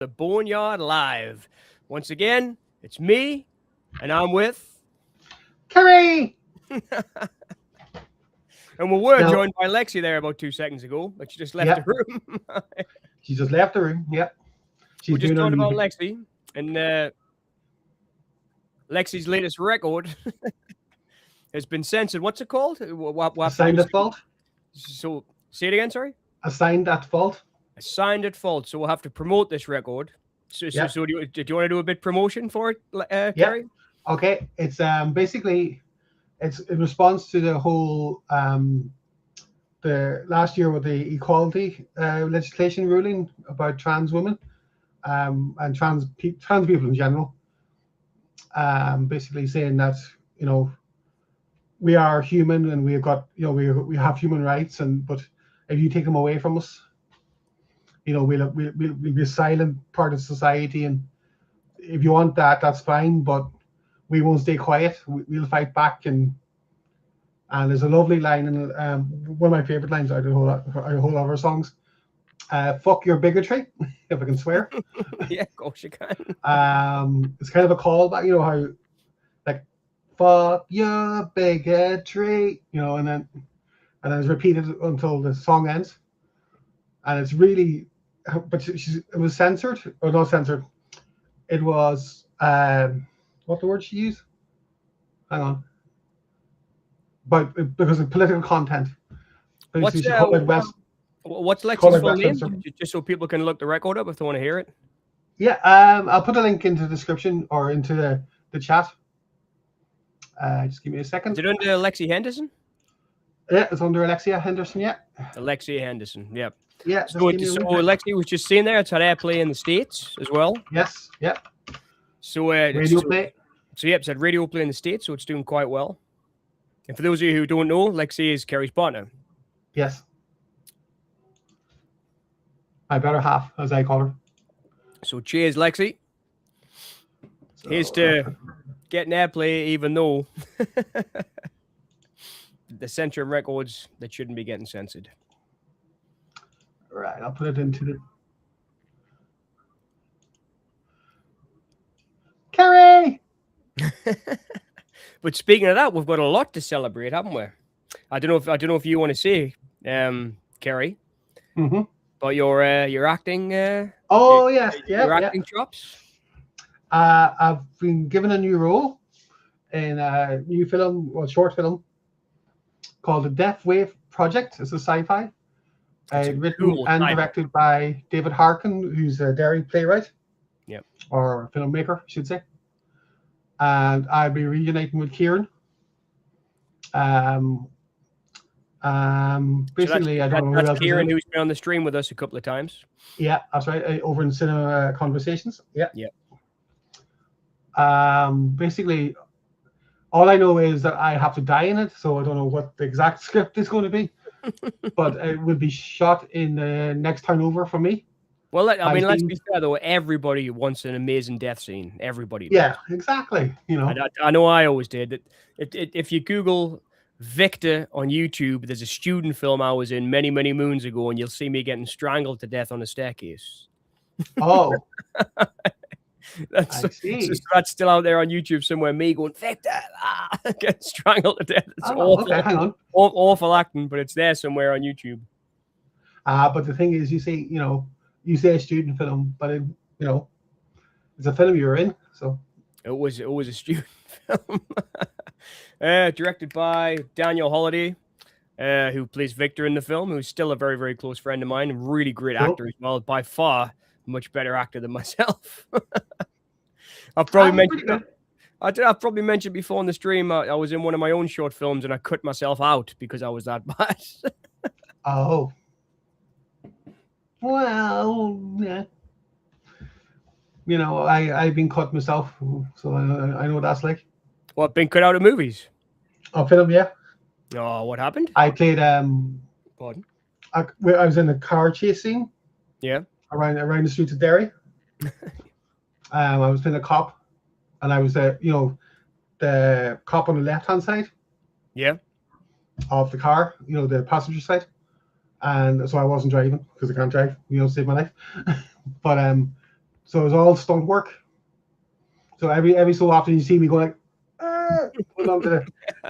The Boneyard Live. Once again, it's me, and I'm with. Kerri! And we were Now, joined by Lexi there about 2 seconds ago, but she just left the yeah, room. she just left the room. Yeah, We're she's just doing talking about unusual. Lexi, and Lexi's latest record has been censored. What's it called? What have to do? Assigned at fault. So, say it again, sorry? Assigned at fault. Assigned at fault. So we'll have to promote this record. So, Yeah. do you want to do a bit promotion for it, Yeah. Kerri? Okay. It's basically it's in response to the whole the last year with the equality legislation ruling about trans women and trans people in general. Basically saying that we are human and we've got we have human rights, but if you take them away from us, we'll be a silent part of society, and if you want that, that's fine, but we won't stay quiet. We'll fight back, and there's a lovely line in one of my favorite lines out of a whole lot of our songs. Fuck your bigotry, if I can swear. Yeah, of course you can. It's kind of a callback, how like fuck your bigotry, and then it's repeated until the song ends, and it's really, but it was censored or not censored. It was what the word she used? Hang on. But because of political content. What's Lexi's full name? Just so people can look the record up if they want to hear it. Yeah, I'll put a link into the description or into the chat. Just give me a second. Is it under Lexi Henderson? Yeah, it's under Alexia Henderson. Yeah. Alexia Henderson. Yep. Yeah. So Lexi was just saying there, it's had airplay in the States as well. Yes. Yeah. So radio play. So it's had radio play in the States, so it's doing quite well. And for those of you who don't know, Lexi is Kerri's partner. Yes. My better half, as I call her. So cheers, Lexi. Here's to getting airplay, even though the censoring records that shouldn't be getting censored. Right, I'll put it into the Kerri. But speaking of that, we've got a lot to celebrate, haven't we? I don't know if you want to say, Kerri, but your acting. Your acting chops. I've been given a new role in a new short film called The Death Wave Project. It's a sci-fi. Written and directed by David Harkin, who's a Derry playwright. Yep. Or filmmaker, I should say. And I'll be reuniting with Kieran. Basically, so I don't know who else. Kieran, who's been on the stream with us a couple of times. Yeah, that's right. Over in Cinema Conversations. Yeah. Yeah. Basically, all I know is that I have to die in it, so I don't know what the exact script is going to be. But it will be shot in the next town over for me. Well, I mean, let's be fair though. Everybody wants an amazing death scene. Everybody does. Yeah, exactly. I know I always did. That if you Google Victor on YouTube, there's a student film I was in many, many moons ago, and you'll see me getting strangled to death on a staircase. Oh. That's still out there on YouTube somewhere. Me going, Victor, getting strangled to death. It's awful. Okay, hang on. Awful acting, but it's there somewhere on YouTube. But the thing is, you say a student film, but it's a film you're in. So it was a student film. Directed by Daniel Holiday, who plays Victor in the film, who's still a very, very close friend of mine. Really great actor as well. By far, much better actor than myself. I've probably mentioned before on the stream. I was in one of my own short films and I cut myself out because I was that bad. Oh. Well, yeah. I've been cut myself, so I know what that's like. What, been cut out of movies? Oh, film, yeah. Oh, what happened? I played Pardon? I was in a car chase scene. Yeah. Around the streets of Derry. I was playing a cop, and I was the cop on the left-hand side. Yeah. Of the car, the passenger side, and so I wasn't driving because I can't drive. Save my life. But So it was all stunt work. So every so often you see me going like, put onto the,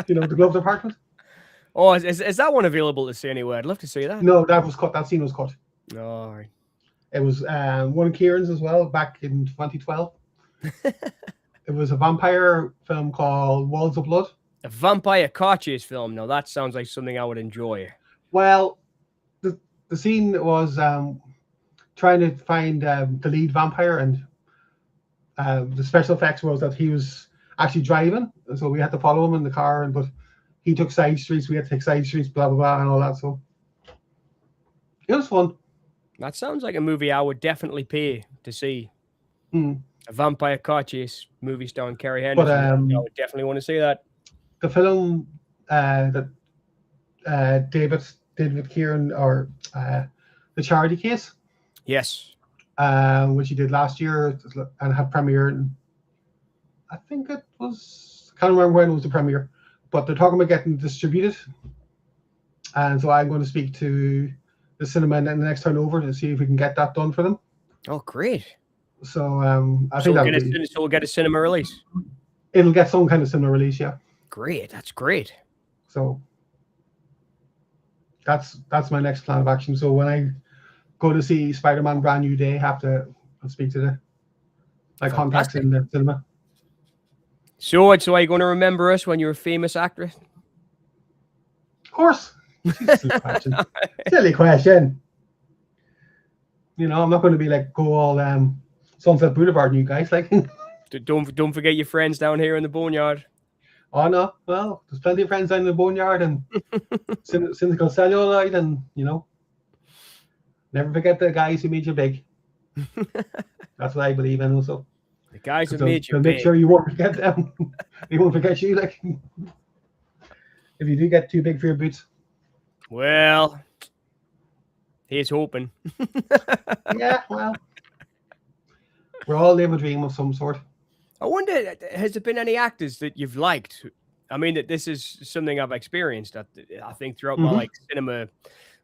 the glove department. Oh, is that one available to see anywhere? I'd love to see that. No, that was cut. That scene was cut. Oh, all right. It was one of Kieran's as well back in 2012. It was a vampire film called Walls of Blood. A vampire car chase film. Now that sounds like something I would enjoy. Well, the scene was trying to find the lead vampire, and the special effects was that he was actually driving, so we had to follow him in the car, but he took side streets, we had to take side streets, blah blah blah, and all that. So it was fun. That sounds like a movie I would definitely pay to see. A vampire car chase movie starring Kerri Henderson. But I would definitely want to see that. The film that David did with Kieran, or the charity case, Yes. which he did last year and had premiered. I think it was, I can't remember when it was the premiere, but they're talking about getting distributed. And so I'm going to speak to the cinema the next time over to see if we can get that done for them. Oh, great. So I think we'll get a cinema release. It'll get some kind of cinema release, yeah. Great. That's great. So that's my next plan of action. So when I go to see Spider-Man Brand New Day, I'll speak to my contacts in the cinema. So are you going to remember us when you're a famous actress? Of course. Silly question. Silly question. I'm not going to be like go all Sunset Boulevard, you guys. Like, don't forget your friends down here in the Boneyard. Oh no, well, there's plenty of friends down in the Boneyard and Cynical Cellulite, and never forget the guys who made you big. That's what I believe in also. The guys who made you big. Make sure you won't forget them. They won't forget you. Like, if you do get too big for your boots. Well, he's hoping. Yeah, well, we're all living a dream of some sort. I wonder, has there been any actors that you've liked? I mean, that this is something I've experienced. I think throughout my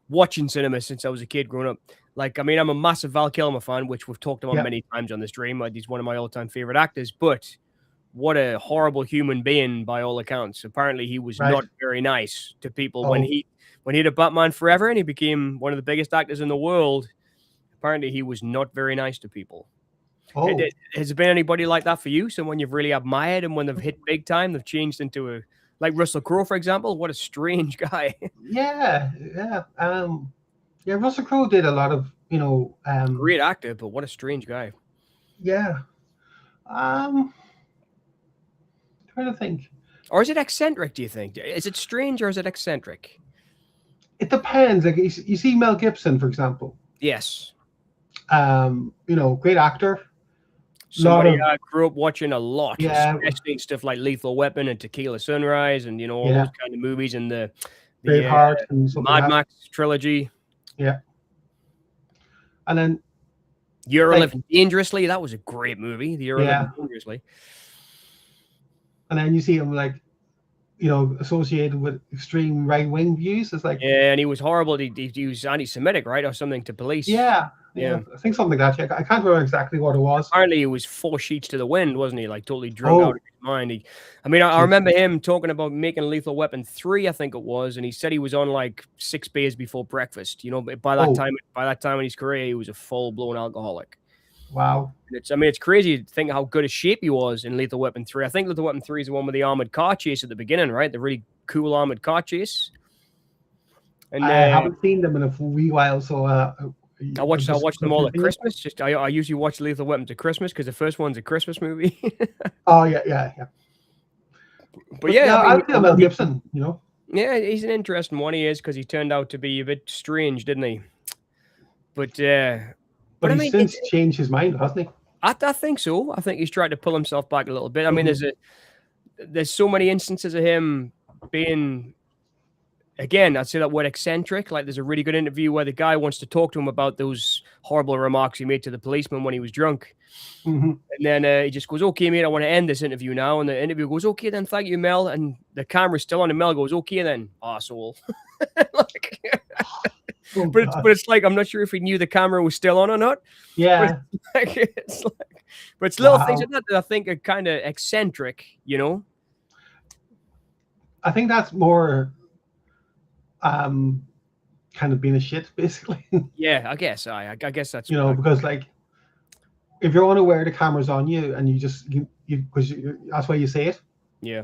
watching cinema since I was a kid growing up. Like, I mean, I'm a massive Val Kilmer fan, which we've talked about many times on this stream. He's one of my all-time favorite actors. But what a horrible human being, by all accounts. Apparently, he was not very nice to people when he did Batman Forever, and he became one of the biggest actors in the world. Apparently, he was not very nice to people. Oh. Has there been anybody like that for you? Someone you've really admired, and when they've hit big time, they've changed into like Russell Crowe, for example? What a strange guy. Yeah. Russell Crowe did a lot of, great actor, but what a strange guy. Yeah. Trying to think. Or is it eccentric, do you think? Is it strange or is it eccentric? It depends. Like, you see Mel Gibson, for example. Yes. Great actor. Somebody I grew up watching a lot, especially stuff like Lethal Weapon and Tequila Sunrise, and all those kind of movies, and the Braveheart and Mad Max trilogy. Yeah. And then You're Living Dangerously. That was a great movie. The You're Living Dangerously. And then you see him associated with extreme right-wing views. It's like, and he was horrible. He was anti-Semitic, right, or something to police. Yeah. I think something like that. I can't remember exactly what it was. Apparently, he was 4 sheets to the wind, wasn't he? Like, totally drunk out of his mind. I remember him talking about making Lethal Weapon 3, I think it was, and he said he was on like 6 beers before breakfast. By that time in his career, he was a full-blown alcoholic. Wow. It's crazy to think how good a shape he was in Lethal Weapon 3. I think Lethal Weapon 3 is the one with the armored car chase at the beginning, right? The really cool armored car chase. And I haven't seen them in a wee while, so I watch them all at Christmas. I usually watch Lethal Weapon to Christmas because the first one's a Christmas movie. Oh yeah. But I feel Mel Gibson, Yeah, he's an interesting one. He is, because he turned out to be a bit strange, didn't he? But he's since changed his mind, hasn't he? I think so. I think he's tried to pull himself back a little bit. I mean, there's so many instances of him being, again, I'd say that word eccentric. Like, there's a really good interview where the guy wants to talk to him about those horrible remarks he made to the policeman when he was drunk. And then he just goes, "Okay, mate, I want to end this interview now." And the interview goes, "Okay, then, thank you, Mel." And the camera's still on, and Mel goes, "Okay, then, arsehole." Oh, but God. it's like I'm not sure if he knew the camera was still on or not. Yeah. But it's little things Wow. like that that I think are kind of eccentric, you know. I think that's more kind of being a shit, basically. Yeah, I guess guess that's Because like if you're unaware the camera's on you and you just because that's why you say it. yeah.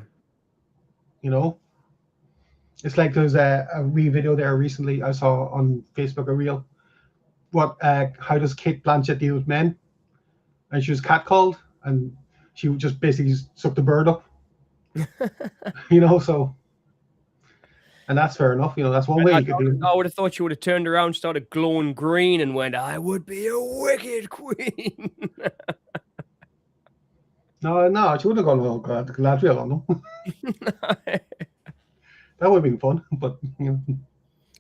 It's like there's a wee video there recently I saw on Facebook, a reel. How does Kate Blanchett deal with men? And she was catcalled, and she would just basically suck the bird up. So, and that's fair enough. That's one way you could do it. I would have thought she would have turned around, started glowing green, and went, "I would be a wicked queen." No, she wouldn't have gone, "Oh God, Galadriel on them." That would have been fun, but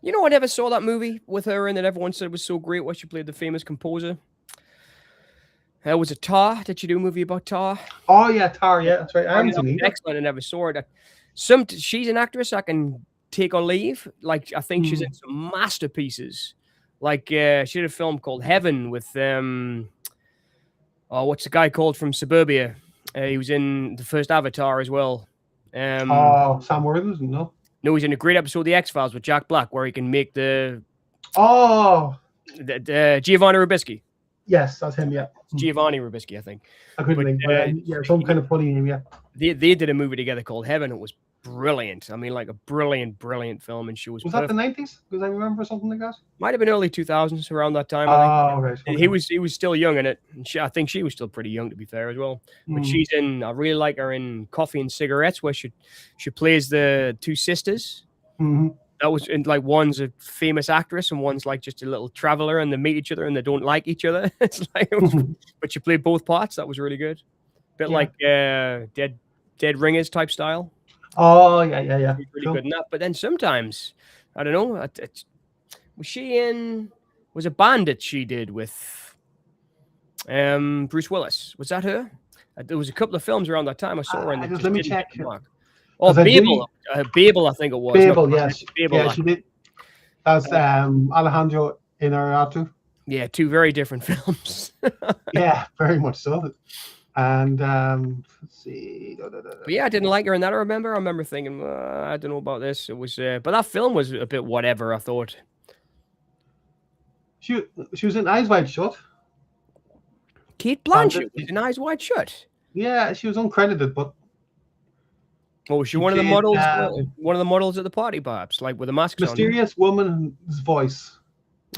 You know, I never saw that movie with her in it. Everyone said it was so great. What she played the famous composer. Was it Tar? Did she do a movie about Tar? Oh yeah, Tar. Yeah, that's right. I haven't seen it. Excellent. I never saw it. She's an actress I can take on leave. Like I think she's in some masterpieces. Like she did a film called Heaven with what's the guy called from Suburbia? He was in the first Avatar as well. Sam Worthington, no. No, he's in a great episode of The X-Files with Jack Black, where he can make the Giovanni Ribisi. Yes, that's him. Yeah, Giovanni Ribisi, I think. I couldn't think, but some kind of funny name. Yeah, they did a movie together called Heaven. It was brilliant. I mean, like a brilliant film, and she was. Was that the 90s? Because I remember something like that. Might have been early 2000s, around that time. Right. Okay. He was still young in it. And I think she was still pretty young, to be fair, as well. But she's in. I really like her in Coffee and Cigarettes, where she plays the two sisters. Mm-hmm. That was in, like, one's a famous actress and one's like just a little traveler, and they meet each other and they don't like each other. It's like, but she played both parts. That was really good. Bit like Dead Ringers type style. Oh yeah. Really good in that. But then sometimes, I don't know. Was she in? Was a Bandit she did with Bruce Willis? Was that her? There was a couple of films around that time I saw her in. Let me check. Oh, Babel. Babel, I think it was. Babel, yes. Babel, yeah, she did. That's Alejandro Inarritu. Yeah, two very different films. Yeah, very much so. And let's see. But yeah, I didn't like her in that. I remember thinking, I don't know about this. It was, but that film was a bit whatever, I thought. She was in Eyes Wide Shut. Kate Blanchett was in Eyes Wide Shut. Yeah, she was uncredited, but. Oh, was she one of the models? One of the models at the party, perhaps, like with the masks on. Mysterious Woman's Voice.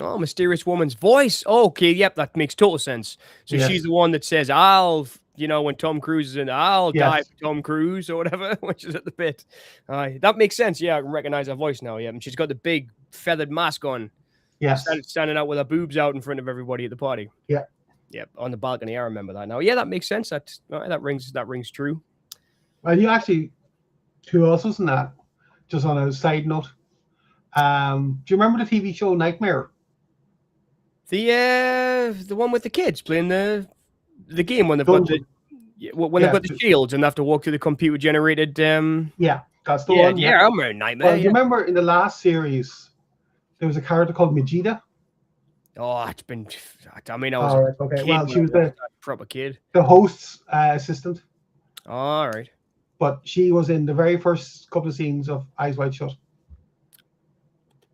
Oh, Mysterious Woman's Voice. Oh, okay, yep, that makes total sense. So she's the one that says, when Tom Cruise is in, I'll die for Tom Cruise or whatever, which is at the bit. That makes sense. Yeah, I can recognize her voice now. Yeah, and she's got the big feathered mask on. Yes. Standing out with her boobs out in front of everybody at the party. Yeah. Yep, on the balcony. I remember that now. Yeah, that makes sense. That rings true. Well, you actually, who else was in that? Just on a side note, do you remember the TV show Nightmare? The one with the kids playing the game when they've got they've got the shields and they have to walk through the computer generated. Yeah, that's the one. Yeah, I remember Nightmare. Well, you remember in the last series, there was a character called Majida. Oh, it's been. I mean, I was. Okay. Well, she was a proper kid. The host's assistant. All right. But she was in the very first couple of scenes of Eyes Wide Shut.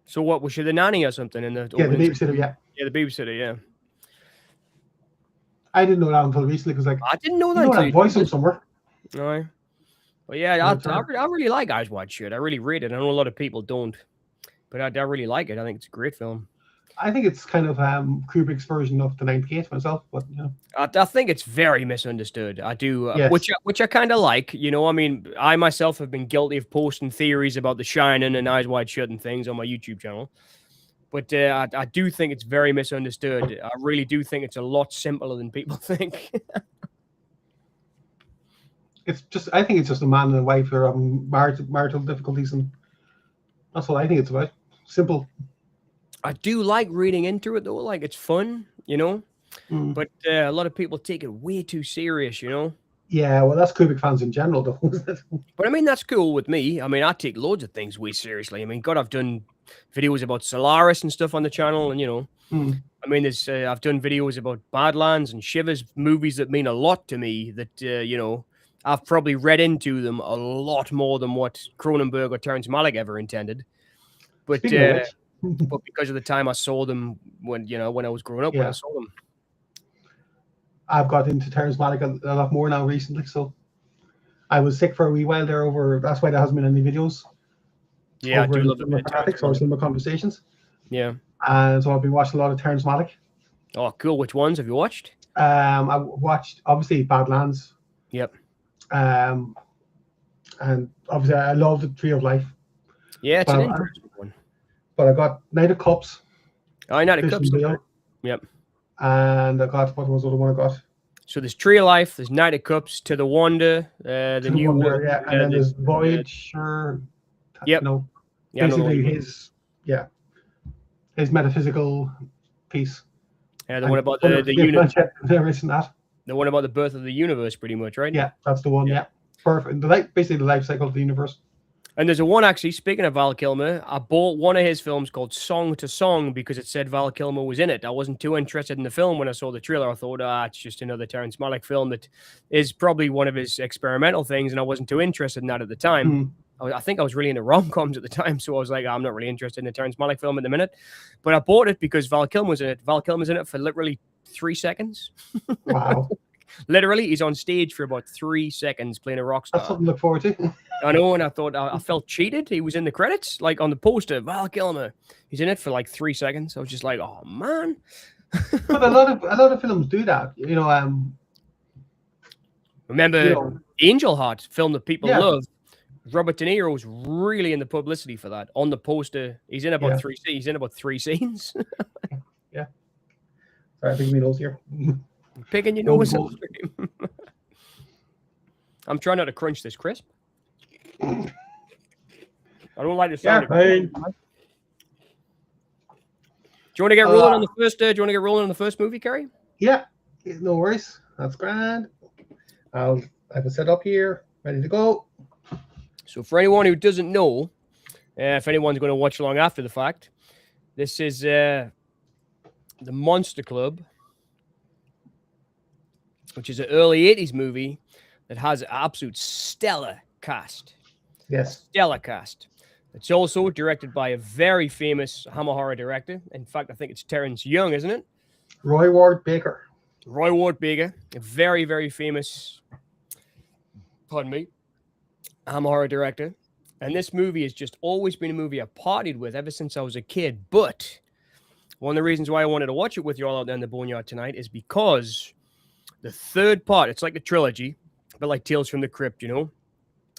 So what, was she the nanny or something in the? Yeah, the babysitter. Yeah. Yeah, the babysitter. Yeah. I didn't know that until recently because I didn't know that. You know that voice from somewhere. No. But yeah, I really like Eyes Wide Shut. I really rate it. I know a lot of people don't, but I really like it. I think it's a great film. I think it's kind of Kubrick's version of The Ninth Gate myself, but I think it's very misunderstood. I do, yes. which I kind of like. I mean, I myself have been guilty of posting theories about The Shining and Eyes Wide Shut and things on my YouTube channel, but I do think it's very misunderstood. I really do think it's a lot simpler than people think. I think it's just a man and a wife who are having marital difficulties, and that's what I think it's about. Simple. I do like reading into it though, like it's fun, but a lot of people take it way too serious, Yeah, well, that's Kubrick fans in general, though. But I mean, that's cool with me. I mean, I take loads of things way seriously. I mean, God, I've done videos about Solaris and stuff on the channel, and I mean, there's I've done videos about Badlands and Shivers, movies that mean a lot to me. That I've probably read into them a lot more than what Cronenberg or Terrence Malick ever intended. But Speaking of which, but because of the time I saw them when I was growing up, when I saw them, I've got into Terrence Malick a lot more now recently. So I was sick for a wee while there over. That's why there hasn't been any videos. Yeah, I do love Cinema Fanatics or Cinema Conversations. Yeah. And so I've been watching a lot of Terrence Malick. Oh, cool. Which ones have you watched? I watched obviously Badlands. Yep. And obviously I love the Tree of Life. Yeah, it's an interesting one. But I got Knight of Cups. Oh, Knight of Cups. Yep. And I got, what was the other one I got? So there's Tree of Life, there's Knight of Cups, To the Wonder, the new Wonder, yeah, and then there's Voyager. Yep. No, basically his metaphysical piece. Yeah, the one about the universe. The one about the birth of the universe, pretty much, right? Yeah, that's the one. Yeah, perfect. Basically the life cycle of the universe. And there's a one, actually, speaking of Val Kilmer, I bought one of his films called Song to Song because it said Val Kilmer was in it. I wasn't too interested in the film when I saw the trailer. I thought, it's just another Terrence Malick film that is probably one of his experimental things, and I wasn't too interested in that at the time. I think I was really into rom-coms at the time, so I was like, I'm not really interested in a Terrence Malick film at the minute. But I bought it because Val Kilmer's in it. Val Kilmer's in it for literally 3 seconds. Wow. Literally, he's on stage for about 3 seconds playing a rock star. That's something to look forward to. I know, and I thought I felt cheated. He was in the credits, like on the poster, Val Kilmer. He's in it for like 3 seconds. I was just like, oh man. But a lot of films do that. Remember Angel Heart, film that people love. Robert De Niro was really in the publicity for that. On the poster, he's in about 3 scenes. He's in about 3 scenes. Yeah. Sorry, I think my nose here. Picking your nose. I'm trying not to crunch this crisp. I don't like the sound. Do you want to get rolling on the first? Do you want to get rolling on the first movie, Kerri? Yeah, no worries. That's grand. I have it set up here, ready to go. So, for anyone who doesn't know, if anyone's going to watch along after the fact, this is the Monster Club, which is an early 80s movie that has an absolute stellar cast. Yes. Stellar cast. It's also directed by a very famous Hammer horror director. In fact, I think it's Terrence Young, isn't it? Roy Ward Baker. Roy Ward Baker, a very, very famous, Hammer horror director. And this movie has just always been a movie I've partied with ever since I was a kid. But one of the reasons why I wanted to watch it with you all out there in the Boneyard tonight is because the third part, it's like a trilogy, but like Tales from the Crypt,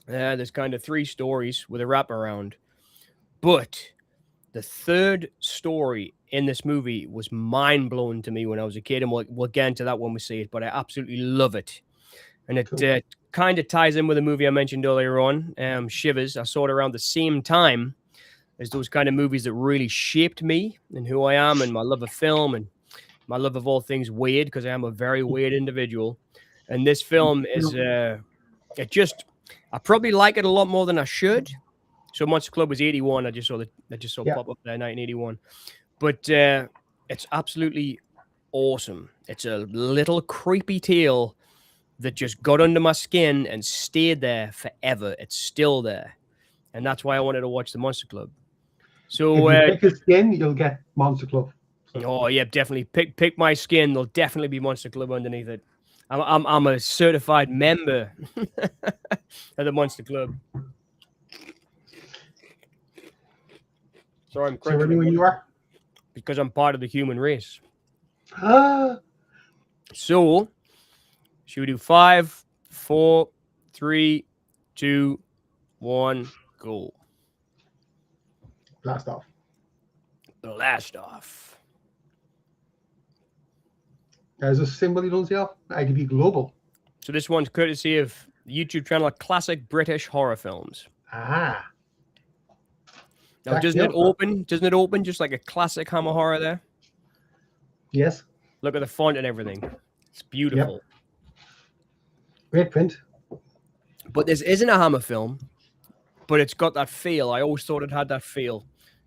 there's kind of 3 stories with a wraparound. But the third story in this movie was mind-blowing to me when I was a kid, and we'll get into that when we see it, but I absolutely love it. And it kind of ties in with the movie I mentioned earlier on, Shivers. I saw it around the same time as those kind of movies that really shaped me and who I am and my love of film and my love of all things weird, because I am a very weird individual. And this film is, I probably like it a lot more than I should. So Monster Club was 81. I just saw pop up there, 1981. But it's absolutely awesome. It's a little creepy tale that just got under my skin and stayed there forever. It's still there. And that's why I wanted to watch the Monster Club. So if you pick your skin, you'll get Monster Club. Oh yeah, definitely. Pick my skin. There'll definitely be Monster Club underneath it. I'm a certified member of the Monster Club. Sorry, I'm crunching. So where you are? Because I'm part of the human race. Ah. So, should we do 5, 4, 3, 2, 1, go? Blast off. Blast off. There's a symbol you don't see off. IDB Global. So this one's courtesy of the YouTube channel Classic British Horror Films. Ah. Now, doesn't it open just like a classic Hammer horror there? Yes. Look at the font and everything. It's beautiful. Yep. Great print. But this isn't a Hammer film, but it's got that feel. I always thought it had that feel.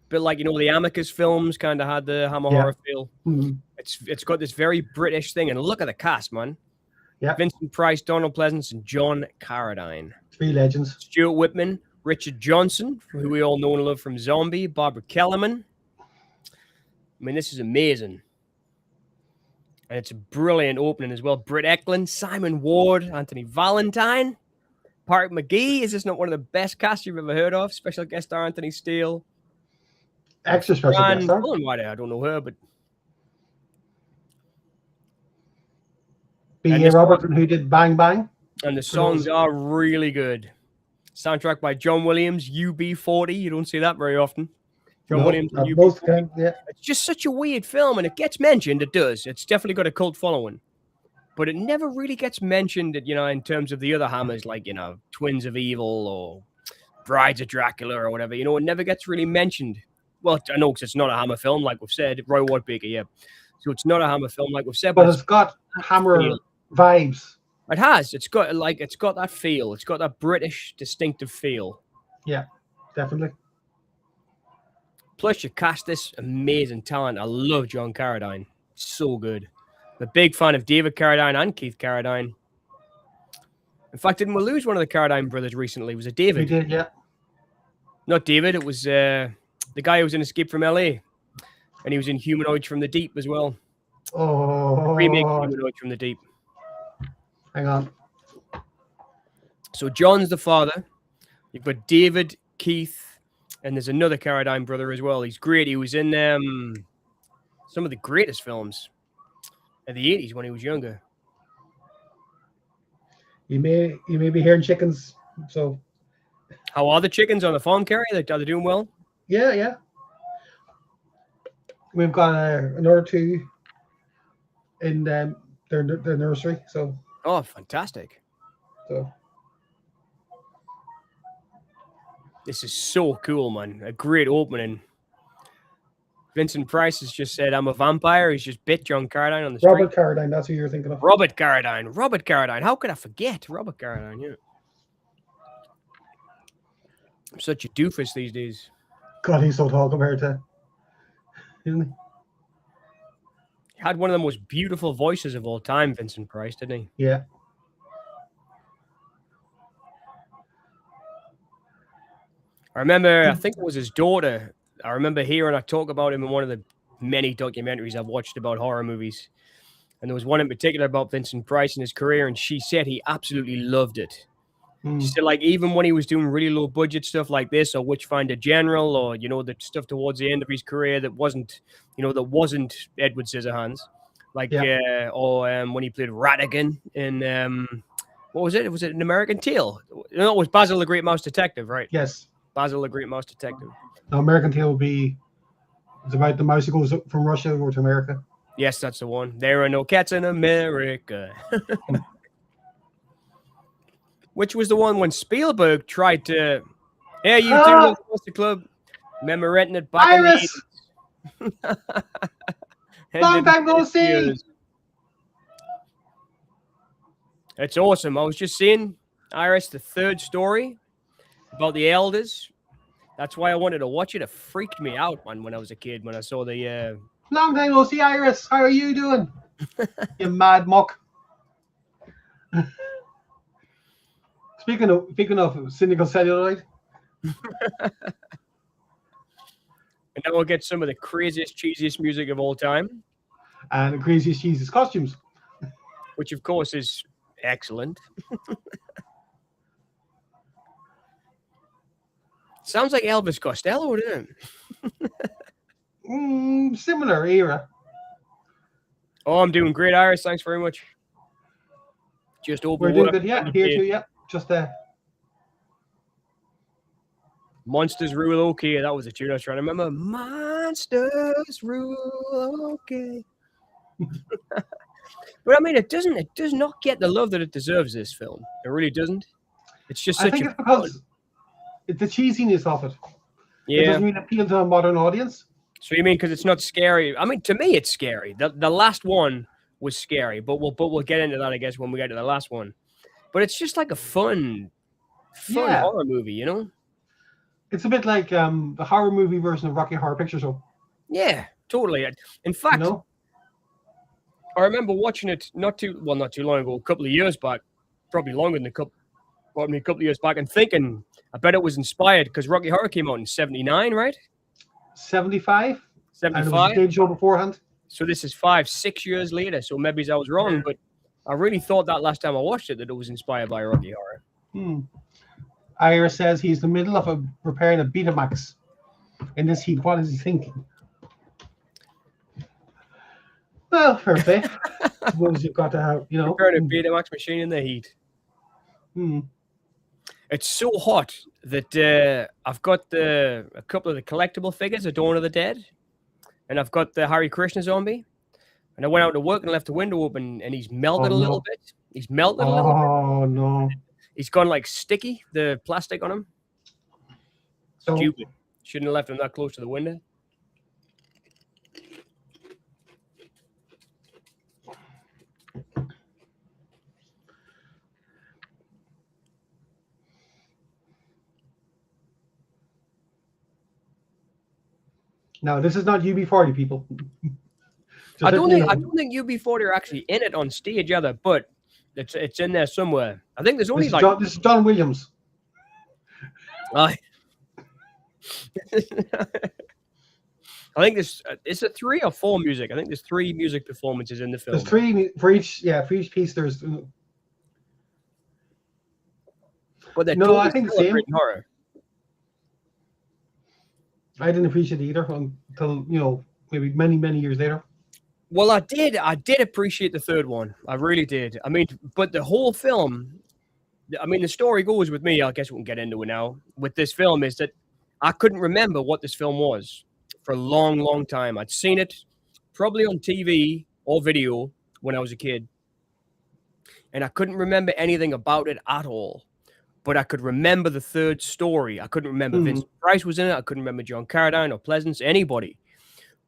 bit like, you know, the Amicus films kind of had the Hammer horror feel. Mhm. It's got this very British thing, and look at the cast, man. Yeah. Vincent Price, Donald Pleasence, and John Carradine. 3 legends. Stuart Whitman, Richard Johnson, who we all know and love from Zombie, Barbara Kellerman. I mean, this is amazing. And it's a brilliant opening as well. Britt Eklund, Simon Ward, Anthony Valentine, Park McGee. Is this not one of the best casts you've ever heard of? Special guest star Anthony Steele. Extra special guest star. I don't know her, but B.A. Robertson, who did Bang Bang. And the songs are really good. Soundtrack by John Williams, UB40. You don't see that very often. John Williams and UB40. It's just such a weird film, and it gets mentioned. It does. It's definitely got a cult following. But it never really gets mentioned, you know, in terms of the other Hammers, like, you know, Twins of Evil or Brides of Dracula or whatever. You know, it never gets really mentioned. Well, I know because it's not a Hammer film, like we've said. Roy Ward Baker, yeah. So it's not a Hammer film, like we've said. But it's got Hammer vibes. It has. It's got that feel. It's got that British distinctive feel. Yeah, definitely. Plus, you cast this amazing talent. I love John Carradine. So good. I'm a big fan of David Carradine and Keith Carradine. In fact, didn't we lose one of the Carradine brothers recently? Was it David? We did, yeah. Not David. It was the guy who was in Escape from L.A. And he was in Humanoids from the Deep as well. Oh. Remake Humanoids from the Deep. Hang on. So John's the father. You've got David, Keith, and there's another Carradine brother as well. He's great. He was in some of the greatest films in the 80s when he was younger. You may be hearing chickens. So, how are the chickens on the farm, Kerri? Are they doing well? Yeah. We've got another 2 in their nursery. So. Oh, fantastic! So. This is so cool, man. A great opening. Vincent Price has just said, I'm a vampire. He's just bit John Carradine on the street. Robert Carradine, that's who you're thinking of. Robert Carradine. How could I forget Robert Carradine? Yeah. I'm such a doofus these days. God, he's so tall compared to, isn't he? He had one of the most beautiful voices of all time, Vincent Price, didn't he? Yeah. I remember, I think it was his daughter. I remember hearing her talk about him in one of the many documentaries I've watched about horror movies. And there was one in particular about Vincent Price and his career, and she said he absolutely loved it. She said, like, even when he was doing really low budget stuff like this, or Witchfinder General, or, you know, the stuff towards the end of his career that wasn't, you know, that wasn't Edward Scissorhands, like, when he played Ratigan in, what was it? Was it An American Tale? No, it was Basil the Great Mouse Detective, right? Yes. Basil the Great Mouse Detective. Now, American Tale will be, it's about the mouse who goes from Russia over to America. Yes, that's the one. There are no cats in America. Which was the one when Spielberg tried to, hey, you do the club. Remember renting it back Iris! in the 80s. Long time no see! It's awesome. I was just seeing, Iris, the third story about the elders. That's why I wanted to watch it. It freaked me out, man, when I was a kid, when I saw the... Long time no see, Iris. How are you doing? You mad muck. Speaking of cynical cellulite. And now we'll get some of the craziest, cheesiest music of all time. And the craziest, cheesiest costumes. Which, of course, is excellent. Sounds like Elvis Costello, doesn't it? Similar era. Oh, I'm doing great, Iris. Thanks very much. Just over. We're doing good, yeah. Here too, yeah. Just there. Monsters Rule Okay. That was a tune I was trying to remember. Monsters Rule Okay. But I mean, it does not get the love that it deserves, this film. It really doesn't. It's just such I think it's because it's the cheesiness of it. Yeah. It doesn't really appeal to a modern audience. So you mean because it's not scary? I mean, to me, it's scary. The last one was scary, but we'll get into that, I guess, when we get to the last one. But it's just like a fun horror movie, you know? It's a bit like the horror movie version of Rocky Horror Picture Show. Yeah, totally. In You fact, know? I remember watching it not too long ago, a couple of years back, probably longer than a couple of years back, and thinking, I bet it was inspired because Rocky Horror came out in 79, right? 75, and it was a 75. stage show beforehand. So this is 5-6 years later. So maybe I was wrong, but I really thought that last time I watched it that it was inspired by Rocky Horror. Ira says he's in the middle of repairing a Betamax. In this heat, what is he thinking? Well, fair play. Suppose you've got to have, you know. Repairing a Betamax machine in the heat. It's so hot that I've got a couple of the collectible figures of Dawn of the Dead, and I've got the Hare Krishna zombie. And I went out to work and left the window open, and he's melted a little bit. He's melted a little bit. Oh, no. He's gone like sticky, the plastic on him. Stupid. Shouldn't have left him that close to the window. No, this is not UB40, people. I don't think UB40 are actually in it on stage either, but it's in there somewhere. I think there's only this is John Williams. I think it's a 3 or 4 music. I think there's 3 music performances in the film. There's 3 for each piece. There's. But no, I think the same. Horror. I didn't appreciate it either until maybe many years later. Well, I did appreciate the third one. I really did. I mean, but the whole film, I mean, the story goes with me, I guess we can get into it now, with this film, is that I couldn't remember what this film was for a long time. I'd seen it probably on TV or video when I was a kid, and I couldn't remember anything about it at all. But I could remember the third story. I couldn't remember Vincent Price was in it. I couldn't remember John Carradine or Pleasence, anybody.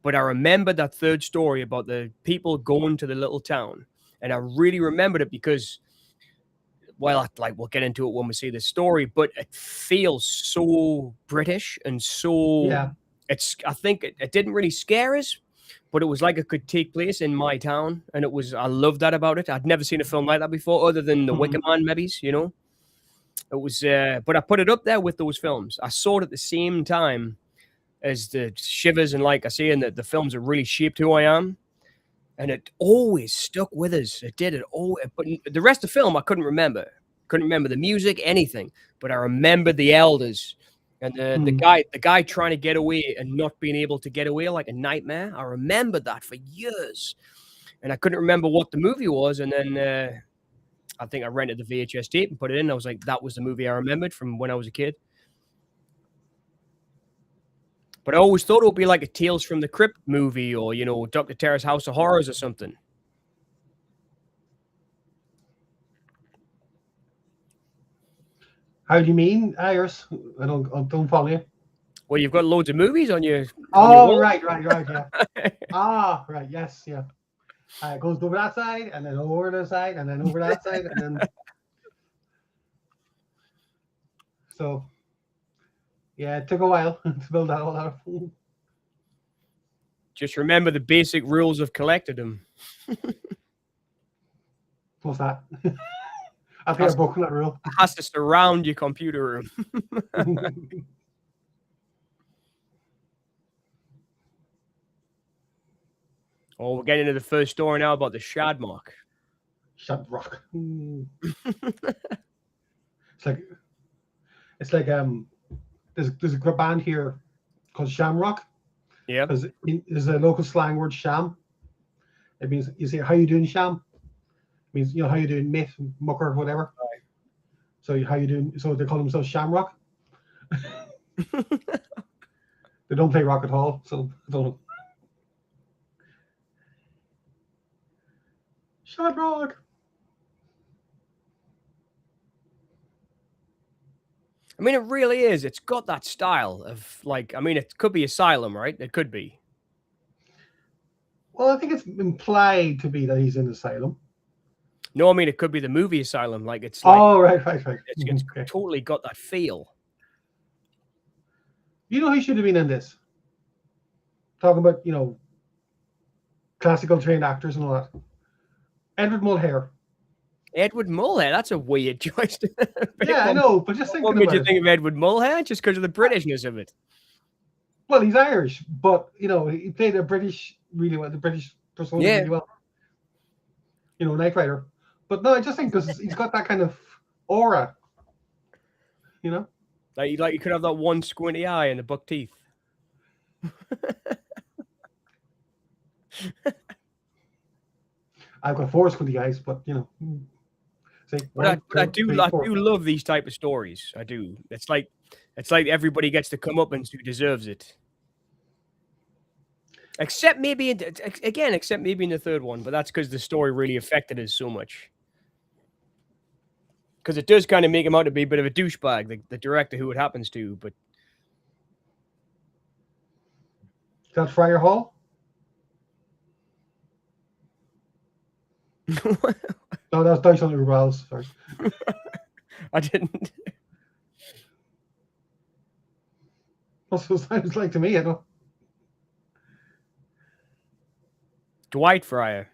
But I remembered that third story about the people going to the little town. And I really remembered it because, well, we'll get into it when we see the story, but it feels so British and so... Yeah. I think it didn't really scare us, but it was like it could take place in my town. And I loved that about it. I'd never seen a film like that before, other than The Wicker Man, maybe, It was, but I put it up there with those films. I saw it at the same time as the Shivers, and like I say, and the films have really shaped who I am, and it always stuck with us. It did. But the rest of the film I couldn't remember. Couldn't remember the music, anything. But I remember the elders and the guy trying to get away and not being able to get away like a nightmare. I remembered that for years, and I couldn't remember what the movie was, and then. I think I rented the VHS tape and put it in. I was like, that was the movie I remembered from when I was a kid. But I always thought it would be like a Tales from the Crypt movie or, Dr. Terror's House of Horrors or something. How do you mean, Iris? I don't follow you. Well, you've got loads of movies on your... Right, yeah. Right, yes, yeah. It goes over that side, and then over the side, and then over that side, and then. So, yeah, it took a while to build that all out. Just remember the basic rules of collectedom. What's that? I think I've broken that rule. It has to surround your computer room. Oh, we're getting into the first story now about the Shadmark. Shadrock. It's like there's a band here called Shamrock. Yeah. Because there's a local slang word, sham. It means you say, how you doing, sham? It means how you doing, mate, mucker, whatever. Right. So how you doing? So they call themselves Shamrock. They don't play rock at all, so I don't know. Shadrock. I mean, it really is. It's got that style of it could be Asylum, right? It could be. Well, I think it's implied to be that he's in Asylum. No, I mean, it could be the movie Asylum. Right. It's okay. Totally got that feel. You know who should have been in this? Talking about, classical trained actors and all that. Edward Mulhare. Edward Mulhare, that's a weird choice. Yeah, I know, but just What thinking made about you it. think of Edward Mulhare? Just because of the Britishness of it? Well, he's Irish, but he played a British really well, the British persona really well. Knight Rider. But no, I just think because he's got that kind of aura. Like you could have that one squinty eye and the buck teeth. I've got 4 squinty eyes, but say But I do love these type of stories. I do. It's like everybody gets to come up and who deserves it. Except maybe in the third one, but that's because the story really affected us so much. Because it does kind of make him out to be a bit of a douchebag, the director who it happens to. But is that Friar Hall? No, that's Dice on the Rebels. Sorry. I didn't. That's what it sounds like to me. I don't. Dwight Fryer.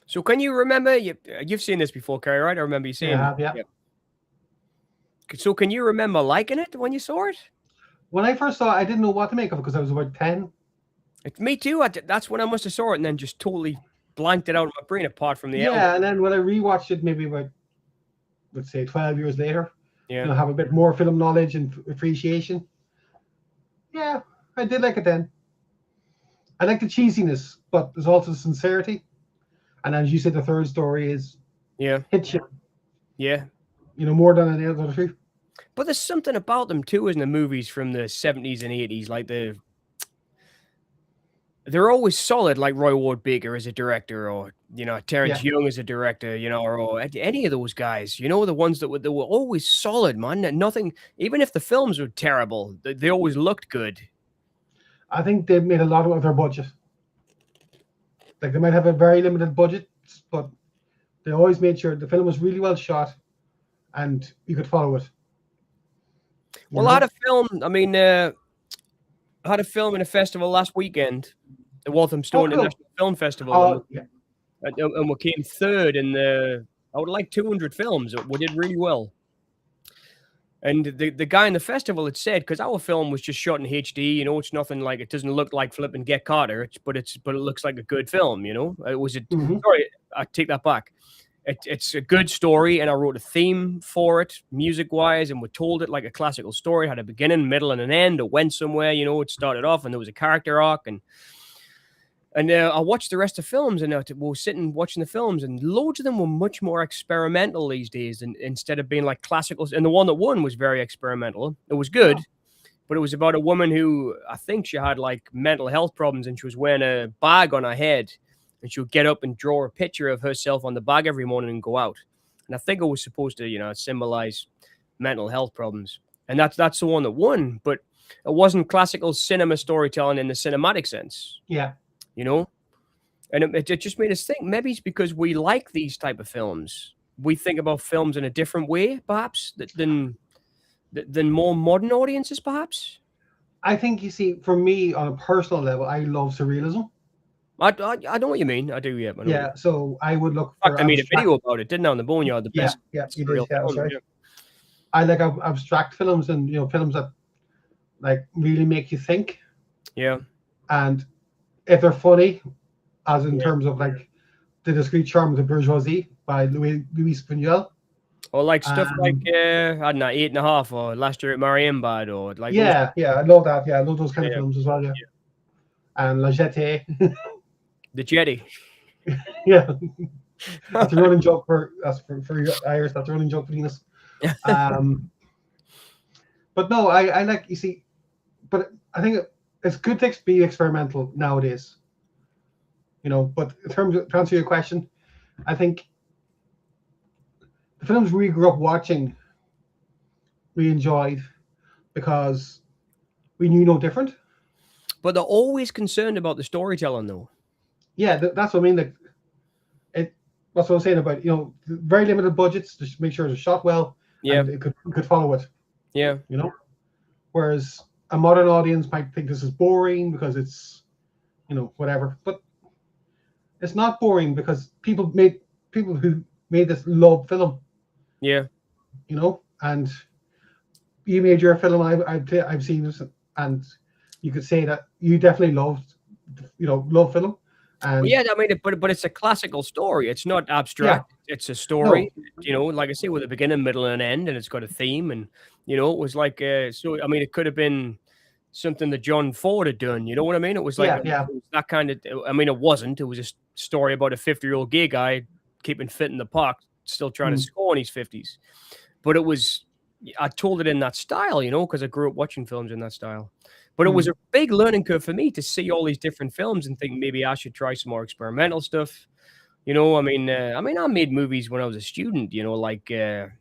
So can you remember? You've seen this before, Kerri, right? I remember you seeing it. Yeah. So can you remember liking it when you saw it? When I first saw it, I didn't know what to make of it because I was about 10. Me too. That's when I must have saw it and then just totally blanked it out of my brain apart from the album. And then when I rewatched it, maybe about, let's say, 12 years later, have a bit more film knowledge and appreciation. Yeah, I did like it then. I like the cheesiness, but there's also the sincerity. And as you said, the third story is hits you. Yeah. More than any other two. But there's something about them too, isn't there? Movies from the 70s and 80s, like they're always solid, like Roy Ward Baker as a director, or Terrence Young as a director, or any of those guys. The ones that were always solid, man. Nothing, even if the films were terrible, they always looked good. I think they made a lot of their budget. Like they might have a very limited budget, but they always made sure the film was really well shot, and you could follow it. Well, I had a film. I mean, I had a film in a festival last weekend, the Walthamstow International Film Festival, and we came third in the. I would like 200 films. We did really well. And the guy in the festival had said, because our film was just shot in HD, it's nothing like, it doesn't look like flipping Get Carter, but it looks like a good film, It was sorry, I take that back. It's a good story, and I wrote a theme for it, music-wise, and we told it like a classical story. It had a beginning, middle, and an end. It went somewhere, it started off, and there was a character arc, and I watched the rest of the films, and we were sitting watching the films, and loads of them were much more experimental these days, and instead of being like classicals. And the one that won was very experimental. It was good, but it was about a woman who, I think she had like mental health problems, and she was wearing a bag on her head, and she would get up and draw a picture of herself on the bag every morning and go out. And I think it was supposed to, symbolize mental health problems. And that's the one that won, but it wasn't classical cinema storytelling in the cinematic sense. Yeah. And it just made us think, maybe it's because we like these type of films. We think about films in a different way, perhaps, than more modern audiences, perhaps. I think, you see, for me, on a personal level, I love surrealism. I know what you mean. I do, yeah. Yeah, so I would look for... I made a video about it, didn't I, on the Boneyard? The best. Yeah, you did, right. I like abstract films and, films that, like, really make you think. Yeah. And if they're funny, as in terms of, like, The Discreet Charm of the Bourgeoisie by Louis Buñuel. Or like stuff like, I don't know, 8.5 or Last Year at Marienbad or like... Yeah, I love that. Yeah, I love those kind of films as well, yeah. And La Jetée. The Jetty. Yeah. That's a running joke for Irish. That's a running joke for Venus. But no, I like, you see, but I think it's good to be experimental nowadays. But in terms of, to answer your question, I think the films we grew up watching, we enjoyed because we knew no different. But they're always concerned about the storytelling, though. Yeah, that's what I mean. Like, that's what I was saying about, very limited budgets, just make sure it's shot well, Yeah, and it could follow it. yeah. You know, whereas a modern audience might think this is boring because it's, whatever. But it's not boring because people who made this love film. Yeah. And you made your film. I've seen this, and you could say that you definitely loved, love film. Well, And yeah, I mean, but it's a classical story. It's not yeah, abstract. It's a no, story. Like I say, with a beginning, middle, and an end, and it's got a theme. And it was like so. I mean, it could have been something that John Ford had done. You know what I mean? It was like yeah, it was that kind of. I mean, it wasn't. It was a story about a 50-year-old gay guy keeping fit in the park, still trying to score in his 50s. But it was. I told it in that style, because I grew up watching films in that style. But it was a big learning curve for me to see all these different films and think maybe I should try some more experimental stuff. I mean, I made movies when I was a student. Like in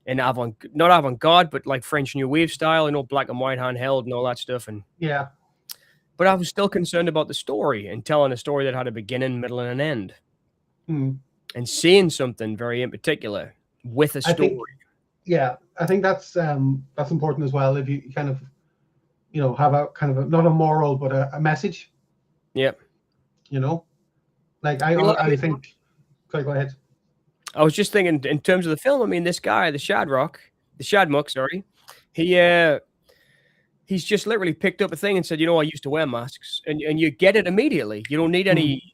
not avant-garde, but like French New Wave style. Black and white handheld and all that stuff. And yeah. but I was still concerned about the story and telling a story that had a beginning, middle, and an end, and saying something very in particular with a story. I think that's important as well. If you kind of have a kind of not a moral but a message. Yeah. Like I think. Sorry, go ahead. I was just thinking in terms of the film. I mean, this guy, the Shadmuck, sorry, he's just literally picked up a thing and said, I used to wear masks, and you get it immediately. You don't need any.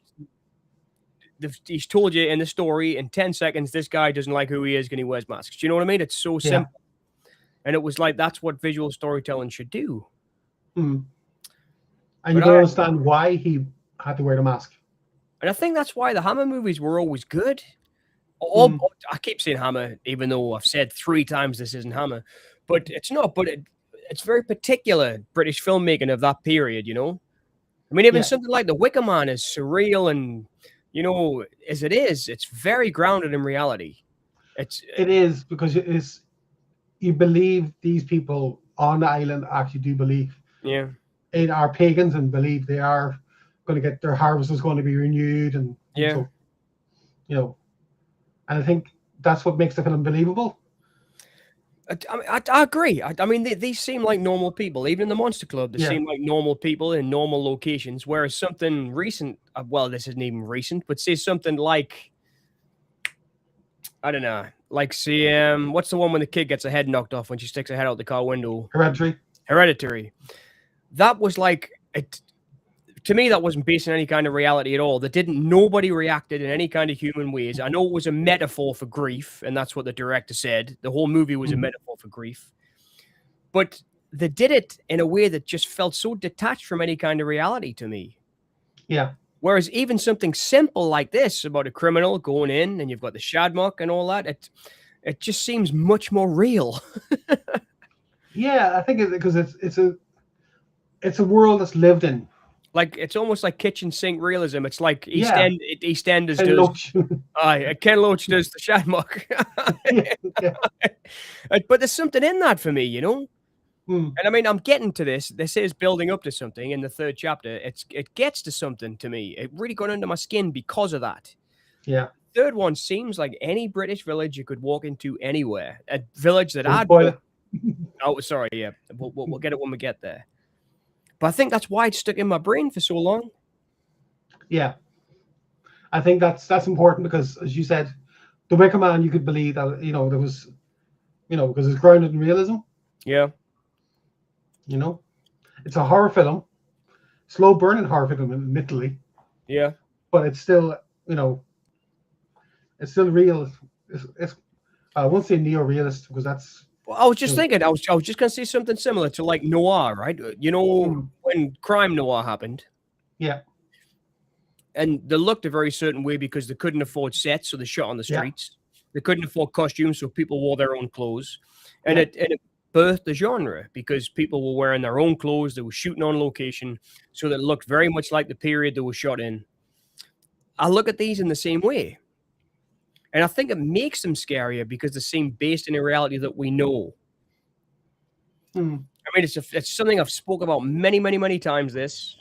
He's told you in the story in 10 seconds, this guy doesn't like who he is and he wears masks. Do you know what I mean? It's so simple. And it was like, that's what visual storytelling should do. And you don't understand why he had to wear the mask. And I think that's why the Hammer movies were always good. I keep saying Hammer, even though I've said 3 times this isn't Hammer. But it's not. But it's very particular British filmmaking of that period, I mean, even something like The Wicker Man is surreal and, as it is, it's very grounded in reality. It is because you believe these people on the island actually do believe. Yeah. In our pagans and believe they are going to get their harvest is going to be renewed, and so, and I think that's what makes the film believable. I agree. I mean, these seem like normal people. Even in the Monster Club, they seem like normal people in normal locations. Whereas something recent, well, this isn't even recent, but say something like, I don't know, like say, what's the one when the kid gets her head knocked off when she sticks her head out the car window? Hereditary. That was like to me, that wasn't based on any kind of reality at all. Nobody reacted in any kind of human ways. I know it was a metaphor for grief, and that's what the director said. The whole movie was a metaphor for grief. But they did it in a way that just felt so detached from any kind of reality to me. Yeah. Whereas even something simple like this about a criminal going in and you've got the Shadmuck and all that, it just seems much more real. Yeah, I think because it's a world that's lived in. Like it's almost like kitchen sink realism. It's like EastEnders does. Ken Loach does the Shadmuck. But there's something in that for me, And I mean, I'm getting to this. This is building up to something in the 3rd chapter. It gets to something to me. It really got under my skin because of that. Yeah. 3rd one seems like any British village you could walk into anywhere. A village that Oh, sorry. Yeah, we'll get it when we get there. But I think that's why it stuck in my brain for so long. Yeah. I think that's important because, as you said, The Wicker Man, you could believe that, there was, because it's grounded in realism. Yeah. It's a horror film, slow burning horror film, admittedly. Yeah. But it's still, it's still real. It's I won't say neo-realist because that's. Well, I was just thinking, I was just going to say something similar to like noir, right? When crime noir happened. Yeah. And they looked a very certain way because they couldn't afford sets, so they shot on the streets. Yeah. They couldn't afford costumes, so people wore their own clothes. And it birthed the genre because people were wearing their own clothes. They were shooting on location, so that it looked very much like the period they were shot in. I look at these in the same way. And I think it makes them scarier because they seem based in a reality that we know. I mean, it's something I've spoke about many, many, many times, this.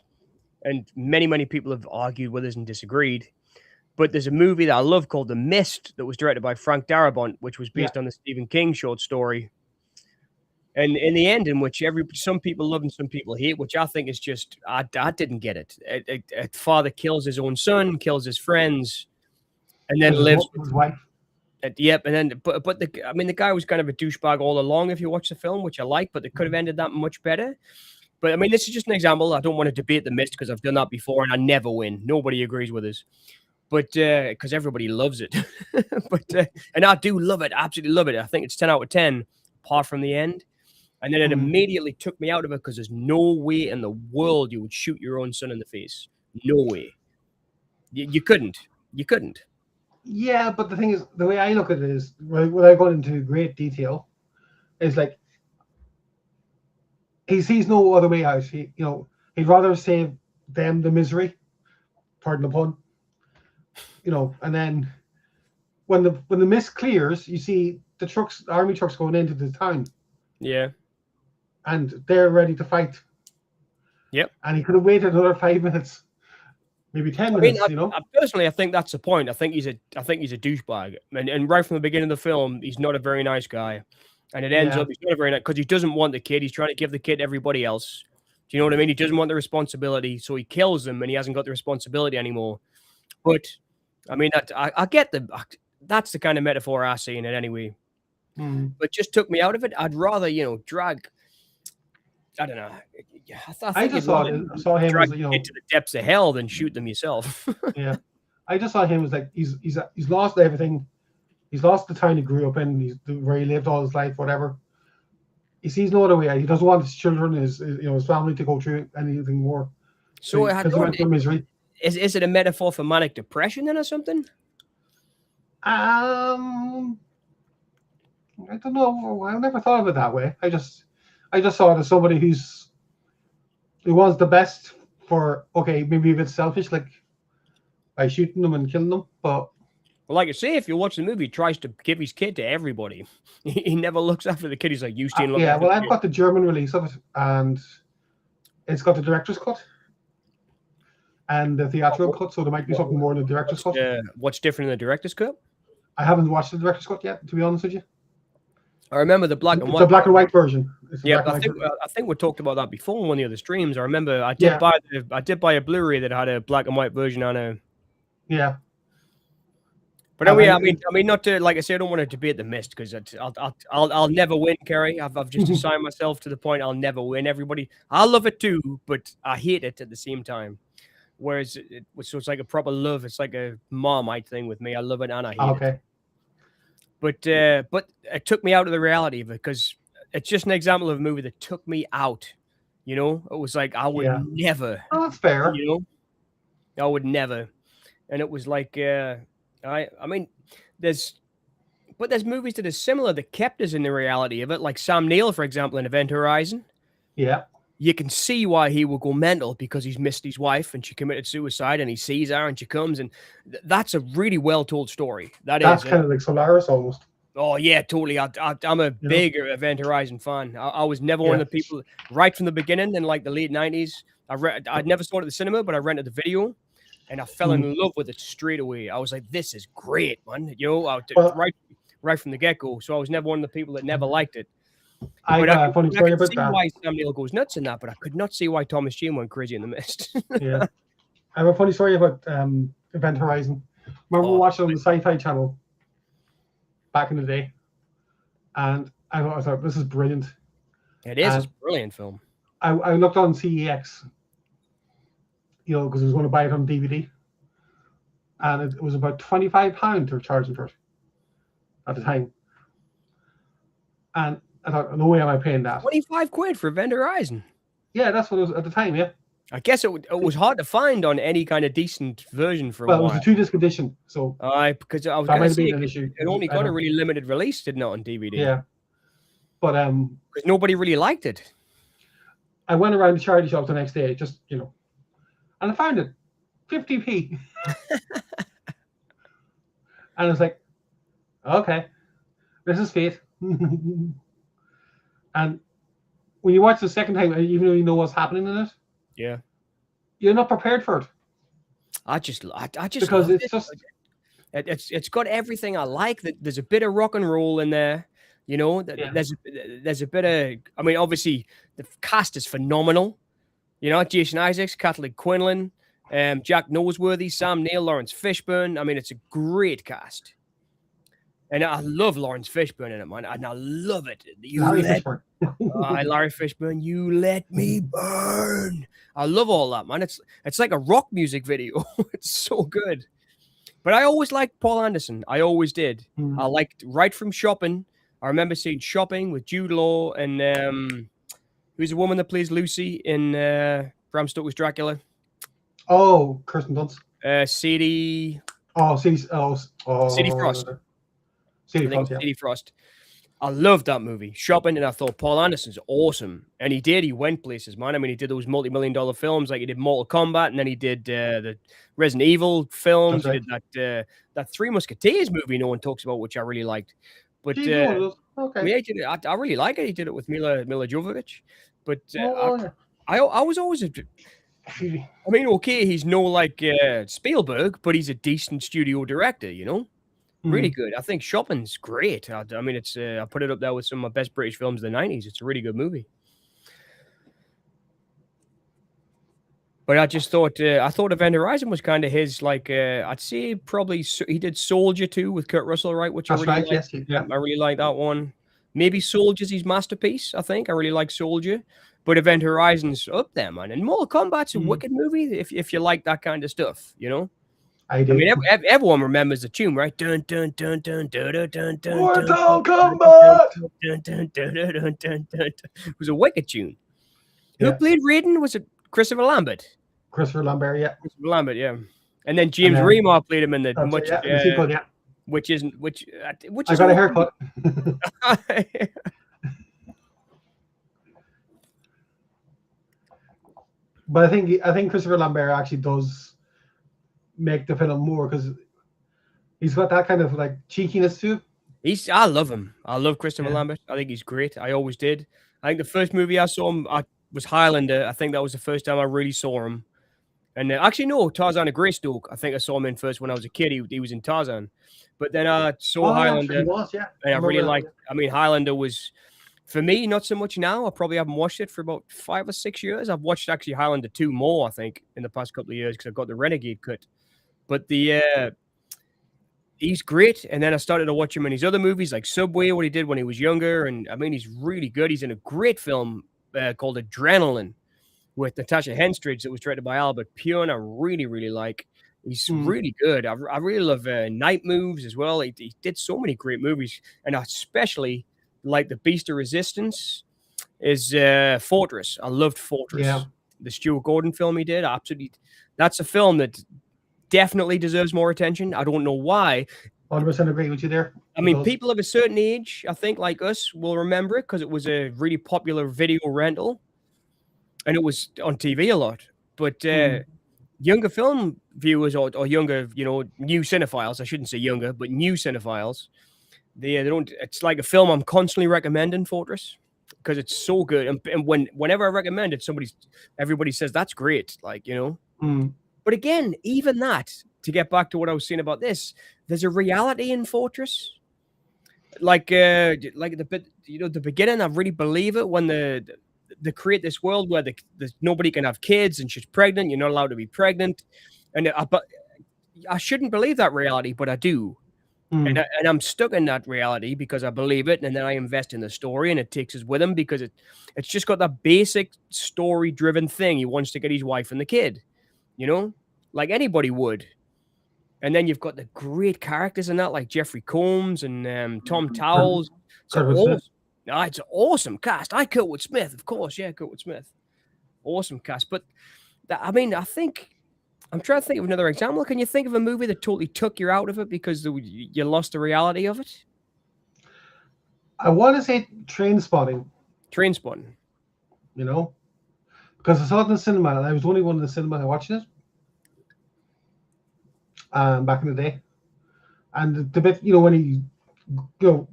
And many, many people have argued with us and disagreed. But there's a movie that I love called The Mist that was directed by Frank Darabont, which was based on the Stephen King short story. And in the end, in which some people love and some people hate, which I think is just I didn't get it. A father kills his own son, kills his friends, and then lives with his wife. Yep, and then but the guy was kind of a douchebag all along. If you watch the film, which I like, but they could have ended that much better. But I mean, this is just an example. I don't want to debate The Mist because I've done that before and I never win. Nobody agrees with us. But because everybody loves it. But and I do love it, absolutely love it. I think it's 10 out of 10, apart from the end. And then it immediately took me out of it because there's no way in the world you would shoot your own son in the face. No way. You couldn't. You couldn't. Yeah, but the thing is, the way I look at it is, without going into great detail, is like he sees no other way out. He'd rather save them the misery, pardon the pun. And then when the mist clears, you see the army trucks going into the town. Yeah. And they're ready to fight. Yep. And he could have waited another 5 minutes, maybe 10 minutes. Personally, I think that's the point. I think he's a douchebag, and right from the beginning of the film, he's not a very nice guy, and it ends up he's not a very nice because he doesn't want the kid. He's trying to give the kid to everybody else. Do you know what I mean? He doesn't want the responsibility, so he kills them, and he hasn't got the responsibility anymore. But I mean, I get that's the kind of metaphor I see in it anyway. But just took me out of it. I'd rather drag. I don't know. I just saw him as into the depths of hell than shoot them yourself. Yeah, I just saw him as like he's lost everything. He's lost the town he grew up in. Where he lived all his life, whatever. He sees no other way. He doesn't want his children, his family to go through anything more. So misery. Is it a metaphor for manic depression then or something? I don't know. I never thought of it that way. I just saw it as somebody who wants the best for, maybe a bit selfish, like by shooting them and killing them. But like I say, if you watch the movie, he tries to give his kid to everybody. He never looks after the kid. He's like, you stay and look after the kid. I've got the German release of it, and it's got the director's cut and the theatrical cut, so there might be something more in the director's cut. What's different in the director's cut? I haven't watched the director's cut yet, to be honest with you. I remember the black and white. It's a black and white version. I think we talked about that before in one of the other streams. I remember I did buy a Blu-ray that had a black and white version on it. Yeah. But anyway, I mean, not to, like I say, I don't want to debate The Mist because I'll never win, Kerri. I've just assigned myself to the point I'll never win. Everybody, I love it too, but I hate it at the same time. Whereas so it's like a proper love. It's like a Marmite thing with me. I love it and I hate it. But it took me out of the reality of it because it's just an example of a movie that took me out. It was like I would never. Oh, that's fair. I would never. And it was like I mean, there's movies that are similar that kept us in the reality of it, like Sam Neill, for example, in Event Horizon. Yeah. You can see why he would go mental because he's missed his wife and she committed suicide and he sees her and she comes and that's a really well told story. That's kind of like Solaris almost. Oh yeah, totally. I'm a big Event Horizon fan. I was never one of the people right from the beginning in like the late 90s. I never saw it at the cinema, but I rented the video and I fell in love with it straight away. I was like, this is great, man. Right from the get-go. So I was never one of the people that never liked it. I got a funny story about that. Why Sam Neill goes nuts in that, but I could not see why Thomas Jane went crazy in The Mist. Yeah, I have a funny story about Event Horizon. Remember watching on the Sci-Fi Channel back in the day, and I thought this is brilliant. It is. It's a brilliant film. I looked on CEX, because I was going to buy it on DVD, and it was about £25 they were charging for it at the time. And I thought, no way am I paying that. £25 for Event Horizon. Yeah, that's what it was at the time, yeah. I guess it was hard to find on any kind of decent version for a while. Well, it was a 2-disc edition, so... because I was going to say, it only got a really limited release, didn't it, on DVD? Yeah. But... because nobody really liked it. I went around the charity shop the next day, just, and I found it. 50p. And I was like, okay, this is fate. And when you watch the second time, even though you know what's happening in it, you're not prepared for it. I just because loved it's it. just It's got everything I like. There's a bit of rock and roll in there. You know, yeah. there's a bit of. I mean, obviously the cast is phenomenal. You know, Jason Isaacs, Kathleen Quinlan, Jack Noseworthy, Sam Neill, Lawrence Fishburne. I mean, it's a great cast. And I love Lawrence Fishburne in it, man. And I love it. Larry Fishburne. Larry Fishburne, you let me burn. I love all that, man. It's like a rock music video. It's so good. But I always liked Paul Anderson. I always did. I liked right from Shopping. I remember seeing Shopping with Jude Law and who's the woman that plays Lucy in Bram Stoker's Dracula? Oh, Kirsten Dunst. Sadie. Oh, Sadie Frost. Sadie Frost, yeah. Sadie Frost. I loved that movie, Shopping, and I thought Paul Anderson's awesome. And he did. He went places, man. I mean, he did those multi-million-dollar films, like he did Mortal Kombat, and then he did the Resident Evil films. That's right. He did that Three Musketeers movie no one talks about, which I really liked. But okay. yeah, I really like it. He did it with Mila Jovovich. But Yeah. I was always I mean, okay, he's no like Spielberg, but he's a decent studio director, you know? Really good. I think Shopping's great. I mean, it's I put it up there with some of my best British films of the 90s. It's a really good movie. But I just thought Event Horizon was kind of his, like, I'd say probably he did Soldier too with Kurt Russell, right? Which That's I really right, liked. yes. Yeah. I really like that one. Maybe Soldier's his masterpiece, I think. I really like Soldier. But Event Horizon's up there, man. And Mortal Kombat's a wicked movie if you like that kind of stuff, you know? I do. I mean, everyone remembers the tune, right? Dun dun dun dun dun dun dun dun. Mortal Kombat. Dun, dun, dun, dun, dun, dun, dun. It was a wicked tune. Who Yeah. played Raiden? Was it Christopher Lambert? Christopher Lambert, yeah. Christopher Lambert, yeah. And then James Remar played him in the much, the sequel, yeah. which is I got a haircut. But I think Christopher Lambert actually does make the film more because he's got that kind of like cheekiness too. I love him. I love Christopher Lambert. I think he's great. I always did. I think the first movie I saw him was Highlander. I think that was the first time I really saw him. And actually, no, Tarzan of Greystoke. I think I saw him in first when I was a kid. He was in Tarzan. But then I saw Highlander. He was, yeah. And I really liked. I mean, Highlander was, for me, not so much now. I probably haven't watched it for about 5 or 6 years. I've watched actually Highlander 2 more, I think, in the past couple of years because I've got the Renegade cut. But he's great. And then I started to watch him in his other movies like Subway, what he did when he was younger. And I mean, he's really good. He's in a great film called Adrenaline with Natasha Henstridge that was directed by Albert Pune. I really, really like. He's really good. I really love Night Moves as well. He did so many great movies. And I especially like The Beast of Resistance is Fortress. I loved Fortress. Yeah. The Stuart Gordon film he did. Absolutely. That's a film that definitely deserves more attention. I don't know why. 100% agree with you there. I mean, people of a certain age, I think, like us, will remember it because it was a really popular video rental. And it was on TV a lot. But younger film viewers or younger, new cinephiles, I shouldn't say younger, but new cinephiles, they don't. It's like a film I'm constantly recommending, Fortress, because it's so good. And whenever I recommend it, everybody says that's great. Like, But again, even that, to get back to what I was saying about this, there's a reality in Fortress. Like the bit, the beginning, I really believe it when they create this world where nobody can have kids and she's pregnant. You're not allowed to be pregnant. And but I shouldn't believe that reality, but I do. And I'm stuck in that reality because I believe it. And then I invest in the story and it takes us with him because it's just got that basic story driven thing. He wants to get his wife and the kid, like anybody would. And then you've got the great characters in that, like Jeffrey Combs and Tom Towles. It's an awesome cast. Kurtwood Smith, of course. Yeah, Kurtwood Smith. Awesome cast. But, I'm trying to think of another example. Can you think of a movie that totally took you out of it because you lost the reality of it? I want to say Trainspotting. Trainspotting. Because I saw it in the cinema and I was the only one in the cinema watching it. Back in the day. And the bit, when he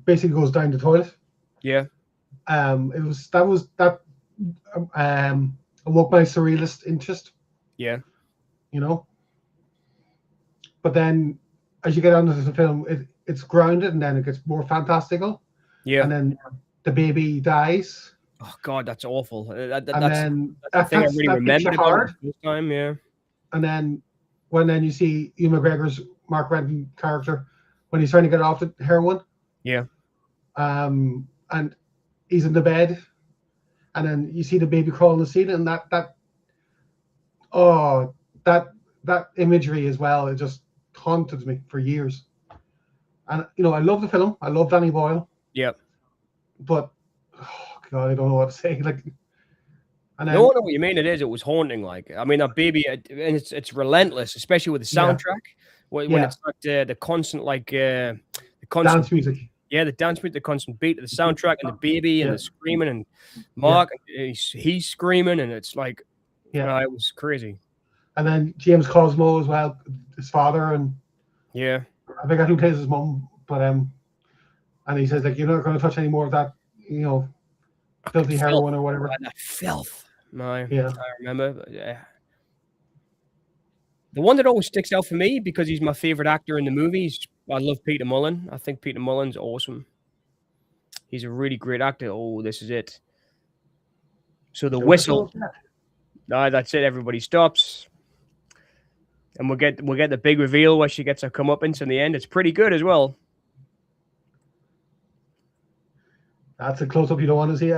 basically goes down the toilet. Yeah. That awoke my surrealist interest. Yeah. but then as you get on to the film, it's grounded, and then it gets more fantastical. Yeah. And then the baby dies. Oh God, that's awful. And That's then the thing I really that hits you remembered about hard. it this time. Yeah. And then when you see Ewan McGregor's Mark Renton character when he's trying to get off the heroin. Yeah. And he's in the bed, and then you see the baby crawl in the seat, and that imagery as well, it just haunted me for years. And I love the film. I love Danny Boyle. Yep. But oh God, I don't know what to say. Like, and then, no, I know what you mean. It was haunting. Like, I mean, that baby, and it's relentless, especially with the soundtrack. When it's like the constant, like the constant dance music. Yeah, the dance music, the constant beat of the soundtrack, and the baby, and the screaming, and Mark, he's screaming, and it's like, it was crazy. And then James Cosmo as well, his father, and I forgot who plays his mum, but and he says, like, you're not going to touch any more of that, filthy heroin or whatever. That filth. No, I remember. But the one that always sticks out for me, because he's my favorite actor in the movies, I love Peter Mullen. I think Peter Mullen's awesome. He's a really great actor. Oh, this is it. So the whistle. No, that's it. Everybody stops. And we'll get the big reveal where she gets her comeuppance in the end. It's pretty good as well. That's a close-up you don't want to see.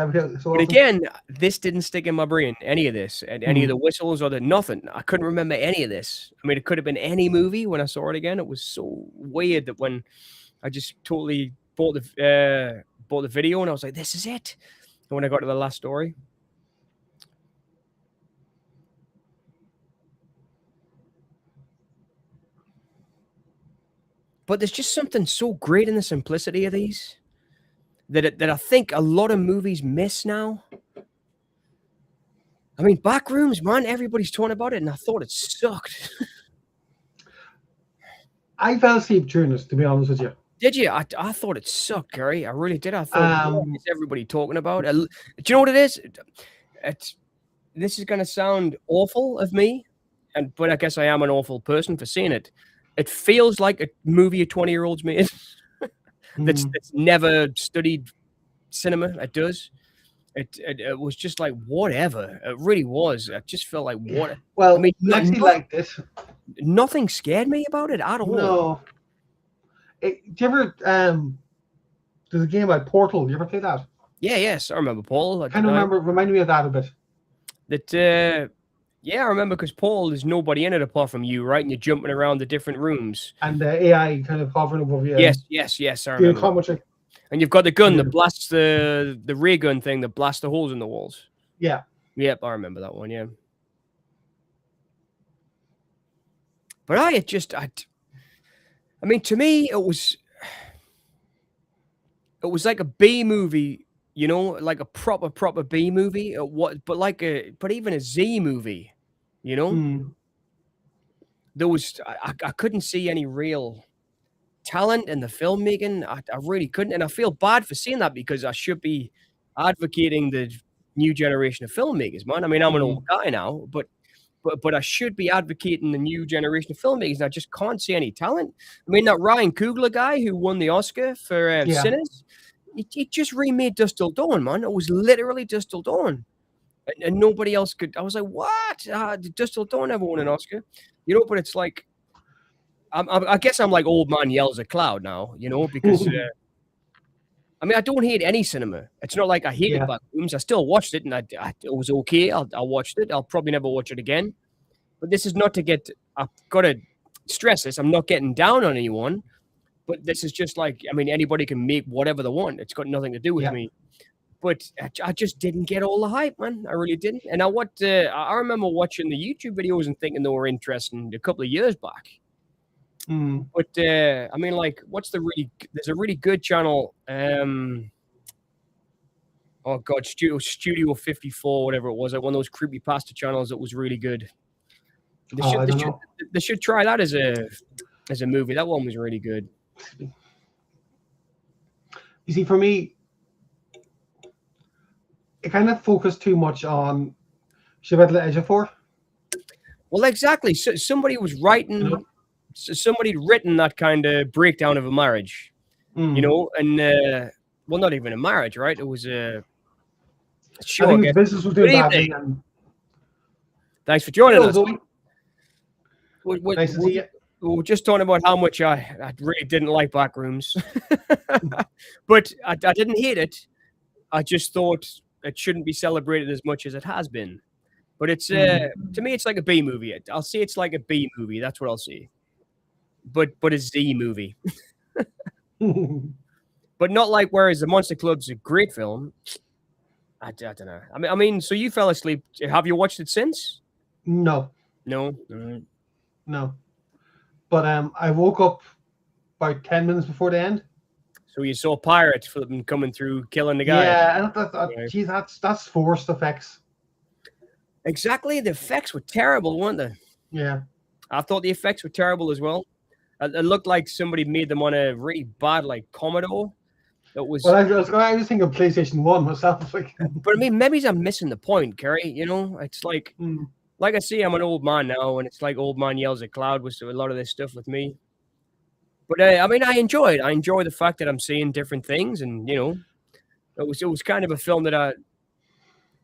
But again, this didn't stick in my brain. Any of this, and any of the whistles or the nothing. I couldn't remember any of this. I mean, it could have been any movie. When I saw it again, it was so weird that when I just totally bought the video, and I was like, "This is it." And when I got to the last story. But there's just something so great in the simplicity of these that I think a lot of movies miss now. I mean, Backrooms, man, everybody's talking about it, and I thought it sucked. I fell asleep during this, to be honest with you. Did you? I thought it sucked, Kerri. I really did. I thought, what is everybody talking about? Do you know what it is? This is going to sound awful of me, but I guess I am an awful person for seeing it. It feels like a movie a 20-year-old's made that's never studied cinema. It does. It was just like whatever. It really was. It just felt like what. Well, I mean, you actually liked it. Nothing scared me about it at all. No. Do you ever there's a game about Portal? You ever play that? Yeah, yes, I remember Paul. Remind me of that a bit. I remember, because Paul, there's nobody in it apart from you, right? And you're jumping around the different rooms. And the AI kind of hovering above you. Yes, I remember. And you've got the gun that blasts the ray gun thing that blasts the holes in the walls. Yeah. Yep, I remember that one, yeah. But I mean, to me, it was like a B movie, like a proper B movie. But even a Z movie, There was, I couldn't see any real talent in the filmmaking. I really couldn't. And I feel bad for seeing that, because I should be advocating the new generation of filmmakers, man. I mean, I'm an old guy now, but I should be advocating the new generation of filmmakers, and I just can't see any talent. I mean, that Ryan Coogler guy who won the Oscar for Sinners, he just remade Dusk Till Dawn, man. It was literally Dusk Till Dawn. And nobody else could. I was like, what? Did Dusk Till Dawn ever won an Oscar? But it's like, I guess I'm like old man yells at cloud now, because I mean, I don't hate any cinema. It's not like I hated Backrooms. I still watched it, and it was okay. I watched it. I'll probably never watch it again. But this is not to get. I've got to stress this. I'm not getting down on anyone. But this is just like, I mean, anybody can make whatever they want. It's got nothing to do with me. But I just didn't get all the hype, man. I really didn't. And I remember watching the YouTube videos and thinking they were interesting a couple of years back. But I mean, like, there's a really good channel. Oh God, Studio 54, whatever it was, like one of those creepypasta channels that was really good. They should try that as a movie. That one was really good. You see, for me, it kind of focused too much on Siobhan Ejiofor. Well, exactly. So somebody was writing somebody written that kind of breakdown of a marriage, you know, and well, not even a marriage, right? It was a show. I think I his guess. business was Good doing badly, evening. and Thanks for joining us. Zoe. We- Nice to see you. we were just talking about how much I really didn't like Backrooms, but I didn't hate it. I just thought it shouldn't be celebrated as much as it has been. But it's to me, it's like a B movie. I'll say it's like a B movie. That's what I'll say. But a Z movie. But not like whereas the Monster Club's a great film. I don't know. I mean, so you fell asleep. Have you watched it since? No, No. no. But I woke up about 10 minutes before the end. So you saw pirates flipping coming through, killing the guy. Yeah, and Right. geez, that's forced effects. Exactly. The effects were terrible, weren't they? Yeah. I thought the effects were terrible as well. It looked like somebody made them on a really bad, like, Commodore. It was. Well, I was thinking PlayStation 1 myself. Like, But I mean, maybe I'm missing the point, Kerri. You know, it's like I say, I'm an old man now, and it's like old man yells at cloud with a lot of this stuff with me. But I mean, I enjoy it. I enjoy the fact that I'm seeing different things, and you know, it was kind of a film that I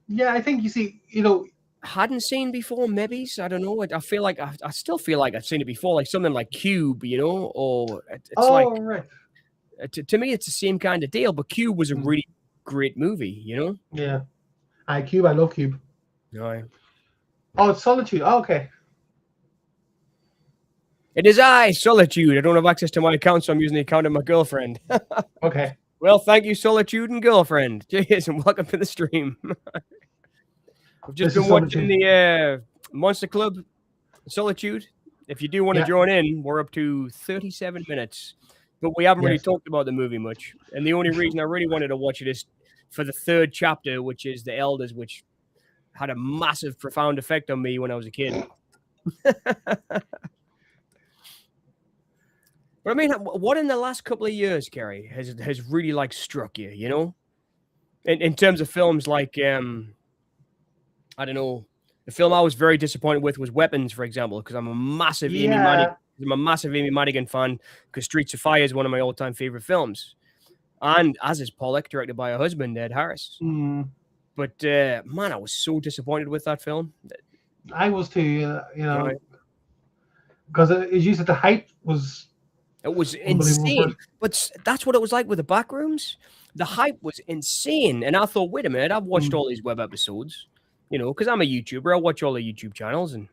yeah, I think you know, hadn't seen before. Maybe I don't know. I feel like I still feel like I've seen it before, like something like Cube, you know, or it's like right. to me, it's the same kind of deal. But Cube was a really great movie, you know. Yeah. Cube. I love Cube. No. Oh, it's Solitude. Oh, okay. It is Solitude. I don't have access to my account, so I'm using the account of my girlfriend. Okay. Well, thank you, Solitude and girlfriend. Cheers, and welcome to the stream. We've just been watching the Monster Club Solitude. If you do want to join in, we're up to 37 minutes. But we haven't really talked about the movie much. And the only reason I really wanted to watch it is for the third chapter, which is The Elders, which had a massive, profound effect on me when I was a kid. But I mean, what in the last couple of years, Kerri, has really like struck you, you know? In terms of films like, I don't know, the film I was very disappointed with was Weapons, for example, because I'm a massive Amy Madigan fan, because Streets of Fire is one of my all-time favorite films. And as is Pollock, directed by her husband, Ed Harris. But, man, I was so disappointed with that film. I was too, you know, because as you said, the hype was... It was insane. But that's what it was like with the Backrooms. The hype was insane. And I thought, wait a minute, I've watched all these web episodes, you know, because I'm a YouTuber. I watch all the YouTube channels. And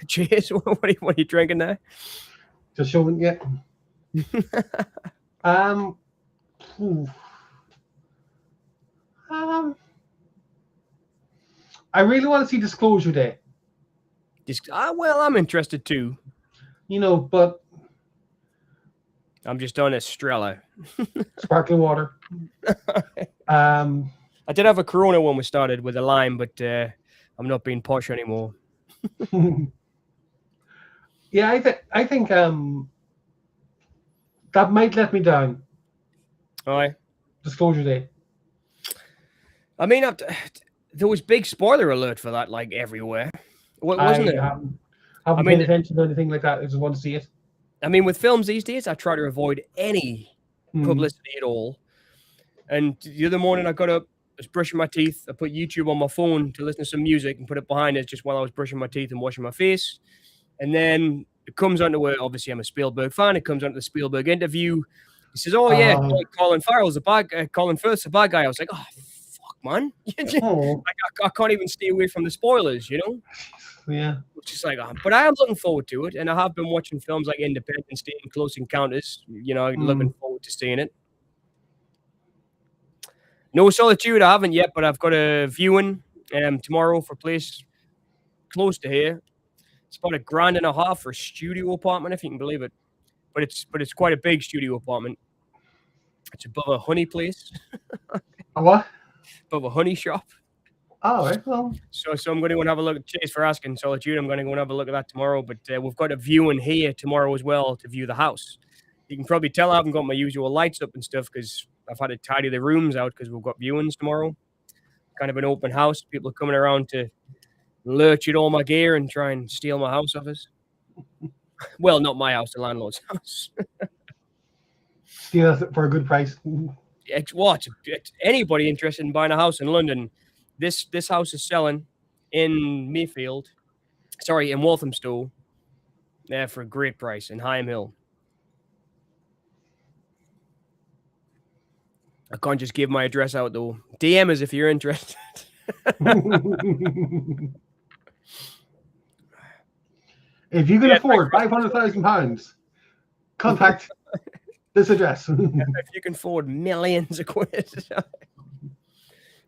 cheers. What are you drinking there? Just showing, yeah. I really want to see Disclosure Day. Well, I'm interested too. You know, but I'm just on Estrella. Sparkling water. I did have a Corona when we started with a lime, but I'm not being posh anymore. Yeah, I think that might let me down. Aye. Disclosure Day. I mean, there was big spoiler alert for that, like everywhere. Wasn't it? I haven't paid attention to anything like that. I just want to see it. I mean, with films these days, I try to avoid any publicity at all. And the other morning, I got up, I was brushing my teeth. I put YouTube on my phone to listen to some music and put it behind it just while I was brushing my teeth and washing my face. And then it comes onto where, obviously, I'm a Spielberg fan. It comes onto the Spielberg interview. He says, "Oh yeah, Colin Farrell's a bad guy. Colin Firth's a bad guy." I was like, "Oh fuck, man!" I can't even stay away from the spoilers, you know. Yeah. It's just like, but I am looking forward to it, and I have been watching films like Independence Day and Close Encounters. You know, looking forward to seeing it. No Solitude, I haven't yet, but I've got a viewing tomorrow for a place close to here. It's about $1,500 for a studio apartment, if you can believe it. But it's quite a big studio apartment. It's above a honey place. A what? Above a honey shop. Oh, right. Well. So I'm going to go and have a look. Cheers for asking, Solitude. I'm going to go and have a look at that tomorrow. But we've got a viewing here tomorrow as well to view the house. You can probably tell I haven't got my usual lights up and stuff because I've had to tidy the rooms out because we've got viewings tomorrow. Kind of an open house. People are coming around to lurch at all my gear and try and steal my house off us. Well, not my house, the landlord's house. Steal it for a good price. It's anybody interested in buying a house in London? This house is selling in Mayfield, sorry, in Walthamstow, for a great price in Higham Hill. I can't just give my address out though. DM us if you're interested. If you can afford £500,000, contact this address. If you can afford millions of quid.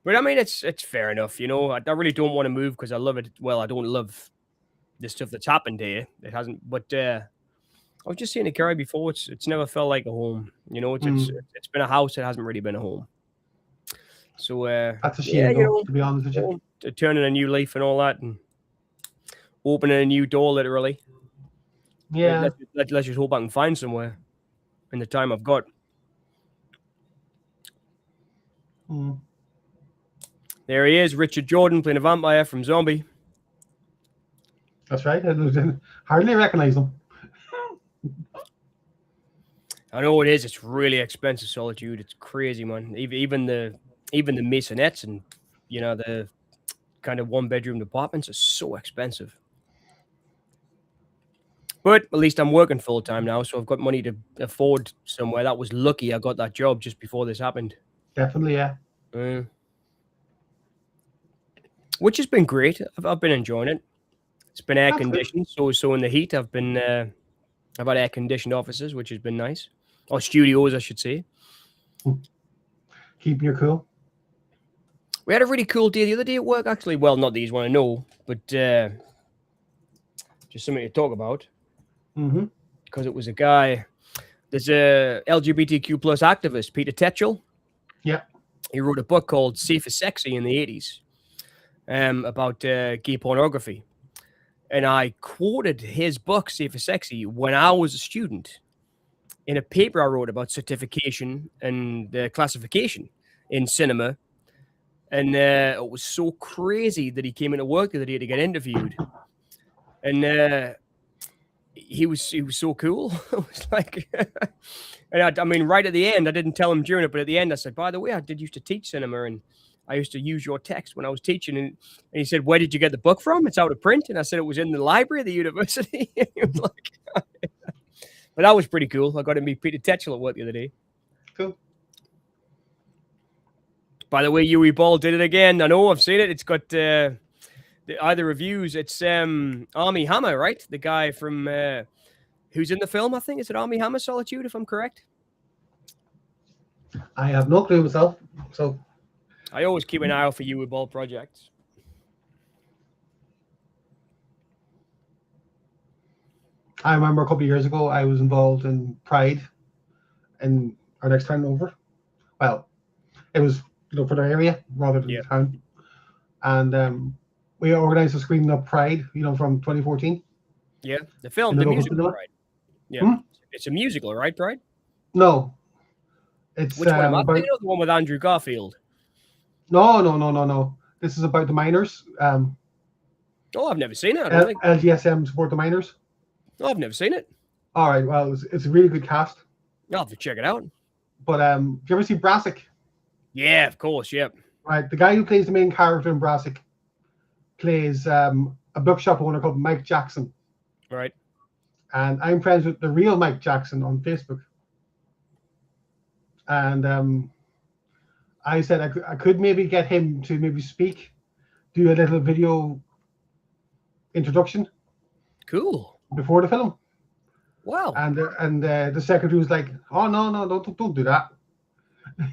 But I mean, it's fair enough, you know. I really don't want to move because I love it. Well, I don't love the stuff that's happened here. It hasn't, but I was just saying to Kerri before, it's never felt like a home. You know, it's been a house. It hasn't really been a home. So that's a shame, you know, to be honest with you. Turning a new leaf and all that, and opening a new door, literally. Yeah. Let's just hope I can find somewhere in the time I've got. There he is, Richard Jordan, playing a vampire from Zombie. That's right. I hardly recognize him. I know it is. It's really expensive, Solitude. It's crazy, man. Even the masonettes and, you know, the kind of one-bedroom apartments are so expensive. But at least I'm working full-time now, so I've got money to afford somewhere. That was lucky I got that job just before this happened. Definitely, yeah. Which has been great. I've been enjoying it. It's been air conditioned, so in the heat I've had air conditioned offices, which has been nice, or studios, I should say. Keeping you cool. We had a really cool day the other day at work, actually. Well, not that you want to know, but just something to talk about. Because it was a guy. There's a LGBTQ plus activist, Peter Tetchell. Yeah. He wrote a book called Safe is Sexy in the 80s about gay pornography. And I quoted his book, Safe is Sexy, when I was a student in a paper I wrote about certification and classification in cinema. And it was so crazy that he came into work the other day to get interviewed. And he was so cool. It was like, and I mean, right at the end, I didn't tell him during it, but at the end, I said, by the way, I did used to teach cinema, and I used to use your text when I was teaching. And he said, where did you get the book from? It's out of print. And I said, it was in the library of the university. He was like, but that was pretty cool. I got to meet Peter Tetchell at work the other day. Cool. By the way, Yui Ball did it again. I know, I've seen it. It's got either reviews. It's Armie Hammer, right? The guy from who's in the film, I think. Is it Armie Hammer, Solitude, if I'm correct? I have no clue myself. So I always keep an eye out for Yui Ball projects. I remember a couple of years ago, I was involved in Pride in our next town over. Well, it was, you know, for the area rather than the town. And we organized a screening of Pride, you know, from 2014. Yeah, the film, the musical Pride. Yeah, it's a musical, right, Pride? No, it's which one? About the one with Andrew Garfield. No. This is about the miners. Oh, I've never seen it. I don't think. LGSM support the miners. Oh, I've never seen it. All right, well, it's a really good cast. I'll have to check it out. But have you ever seen Brassic? Yeah, of course. Yep. Right, the guy who plays the main character in Brassic plays a bookshop owner called Mike Jackson. Right. And I'm friends with the real Mike Jackson on Facebook. And I said I could maybe get him to maybe speak, do a little video introduction. Cool. Before the film. Wow. And the secretary was like, "Oh no, don't do that."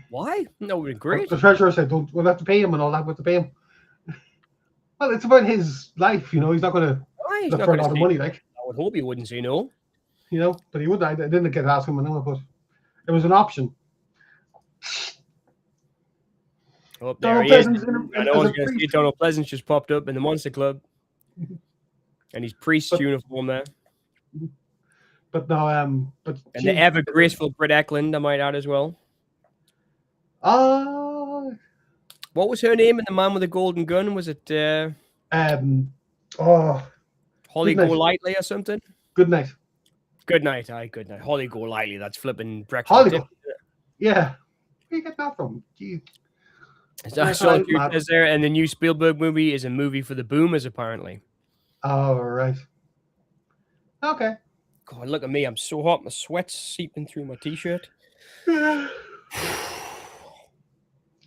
Why? No, we're great. The treasurer said, we'll have to pay him and all that. We'll have to pay him. Well, it's about his life, you know. He's not going to look for a lot of money, like. I would hope he wouldn't say no. You know, but he would. I didn't get to ask him, but it was an option. Oh, there he is. I know I was going to say Donald Pleasence just popped up in the Monster Club. And he's priest's uniform there. But no, and the ever graceful Britt Eklund, I might add as well. What was her name in The Man with the Golden Gun? Was it Holly Golightly or something? Good Night. Good night. Aye, good night. Holly Golightly. That's flipping breakfast. Hollywood. Yeah. Where you get that from? Jeez. I saw a few says there, and the new Spielberg movie is a movie for the boomers, apparently. Oh, right. Okay. God, look at me. I'm so hot. My sweat's seeping through my t-shirt. You're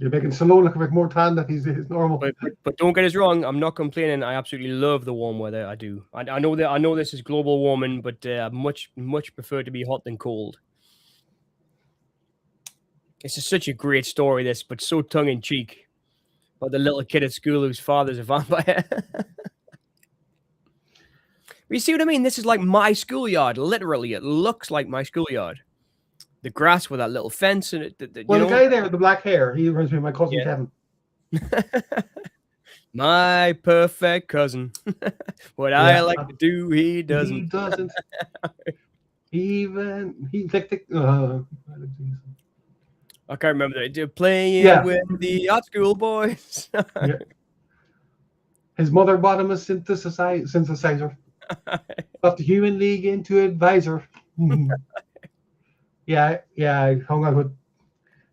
making Stallone look a bit more tan than he's normal. But don't get us wrong. I'm not complaining. I absolutely love the warm weather. I do. I know this is global warming, but I much prefer to be hot than cold. It's such a great story, this, but so tongue-in-cheek. About the little kid at school whose father's a vampire. You see what I mean? This is like my schoolyard. Literally, it looks like my schoolyard. The grass with that little fence in it. The guy there with the black hair, he reminds me of my cousin Kevin. My perfect cousin. What I like to do, he doesn't. He doesn't. I can't remember that. Playing with the art school boys. His mother bought him a synthesizer. Got the Human League into advisor. I hung out with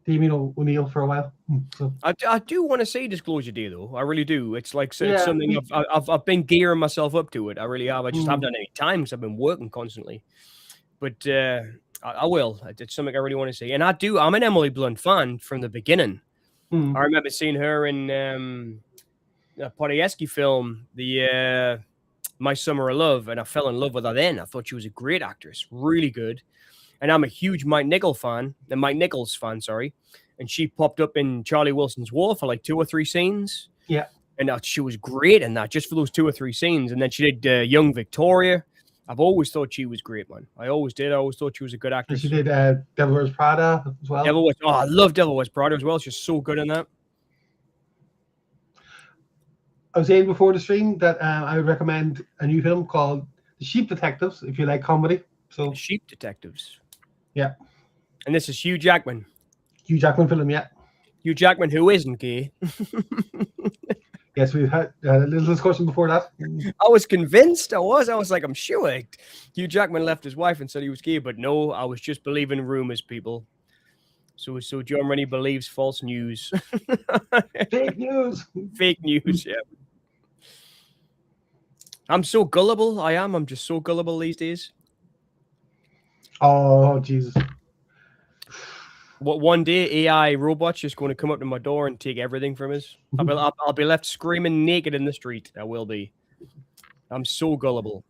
Damien O'Neill for a while. So. I do want to say Disclosure Day, though. I really do. It's like it's something I've been gearing myself up to it. I really have. I just haven't done any time because I've been working constantly. But I will. It's something I really want to see. And I'm an Emily Blunt fan from the beginning. I remember seeing her in a Podolski film, the My Summer of Love, and I fell in love with her then. I thought she was a great actress, really good. And I'm a huge Mike Nichols fan, sorry. And she popped up in Charlie Wilson's War for like 2 or 3 scenes. Yeah. And she was great in that, just for those 2 or 3 scenes. And then she did Young Victoria. I've always thought she was great, man. I always did. I always thought she was a good actress. And she did Devil Wears Prada as well. I love Devil Wears Prada as well. She's so good in that. I was saying before the stream that I would recommend a new film called The Sheep Detectives, if you like comedy. So Sheep Detectives. Yeah. And this is Hugh Jackman. Hugh Jackman film, yeah. Hugh Jackman, who isn't gay. Yes, we've had a little discussion before that. I was convinced. I was like, I'm sure Hugh Jackman left his wife and said he was gay, but no, I was just believing rumors, people. So John Rennie believes false news. Fake news. Fake news, yeah. I'm so gullible. I am. I'm just so gullible these days. Oh, Jesus. What, one day AI robots just going to come up to my door and take everything from us? I'll be left screaming naked in the street. I will be. I'm so gullible.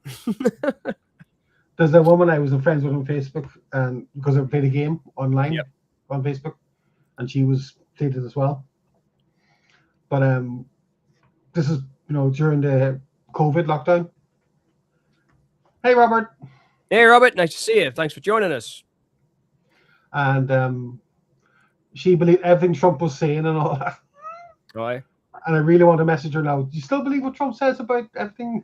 There's a woman I was friends with on Facebook, and because I played a game online on Facebook, and she was dated as well. But this is during the COVID lockdown. Hey, Robert. Hey, Robert. Nice to see you. Thanks for joining us. And she believed everything Trump was saying and all that. Right. And I really want to message her now. Do you still believe what Trump says about everything?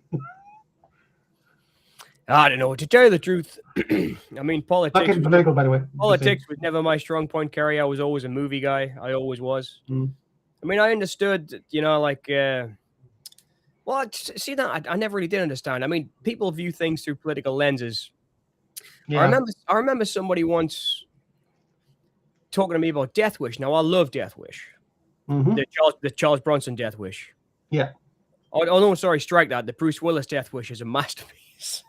I don't know. To tell you the truth, I mean, politics. Not getting political, by the way. Politics was never my strong point, Kerri. I was always a movie guy. I always was. I mean, I understood, well, see that I never really did understand. I mean, people view things through political lenses. Yeah. I remember somebody once talking to me about Death Wish. Now, I love Death Wish. The Charles Bronson Death Wish. Yeah. Oh no, sorry, strike that. The Bruce Willis Death Wish is a masterpiece.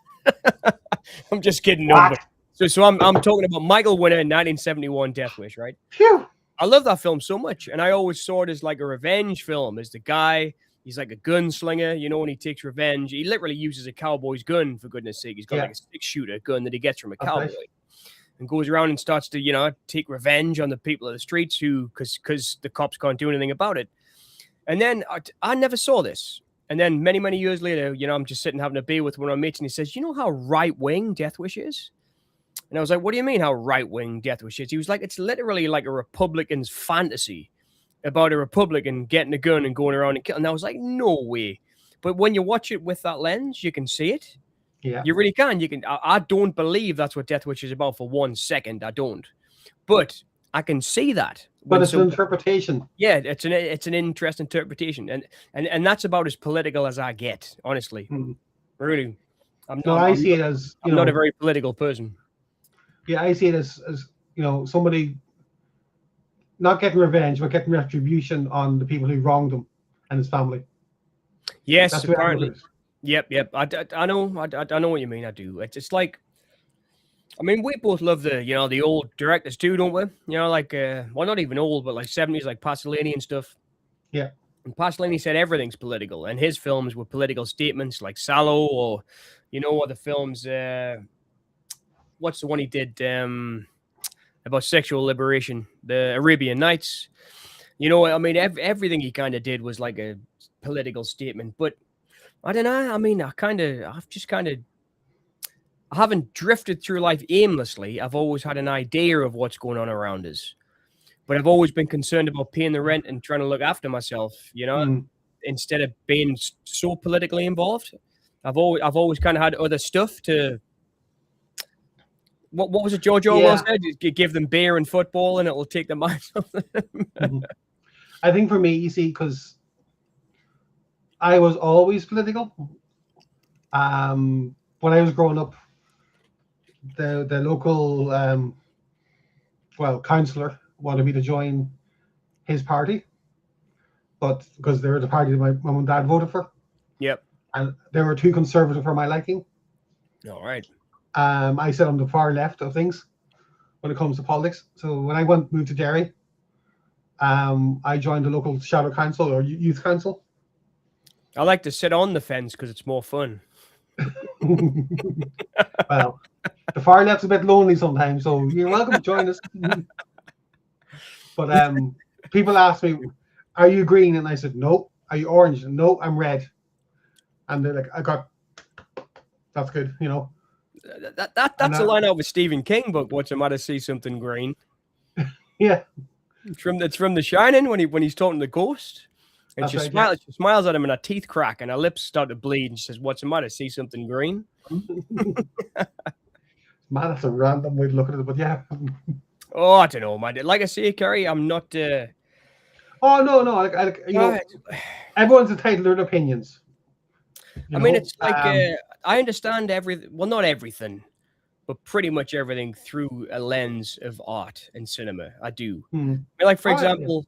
I'm just kidding. No, so I'm talking about Michael Winner 1971 Death Wish, right? Phew. I love that film so much, and I always saw it as like a revenge film. As the guy, he's like a gunslinger, when he takes revenge. He literally uses a cowboy's gun, for goodness sake. He's got like a 6-shooter gun that he gets from a cowboy. Nice. And goes around and starts to, take revenge on the people of the streets because the cops can't do anything about it. And then I never saw this. And then many, many years later, I'm just sitting having a beer with one of my mates, and he says, you know how right-wing Death Wish is? And I was like, what do you mean how right-wing Death Wish is? He was like, it's literally like a Republican's fantasy about a Republican getting a gun and going around and killing. And I was like, no way. But when you watch it with that lens, you can see it. Yeah, you really can. You can. I don't believe that's what Death Wish is about for 1 second. I don't. But I can see that. But it's an interpretation. Yeah, it's an interesting interpretation, and that's about as political as I get, honestly. Really. I'm No, not. I see it as I'm not a very political person. Yeah, I see it as somebody not getting revenge, but getting retribution on the people who wronged him and his family. Yes, That's the way I look apparently. at it. Yep. I know. I know what you mean. I do. It's like, I mean, we both love the old directors too, don't we? Like well, not even old, but like 70s, like Pasolini and stuff. Yeah. And Pasolini said everything's political, and his films were political statements, like Salò, or or the films. What's the one he did about sexual liberation? The Arabian Nights. I mean, everything he kind of did was like a political statement. But I don't know. I mean, I haven't drifted through life aimlessly. I've always had an idea of what's going on around us, but I've always been concerned about paying the rent and trying to look after myself, instead of being so politically involved. I've always kind of had other stuff to. What was it George Orwell said? Give them beer and football, and it will take their minds off them. I think for me, you see, because I was always political. When I was growing up, the local councillor wanted me to join his party, but because they were the party that my mum and dad voted for. Yep. And they were too conservative for my liking. All right. I sit on the far left of things when it comes to politics. So when I moved to Derry, I joined the local shadow council or youth council. I like to sit on the fence because it's more fun. Well, the far left's a bit lonely sometimes, so you're welcome to join us. But people ask me, "Are you green?" And I said, "No." "Are you orange?" "No, I'm red." And they're like, that's good, That's a line out of a Stephen King book. What's the matter? See something green. Yeah. It's from The Shining when he's talking to the ghost. And she smiles at him and her teeth crack and her lips start to bleed and she says, "What's the matter? See something green?" Man, that's a random way to look at it, but yeah. Oh, I don't know, man. Like I say, Kerri, I'm not. Oh no! Everyone's entitled to their opinions. I mean, it's like I understand everything. Well, not everything, but pretty much everything through a lens of art and cinema. I do. I mean, like, for example,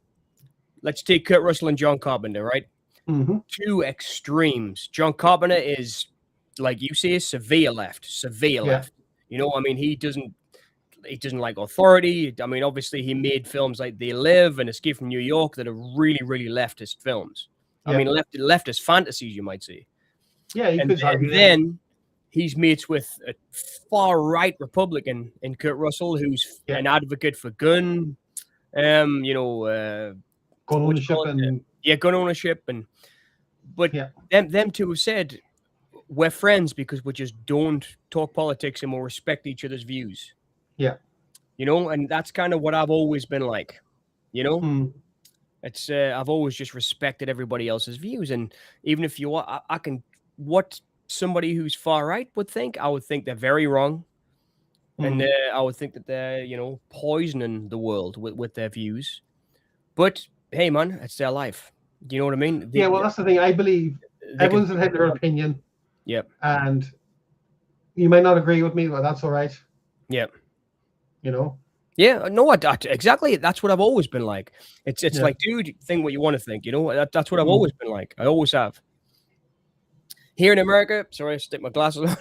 let's take Kurt Russell and John Carpenter, right? Mm-hmm. Two extremes. John Carpenter is, like you say, severe left. I mean, he doesn't like authority. I mean, obviously, he made films like They Live and Escape from New York that are really, really leftist films. Yeah. I mean, leftist fantasies, you might say. Yeah, then he's mates with a far-right Republican in Kurt Russell, who's an advocate for gun ownership gun ownership but them two have said we're friends because we just don't talk politics and we'll respect each other's views. Yeah. And that's kind of what I've always been like. It's I've always just respected everybody else's views, and even if I can what somebody who's far right would think, I would think they're very wrong. And I would think that they're, poisoning the world with their views. But hey, man, it's their life. Do you know what I mean? That's the thing. I believe everyone's entitled to their opinion. Yep. And you might not agree with me, but that's all right. Yep. Yeah, no, exactly. That's what I've always been like. It's like, dude, think what you want to think. That's what I've always been like. I always have. Here in America, sorry, I stick my glasses on.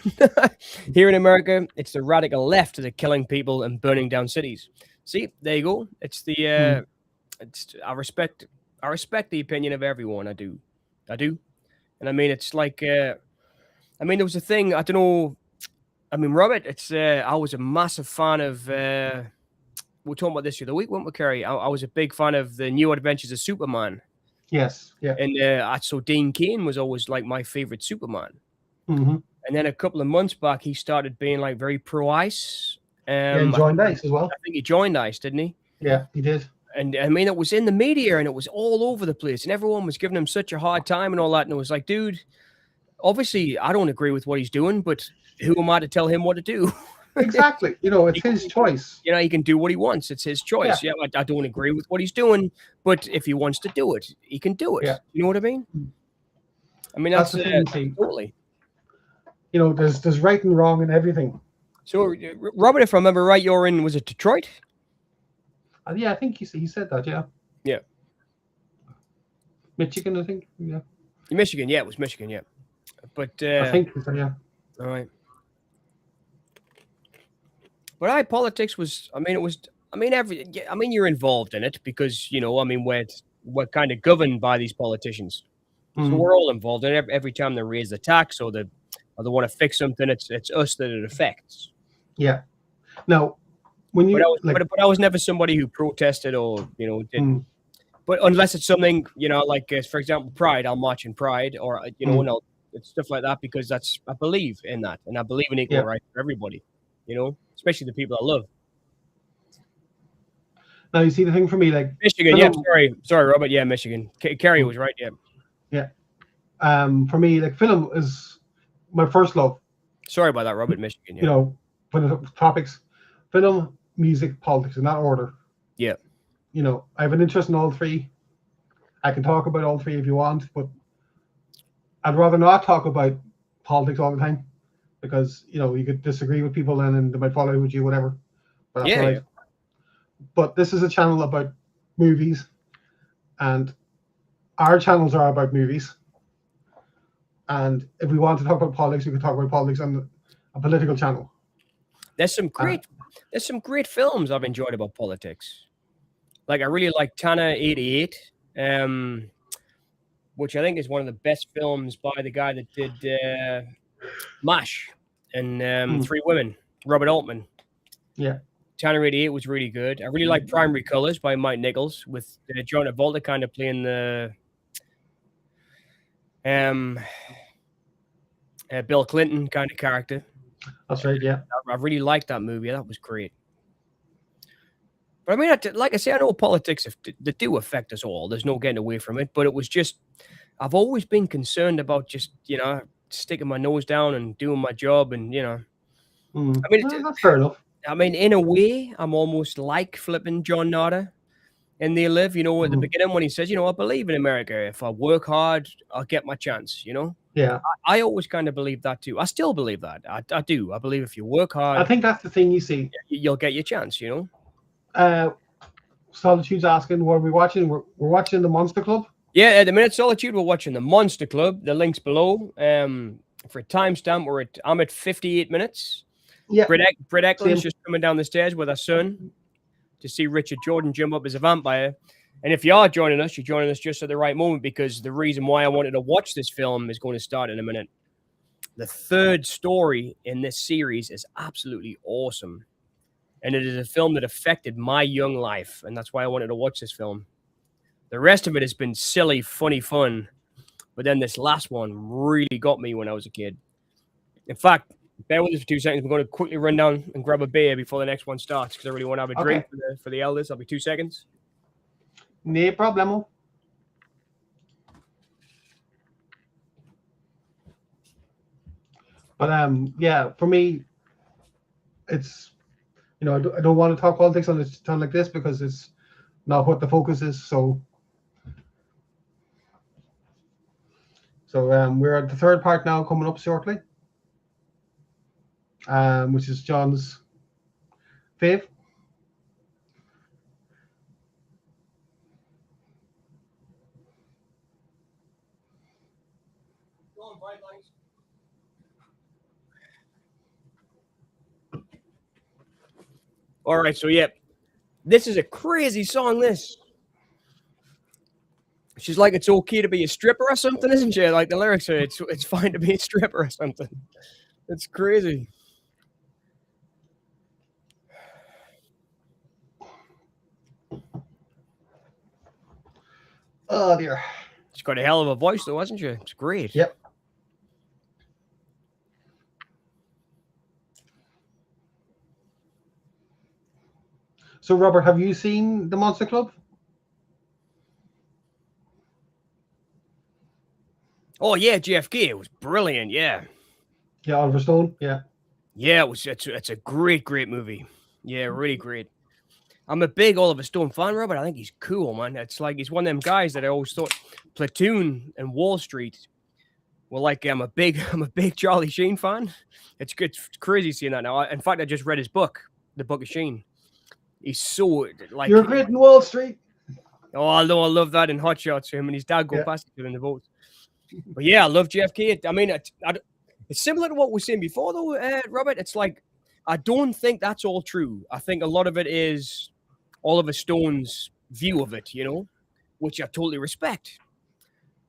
Here in America, it's the radical left that are killing people and burning down cities. See, there you go. It's the I respect the opinion of everyone. I do. And I mean, it's like there was a thing, I don't know. I mean, Robert, it's I was a massive fan of we were talking about this the other week, weren't we, Kerri? I was a big fan of the New Adventures of Superman. Yes, yeah. And so Dean Cain was always like my favorite Superman. Mm-hmm. And then a couple of months back, he started being like very pro-ICE. He joined ICE as well. I think he joined ICE, didn't he? Yeah, he did. And I mean, it was in the media and it was all over the place and everyone was giving him such a hard time and all that. And it was like, dude, obviously I don't agree with what he's doing, but who am I to tell him what to do? Exactly. It's his choice. He can do what he wants. It's his choice. Yeah, I don't agree with what he's doing, but if he wants to do it, he can do it. Yeah. You know what I mean? I mean, that's the thing. totally. there's right and wrong and everything. So, Robert, if I remember right, you're in, was it Detroit? Yeah, I think he said that. Yeah. Yeah. Michigan, I think. Yeah. Michigan, yeah, it was Michigan, yeah. But I think so, yeah. All right. But politics was. I mean, it was. I mean, you're involved in it because we're kind of governed by these politicians, so we're all involved in it. Every time they raise the tax or they want to fix something, it's us that it affects. Yeah. Now, when you but I was never somebody who protested or did. But unless it's something like for example, Pride, I'll march in Pride, or it's stuff like that because I believe in that, and I believe in equal rights for everybody. Especially the people I love. Now you see the thing for me, like Michigan. Yeah, sorry, Robert. Yeah, Michigan. Kerri was right. Yeah. Yeah. For me, like film is my first love. Sorry about that, Robert. Michigan. Yeah. When the topics, film, music, politics in that order. Yeah. I have an interest in all three. I can talk about all three if you want, but I'd rather not talk about politics all the time because you could disagree with people and then they might fall out with you, whatever. But that's right. But this is a channel about movies, and our channels are about movies. And if we want to talk about politics, we can talk about politics on a political channel. There's some great films I've enjoyed about politics. Like I really like Tana 88, which I think is one of the best films by the guy that did MASH and Three Women, Robert Altman. Yeah. Tana 88 was really good. I really like Primary Colors by Mike Nichols with John Travolta kind of playing the Bill Clinton kind of character. That's right, yeah. I really liked that movie. That was great. But I mean, like I say, I know politics, they do affect us all. There's no getting away from it. But it was just, I've always been concerned about just, sticking my nose down and doing my job. And, I mean, that's fair enough. I mean, in a way, I'm almost like flipping John Nada in They Live, at the beginning when he says, I believe in America. If I work hard, I'll get my chance, Yeah. I always kind of believe that too. I still believe that. I do. I believe if you work hard. I think that's the thing you see. You'll get your chance, Solitude's asking, what are we watching? We're watching The Monster Club. Yeah, at the minute, Solitude, we're watching The Monster Club. The link's below. For a timestamp, I'm at 58 minutes. Yeah. Brett Eklund's just coming down the stairs with her son to see Richard Jordan jump up as a vampire. And if you are joining us, you're joining us just at the right moment because the reason why I wanted to watch this film is going to start in a minute. The third story in this series is absolutely awesome. And it is a film that affected my young life. And that's why I wanted to watch this film. The rest of it has been silly, funny fun. But then this last one really got me when I was a kid. In fact, bear with us for 2 seconds. We're going to quickly run down and grab a beer before the next one starts because I really want to have a drink for the elders. I'll be 2 seconds. No problem. But yeah, for me, it's I don't want to talk politics on a channel like this because it's not what the focus is. So we're at the third part now, coming up shortly. Which is John's fave. All right, so yeah, this is a crazy song. This. She's like, it's okay to be a stripper or something, isn't she? Like the lyrics are, it's fine to be a stripper or something. It's crazy. Oh dear. She's got a hell of a voice, though, hasn't she? It's great. Yep. So, Robert, have you seen The Monster Club? Oh yeah, JFK. It was brilliant. Yeah. Yeah, Oliver Stone. Yeah. Yeah, it was. It's a great movie. Yeah, really great. I'm a big Oliver Stone fan, Robert. I think he's cool, man. It's like he's one of them guys that I always thought Platoon and Wall Street Well, like I'm a big Charlie Sheen fan. It's good. It's crazy seeing that now. In fact, I just read his book, The Book of Sheen. He's so like You're great in Wall Street. Oh, I love that in Hot Shots. Him and his dad go past each other in the boat. But yeah, I love JFK. I mean, it's similar to what we were saying before, though, Robert. It's like I don't think that's all true. I think a lot of it is Oliver Stone's view of it, which I totally respect.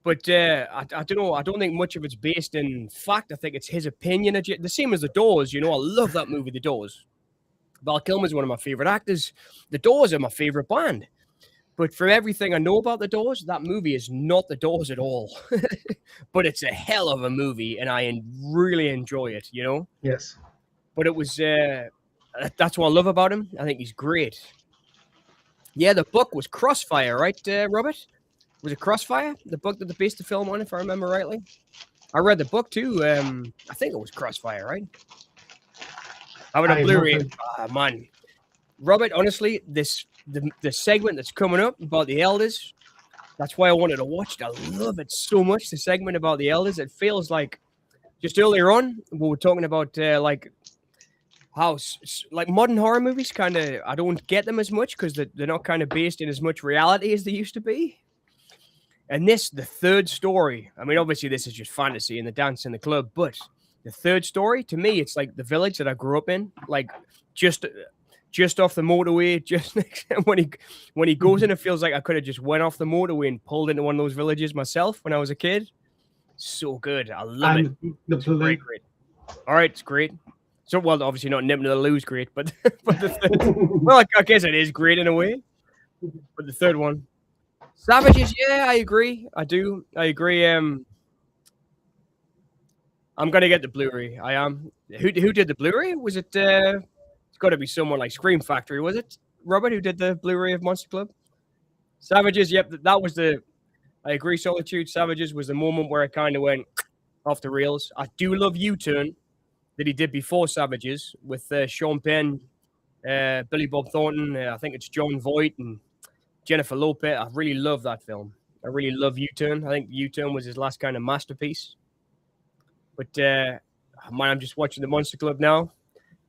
But I don't know. I don't think much of it's based in fact. I think it's his opinion. The same as The Doors. I love that movie, The Doors. Val Kilmer's one of my favorite actors. The Doors are my favorite band. But for everything I know about The Doors, that movie is not The Doors at all. But it's a hell of a movie, and I really enjoy it, Yes. But it was, that's what I love about him. I think he's great. Yeah, the book was Crossfire, right, Robert? Was it Crossfire? The book that they based the film on, if I remember rightly? I read the book, too. I think it was Crossfire, right? How about a Blu-ray? Man. Robert, honestly, the segment that's coming up about the elders, that's why I wanted to watch it. I love it so much, the segment about the elders. It feels like just earlier on, we were talking about like how like modern horror movies kind of, I don't get them as much because they're not kind of based in as much reality as they used to be. And the third story, I mean, obviously this is just fantasy and the dance in the club, but the third story, to me, it's like the village that I grew up in, like just off the motorway, just when he goes in, it feels like I could have just went off the motorway and pulled into one of those villages myself when I was a kid. So good. I love it. It's great. All right, it's great. So, well, obviously not Nipping to the Loo's great, but the third, well, I guess it is great in a way. But the third one, Savages, yeah, I agree. I agree. I'm gonna get the Blu-ray. I am. Who did the Blu-ray? Was it? It's got to be someone like Scream Factory, was it? Robert, who did the Blu-ray of Monster Club? Savages, yep, that was I agree, Solitude. Savages was the moment where it kind of went off the rails. I do love U-Turn that he did before Savages with Sean Penn, Billy Bob Thornton, I think it's John Voight and Jennifer Lopez. I really love that film. I really love U-Turn. I think U-Turn was his last kind of masterpiece. But, man, I'm just watching the Monster Club now.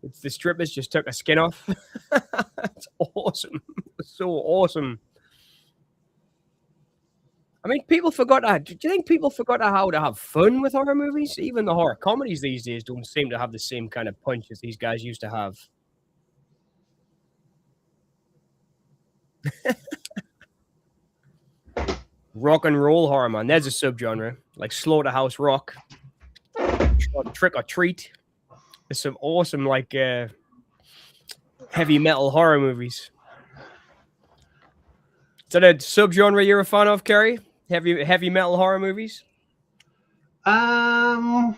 It's the strippers just took a skin off. It's awesome. It's so awesome. I mean, people forgot that. Do you think people forgot how to have fun with horror movies? Even the horror comedies these days don't seem to have the same kind of punch as these guys used to have. Rock and roll horror, man. There's a subgenre. Like Slaughterhouse Rock. Trick or Treat. There's some awesome, like, heavy metal horror movies. Is that a subgenre you're a fan of, Kerri? Heavy metal horror movies? On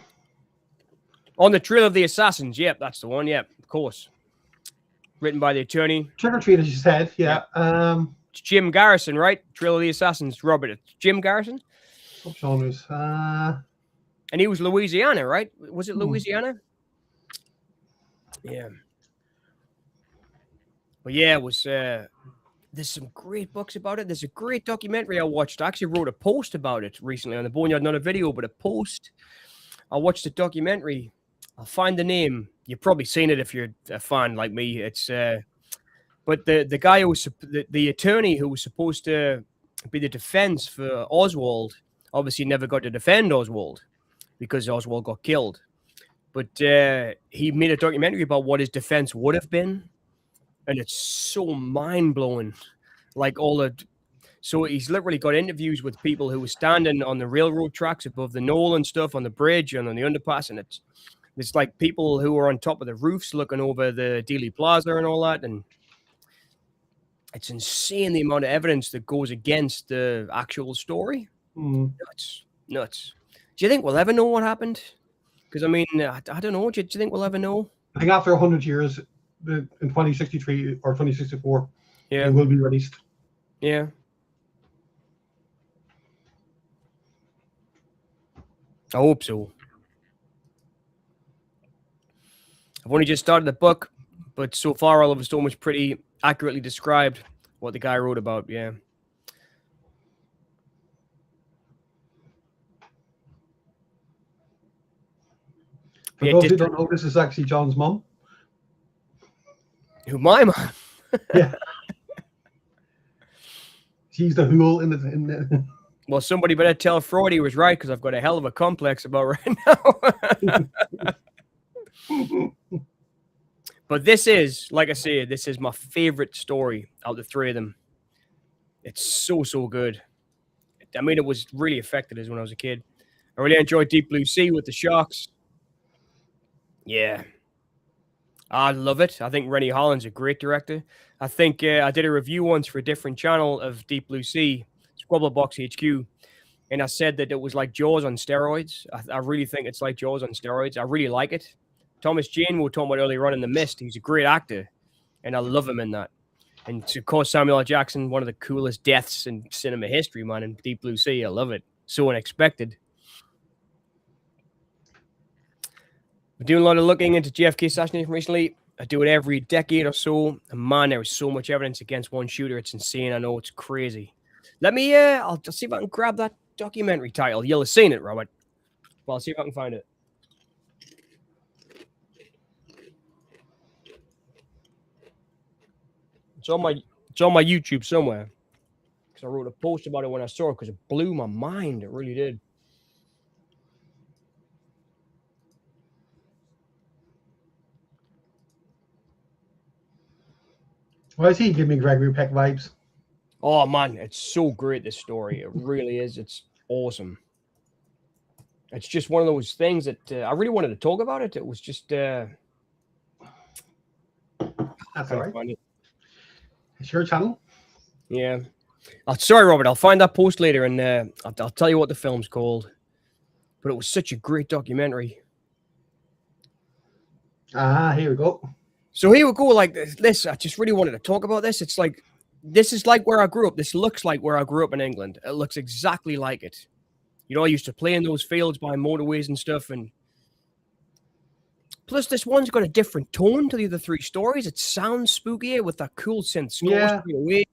the Trail of the Assassins. Yep, that's the one. Yep, of course. Written by the attorney. Trick or Treat, as you said. Yeah. It's Jim Garrison, right? Trail of the Assassins. Robert, it's Jim Garrison? What genres? And he was Louisiana, right? Was it Louisiana? Yeah. But yeah, it was... there's some great books about it. There's a great documentary I watched. I actually wrote a post about it recently on the Boneyard, not a video, but a post. I watched a documentary. I'll find the name. You've probably seen it if you're a fan like me. It's but the guy who was the attorney who was supposed to be the defense for Oswald obviously never got to defend Oswald because Oswald got killed. But he made a documentary about what his defense would have been. And it's so mind-blowing. Like so he's literally got interviews with people who were standing on the railroad tracks above the knoll and stuff, on the bridge and on the underpass. And it's like people who are on top of the roofs looking over the Dealey Plaza and all that. And it's insane the amount of evidence that goes against the actual story. Nuts. Do you think we'll ever know what happened? Because, I mean, I don't know. Do you think we'll ever know? I think after 100 years, in 2063 or 2064, it will be released. Yeah. I hope so. I've only just started the book, but so far all of it's almost pretty accurately described what the guy wrote about. Yeah. For Yeah, those who don't know, this is actually John's mum. Who, my mom? Yeah. She's the hool in the. Well, somebody better tell Freud he was right, because I've got a hell of a complex about right now. But this is, like I say, this is my favorite story out of the three of them. It's so, so good. I mean, it was really affected us when I was a kid. I really enjoyed Deep Blue Sea with the sharks. Yeah. I love it. I think Rennie Holland's a great director. I think I did a review once for a different channel of Deep Blue Sea, Squabble Box HQ, and I said that it was like Jaws on steroids. I really think it's like Jaws on steroids. I really like it. Thomas Jane, we were talking about earlier on in The Mist. He's a great actor, and I love him in that. And of course, Samuel L. Jackson, one of the coolest deaths in cinema history, man, in Deep Blue Sea. I love it. So unexpected. We're doing a lot of looking into JFK assassination recently. I do it every decade or so. And man, there is so much evidence against one shooter. It's insane. I know, it's crazy. Let me, I'll see if I can grab that documentary title. You'll have seen it, Robert. Well, I'll see if I can find it. It's on my YouTube somewhere. Because I wrote a post about it when I saw it, because it blew my mind. It really did. Why does he give me Gregory Peck vibes? Oh, man, it's so great, this story. It really is. It's awesome. It's just one of those things that I really wanted to talk about it. It was just... That's all right. It's your channel. Yeah. Sorry, Robert. I'll find that post later, and I'll tell you what the film's called. But it was such a great documentary. Here we go. So here we go. Like this, I just really wanted to talk about this. It's like, this is like where I grew up. This looks like where I grew up in England. It looks exactly like it. You know, I used to play in those fields by motorways and stuff. And plus, this one's got a different tone to the other three stories. It sounds spookier with that cool synth score straight away.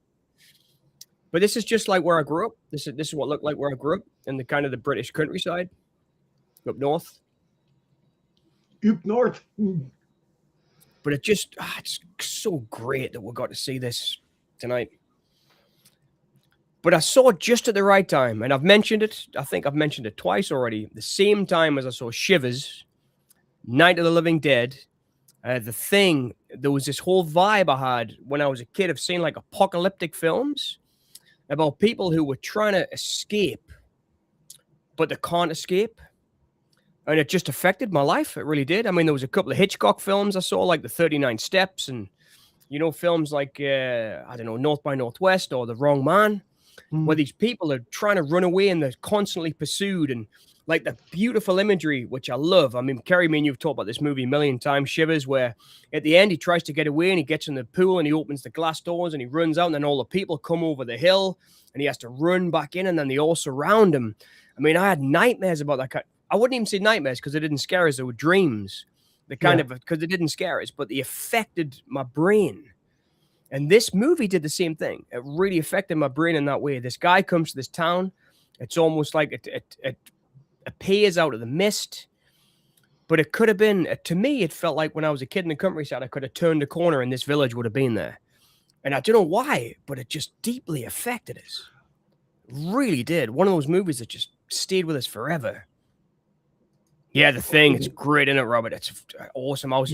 But this is just like where I grew up. This is what it looked like where I grew up in the kind of the British countryside up north. Up north. But it just, it's so great that we got to see this tonight. But I saw it just at the right time, and I've mentioned it. I think I've mentioned it twice already. The same time as I saw Shivers, Night of the Living Dead, The Thing. There was this whole vibe I had when I was a kid of seeing like apocalyptic films about people who were trying to escape, but they can't escape. And it just affected my life. It really did. I mean, there was a couple of Hitchcock films I saw, like The 39 Steps, and, you know, films like, I don't know, North by Northwest or The Wrong Man, where these people are trying to run away and they're constantly pursued. And like the beautiful imagery, which I love. I mean, Kerri, me and you've talked about this movie a million times, Shivers, where at the end he tries to get away and he gets in the pool and he opens the glass doors and he runs out, and then all the people come over the hill and he has to run back in, and then they all surround him. I mean, I had nightmares about that kind. I wouldn't even say nightmares because they didn't scare us. They were dreams. The kind of, because they didn't scare us, but they affected my brain. And this movie did the same thing. It really affected my brain in that way. This guy comes to this town. It's almost like it appears out of the mist. But it could have been, to me, it felt like when I was a kid in the countryside, I could have turned a corner and this village would have been there. And I don't know why, but it just deeply affected us. It really did. One of those movies that just stayed with us forever. Yeah, The Thing. It's great, isn't it, Robert? It's awesome. I was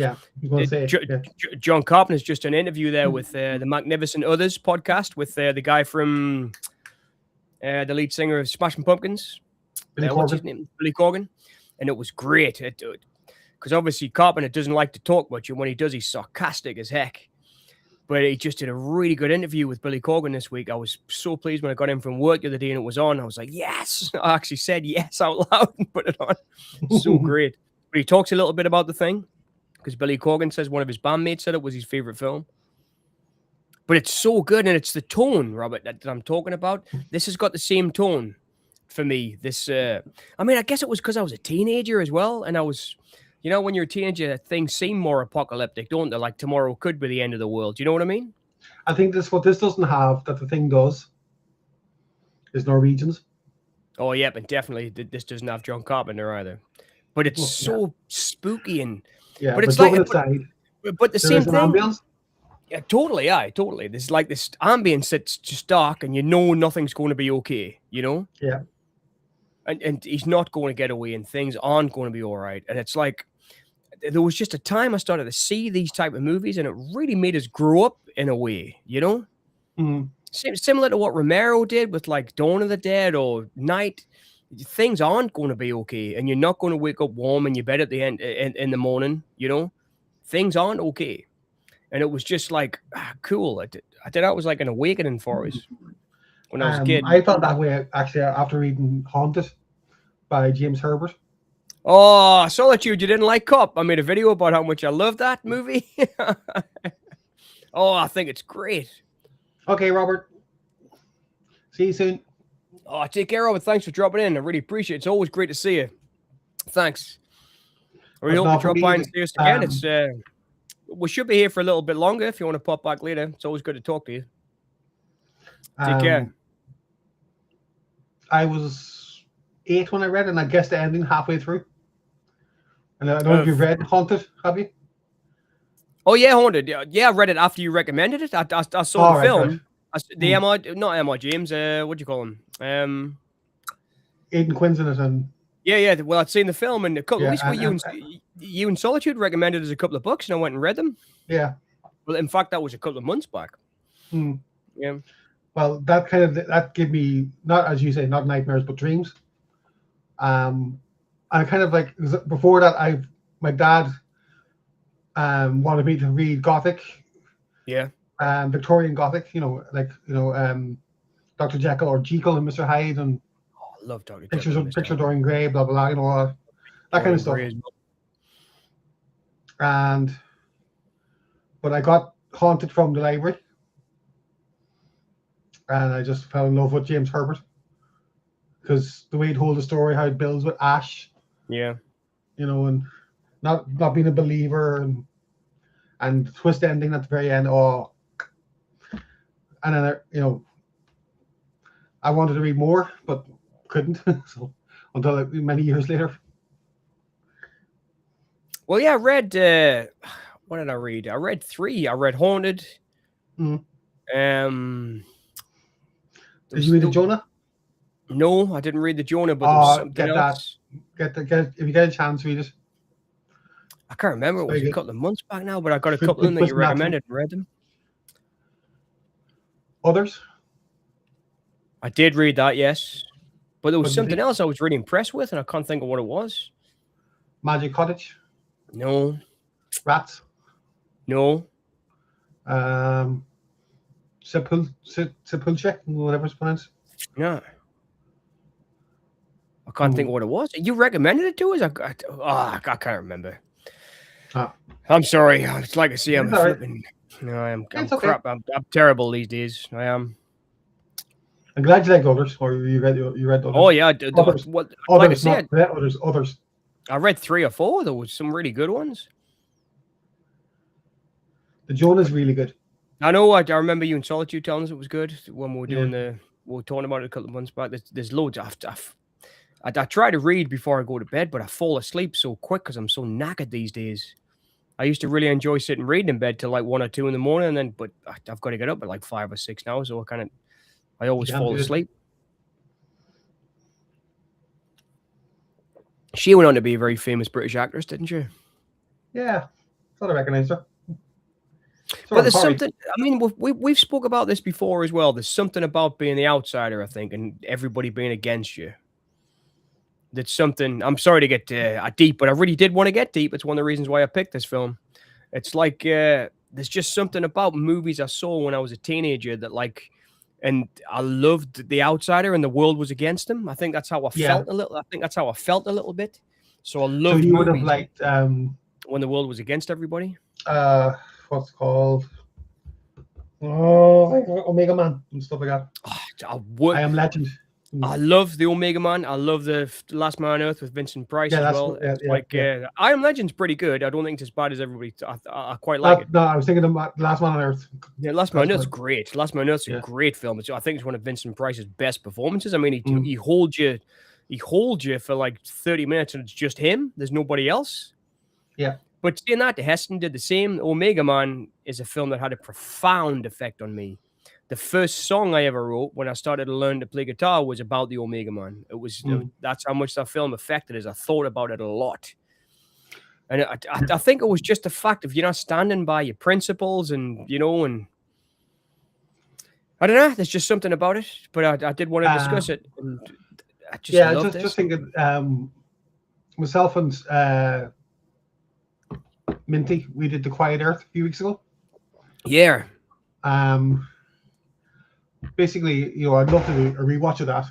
John Carpenter's just an interview there with the Magnificent Others podcast with the guy from the lead singer of Smashing Pumpkins. What's his name? Billy Corgan. And it was great. Because obviously Carpenter doesn't like to talk much, and when he does, he's sarcastic as heck. But he just did a really good interview with Billy Corgan this week. I was so pleased when I got in from work the other day and it was on. I was like, yes! I actually said yes out loud and put it on. So great. But he talks a little bit about The Thing, because Billy Corgan says one of his bandmates said it was his favorite film. But it's so good, and it's the tone, Robert, that I'm talking about. This has got the same tone for me. This, I mean, I guess it was because I was a teenager as well, and I was... You know, when you're a teenager, things seem more apocalyptic, don't they? Like tomorrow could be the end of the world. You know what I mean? I think what this doesn't have that The Thing does is Norwegians. Oh, yeah, but definitely this doesn't have John Carpenter either. but it's Well, so spooky and. yeah. But But it's joking like, aside, but the there same is an thing. ambience. Yeah, totally. Yeah, totally. There's like this ambience that's just dark, and you know nothing's going to be okay. You know. Yeah. And he's not going to get away, and things aren't going to be all right. And it's like there was just a time I started to see these type of movies, and it really made us grow up in a way. You know. Mm-hmm. Similar to what Romero did with like Dawn of the Dead or Night. Things aren't going to be okay, and you're not going to wake up warm in your bed at the end in the morning. You know, things aren't okay, and it was just like cool. I did that was like an awakening for us when I was a kid. I felt that way actually after reading Haunted by James Herbert. Oh, Solitude, you didn't like Cop. I made a video about how much I love that movie. Oh, I think it's great. Okay, Robert. See you soon. Oh, take care of it. Thanks for dropping in. I really appreciate it. It's always great to see you. Thanks. I really hope you drop by and see us again. It's we should be here for a little bit longer if you want to pop back later. It's always good to talk to you. Take care. I was 8 when I read it, and I guessed the ending halfway through. And I don't know if you've read Haunted, have you? Oh, yeah, Haunted. Yeah, I read it after you recommended it. I saw the film. Right. Not Emma James. What do you call him? Aidan Quinn's in it, and yeah. Well, I'd seen the film, and a couple of weeks ago, you and Solitude recommended us a couple of books, and I went and read them. Yeah. Well, in fact, that was a couple of months back. Yeah. Well, that gave me, not as you say, not nightmares but dreams. I kind of like, before that, my dad wanted me to read Gothic. Yeah. Victorian Gothic, Dr. Jekyll or Jekyll and Mr. Hyde, and I love Dr. pictures of Dorian Gray, blah blah blah, that kind of stuff. But I got Haunted from the library, and I just fell in love with James Herbert because the way he told the story, how it builds with Ash, and not being a believer, and the twist ending at the very end. And then I wanted to read more, but couldn't. So until many years later. Well, yeah, I read. What did I read? I read 3. I read Haunted. Mm. Did you read the Jonah? No, I didn't read the Jonah, but there was something else. If you get a chance, read it. I can't remember. It was a couple of months back now, but I got a couple of them that you recommended and read them. Others? I did read that, yes. But there was something else I was really impressed with, and I can't think of what it was. Magic Cottage? No. Rats? No. Sepulchre, whatever it's pronounced. Yeah. I can't think of what it was. You recommended it to us? I can't remember. I'm sorry. It's like I say, I'm flipping. No, I'm crap. I'm terrible these days. I am. I'm glad you like others, or you read others. Oh yeah, others. Like I said, others. I read 3 or 4. There was some really good ones. The Jonah's really good. I know. I remember you and Solitude telling us it was good when we were doing we were talking about it a couple of months back. There's loads. I try to read before I go to bed, but I fall asleep so quick because I'm so knackered these days. I used to really enjoy sitting reading in bed till like 1 or 2 in the morning, but I've got to get up at like 5 or 6 now, so I always fall asleep. She went on to be a very famous British actress, didn't she? Yeah, thought I recognized her. But there's something. I mean, we've spoke about this before as well. There's something about being the outsider, I think, and everybody being against you. That's something. I'm sorry to get deep, but I really did want to get deep. It's one of the reasons why I picked this film. It's like there's just something about movies I saw when I was a teenager that and I loved the outsider and the world was against him. I think that's how I felt a little. I think that's how I felt a little bit. So I loved. So you would have liked when the world was against everybody. What's it called? Oh, Omega Man and stuff like that. I Am Legend. I love the Omega Man. I love the Last Man on Earth with Vincent Price as well. I Am Legend's pretty good. I don't think it's as bad as everybody. I quite like it. No, I was thinking of Last Man on Earth. Yeah, Last Man on Earth's great. Last Man on Earth's a great film. I think it's one of Vincent Price's best performances. I mean, he holds you. he holds you for like 30 minutes and it's just him. There's nobody else. Yeah. But seeing that, Heston did the same. Omega Man is a film that had a profound effect on me. The first song I ever wrote when I started to learn to play guitar was about the Omega Man. It was that's how much that film affected us. I thought about it a lot. And I think it was just the fact of, standing by your principles and, and I don't know. There's just something about it. But I did want to discuss it. And I just loved it. Just thinking, myself and Minty, we did The Quiet Earth a few weeks ago. Yeah. Basically, I'd love to do a rewatch of that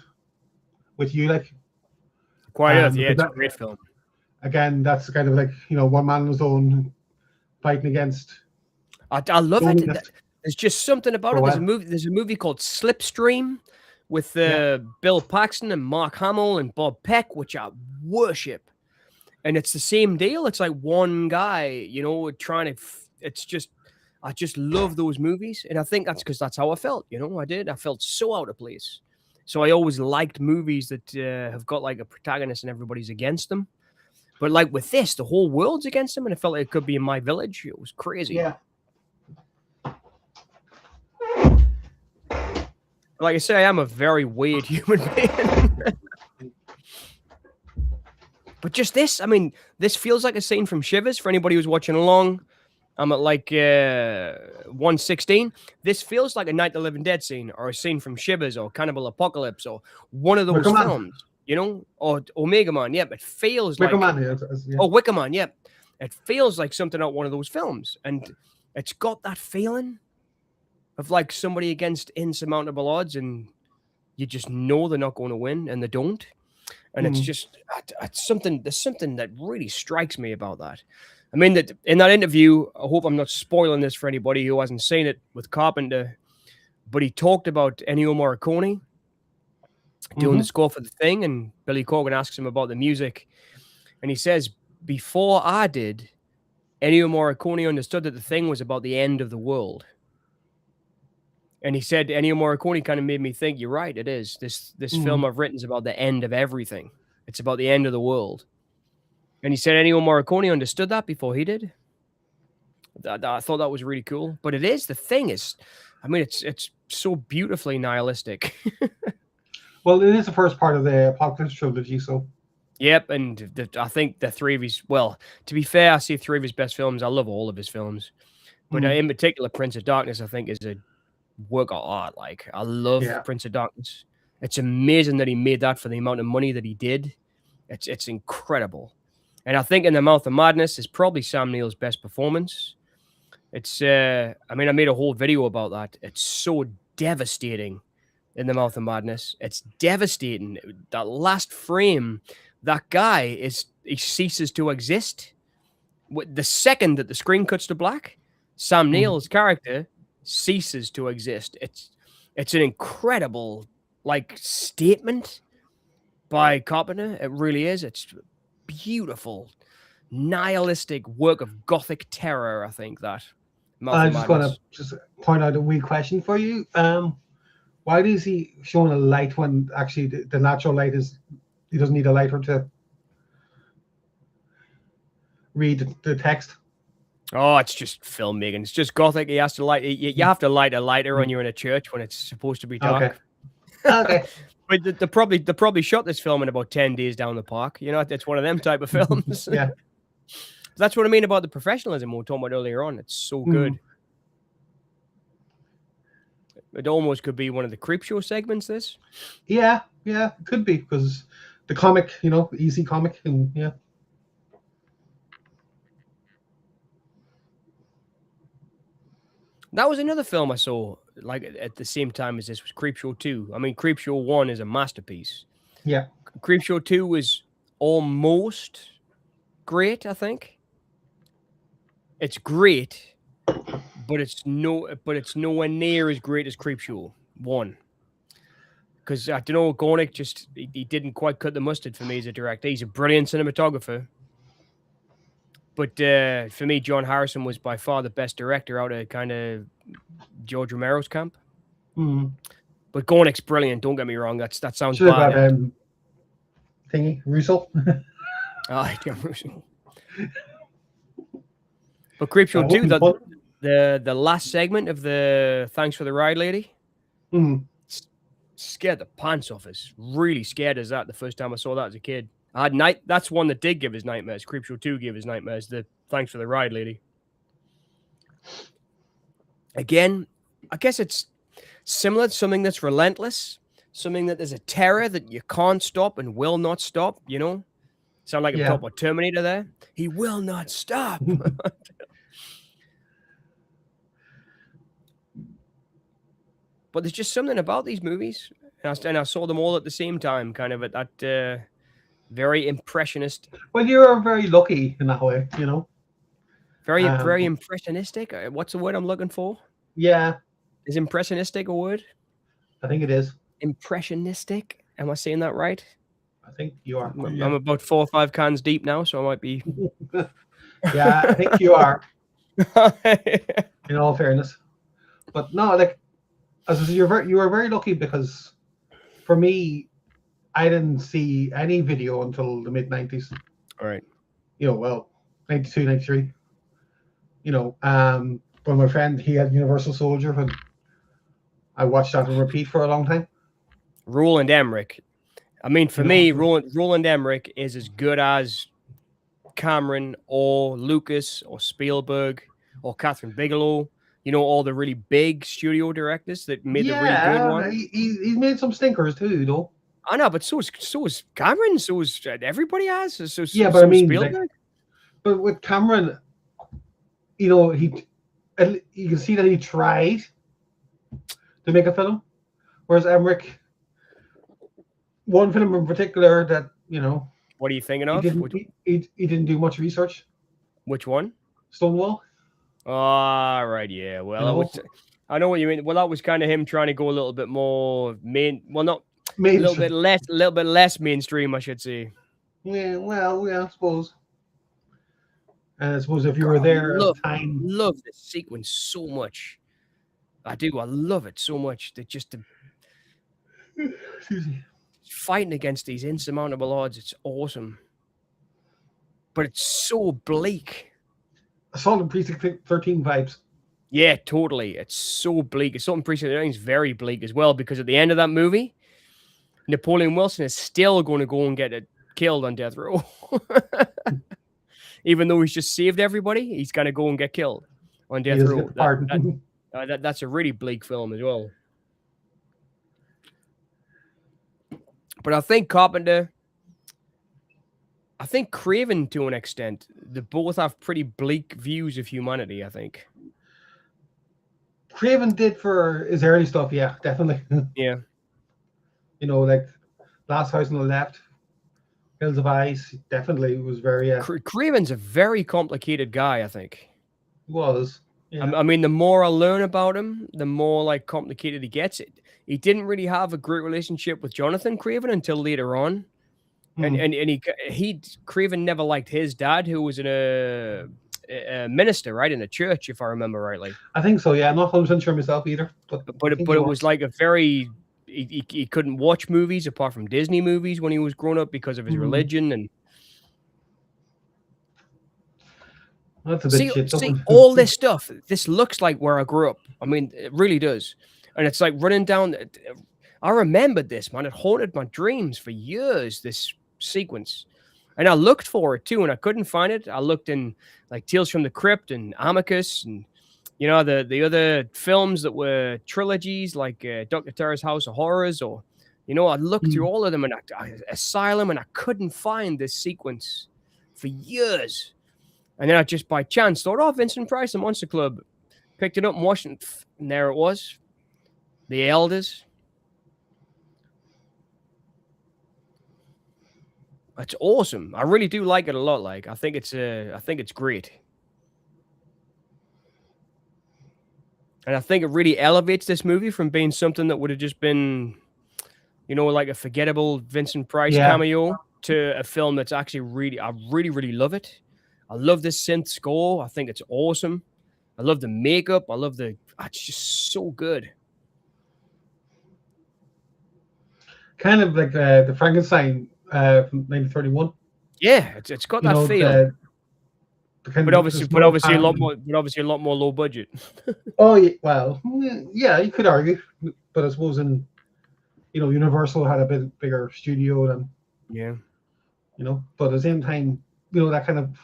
with you, like. Quiet Earth, yeah, it's a great film. Again, that's kind of like, one man on his own fighting against. I love it. There's just something about it. There's a movie called Slipstream with Bill Paxton and Mark Hamill and Bob Peck, which I worship. And it's the same deal. It's like one guy, trying to. I just love those movies, and I think that's because that's how I felt. I felt so out of place. So I always liked movies that have got like a protagonist and everybody's against them. But like with this, the whole world's against them, and it felt like it could be in my village. It was crazy. Yeah. Like I say, I am a very weird human being. But just this, this feels like a scene from Shivers for anybody who's watching along. I'm at like 116. This feels like a Night of the Living Dead scene or a scene from Shivers or Cannibal Apocalypse or one of those films, or Omega Man. Yep, it feels like... Wicker Man, yeah. Oh, Wicker Man, yep. It feels like something out one of those films. And it's got that feeling of like somebody against insurmountable odds and you just know they're not going to win and they don't. And it's just there's something that really strikes me about that. That in that interview, I hope I'm not spoiling this for anybody who hasn't seen it with Carpenter, but he talked about Ennio Morricone doing the score for The Thing, and Billy Corgan asks him about the music, and he says, before I did, Ennio Morricone understood that The Thing was about the end of the world. And he said, Ennio Morricone kind of made me think, you're right, it is. This film I've written is about the end of everything. It's about the end of the world. And he said Ennio Morricone understood that before he did. I thought that was really cool. But it is, The Thing is, it's so beautifully nihilistic. Well, it is the first part of the Apocalypse trilogy, so. Yep, and I think the three of his, well, to be fair, I see three of his best films. I love all of his films. But in particular, Prince of Darkness, I think, is a work of art. Like, I love Prince of Darkness. It's amazing that he made that for the amount of money that he did. It's incredible. And I think In the Mouth of Madness is probably Sam Neill's best performance. It's I made a whole video about that. It's so devastating In the Mouth of Madness. It's devastating. That last frame, that guy he ceases to exist. The second that the screen cuts to black, Sam Neill's character ceases to exist. It's an incredible statement by Carpenter. It really is. It's beautiful, nihilistic work of gothic terror. I think that. I just want to point out a wee question for you. Why is he showing a light when actually the natural light is? He doesn't need a lighter to read the text. Oh, it's just filmmaking. It's just gothic. He has to light. You have to light a lighter when you're in a church when it's supposed to be dark. Okay. But they probably shot this film in about 10 days down the park. It's one of them type of films. Yeah. That's what I mean about the professionalism we were talking about earlier on. It's so good. It almost could be one of the creep show segments, this. Yeah, it could be, because the comic, easy comic, and yeah. That was another film I saw, at the same time as this, was Creepshow 2. Creepshow 1 is a masterpiece. Yeah. Creepshow 2 was almost great, I think. It's great, but it's nowhere near as great as Creepshow 1. Because, I don't know, Gornick he didn't quite cut the mustard for me as a director. He's a brilliant cinematographer. But for me, John Harrison was by far the best director out of kind of George Romero's camp. But Gornick's brilliant. Don't get me wrong. That sounds bad. thingy, Russo. Oh, but Creepshow Would 2, be fun. the last segment of the Thanks for the Ride Lady scared the pants off us. Really scared us that the first time I saw that as a kid. I had that's one that did give us nightmares. Creepshow 2 gave us nightmares. The Thanks for the Ride Lady. Again, I guess it's similar to something that's relentless, something that there's a terror that you can't stop and will not stop, you know? Sound like I'm talking about Terminator there? He will not stop. But there's just something about these movies. And I saw them all at the same time, kind of at that very impressionist. Well, you're very lucky in that way, you know? Very impressionistic. What's the word I'm looking for? Yeah. Is impressionistic a word? I think it is. Impressionistic? Am I saying that right? I think you are. I'm about 4 or 5 cans deep now, so I might be. Yeah, I think you are. In all fairness, but no, like as I said, you were very lucky because for me, I didn't see any video until the mid 90s. All right. You know, well, 92, 93. You know, but my friend, he had Universal Soldier, and I watched that on repeat for a long time. Roland Emmerich. I mean, for me, Roland Emmerich is as good as Cameron or Lucas or Spielberg or Catherine Bigelow. You know, all the really big studio directors that made the really good one. He's made some stinkers too, though. I know, but so is Cameron. So is everybody has. So but I mean, Spielberg. But with Cameron, you know, you can see that he tried to make a film, whereas Emmerich, one film in particular that, you know. What are you thinking of? He didn't do much research. Which one? Stonewall. Ah, right, yeah. Well, I know what you mean. Well, that was kind of him trying to go a little bit more a little bit less mainstream, I should say. Yeah, well, yeah, I suppose. And I suppose if you were there at the time, love this sequence so much. I do. I love it so much. That just excuse me, fighting against these insurmountable odds. It's awesome, but it's so bleak. Assault on Precinct 13 vibes. Yeah, totally. It's so bleak. Assault on Precinct 13 is very bleak as well, because at the end of that movie, Napoleon Wilson is still going to go and get killed on death row. Even though he's just saved everybody, he's going to go and get killed on death row. That's a really bleak film as well. But I think Carpenter, I think Craven, to an extent, they both have pretty bleak views of humanity, I think. Craven did for his early stuff, yeah, definitely. Yeah. You know, like Last House on the Left, Hills of Ice, definitely was very... Craven's a very complicated guy, I think. He was, yeah. I mean, the more I learn about him, the more, like, complicated he gets. He didn't really have a great relationship with Jonathan Craven until later on. And Craven never liked his dad, who was a minister, right, in the church, if I remember rightly. I think so. Yeah, I'm not 100% sure myself either. But it was like a very he couldn't watch movies apart from Disney movies when he was growing up because of his religion. And that's a bit shit. See, all this stuff. This looks like where I grew up. I mean, it really does. And it's like running down. I remembered this, man. It haunted my dreams for years. This sequence, and I looked for it too, and I couldn't find it. I looked in like Tales from the Crypt and Amicus, and you know the other films that were trilogies, like Dr. Terror's House of Horrors, or you know, I looked through all of them, and Asylum, and I couldn't find this sequence for years. And then I just by chance thought, oh, Vincent Price, The Monster Club, picked it up and watched it, and there it was, The Elders. It's awesome. I really do like it a lot. Like, I think it's great. And I think it really elevates this movie from being something that would have just been, you know, like a forgettable Vincent Price cameo to a film that's actually I really love it. I love this synth score. I think it's awesome. I love the makeup. I love it's just so good. Kind of like the Frankenstein from 1931. Yeah, it's got You that know, feel. the kind But of the obviously, snow pan. a lot more low budget. Oh yeah, well, yeah, you could argue, but I suppose Universal had a bit bigger studio than Yeah. But at the same time, that kind of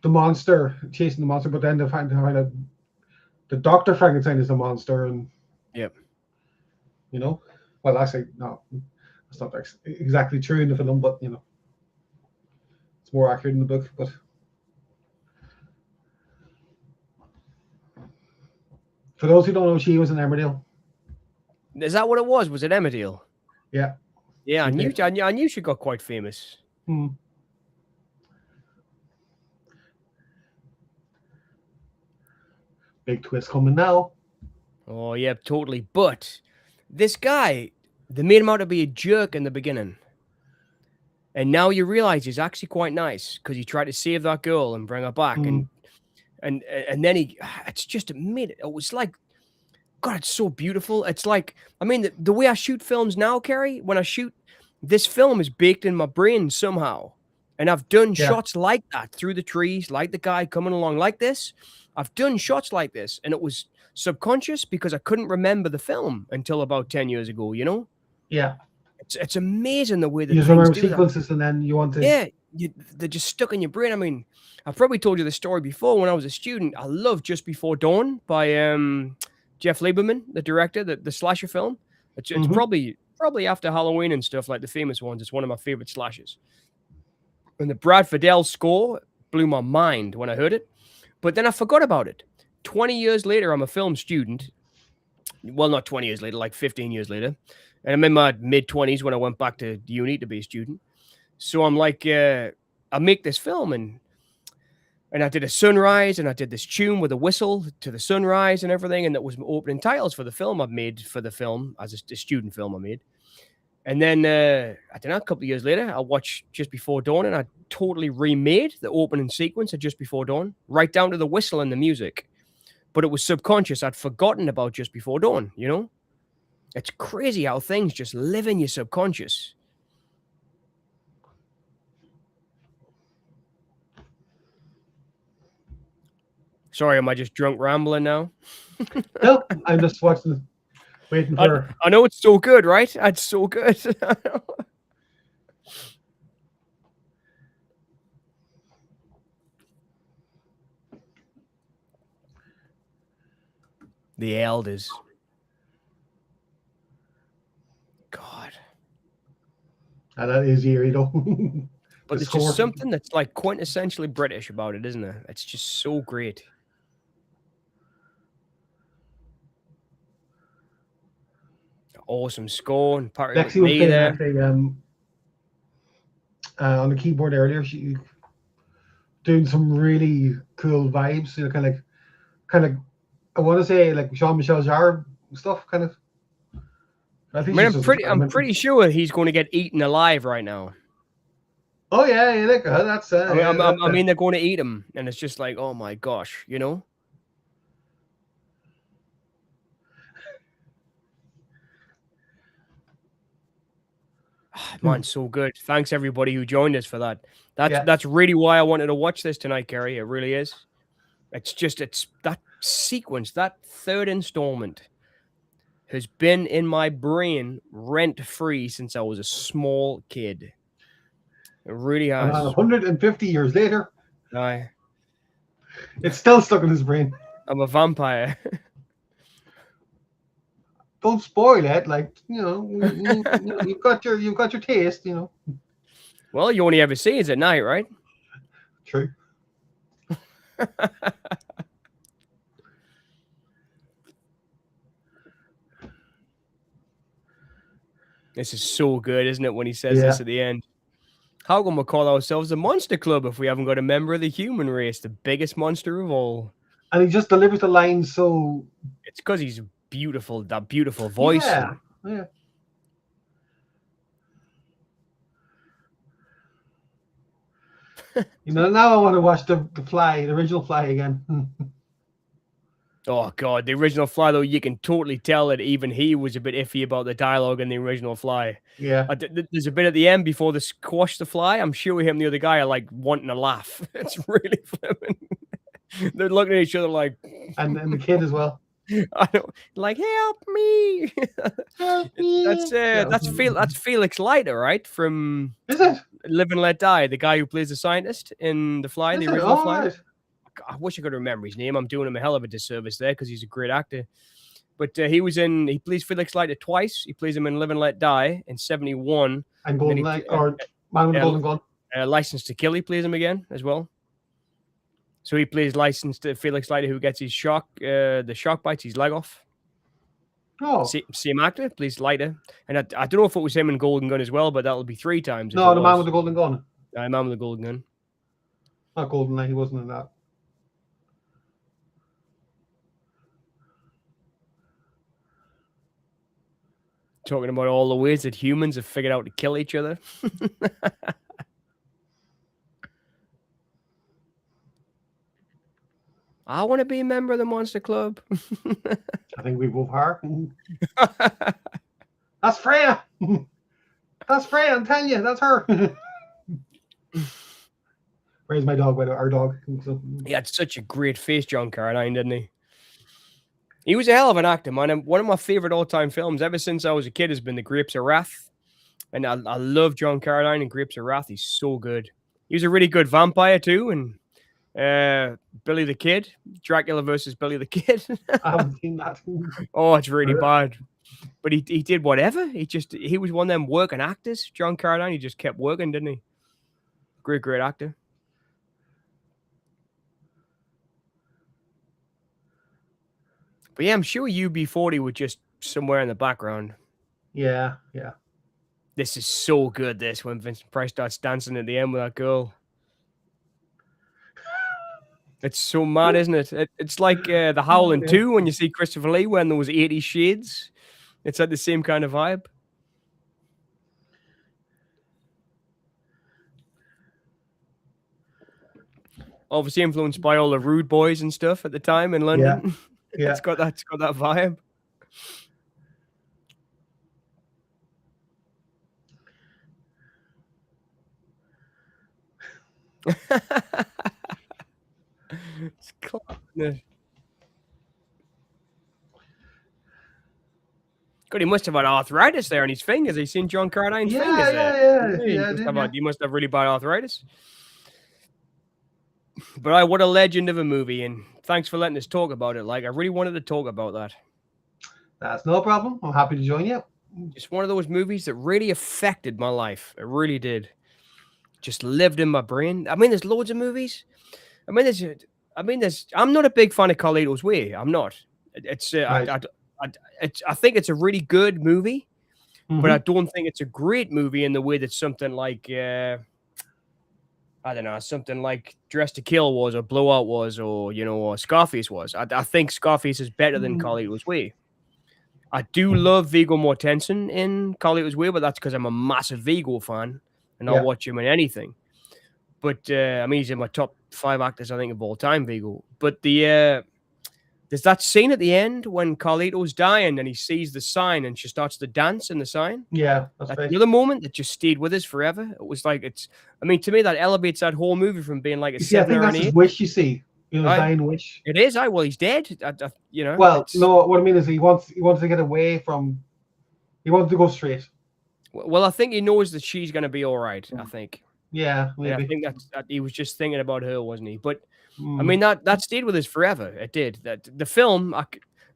the monster chasing the monster, but then they find out the Doctor Frankenstein is the monster, and Yep. well, actually, no, it's not exactly true in the film, but it's more accurate in the book. But for those who don't know, she was in Emmerdale. Is that what it was? Was it Emmerdale? Yeah. Yeah, I knew she got quite famous. Big twist coming now. Oh yeah, totally. But this guy, they made him out to be a jerk in the beginning. And now you realize he's actually quite nice because he tried to save that girl and bring her back. And then it's just made it was like, God, it's so beautiful. It's like, I mean, the way I shoot films now, Kerri, when I shoot, this film is baked in my brain somehow. And I've done shots like that through the trees, like the guy coming along like this. I've done shots like this, and it was subconscious because I couldn't remember the film until about 10 years ago, Yeah. It's amazing the way that you things remember do sequences that. And then you want to. Yeah, they're just stuck in your brain. I mean, I've probably told you the story before. When I was a student, I loved Just Before Dawn by Jeff Lieberman, the director, the slasher film. It's probably after Halloween and stuff, like the famous ones. It's one of my favorite slashers. And the Brad Fiedel score blew my mind when I heard it. But then I forgot about it. 20 years later, I'm a film student. Well, not 20 years later, like 15 years later. And I'm in my mid-20s when I went back to uni to be a student. So I'm like, I make this film, and I did a sunrise, and I did this tune with a whistle to the sunrise and everything. And that was my opening titles for the film I've made for the film, as a student film I made. And then, I don't know, a couple of years later, I watched Just Before Dawn, and I totally remade the opening sequence of Just Before Dawn, right down to the whistle and the music. But it was subconscious. I'd forgotten about Just Before Dawn, It's crazy how things just live in your subconscious. Sorry, am I just drunk rambling now? No, I'm just waiting for. I know it's so good, right? It's so good. The Elders. God. That is eerie, though. But there's just something that's like quintessentially British about it, isn't it? It's just so great. Awesome score, and Lexi was playing actually on the keyboard earlier. She doing some really cool vibes, kind of. I want to say like Jean-Michel Jarre stuff, kind of. I'm pretty sure he's going to get eaten alive right now. Oh yeah, that's. I mean, they're going to eat him, and it's just like, oh my gosh, Man, so good. Thanks everybody who joined us for that. That's really why I wanted to watch this tonight, Kerri. It really is. It's that sequence, that third installment has been in my brain rent-free since I was a small kid. It really has. 150 years later, Aye. It's still stuck in his brain. I'm a vampire. Don't spoil it. Like, you've got your taste, Well, you only ever see it at night, right? True. This is so good, isn't it, when he says this at the end? How can we call ourselves a monster club if we haven't got a member of the human race, the biggest monster of all? And he just delivers the lines so... It's because he's beautiful, that beautiful voice. Yeah. Now I want to watch the original Fly again. Oh god, the original Fly though, you can totally tell that even he was a bit iffy about the dialogue in the original Fly. Yeah. There's a bit at the end before they squash the Fly. I'm sure him and the other guy are like wanting to laugh. It's really flipping. They're looking at each other like, And the kid as well. I don't like help me. Help me. That's Felix Leiter, right? From Is it? Live and Let Die, the guy who plays the scientist in the Fly, Is the it? original Oh, Fly. right. I wish I could remember his name. I'm doing him a hell of a disservice there because he's a great actor. But he plays Felix Leiter twice. He plays him in Live and Let Die in 71. And Golden Knight, or Man with the Golden Gun. License to Kill, he plays him again as well. So he plays License to Felix Leiter, who gets his the shark bites his leg off. Oh. Same actor, plays Leiter. And I don't know if it was him in Golden Gun as well, but that'll be 3 times. No, the Man with the Golden Gun. Man with the Golden Gun. Not Golden Knight, he wasn't in that. Talking about all the ways that humans have figured out to kill each other. I want to be a member of the Monster Club. I think we both are. That's Freya. That's Freya, I'm telling you, that's her. Where's my dog? Our dog. He had such a great face, John Carradine, didn't he? He was a hell of an actor, man. And one of my favorite all-time films ever since I was a kid has been The Grapes of Wrath. And I love John Carradine in Grapes of Wrath. He's so good. He was a really good vampire too. And Billy the Kid, Dracula versus Billy the Kid. I haven't seen that. Oh, it's really bad. But he did whatever. He was one of them working actors, John Carradine. He just kept working, didn't he? Great actor. But yeah, I'm sure UB40 was just somewhere in the background. Yeah. This is so good, this, when Vincent Price starts dancing at the end with that girl. It's so mad, isn't it? It's like The Howling 2 when you see Christopher Lee wearing those 80 shades. It's like the same kind of vibe. Obviously influenced by all the Rude Boys and stuff at the time in London. Yeah. It's got that vibe. It's class. God, he must have had arthritis there on his fingers. Have you seen John Carradine's fingers there? Yeah. He must have really bad arthritis. But what a legend of a movie, and thanks for letting us talk about it. Like, I really wanted to talk about that. That's no problem. I'm happy to join you. Just one of those movies that really affected my life. It really did. Just lived in my brain. I mean, there's loads of movies. I'm not a big fan of Carlito's Way. I'm not. Right. I think it's a really good movie, but I don't think it's a great movie in the way that something like I don't know, something like Dressed to Kill was, or Blowout was, or or Scarface was. I think Scarface is better than Carlito's Way. I do love Viggo Mortensen in Carlito's Way, but that's because I'm a massive Viggo fan, and I'll watch him in anything. But he's in my top 5 actors, I think, of all time, Viggo. But there's that scene at the end when Carlito's dying and he sees the sign and she starts to dance in the sign. Yeah. That's another moment that just stayed with us forever. It was like, to me, that elevates that whole movie from being like a 7 or an 8. I think that's his wish, you see. Dying wish. It is. Well, he's dead. Well, no, what I mean is he wants to get away from, he wants to go straight. Well, I think he knows that she's going to be all right, I think. Yeah, maybe. Yeah, I think that he was just thinking about her, wasn't he? But that stayed with us forever. It did. That the film.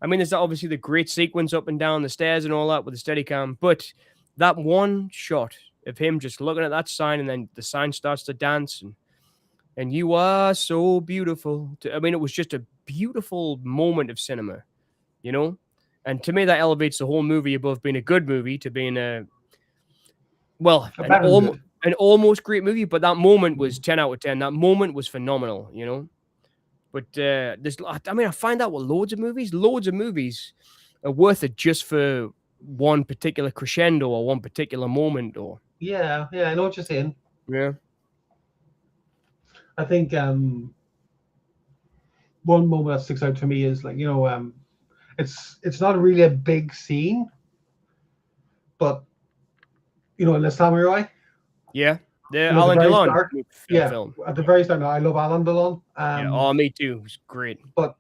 There's obviously the great sequence up and down the stairs and all that with the Steadicam, but that one shot of him just looking at that sign and then the sign starts to dance and you are so beautiful. It was just a beautiful moment of cinema, And to me, that elevates the whole movie above being a good movie to being an almost great movie, but that moment was 10 out of 10. That moment was phenomenal, But I find out with loads of movies are worth it just for one particular crescendo or one particular moment. Or yeah, I know what you're saying. Yeah, I think one moment that sticks out to me is like, it's not really a big scene, but in the samurai, Yeah, the the Alan very Delon start, yeah, film. at the very start, I love Alan Delon. Yeah, oh, me too. It was great. But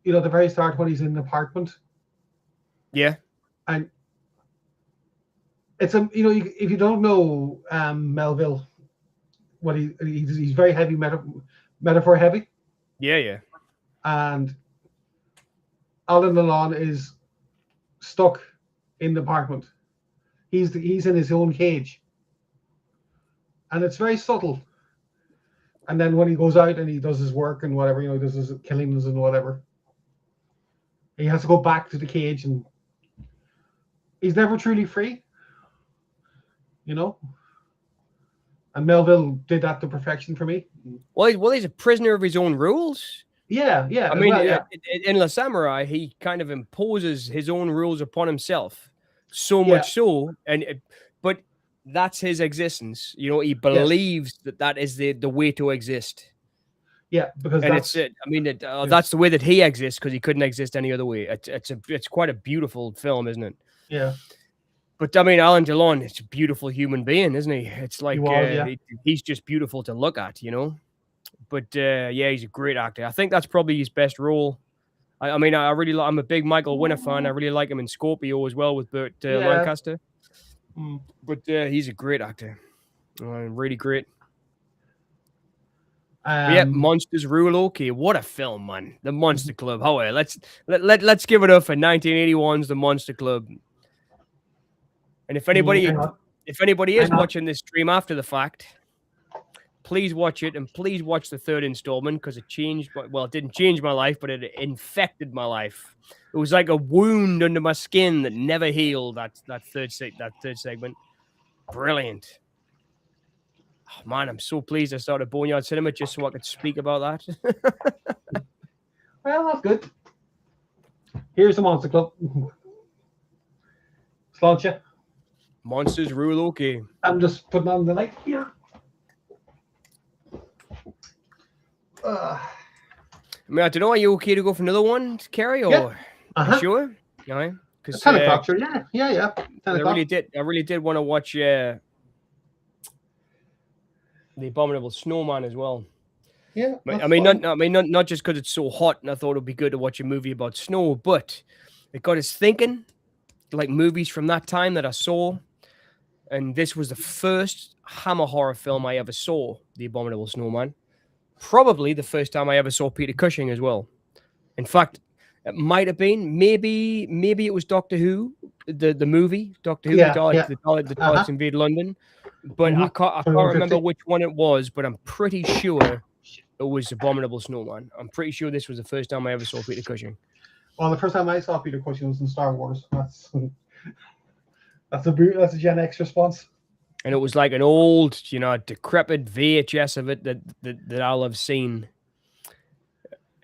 at the very start when he's in the apartment, Yeah, and it's if you don't know Melville, what he's very heavy metaphor heavy, yeah. and Alan Delon is stuck in the apartment. He's in his own cage, and it's very subtle. And then when he goes out and he does his work and whatever, he does his killings and whatever, he has to go back to the cage, and he's never truly free. And Melville did that to perfection for me. Well, he's a prisoner of his own rules. Yeah. I mean, yeah. in La Samurai, he kind of imposes his own rules upon himself, so Yeah. much so, but that's his existence. He believes that is the way to exist. Yeah, because that's the way that he exists, because he couldn't exist any other way. It's quite a beautiful film, isn't it? Yeah. But I mean, Alan Delon is a beautiful human being, isn't he? It's like he's just beautiful to look at, But yeah, he's a great actor. I think that's probably his best role. I mean, I'm a big Michael Winner fan. I really like him in Scorpio as well with Burt Lancaster. But he's a great actor, really great. Yeah, Monsters Rule OK. What a film, man! The Monster Club. However, let's give it up for 1981's The Monster Club. And if anybody is watching this stream after the fact, please watch it, and please watch the third installment, because it didn't change my life, but it infected my life. It was like a wound under my skin that never healed. That third segment, brilliant. Oh, man, I'm so pleased I started Boneyard Cinema just so I could speak about that. Well, that's good. Here's the Monster Club. Sláinte. Monsters Rule OK. I'm just putting on the light here. I mean, I don't know. Are you okay to go for another one, Kerri? Or you sure? No, because 10 o'clock. Sure. Yeah. 10 o'clock. I really did want to watch the Abominable Snowman as well. Yeah. I mean, not just because it's so hot, and I thought it'd be good to watch a movie about snow, but it got us thinking, like movies from that time that I saw. And this was the first Hammer horror film I ever saw, The Abominable Snowman. Probably the first time I ever saw Peter Cushing as well. In fact, it might have been, maybe it was Doctor Who, the movie, Doctor Who, the Daleks Invade London. But I can't remember which one it was, but I'm pretty sure it was Abominable Snowman. I'm pretty sure this was the first time I ever saw Peter Cushing. Well, the first time I saw Peter Cushing was in Star Wars. That's a Gen X response. And it was like an old, decrepit VHS of it that I'll have seen.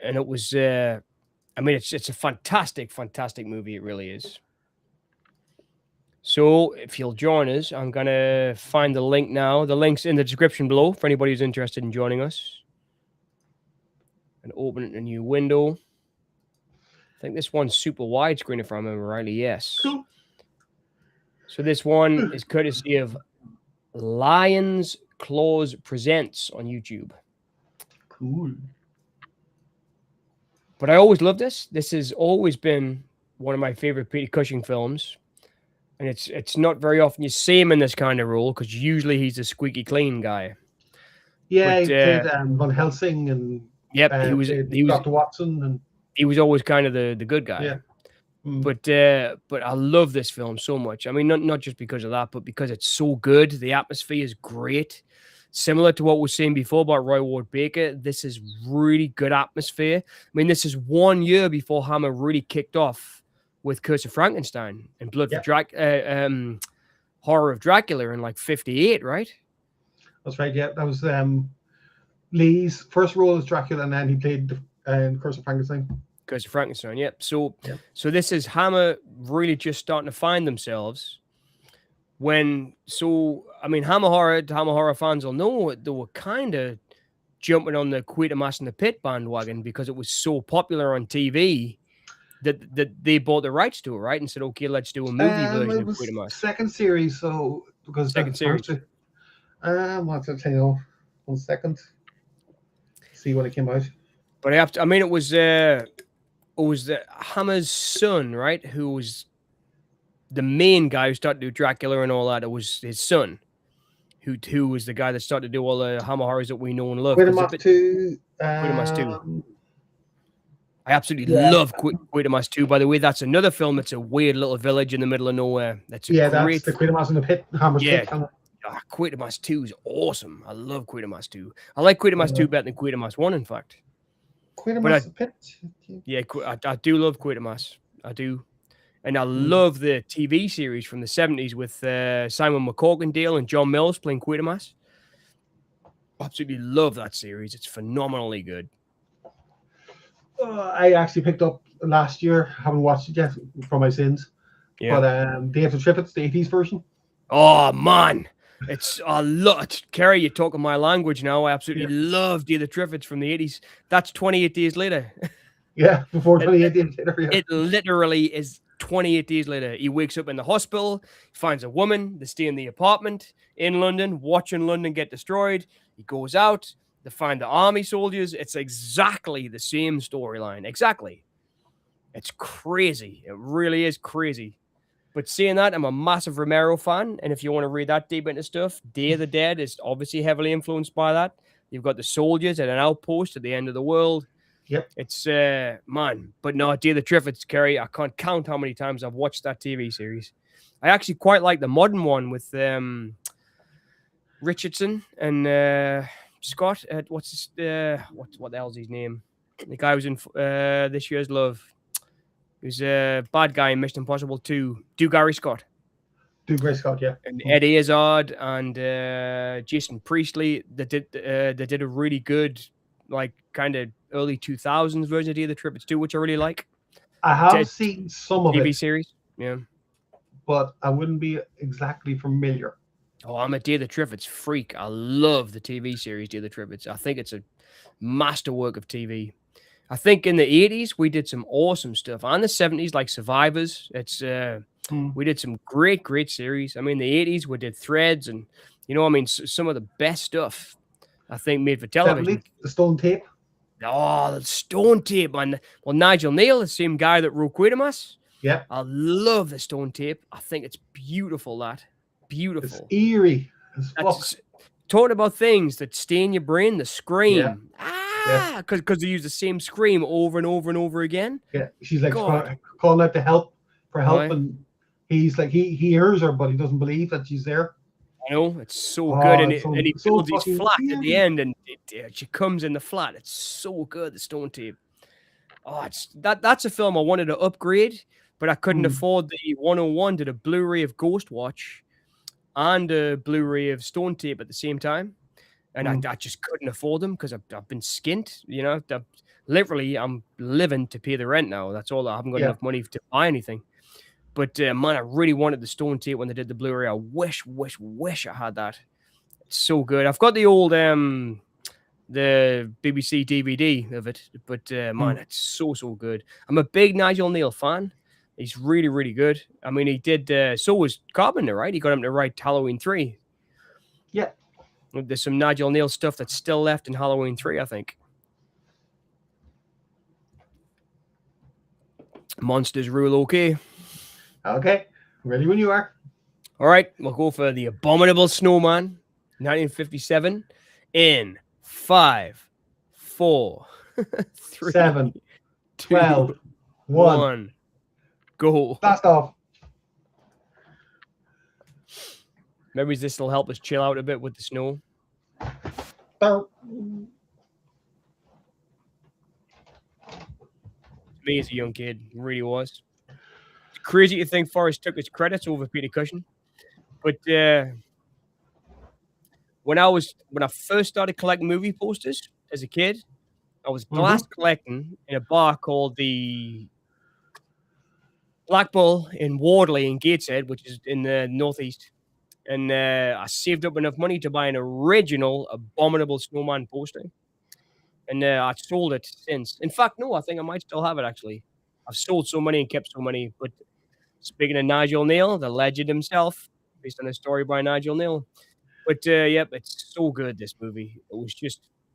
And it was, it's a fantastic, fantastic movie. It really is. So if you'll join us, I'm going to find the link now. The link's in the description below for anybody who's interested in joining us. And open it in a new window. I think this one's super widescreen, if I remember rightly. Yes. Cool. So this one is courtesy of Lion's Claws Presents on YouTube. Cool. But I always loved this. This has always been one of my favorite Peter Cushing films. And it's not very often you see him in this kind of role, because usually he's a squeaky clean guy. Yeah, he played Van Helsing, and he was Dr. Watson, and he was always kind of the good guy. Yeah. But I love this film so much. I mean, not just because of that, but because it's so good. The atmosphere is great. Similar to what we were saying before about Roy Ward Baker, this is really good atmosphere. I mean, this is 1 year before Hammer really kicked off with Curse of Frankenstein and Horror of Dracula in like 58, right? That's right. Yeah, that was Lee's first role as Dracula, and then he played Curse of Frankenstein. Curse of Frankenstein, yep. So this is Hammer really just starting to find themselves. Hammer horror fans will know they were kind of jumping on the Quatermass and the Pit bandwagon because it was so popular on TV that they bought the rights to it, right? And said, okay, let's do a movie version It of was Quatermass. second series, so because Second series. What's it say? 1 second. See when it came out. But I mean, it was the Hammer's son, right? Who was the main guy who started to do Dracula and all that. It was his son, who was the guy that started to do all the Hammer horrors that we know and love. Quatermass 2. Quatermass 2. I absolutely love Quatermass 2. By the way, that's another film. It's a weird little village in the middle of nowhere. That's a that's the Quatermass and the Pit. Hammer's Pit. Quatermass 2 is awesome. I love Quatermass 2. I like Quatermass 2 better than Quatermass 1, in fact. Quatermass and Pit? Yeah, I do love Quatermass. I do. And I love the TV series from the 70s with Simon McCorkindale and John Mills playing Quatermass. Absolutely love that series. It's phenomenally good. I actually picked up last year. Haven't watched it yet for my sins. Yeah. But Day of the Triffids, the 80s version. Oh, man. I love Kerri, you're talking my language now. I absolutely love Day of the Triffids from the 80s. That's 28 days later. Yeah, before 28 days later. Yeah. It literally is 28 days later. He wakes up in the hospital, finds a woman, they stay in the apartment in London, watching London get destroyed. He goes out, they find the army soldiers. It's exactly the same storyline. Exactly. It's crazy. It really is crazy. But seeing that, I'm a massive Romero fan. And if you want to read that deep into stuff, Day of the Dead is obviously heavily influenced by that. You've got the soldiers at an outpost at the end of the world. Yep. It's, man. But no, Day of the Triffids, Kerri, I can't count how many times I've watched that TV series. I actually quite like the modern one with Richardson and Scott. What the hell's his name? The guy who's in this year's Love. Who's a bad guy in Mission Impossible 2. Gary Scott. Gary Scott, yeah. And Eddie Izzard and Jason Priestley. They did a really good, like, kind of early 2000s version of Day of the Triffids 2, which I really like. I have seen some of it. TV series, yeah. But I wouldn't be exactly familiar. Oh, I'm a Day of the Triffids freak. I love the TV series Day of the Triffids. I think it's a masterwork of TV. I think in the 80s, we did some awesome stuff. And the 70s, like Survivors. It's we did some great series. I mean, the 80s, we did Threads and, some of the best stuff, I think, made for television. The Stone Tape. Oh, the Stone Tape, man. Well, Nigel Neal, the same guy that wrote Quatermass. Yeah. I love the Stone Tape. I think it's beautiful, that. Beautiful. It's eerie as fuck. Talking about things that stay in your brain, the scream. Yeah. Because they use the same scream over and over and over again. Yeah, she's like calling out for help, and he's like he hears her, but he doesn't believe that she's there. I know, it's so good, and he builds his flat at the end, and she comes in the flat. It's so good, the Stone Tape. Oh, that's a film I wanted to upgrade, but I couldn't afford the 101 to the Blu-ray of Ghostwatch and a Blu-ray of Stone Tape at the same time. And I just couldn't afford them because I've been skint, literally I'm living to pay the rent now. That's all. I haven't got enough money to buy anything. But man, I really wanted the Stone Tape when they did the Blu-ray. I wish I had that. It's so good. I've got the old the BBC DVD of it, but man, it's so good. I'm a big Nigel Neal fan. He's really good. I mean, he did. So was Carpenter, right? He got him to write Halloween 3. Yeah. There's some Nigel Neal stuff that's still left in Halloween 3, I think. Monsters rule okay. Okay. Ready when you are. All right. We'll go for The Abominable Snowman, 1957, in 5, 4, 3, 7, 12, 1. Go. Blast off. Maybe this will help us chill out a bit with the snow. Me as a young kid, really was. It's crazy to think Forrest took his credits over Peter Cushing. But when I first started collecting movie posters as a kid, I was glass collecting in a bar called the Black Bull in Wardley in Gateshead, which is in the northeast. And I saved up enough money to buy an original Abominable Snowman poster. and I sold it since. In fact, no, I think I might still have it actually. I've sold so many and kept so many. But speaking of Nigel Neal, the legend himself, based on a story by Nigel Neal. But yep, it's so good. This movie.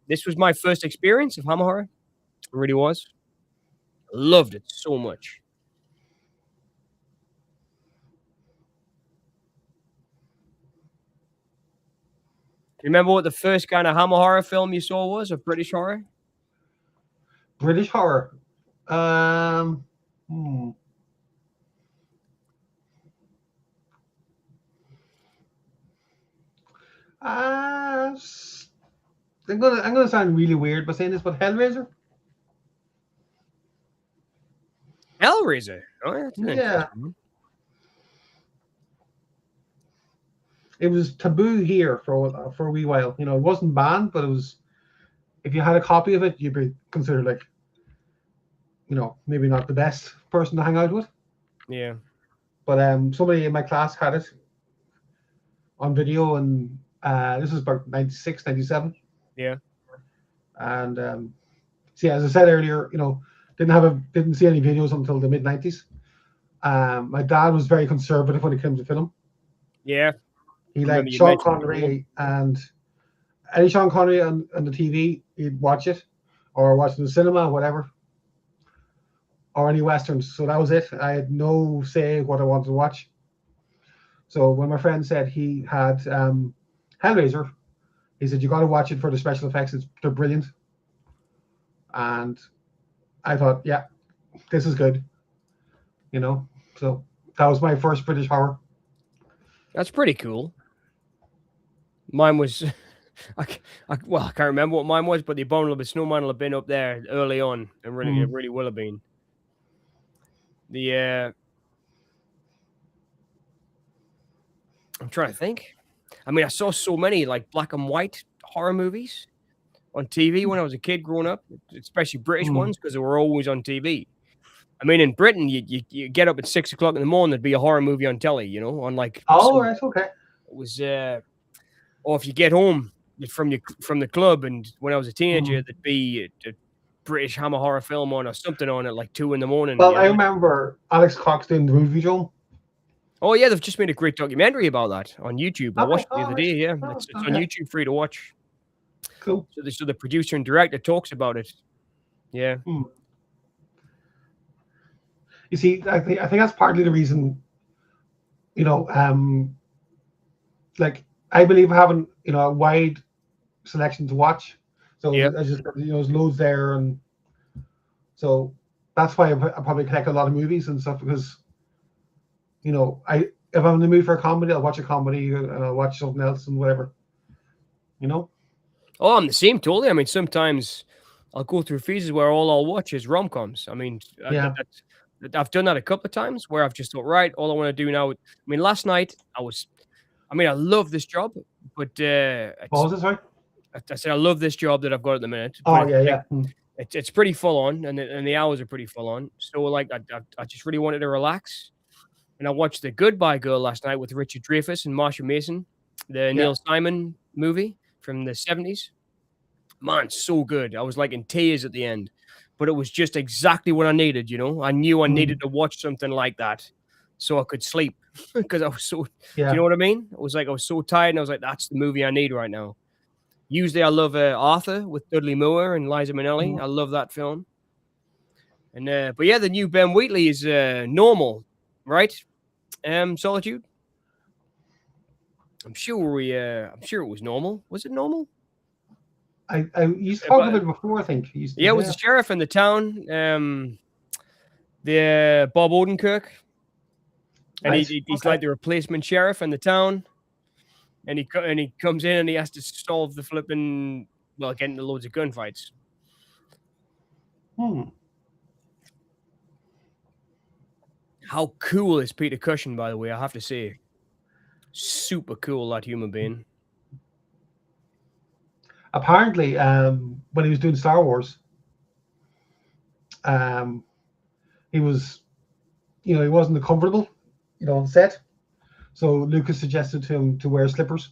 This was my first experience of Hammer horror. It really was. Loved it so much. Do you remember what the first kind of Hammer horror film you saw was, or British horror? British horror. I'm gonna sound really weird by saying this, but Hellraiser. Hellraiser. Oh, that's an interesting one. It was taboo here for a wee while. You know, it wasn't banned, but it was. If you had a copy of it, you'd be considered like, you know, maybe not the best person to hang out with. Yeah. But somebody in my class had it on video, and this was about 96, 97. Yeah. And see, as I said earlier, you know, didn't see any videos until the mid-90s. My dad was very conservative when it came to film. Yeah. He liked Sean Connery, and any Sean Connery on the TV, he'd watch it, or watch it in the cinema, whatever, or any westerns. So that was it. I had no say what I wanted to watch. So when my friend said he had Hellraiser, he said, you got to watch it for the special effects. They're brilliant. And I thought, yeah, this is good. You know, so that was my first British horror. That's pretty cool. Mine was, I can't remember what mine was, but the Abominable Snowman will have been up there early on, and it really will have been. I'm trying to think. I mean, I saw so many like black and white horror movies on TV when I was a kid growing up, especially British ones, because they were always on TV. I mean, in Britain, you get up at 6 o'clock in the morning, there'd be a horror movie on telly, you know, on like. Oh, right, okay. It was, or if you get home from the club, and when I was a teenager, there'd be a British Hammer horror film on or something on at like 2 in the morning. Well, I remember Alex Cox doing the movie Joel. Oh yeah, they've just made a great documentary about that on YouTube. I watched it the other day. Yeah, it's on YouTube, free to watch. Cool. So the producer and director talks about it. Yeah. You see, I think that's partly the reason. You know, like I believe having a wide selection to watch. So I just there's loads there, and so that's why I probably collect a lot of movies and stuff, because if I'm in the mood for a comedy, I'll watch a comedy, and I'll watch something else and whatever. You know. Oh, I'm the same, totally. I mean, sometimes I'll go through phases where all I'll watch is rom-coms. I mean, I've done that a couple of times where I've just thought, right, all I want to do now. I mean, last night I love this job, but what was it, sorry? I said I love this job that I've got at the minute. Oh yeah. It's pretty full on, and the hours are pretty full on. So like, I just really wanted to relax, and I watched The Goodbye Girl last night with Richard Dreyfuss and Marsha Mason, the Neil Simon movie from the 70s. Man, so good. I was like in tears at the end, but it was just exactly what I needed. You know, I knew I needed to watch something like that so I could sleep, because I was so. Do you know what I mean? It was like I was so tired, and I was like, that's the movie I need right now. Usually, I love Arthur with Dudley Moore and Liza Minnelli. I love that film. And but yeah, the new Ben Wheatley is Normal, right? Solitude. I'm sure it was Normal. Was it Normal? I used to talk about it before, I think. It was the sheriff in the town, the Bob Odenkirk, and he's like the replacement sheriff in the town, and he comes in and he has to solve the flipping, get into loads of gunfights. How cool is Peter Cushing, by the way? I have to say, super cool, that human being. Apparently, when he was doing Star Wars, he was, he wasn't comfortable, on set. So Lucas suggested to him to wear slippers.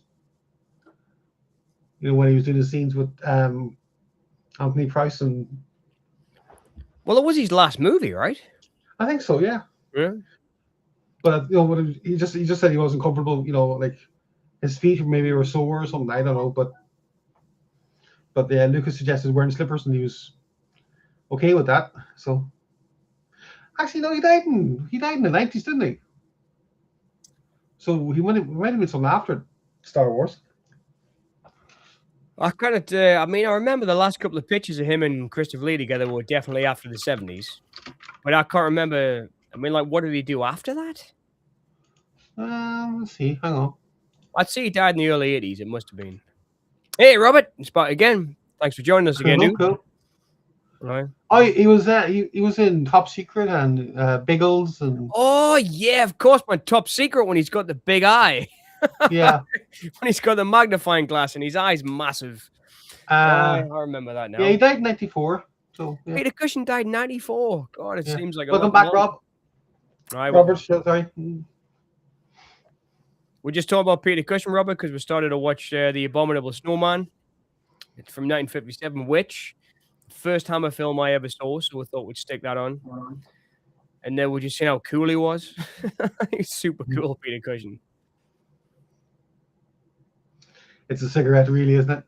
When he was doing the scenes with Anthony Price, and Well, it was his last movie, right? I think so, yeah. Yeah. But he just said he wasn't comfortable. Like his feet maybe were sore or something. I don't know, but Lucas suggested wearing slippers, and he was okay with that. So actually, no, he died in the 90s, didn't he? So he might have been something after Star Wars. I kind of, I remember the last couple of pictures of him and Christopher Lee together were definitely after the 70s. But I can't remember. What did he do after that? Let's see. Hang on. I'd say he died in the early 80s. It must have been. Hey, Robert, it's back again. Thanks for joining us again, dude. Cool. Right. Oh, he was in Top Secret and Biggles and. Oh yeah, of course, man. Top Secret when he's got the big eye. Yeah. When he's got the magnifying glass and his eye's massive. I remember that now. Yeah, he died in 94. So yeah. Peter Cushing died in 94. God, it seems like a Welcome back, Rob. Right, Robert, sorry. We just talked about Peter Cushing, Robert, because we started to watch the Abominable Snowman. It's from 1957, which first Hammer film I ever saw, so we thought we'd stick that on. And then we just seen how cool he was. He's super cool, Peter Cushing. It's a cigarette, really, isn't it?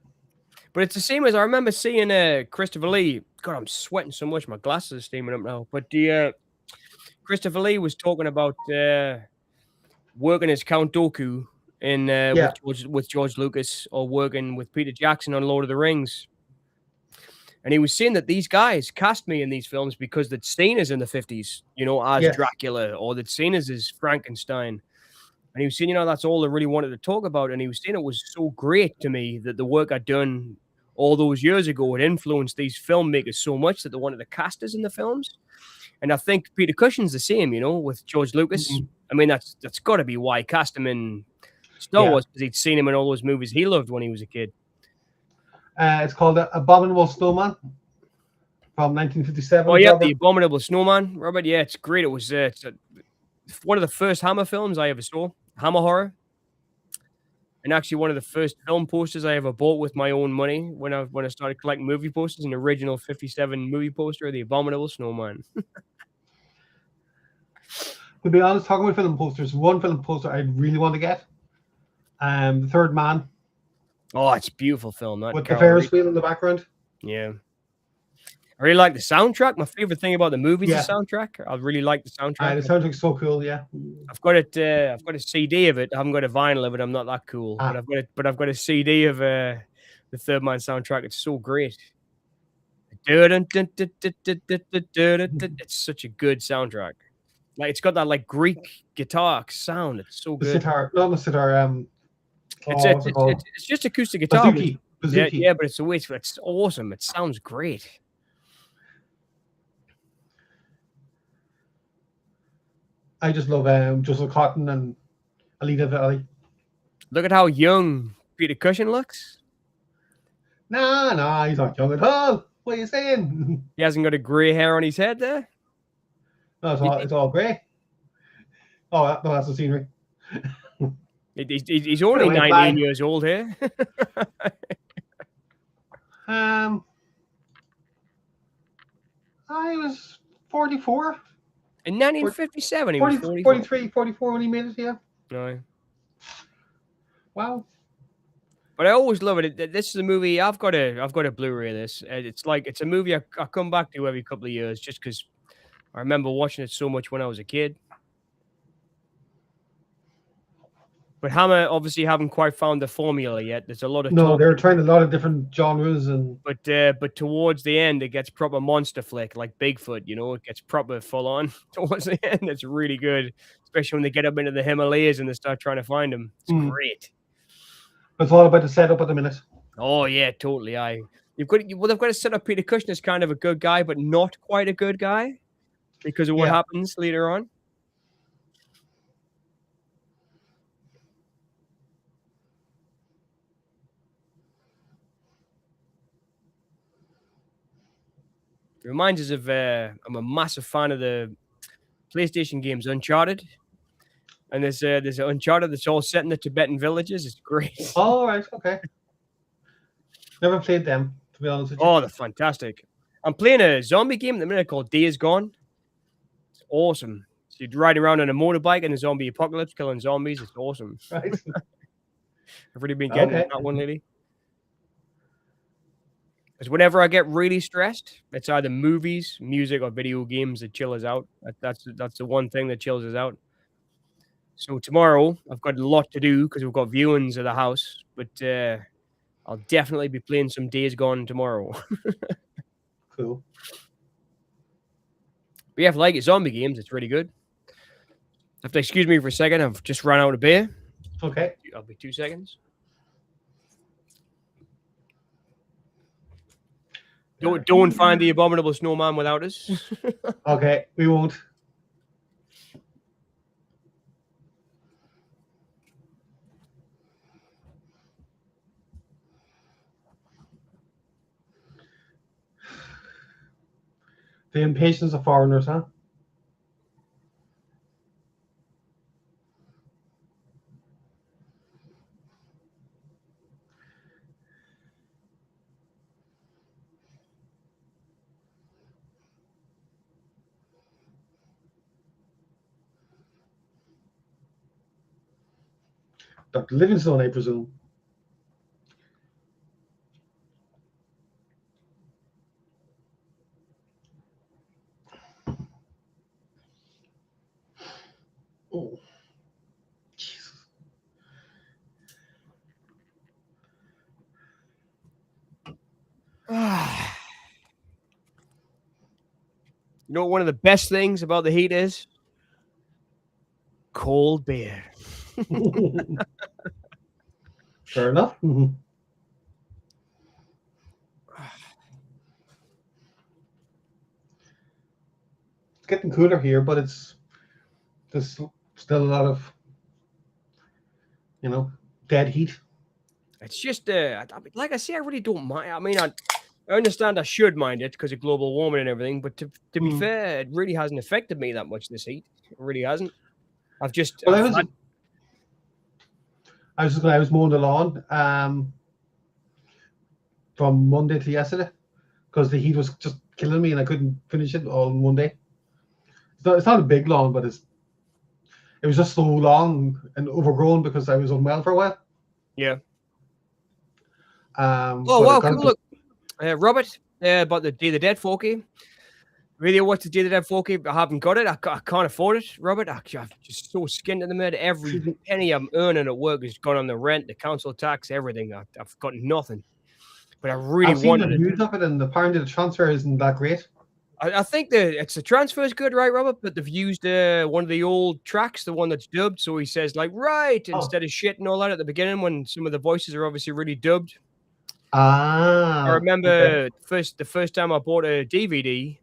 But it's the same as I remember seeing Christopher Lee. God, I'm sweating so much. My glasses are steaming up now. But the Christopher Lee was talking about working as Count Dooku in with George Lucas, or working with Peter Jackson on Lord of the Rings. And he was saying that these guys cast me in these films because they'd seen us in the 50s, as Dracula, or they'd seen us as Frankenstein. And he was saying, that's all they really wanted to talk about. And he was saying it was so great to me that the work I'd done all those years ago had influenced these filmmakers so much that they wanted to cast us in the films. And I think Peter Cushing's the same, with George Lucas. Mm-hmm. That's got to be why he cast him in Star Wars, because he'd seen him in all those movies he loved when he was a kid. It's called Abominable Snowman from 1957. Oh, yeah, Robert. The Abominable Snowman, Robert. Yeah, it's great. It was one of the first Hammer films I ever saw, Hammer horror. And actually one of the first film posters I ever bought with my own money when I started collecting movie posters, an original 57 movie poster of The Abominable Snowman. To be honest, talking about film posters, one film poster I really want to get, The Third Man. Oh, it's a beautiful film. With the Ferris wheel in the background. Yeah. I really like the soundtrack. My favorite thing about the movie is the soundtrack. I really like the soundtrack. The soundtrack's so cool, yeah. I've got it. I've got a CD of it. I haven't got a vinyl of it. I'm not that cool. But I've got a CD of the Third Man soundtrack. It's so great. It's such a good soundtrack. Like, it's got that like Greek guitar sound. It's so good. The sitar, not the sitar. It's just acoustic guitar. Bazooki. Yeah, but it's awesome. It sounds great. I just love Joseph Cotton and Alita Valley. Look at how young Peter Cushing looks. Nah, he's not young at all. What are you saying? He hasn't got a grey hair on his head there. No, it's all grey. Oh, no, that's the scenery. He's only 19 years old here. I was 44. In 1957, he was 44 when he made it, yeah. No. Wow. But I always love it. This is a movie. I've got a Blu-ray of this. It's a movie I come back to every couple of years just because I remember watching it so much when I was a kid. But Hammer obviously haven't quite found the formula yet. There's a lot of they're trying a lot of different genres but towards the end it gets proper monster flick like Bigfoot, it gets proper full on towards the end. It's really good, especially when they get up into the Himalayas and they start trying to find him. It's great. It's all about the setup at the minute. Oh yeah, totally. They've got to set up Peter Cushing as kind of a good guy, but not quite a good guy because of what happens later on. It reminds us of I'm a massive fan of the PlayStation games Uncharted, and there's an Uncharted that's all set in the Tibetan villages. It's great. Oh, right, okay. Never played them. To be honest with you. Oh, they're fantastic. I'm playing a zombie game at the minute called Days Gone. It's awesome. So you're riding around on a motorbike in the zombie apocalypse, killing zombies. It's awesome. Right. I've really been getting Okay. that one lately. Because whenever I get really stressed, it's either movies, music, or video games that chill us out. That's the one thing that chills us out. So tomorrow, I've got a lot to do because we've got viewings at the house. But I'll definitely be playing some Days Gone tomorrow. Cool. But yeah, if you like it, zombie games, it's really good. Have to excuse me for a second. I've just run out of beer. Okay. I'll be 2 seconds. Don't find the abominable snowman without us. Okay, we won't. The impatience of foreigners, huh? Dr. Livingstone, I presume. Oh, Jesus. You know what one of the best things about the heat is? Cold beer. Fair enough. It's getting cooler here, but there's still a lot of, dead heat. It's just, like I say, I really don't mind. I mean, I understand I should mind it because of global warming and everything, but to be fair, it really hasn't affected me that much, this heat. It really hasn't. I've just... Well, I was mowing the lawn from Monday to yesterday because the heat was just killing me and I couldn't finish it all in one day. It's not a big lawn, but it was just so long and overgrown because I was unwell for a while. Yeah. Oh wow, cool. Look, Robert, about the Day of the Dead 4K. Really, what's the Day of the Dead 4K? I haven't got it. I can't afford it, Robert. I'm just so skinned at the minute. Every penny I'm earning at work has gone on the rent, the council tax, everything. I've got nothing. But I really wanted it. I've seen the news of it, and apparently the transfer isn't that great. I think the transfer is good, right, Robert? But they've used one of the old tracks, the one that's dubbed. So he says, like, right, instead of shit and all that at the beginning when some of the voices are obviously really dubbed. I remember the first time I bought a DVD,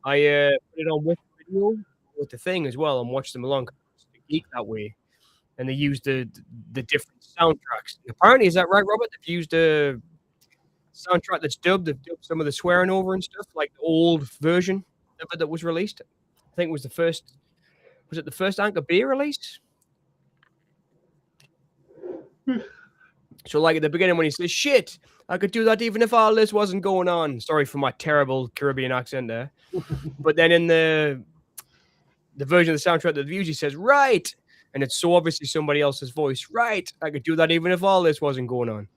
I put it on with video with the thing as well and watched them along. Geek that way, and they used the different soundtracks. Apparently, is that right, Robert? They've used a soundtrack that's dubbed. They've dubbed some of the swearing over and stuff, like the old version of it that was released. I think it was the first. Was it the first Anchor Beer release? So, like at the beginning when he says, "Shit, I could do that even if all this wasn't going on." Sorry for my terrible Caribbean accent there. But then in the version of the soundtrack that usually says, "Right," and it's so obviously somebody else's voice. Right, I could do that even if all this wasn't going on.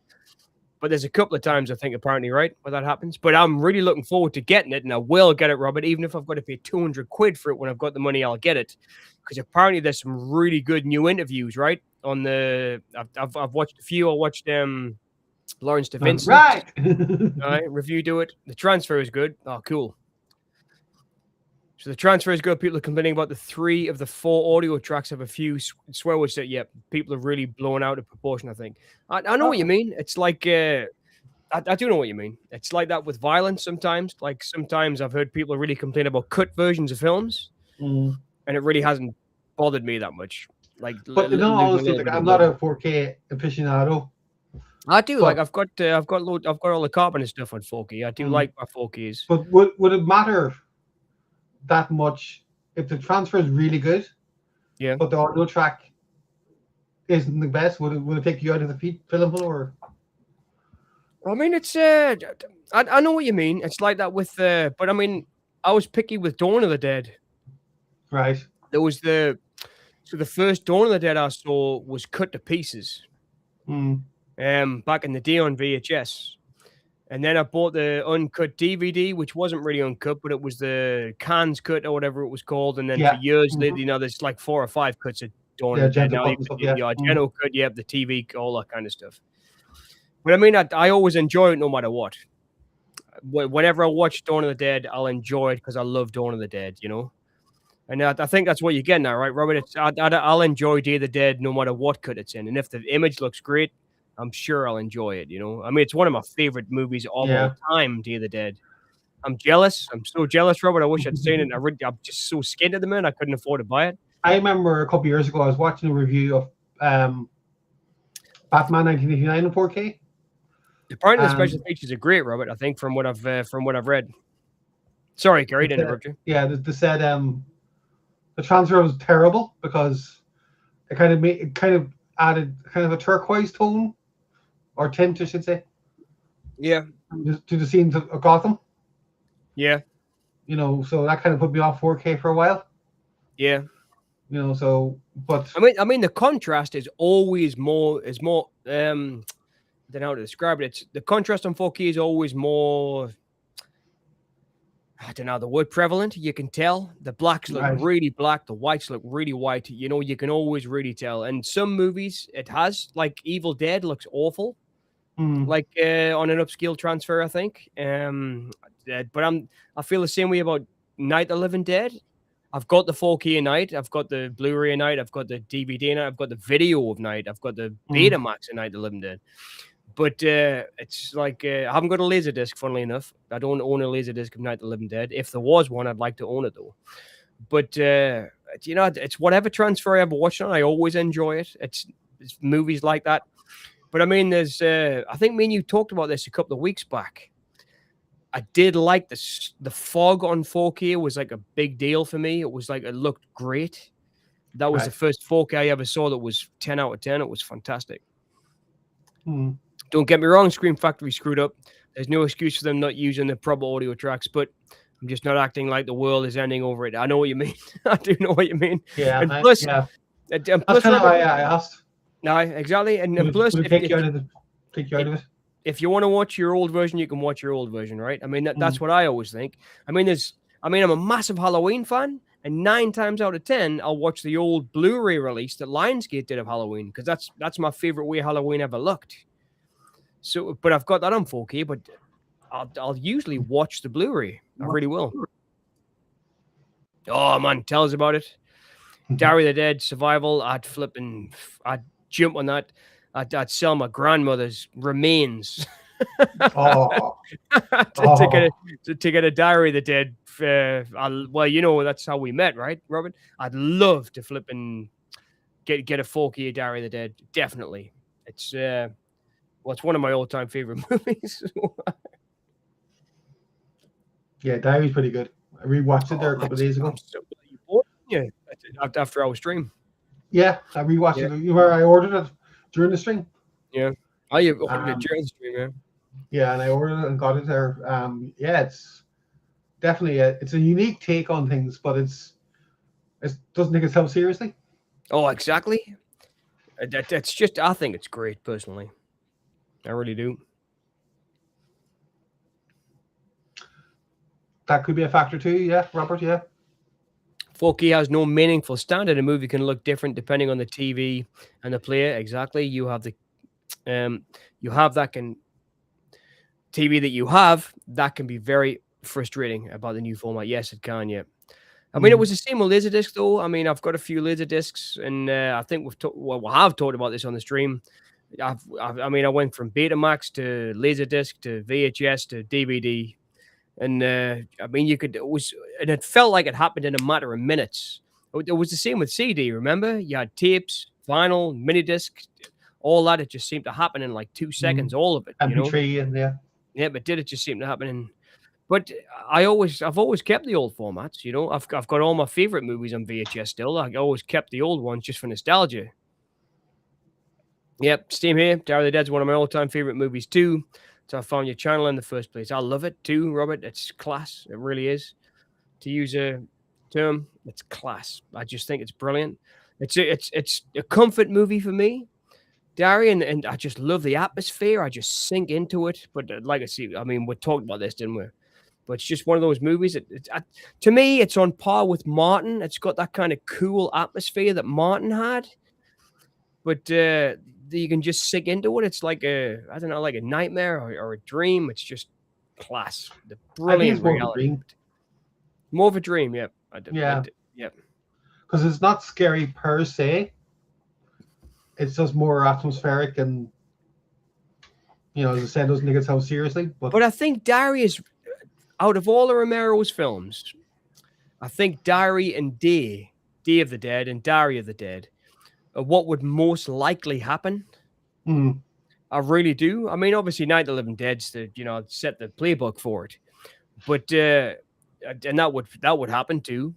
But there's a couple of times I think apparently, right, where that happens. But I'm really looking forward to getting it, and I will get it, Robert, even if I've got to pay 200 quid for it. When I've got the money, I'll get it, because apparently there's some really good new interviews, right? On the I've watched a few. I watched Lawrence to Vincent, right? Review do it. The transfer is good. Oh, cool. So the transfer is good. People are complaining about the 3 of the 4 audio tracks have a few swear words that, people are really blown out of proportion, I think. I know what you mean. It's like, I do know what you mean. It's like that with violence sometimes. Like sometimes I've heard people really complain about cut versions of films, and it really hasn't bothered me that much. Like, but honestly, like, I'm not a 4K aficionado. I do. Like I've got all the Carpenter stuff on 4K. I do like my 4Ks. But would it matter that much if the transfer is really good? Yeah. But the audio track isn't the best. Would it take you out of the film, or I mean, it's I know what you mean. It's like that with but I mean, I was picky with Dawn of the Dead. Right. There was the first Dawn of the Dead I saw was cut to pieces. Back in the day on VHS. And then I bought the uncut DVD, which wasn't really uncut, but it was the Cannes cut or whatever it was called. And then for years later, there's like 4 or 5 cuts of Dawn of the Dead. Now Geno cut, the TV, all that kind of stuff. But I mean, I always enjoy it no matter what. Whenever I watch Dawn of the Dead, I'll enjoy it because I love Dawn of the Dead, And I think that's what you're getting at, right, Robert? I'll enjoy Day of the Dead no matter what cut it's in. And if the image looks great, I'm sure I'll enjoy it, I mean, it's one of my favorite movies of all time, Day of the Dead. I'm jealous. I'm so jealous, Robert. I wish I'd seen it. I'm just so skint at the minute. I couldn't afford to buy it. I remember a couple of years ago, I was watching a review of Batman 1989 in 4K. Apparently, the special features are great, Robert. I think from what I've read. Sorry, Kerri, didn't interrupt you. Yeah, they said the transfer was terrible because it kind of added kind of a turquoise tone or tint, I should say. Yeah. To the scenes of Gotham. Yeah. So that kind of put me off 4K for a while. Yeah. But I mean, the contrast is always more. I don't know how to describe it. The contrast on 4K is always more. I don't know the word prevalent. You can tell the blacks look really black, the whites look really white. You can always really tell. And some movies it has, like Evil Dead, looks awful, like on an upscale transfer, I think. But I feel the same way about Night of the Living Dead. I've got the 4K Night, I've got the Blu-ray Night, I've got the DVD Night, I've got the video of Night, I've got the Betamax of Night of the Living Dead. But it's like I haven't got a Laserdisc, funnily enough. I don't own a Laserdisc of Night of the Living Dead. If there was one, I'd like to own it, though. But, it's whatever transfer I ever watched on, I always enjoy it. It's movies like that. But, I mean, there's I think me and you talked about this a couple of weeks back. I did like the fog on 4K was like a big deal for me. It was like it looked great. That was the first 4K I ever saw that was 10 out of 10. It was fantastic. Don't get me wrong, Scream Factory screwed up. There's no excuse for them not using the proper audio tracks, but I'm just not acting like the world is ending over it. I know what you mean. I do know what you mean. Yeah. And plus, that's kind of why I asked. No, exactly. And plus, take you out of it. If you want to watch your old version, you can watch your old version, right? I mean, that's what I always think. I mean, I'm a massive Halloween fan, and 9 times out of 10, I'll watch the old Blu-ray release that Lionsgate did of Halloween because that's my favorite way Halloween ever looked. So, but I've got that on 4K, but I'll usually watch the Blu-ray. I really will. Oh man, tell us about it. Diary of the Dead, Survival. I'd jump on that. I'd sell my grandmother's remains to get a Diary of the Dead. That's how we met, right, Robin? I'd love to flip and get a 4K Diary of the Dead. Definitely. It's it's one of my all-time favorite movies. Yeah, Diary's pretty good. I rewatched it there a couple of days ago. After our stream. Yeah, I rewatched it. Where I ordered it during the stream. Yeah. Oh, you ordered it during the stream, yeah. Yeah, and I ordered it and got it there. It's definitely it's a unique take on things, but it doesn't take itself seriously. Oh, exactly. That's just, I think it's great personally. I really do. That could be a factor too, yeah, Robert, yeah. 4K has no meaningful standard. A movie can look different depending on the TV and the player. Exactly. You have that TV that you have that can be very frustrating about the new format. Yes, it can. Yeah. I mean, it was the same with Laserdisc though. I mean, I've got a few Laserdiscs, and I think we have talked about this on the stream. I went from Betamax to Laserdisc to VHS to DVD. And it felt like it happened in a matter of minutes. It was the same with CD, remember? You had tapes, vinyl, mini disc, all that. It just seemed to happen in like 2 seconds, all of it. MP3 and yeah, but did it just seem to happen but I've always kept the old formats, I've got all my favorite movies on VHS still. I always kept the old ones just for nostalgia. Yep, Steam here. Diary of the Dead's one of my all-time favorite movies too. So I found your channel in the first place. I love it too, Robert. It's class. It really is. To use a term, it's class. I just think it's brilliant. It's a comfort movie for me, Darian, and I just love the atmosphere. I just sink into it. But like I see, I mean, we talked about this, didn't we? But it's just one of those movies that to me, it's on par with Martin. It's got that kind of cool atmosphere that Martin had. But you can just sink into it. It's like I don't know, like a nightmare or a dream. It's just class. The brilliant reality. More of a dream, yeah. Yeah. Yeah. Because it's not scary per se. It's just more atmospheric and, as I said, doesn't take itself seriously. But I think Darius, out of all of Romero's films, I think Diary and Day of the Dead and Diary of the Dead are what would most likely happen. I really do. I mean, obviously, Night of the Living Dead's set the playbook for it. But and that would happen too.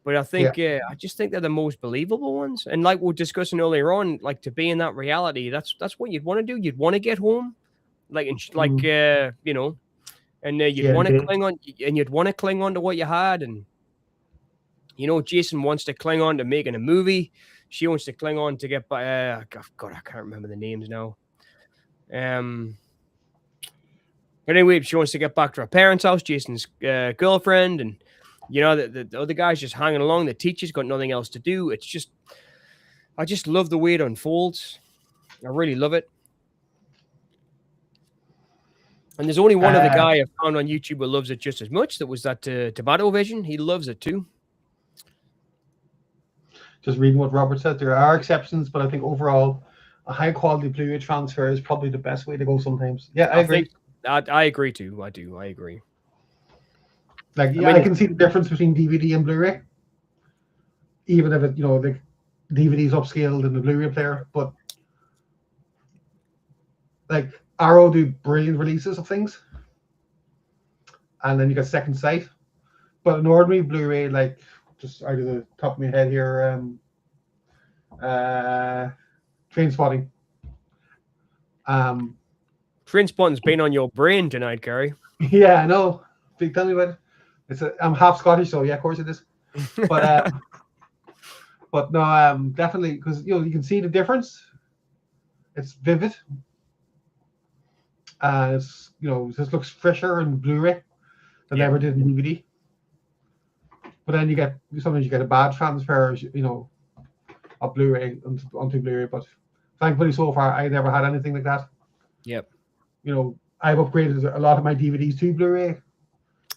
But I think I just think they're the most believable ones. And like we were discussing earlier on, like to be in that reality, that's what you'd want to do. You'd want to get home, and you'd want to cling on, and you'd want to cling on to what you had. And Jason wants to cling on to making a movie. She wants to cling on to get by. God, I can't remember the names now. But anyway, she wants to get back to her parents' house, Jason's girlfriend, and the other guy's just hanging along. The teacher's got nothing else to do. It's just, I just love the way it unfolds. I really love it. And there's only one other guy I found on YouTube who loves it just as much. That was that Tomato Vision. He loves it too. Just reading what Robert said, there are exceptions, but I think overall, a high quality Blu-ray transfer is probably the best way to go sometimes. Yeah, I agree. I agree too. I agree. I can see the difference between DVD and Blu-ray, even if it, the DVD's upscaled in the Blu-ray player. But Arrow do brilliant releases of things, and then you got Second Sight. But an ordinary Blu-ray, just out of the top of my head here, Trainspotting. Trainspotting's been on your brain tonight, Kerri. Yeah, I know. Tell me about it. I'm half Scottish, so yeah, of course it is. But but no, definitely, because you can see the difference. It's vivid. It's it just looks fresher in Blu-ray than ever did in DVD. But then sometimes you get a bad transfer, of Blu-ray onto Blu-ray. But thankfully, so far, I never had anything like that. Yep. I've upgraded a lot of my DVDs to Blu-ray.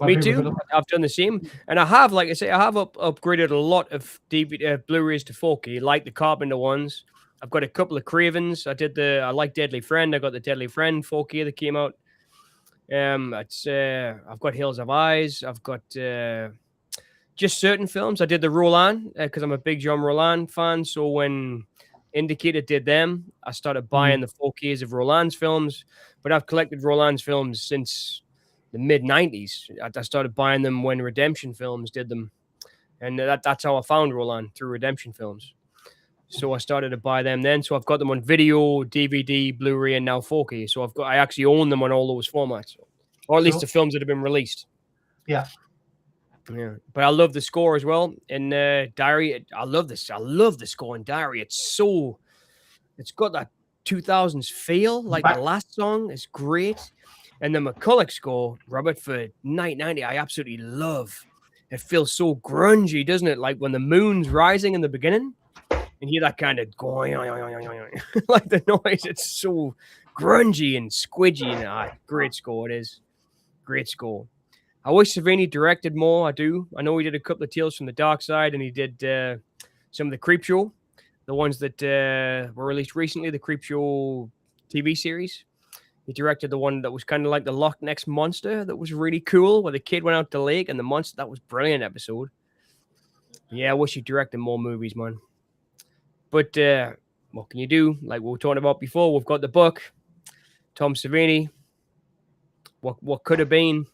Me too. I've done the same, and I have, like I say, upgraded a lot of Blu-rays to 4K, like the Carpenter ones. I've got a couple of Cravens. I like Deadly Friend. I got the Deadly Friend 4K that came out. I've got Hills of Eyes. I've got just certain films. I did the Roland because I'm a big Jean Roland fan. So when Indicator did them, I started buying the 4Ks of Roland's films. But I've collected Roland's films since the mid-90s. I started buying them when Redemption Films did them. And that's how I found Roland, through Redemption Films. So I started to buy them then. So I've got them on video, DVD, Blu-ray, and now 4K. So I actually own them on all those formats. Or at least the films that have been released. Yeah. Yeah. But I love the score as well. In Diary, I love this. I love the score in Diary. It's got that 2000s feel. Like the last song is great. And the McCulloch score, Robert, for Night 90, I absolutely love. It feels so grungy, doesn't it? Like when the moon's rising in the beginning, and you hear that kind of going, like the noise. It's so grungy and squidgy. And great score it is. Great score. I wish Savini directed more. I do. I know he did a couple of Tales from the Dark Side, and he did some of the Creepshow, the ones that were released recently, the Creepshow TV series. He directed the one that was kind of like the Loch Ness Monster that was really cool, where the kid went out to the lake and the monster. That was a brilliant episode. Yeah, I wish he directed more movies, man. But what can you do? Like we were talking about before, we've got the book, Tom Savini, what could have been.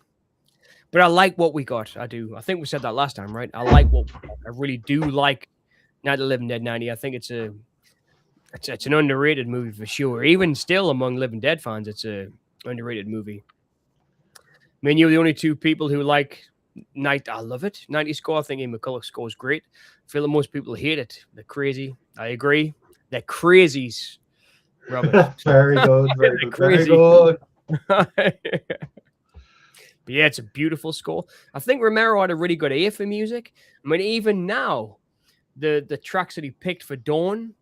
But I like what we got. I do. I think we said that last time, right? I like what I really do like Night of the Living Dead 90. I think it's an underrated movie for sure. Even still among Living Dead fans, it's a Underrated movie. I mean, you're the only two people who like Night. I love it. 90 score. I think Ian McCulloch's score is great. I feel that most people hate it. They're crazy. I agree. They're crazies, Robert. Very good. Very They're good. Very crazy. good. But yeah, it's a beautiful score. I think Romero had a really good ear for music. I mean, even now, the tracks that he picked for Dawn,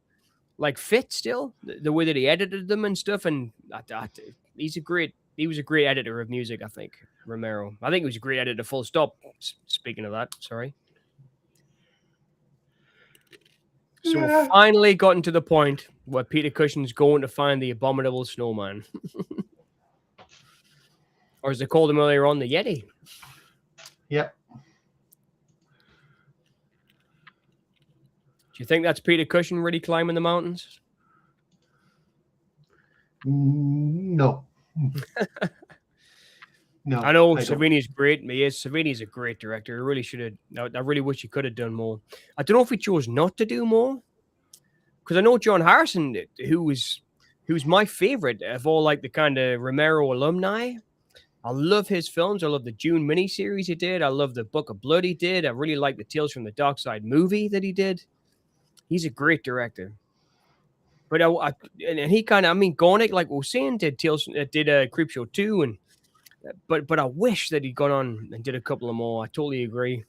like, fit still. The way that he edited them and stuff. And he was a great editor of music, I think, Romero. I think he was a great editor, full stop. Speaking of that, sorry. So we've finally gotten to the point where Peter Cushing's going to find the abominable snowman. Or as they called him earlier on, the Yeti. Yep. Do you think that's Peter Cushing really climbing the mountains? No. No. I know Savini's great. Savini's a great director. He really should have. I really wish he could have done more. I don't know if he chose not to do more. Because I know John Harrison, who's my favorite of all, like, the kind of Romero alumni. I love his films. I love the June miniseries he did. I love the Book of Blood he did. I really like the Tales from the Dark Side movie that he did. He's a great director. But and he kind of, I mean, Gornick, like we were saying, did Creepshow 2, and but I wish that he'd gone on and did a couple of more. I totally agree.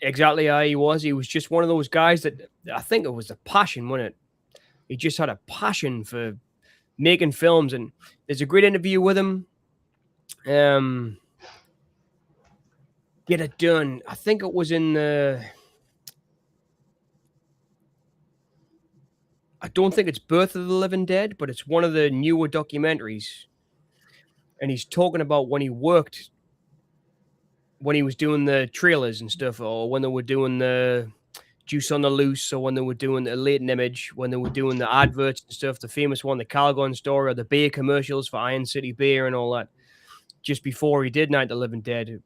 Exactly how he was. He was just one of those guys that, I think it was a passion, wasn't it? He just had a passion for making films, and there's a great interview with him. Get It Done. I think it was in the. I don't think it's Birth of the Living Dead, but it's one of the newer documentaries. And he's talking about when he worked, when he was doing the trailers and stuff, or when they were doing the Juice on the Loose, or when they were doing the Latent Image, when they were doing the adverts and stuff, the famous one, the Calgon story, or the beer commercials for Iron City Beer and all that, just before he did Night of the Living Dead.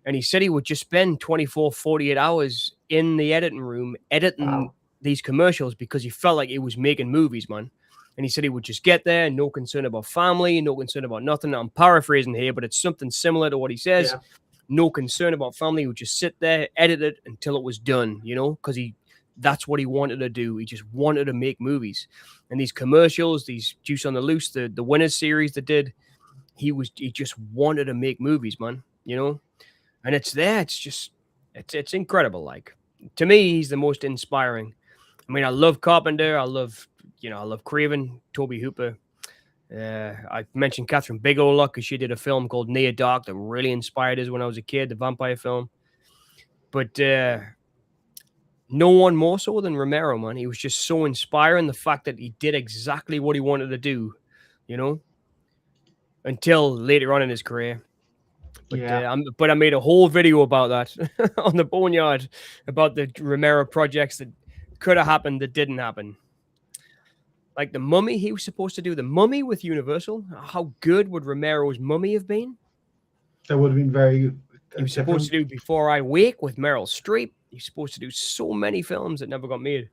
And he said he would just spend 24, 48 hours in the editing room editing these commercials because he felt like he was making movies, man. And he said he would just get there, no concern about family, no concern about nothing. I'm paraphrasing here, but it's something similar to what he says. Yeah. No concern about family. He would just sit there, edit it until it was done, you know, because that's what he wanted to do. He just wanted to make movies. And these commercials, these Juice on the Loose, the Winners series that did, he just wanted to make movies, man, you know. And it's there. It's just, it's incredible. Like, to me, he's the most inspiring. I mean, I love Carpenter. I love Craven, Toby Hooper. I mentioned Catherine Bigelow a lot because she did a film called Near Dark that really inspired us when I was a kid, the vampire film. But no one more so than Romero, man. He was just so inspiring, the fact that he did exactly what he wanted to do, you know, until later on in his career. But, but I made a whole video about that on the Boneyard, about the Romero projects that could have happened that didn't happen. Like the Mummy, he was supposed to do the Mummy with Universal. How good would Romero's Mummy have been? That would have been very good. He was supposed to do Before I Wake with Meryl Streep. He was supposed to do so many films that never got made.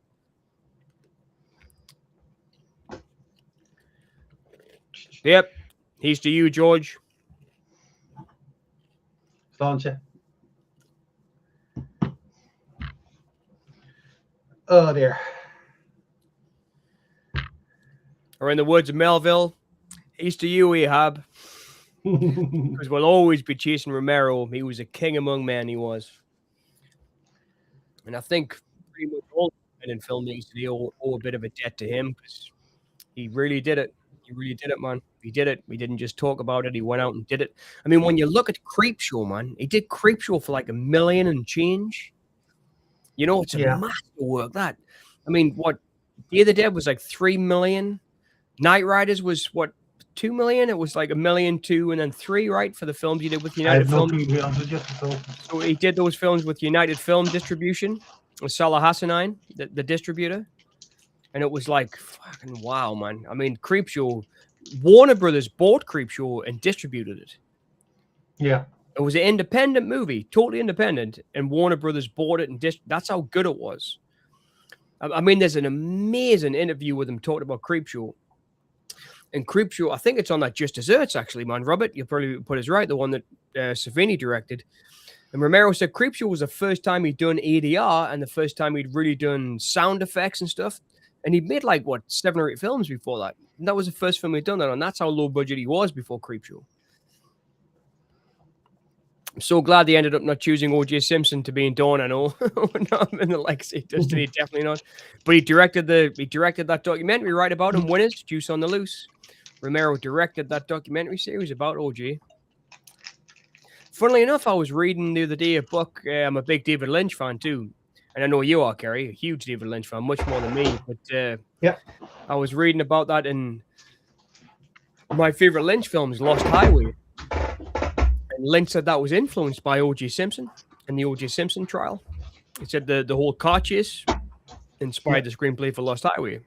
Yep. Here's to you, George. Launch it. Oh, dear. Or in the words of Melville, here's to you, Ahab. Because we'll always be chasing Romero. He was a king among men, he was. And I think pretty much all men in filmmakers today owe a bit of a debt to him, because he really did it. He really did it, man. He did it. We didn't just talk about it. He went out and did it. I mean, when you look at Creepshow, man, he did Creepshow for like $1 million and change. You know, it's a massive work, that. I mean, what? Day of the Dead was like $3 million. Night Riders was, what, $2 million? It was like $1 million, $2 million, and then $3 million, right, for the films you did with United Film. So he did those films with United Film Distribution, with Salah Hassanine, the distributor. And it was like, fucking wow, man. I mean, Creepshow, Warner Brothers bought Creepshow and distributed it. Yeah. It was an independent movie, totally independent, and Warner Brothers bought it and that's how good it was. I mean, there's an amazing interview with him talking about Creepshow. And Creepshow, I think it's on that Just Desserts, actually, man. Robert, you'll probably put us right, the one that Savini directed. And Romero said Creepshow was the first time he'd done ADR and the first time he'd really done sound effects and stuff. And he'd made like, 7 or 8 films before that. And that was the first film he'd done that on. That's how low budget he was before Creepshow. I'm so glad they ended up not choosing O.J. Simpson to be in Dawn and all. Not in the legacy, Destiny, definitely not. But he directed that documentary right about him, Winners, Juice on the Loose. Romero directed that documentary series about O.J. Funnily enough, I was reading the other day a book. I'm a big David Lynch fan too. And I know you are, Kerri, a huge David Lynch fan, much more than me. But yeah, I was reading about that, and my favorite Lynch film is Lost Highway. And Lynch said that was influenced by O.J. Simpson and the O.J. Simpson trial. He said the whole car chase inspired the screenplay for Lost Highway.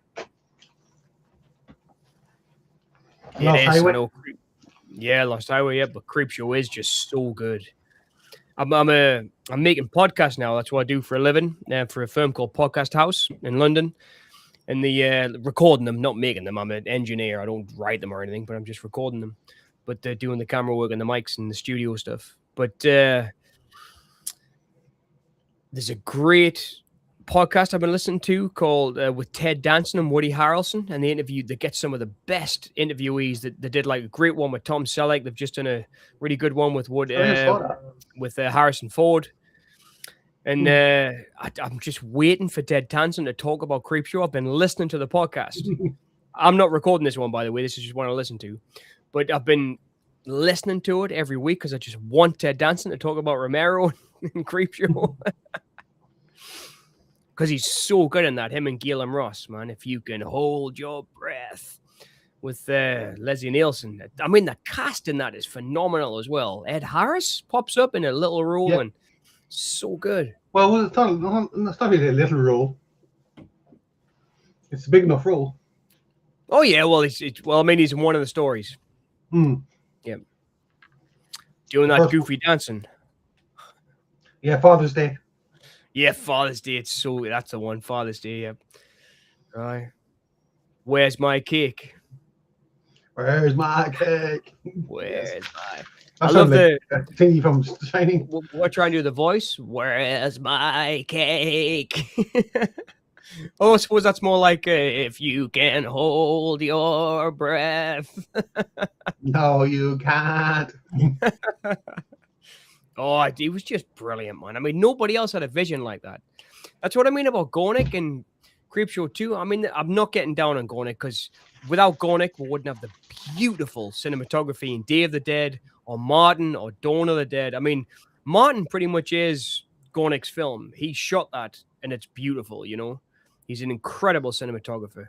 Lost Highway. Yeah, Lost Highway, yeah, but Creepshow is just so good. I'm making podcasts now. That's what I do for a living, for a firm called Podcast House in London. And the recording them, not making them. I'm an engineer. I don't write them or anything, but I'm just recording them. But doing the camera work and the mics and the studio stuff. But there's a great podcast I've been listening to called with Ted Danson and Woody Harrelson, and they get some of the best interviewees. That they did like a great one with Tom Selleck. They've just done a really good one with Harrison Ford. And I'm just waiting for Ted Danson to talk about Creepshow. I've been listening to the podcast. I'm not recording this one, by the way. This is just one I listen to. But I've been listening to it every week because I just want Ted Danson to talk about Romero and Creepshow. Because he's so good in that, him and Galen Ross, man. If you can hold your breath with Leslie Nielsen. I mean, the cast in that is phenomenal as well. Ed Harris pops up in a little role and so good. Well, it's not really a little role. It's a big enough role. Oh, yeah. Well, he's in one of the stories. Yeah. Doing that goofy dancing. Yeah, Father's Day. Yeah, Father's Day. That's the one. Father's Day. Yep. All right. Where's my cake? Where's my cake? Where's my? I love the thingy from Shining. We're trying to do the voice. Where's my cake? Oh, I suppose that's more like if you can hold your breath. No, you can't. Oh, he was just brilliant, man. I mean, nobody else had a vision like that. That's what I mean about Gornick and Creepshow too. I mean, I'm not getting down on Gornick because without Gornick, we wouldn't have the beautiful cinematography in Day of the Dead or Martin or Dawn of the Dead. I mean, Martin pretty much is Gornick's film. He shot that and it's beautiful, you know. He's an incredible cinematographer.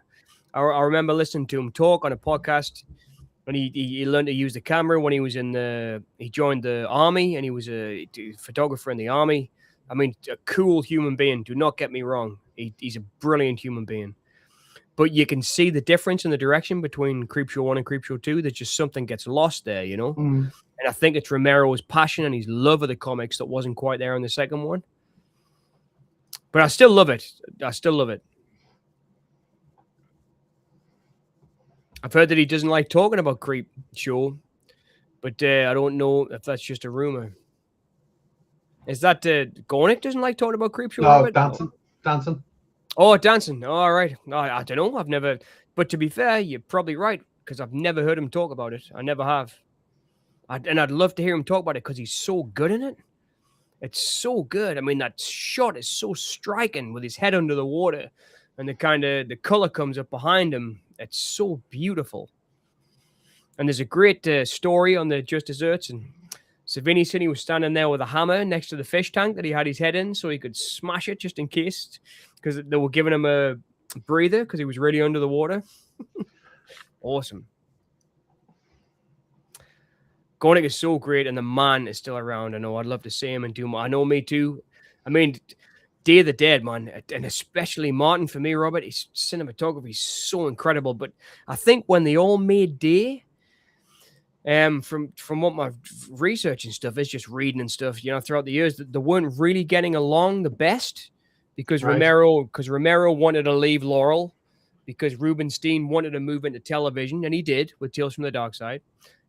I remember listening to him talk on a podcast. And he learned to use the camera when he was he joined the army and he was a photographer in the army. I mean, a cool human being. Do not get me wrong. He's a brilliant human being. But you can see the difference in the direction between Creepshow 1 and Creepshow 2. There's just something gets lost there, you know? And I think it's Romero's passion and his love of the comics that wasn't quite there in the second one. But I still love it. I've heard that he doesn't like talking about Creepshow, but I don't know if that's just a rumor. Is that Gornick doesn't like talking about Creepshow? No, dancing. Oh, dancing. Oh, all right. No, I don't know. I've never. But to be fair, you're probably right because I've never heard him talk about it. I never have. And I'd love to hear him talk about it because he's so good in it. It's so good. I mean, that shot is so striking with his head under the water, and the color comes up behind him. It's so beautiful. And there's a great story on the Just Desserts. And Savini said he was standing there with a hammer next to the fish tank that he had his head in so he could smash it just in case, because they were giving him a breather because he was really under the water. Awesome. Gornick is so great, and the man is still around. I know I'd love to see him and do more. I know, me too. I mean, Day of the Dead, man, and especially Martin for me, Robert. His cinematography is so incredible. But I think when they all made Day, from what my research and stuff is, just reading and stuff, you know, throughout the years, they weren't really getting along the best because Right. Romero wanted to leave Laurel because Rubenstein wanted to move into television, and he did with Tales from the Dark Side.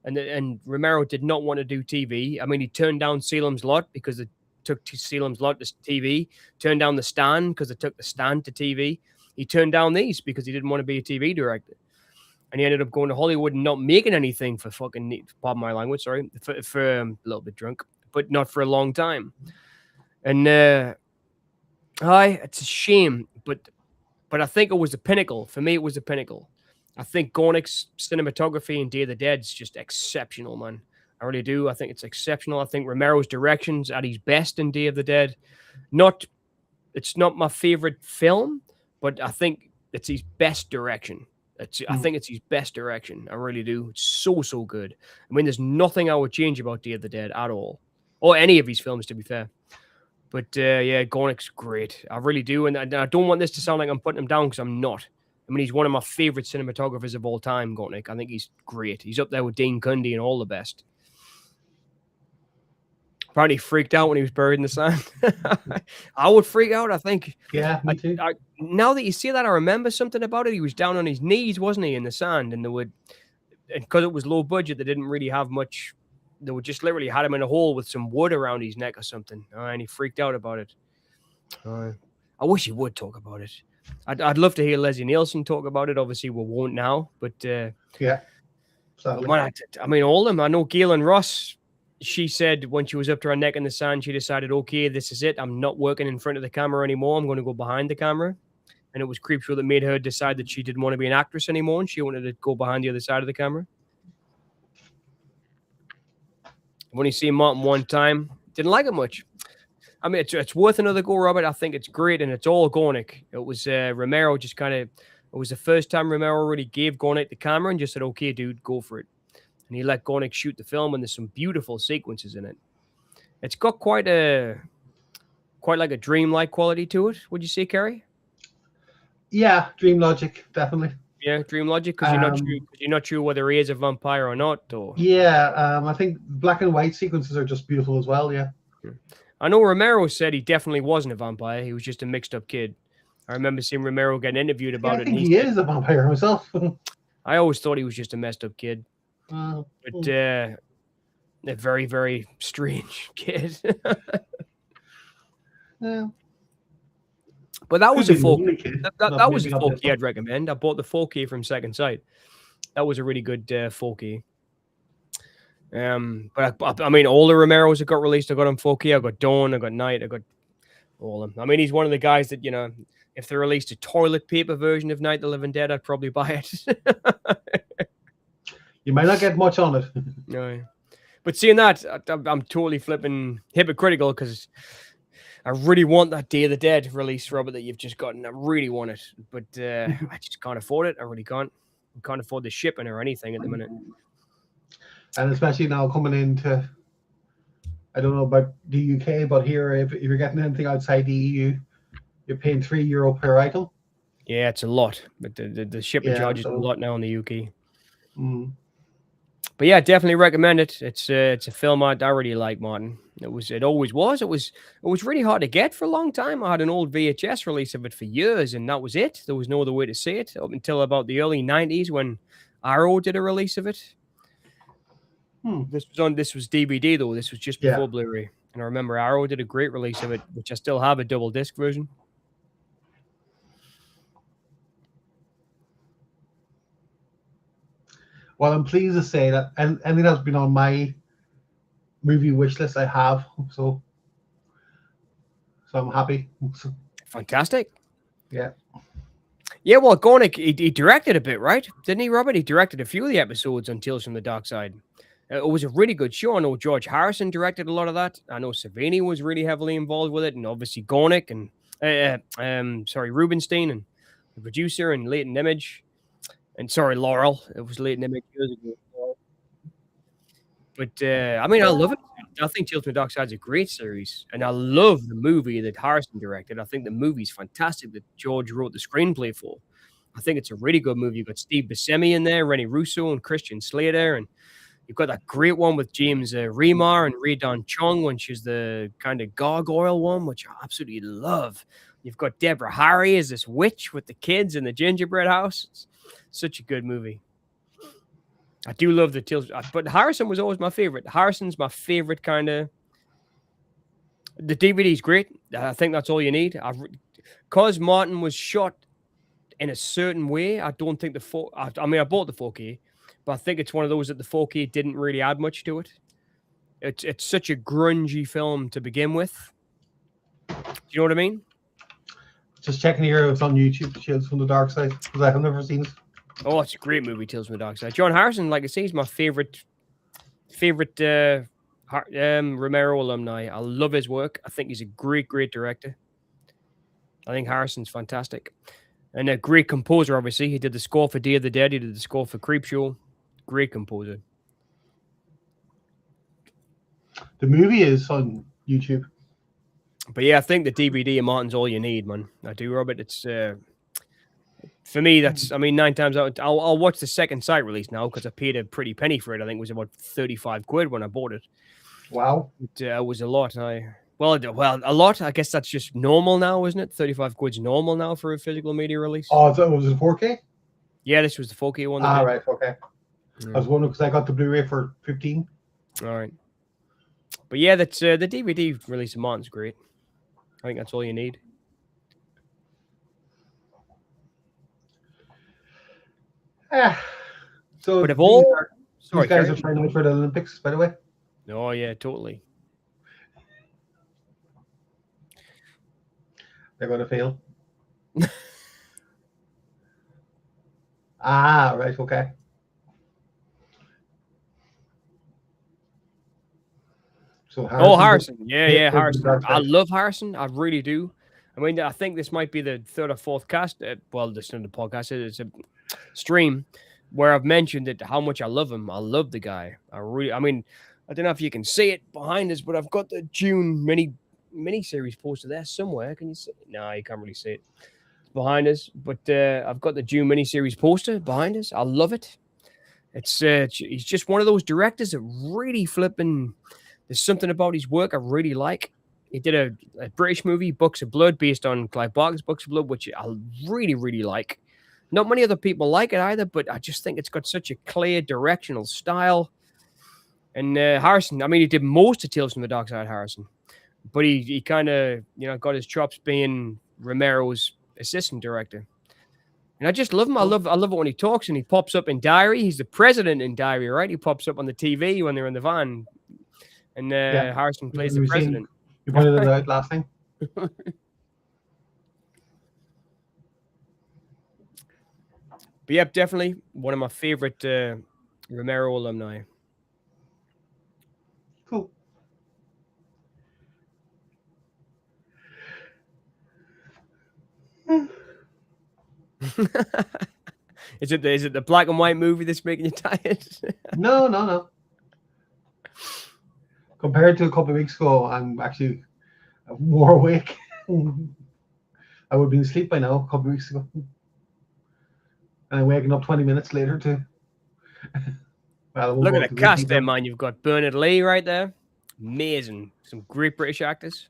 And Romero did not want to do TV. I mean, he turned down Salem's Lot because it took Salem's Lot to TV. Turned down The Stand because it took The Stand to TV. He turned down these because he didn't want to be a TV director. And he ended up going to Hollywood and not making anything for fucking, pardon my language, sorry, for a little bit drunk, but not for a long time. And it's a shame, but I think it was the pinnacle. For me, it was the pinnacle. I think Gornick's cinematography in Day of the Dead is just exceptional, man. I really do. I think it's exceptional. I think Romero's directions at his best in Day of the Dead. It's not my favorite film, but I think it's his best direction. I think it's his best direction. I really do. It's so good. I mean, there's nothing I would change about Day of the Dead at all, or any of his films, to be fair. But yeah, Gornick's great. I really do, and I don't want this to sound like I'm putting him down because I'm not. I mean, he's one of my favorite cinematographers of all time, Gornick. I think he's great. He's up there with Dean Cundy and all the best. Apparently freaked out when he was buried in the sand. I would freak out, I think. Yeah, me too. Now that you see that, I remember something about it. He was down on his knees, wasn't he, in the sand? And because it was low budget, they didn't really have much. They would just literally had him in a hole with some wood around his neck or something. And he freaked out about it. I wish he would talk about it. I'd love to hear Leslie Nielsen talk about it. Obviously, we won't now. But yeah. I mean, all of them. I know Galen Ross. She said when she was up to her neck in the sand, she decided, okay, this is it. I'm not working in front of the camera anymore. I'm going to go behind the camera. And it was Creepshow that made her decide that she didn't want to be an actress anymore, and she wanted to go behind the other side of the camera. I've only seen Martin one time. Didn't like it much. I mean, it's worth another go, Robert. I think it's great, and it's all Gornick. It was Romero just kind of... It was the first time Romero really gave Gornick the camera and just said, okay, dude, go for it. And he let Gornick shoot the film, and there's some beautiful sequences in it. It's got quite like a dreamlike quality to it. Would you say, Kerri? Yeah, dream logic, definitely. Yeah, dream logic, because you're not sure whether he is a vampire or not. Or yeah, I think black and white sequences are just beautiful as well. Yeah. I know Romero said he definitely wasn't a vampire. He was just a mixed up kid. I remember seeing Romero getting interviewed about it. I think he is a vampire himself. I always thought he was just a messed up kid. But a very, very strange kid. Yeah. But that was a 4K. That was a 4K I'd recommend. I bought the 4K from Second Sight. That was a really good 4K. But I mean, all the Romeros that got released, I got on 4K. I got Dawn, I got Night, I got all of them. I mean, he's one of the guys that, you know, if they released a toilet paper version of Night the Living Dead, I'd probably buy it. You might not get much on it. No. But seeing that, I'm totally flipping hypocritical because I really want that Day of the Dead release, Robert, that you've just gotten. I really want it. But I just can't afford it. I really can't. I can't afford the shipping or anything at the minute. And especially now coming into, I don't know about the UK, but here, if you're getting anything outside the EU, you're paying €3 per item. Yeah, it's a lot. But the shipping charge is a lot now in the UK. But yeah, definitely recommend it. It's a film I really like, Martin. It always was. It was really hard to get for a long time. I had an old VHS release of it for years, and that was it. There was no other way to see it up until about the early 90s when Arrow did a release of it. This was DVD though. This was just before Blu-ray. And I remember Arrow did a great release of it, which I still have a double disc version. Well, I'm pleased to say that anything that's been on my movie wish list, I have. So I'm happy. Fantastic. Yeah. Yeah, well, Gornick, he directed a bit, right? Didn't he, Robert? He directed a few of the episodes on Tales from the Dark Side. It was a really good show. I know George Harrison directed a lot of that. I know Savini was really heavily involved with it, and obviously Gornick and Rubenstein and the producer and Leighton Image. And sorry, Laurel. It was Leighton Image years ago. But I mean, I love it. I think Tales from the Dark Side is a great series, and I love the movie that Harrison directed. I think the movie's fantastic that George wrote the screenplay for. I think it's a really good movie. You've got Steve Buscemi in there, Rennie Russo, and Christian Slater, and You've got that great one with James Remar and Ray Don Chung when she's the kind of gargoyle one, which I absolutely love. You've got Deborah Harry as this witch with the kids in the gingerbread house. It's such a good movie. I do love the Tales, but Harrison was always my favorite. Harrison's my favorite kind of. The DVD is great. I think that's all you need. Because Martin was shot in a certain way, I don't think I mean, I bought the 4K, but I think it's one of those that the 4K didn't really add much to it. It's such a grungy film to begin with. Do you know what I mean? Just checking here, it's on YouTube, Tales from the Dark Side, because I have never seen it. Oh, it's a great movie, Tales from the Dark Side. John Harrison, like I say, is my favorite Romero alumni. I love his work. I think he's a great director. I think Harrison's fantastic. And a great composer, obviously. He did the score for Day of the Dead. He did the score for Creepshow. Great composer. The movie is on YouTube. But yeah, I think the DVD of Martin's all you need, man. I do, Robert. It's for me, that's, I mean, 9 times out, I'll watch the second Sight release now because I paid a pretty penny for it. I think it was about 35 quid when I bought it. Wow. It was a lot. Well, a lot. I guess that's just normal now, isn't it? 35 quid's normal now for a physical media release. Oh, so was it 4K? Yeah, this was the 4K one. Right, okay. Yeah. I was wondering because I got the Blu-ray for 15. All right. But yeah, that's the DVD release of Martin's great. I think that's all you need. So but if all these guys are trying out for the Olympics, by the way. Oh yeah, totally. They're going to fail. Right, okay. So Harrison. Yeah, Harrison. I love Harrison. I really do. I mean, I think this might be the 3rd or 4th cast. Well, this isn't a podcast. It's a stream where I've mentioned it, how much I love him. I love the guy. I mean, I don't know if you can see it behind us, but I've got the June mini-series poster there somewhere. Can you see it? No, you can't really see it. It's behind us. But I've got the June mini-series poster behind us. I love it. He's just one of those directors that really flipping... There's something about his work I really like. He did a British movie, Books of Blood, based on Clive Barker's Books of Blood, which I really, really like. Not many other people like it either, but I just think it's got such a clear directional style. And Harrison, I mean, he did most of Tales from the Dark Side, Harrison. But he kind of, got his chops being Romero's assistant director. And I just love him. I love it when he talks and he pops up in Diary. He's the president in Diary, right? He pops up on the TV when they're in the van. And Harrison plays the president. You pointed it out last time. But yeah, definitely one of my favorite Romero alumni. Cool. Is it the black and white movie that's making you tired? No. Compared to a couple of weeks ago, I'm actually more awake. I would have been asleep by now a couple of weeks ago. And I'm waking up 20 minutes later too. Look at the cast there, man. You've got Bernard Lee right there. Amazing. Some great British actors.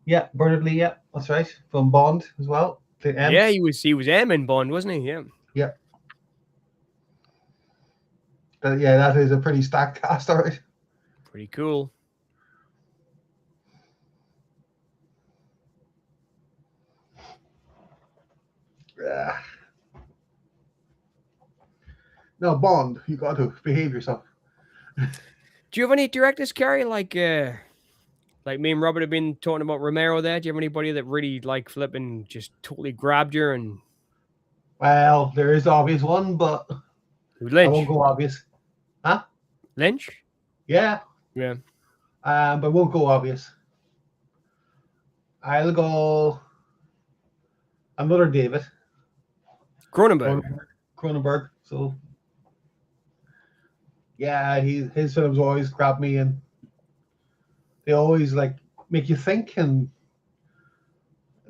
Yeah, Bernard Lee, yeah, that's right. From Bond as well. Yeah, he was M in Bond, wasn't he? Yeah. Yeah. That is a pretty stacked cast, all right. Pretty cool. No, Bond, you got to behave yourself. Do you have any directors, Kerri? Like me and Robert have been talking about Romero there. Do you have anybody that really flipping just totally grabbed you? And well, there is obvious one, but Lynch. I won't go obvious. Huh? Lynch? Yeah. Yeah. But I won't go obvious. I'll go another David. Cronenberg. So yeah, his films always grab me, and they always make you think, and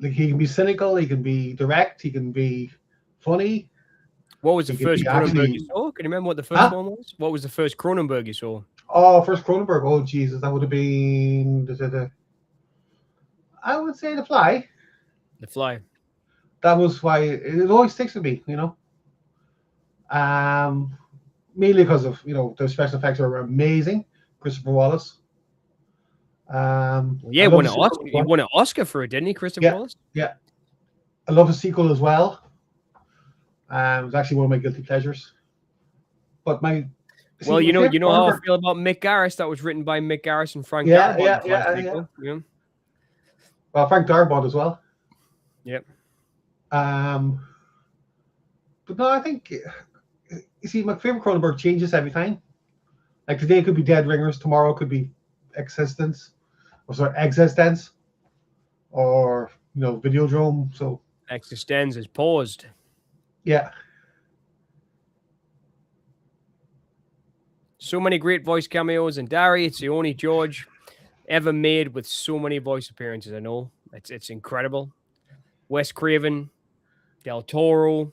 he can be cynical, he can be direct, he can be funny. What was the He could first be Cronenberg actually. you saw? Can you remember what the first Huh? one was? What was the first Cronenberg you saw? Oh, first Cronenberg. Oh, Jesus, that would have been. I would say The Fly. The Fly. That was why it always sticks with me. You know. Um, Mainly because of the special effects are amazing. Christopher Wallace. Well, yeah, I he love won the an sequel Oscar. as He well. won an Oscar for it, didn't he, Christopher Yeah, Wallace? yeah. I love the sequel as well. It was actually one of my guilty pleasures. But Well, my favorite you know how I Cronenberg. feel about Mick Garris. That was written by Mick Garris and Frank Yeah, Darabont, yeah, the Fly yeah, yeah. sequel. Yeah. Well, Frank Darabont as well. Yep. Um, but no, I think you see, my favorite Cronenberg changes every time. Like today could be Dead Ringers, tomorrow could be Existence, or Videodrome. So Existenz is paused. yeah, So many great voice cameos, and Dari, it's the only George ever made with so many voice appearances. I know it's incredible. Wes Craven, Del Toro,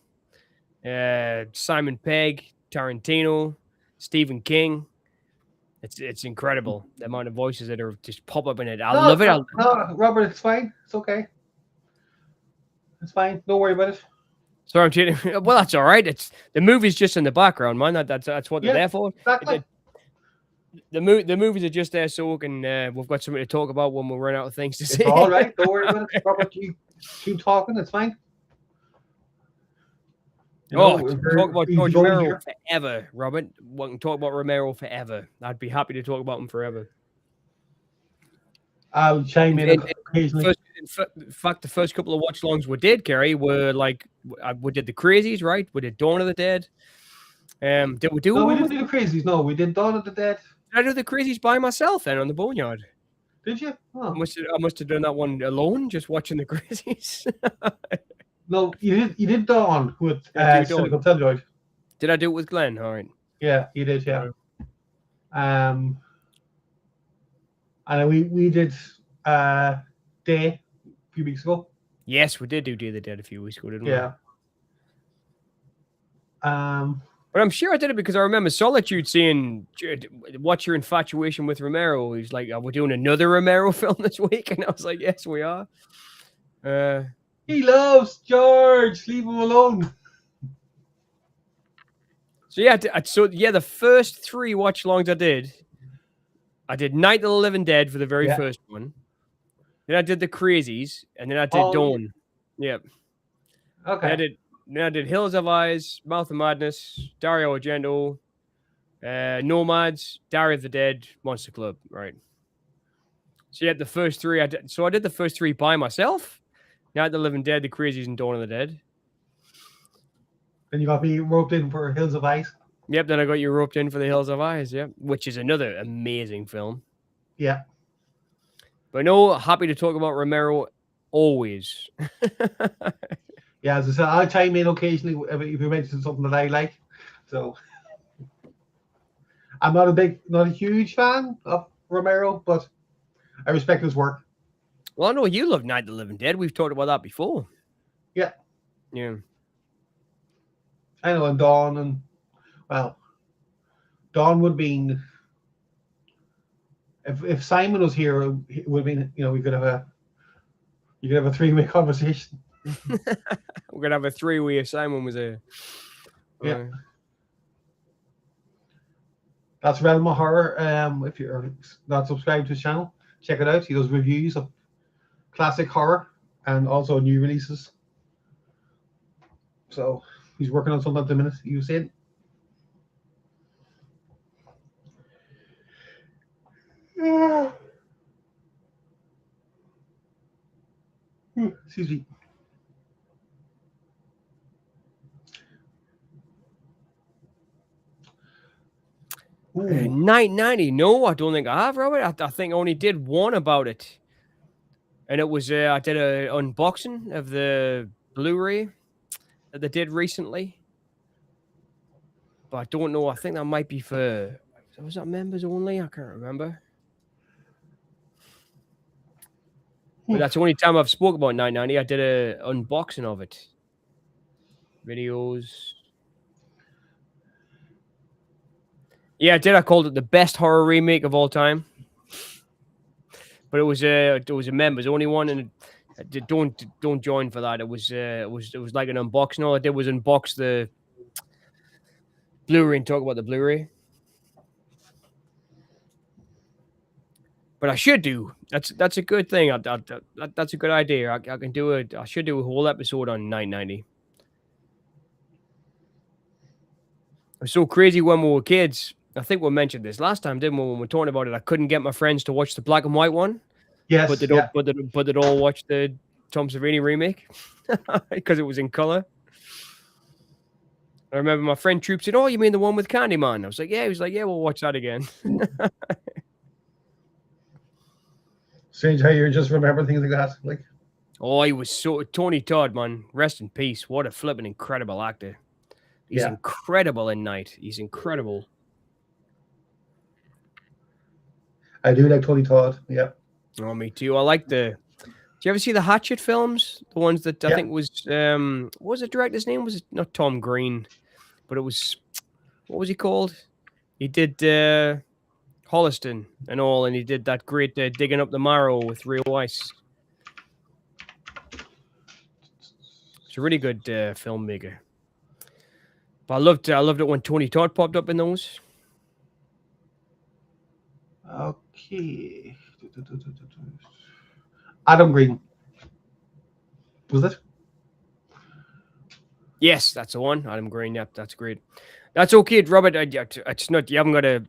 Simon Pegg, Tarantino, Stephen King. It's incredible the amount of voices that are just pop up in it. I love it. No, Robert, it's fine. It's okay. It's fine. Don't worry about it. Sorry, I'm cheating. Well, that's all right. It's the movie's just in the background, man. That's what they're there for. Exactly. The movies are just there so we've got something to talk about when we run out of things to say. It's all right. Don't worry about it, Robert. You keep talking. It's fine. Talk about George Romero forever, Robert. We can talk about Romero forever. I'd be happy to talk about him forever. I'll chime in occasionally. In fact, the first couple of watch longs we did, Kerri, were like we did the Crazies, right? We did Dawn of the Dead. Did we do? No, we didn't do the Crazies. No, we did Dawn of the Dead. Did I do the Crazies by myself then on the Boneyard? Did you? Oh. I must have done that one alone, just watching the Crazies. No, you did Dawn with Cynical Telluride. Did I do it with Glenn? All right. Yeah, you did. Yeah. And we did Day a few weeks ago. Yes, we did do Day of the Dead a few weeks ago, didn't we? Yeah. But I'm sure I did it because I remember Solitude saying, "What's your infatuation with Romero?" He's like, "Are we doing another Romero film this week?" And I was like, "Yes, we are." He loves George. Leave him alone. So yeah, the first 3 watch longs I did Night of the Living Dead for the very first one. Then I did the Crazies, and then I did Dawn. Yep. Okay. Then I did Hills of Eyes, Mouth of Madness, Dario Argento, Nomads, Diary of the Dead, Monster Club. Right. So you had the first 3. I did the first 3 by myself. Night of the Living Dead, the Crazies, and Dawn of the Dead. Then you got me roped in for Hills of Ice. Yep, then I got you roped in for the Hills of Eyes, yep, which is another amazing film. Yeah. But no, happy to talk about Romero always. Yeah, as I said, I'll chime in occasionally if you mention something that I like. So I'm not a huge fan of Romero, but I respect his work. Well, I know you love Night of the Living Dead. We've talked about that before. Yeah. Yeah. I know, and Dawn, Dawn would be, if Simon was here, it would mean we could have a 3-way conversation. We're gonna have a 3-way if Simon was here. Yeah. That's Realm of Horror. If you're not subscribed to his channel, check it out. He does reviews of classic horror and also new releases. So he's working on something at the minute. You said. Yeah. Excuse me. Night 90. No, I don't think I have, Robert. I think I only did one about it. And it was, I did an unboxing of the Blu-ray that they did recently. But I don't know. I think that might be for, was that members only? I can't remember. But that's the only time I've spoke about 990. I did an unboxing of it. Videos. Yeah, I did. I called it the best horror remake of all time. But it was a members only one, and don't join for that. It was like an unboxing. All I did was unbox the Blu-ray and talk about the Blu-ray. But I should do. That's a good thing. That's a good idea. I can do it. I should do a whole episode on 990. It was so crazy when we were kids. I think we mentioned this last time, didn't we? When we were talking about it, I couldn't get my friends to watch the black and white one. Yes, But they'd all watch the Tom Savini remake because it was in color. I remember my friend Troop said, "Oh, you mean the one with Candyman?" I was like, "Yeah." He was like, "Yeah, we'll watch that again." Strange how you just remember things like that. Like, oh, he was so Tony Todd, man. Rest in peace. What a flipping incredible actor. He's incredible in Night. He's incredible. I do like Tony Todd. Yeah. Oh, me too. I like the. Did you ever see the Hatchet films? The ones that I think was what was the director's name? Was it not Tom Green? But it was, what was he called? He did Holliston and all, and he did that great Digging Up the Marrow with Ray Weiss. It's a really good filmmaker. But I loved it when Tony Todd popped up in those. Okay. Adam Green. Was it? Yes, that's the one. Adam Green. Yep, that's great. That's okay, Robert. It's not. You haven't got to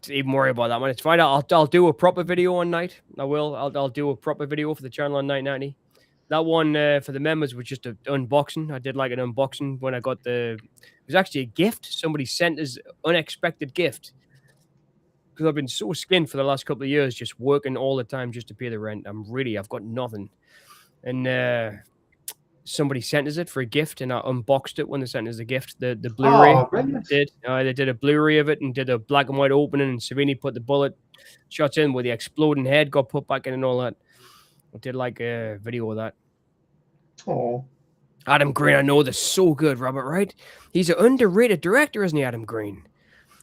even worry about that one. It's fine. I'll do a proper video on Night. I will. I'll do a proper video for the channel on 990. That one for the members was just an unboxing. I did like an unboxing when I got the. It was actually a gift. Somebody sent us unexpected gift. Because I've been so skint for the last couple of years, just working all the time just to pay the rent. I've got nothing. And somebody sent us it for a gift, and I unboxed it when they sent us the gift, the Blu-ray. Oh, brilliant. They did a Blu-ray of it and did a black and white opening, and Savini put the bullet shots in where the exploding head got put back in and all that. I did like a video of that. Oh. Adam Green, I know, that's so good, Robert, right? He's an underrated director, isn't he, Adam Green?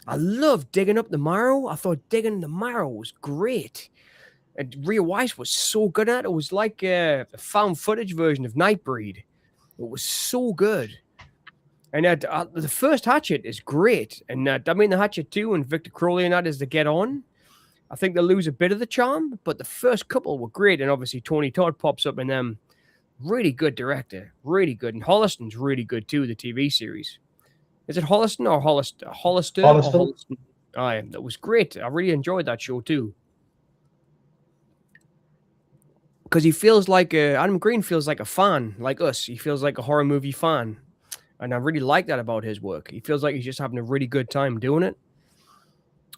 I love Digging Up the Marrow. I thought Digging the Marrow was great. And Ray Weiss was so good at it. It was like a found footage version of Nightbreed. It was so good. And the first Hatchet is great. And the Hatchet 2 and Victor Crowley and that is to get on. I think they lose a bit of the charm, but the first couple were great. And obviously Tony Todd pops up in them. Really good director. Really good. And Holliston's really good too, the TV series. Is it Holliston or Hollister? Holliston. Oh, yeah, that was great. I really enjoyed that show too. Because he feels like Adam Green feels like a fan, like us. He feels like a horror movie fan. And I really like that about his work. He feels like he's just having a really good time doing it.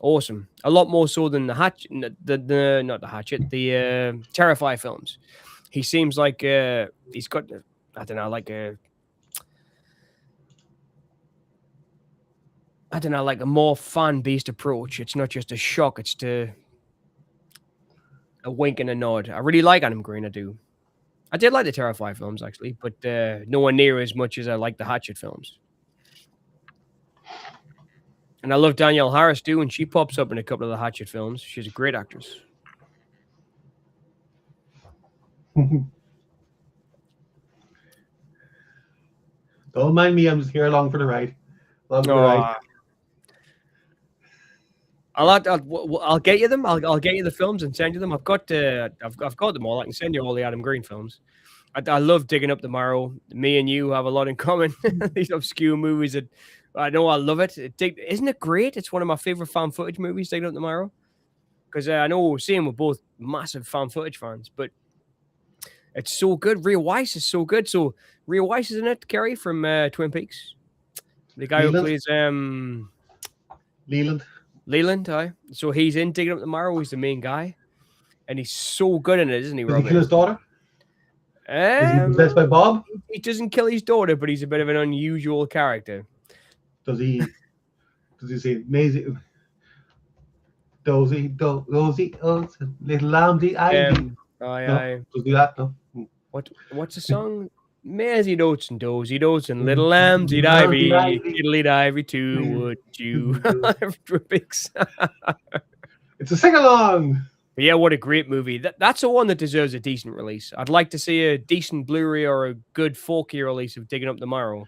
Awesome. A lot more so than the Hatchet, not the Hatchet, the Terrify films. He seems like he's got, I don't know, like a more fan-based approach. It's not just a shock. It's a wink and a nod. I really like Adam Green. I do. I did like the Terrify films, actually, but nowhere near as much as I like the Hatchet films. And I love Danielle Harris, too, and she pops up in a couple of the Hatchet films. She's a great actress. Don't mind me. I'm just here along for the ride. Along for the ride. I'll get you them. I'll get you the films and send you them. I've got them all. I can send you all the Adam Green films. I love Digging Up the Marrow. Me and you have a lot in common. These obscure movies that I know I love it. Isn't it great? It's one of my favorite fan footage movies, Digging Up the Marrow. Because I know we're both massive fan footage fans, but it's so good. Ray Weiss is so good. So Ray Weiss is in it, Kerri, from Twin Peaks. The guy who plays Leland, aye. So he's in Digging Up the Marrow. He's the main guy. And he's so good in it, isn't he, Robert? Does he kill his daughter? Is he possessed by Bob? He doesn't kill his daughter, but he's a bit of an unusual character. Does he say, Maisie, Dozy, little lambsy, aye. No? Does he do that? No. What's the song? Maisie dotes and dozy dotes and little lambs eat ivy, it'll eat ivy too, would you? It's a sing-along. But yeah, what a great movie. That's the one that deserves a decent release. I'd like to see a decent Blu-ray or a good 4K release of Digging Up the Marrow.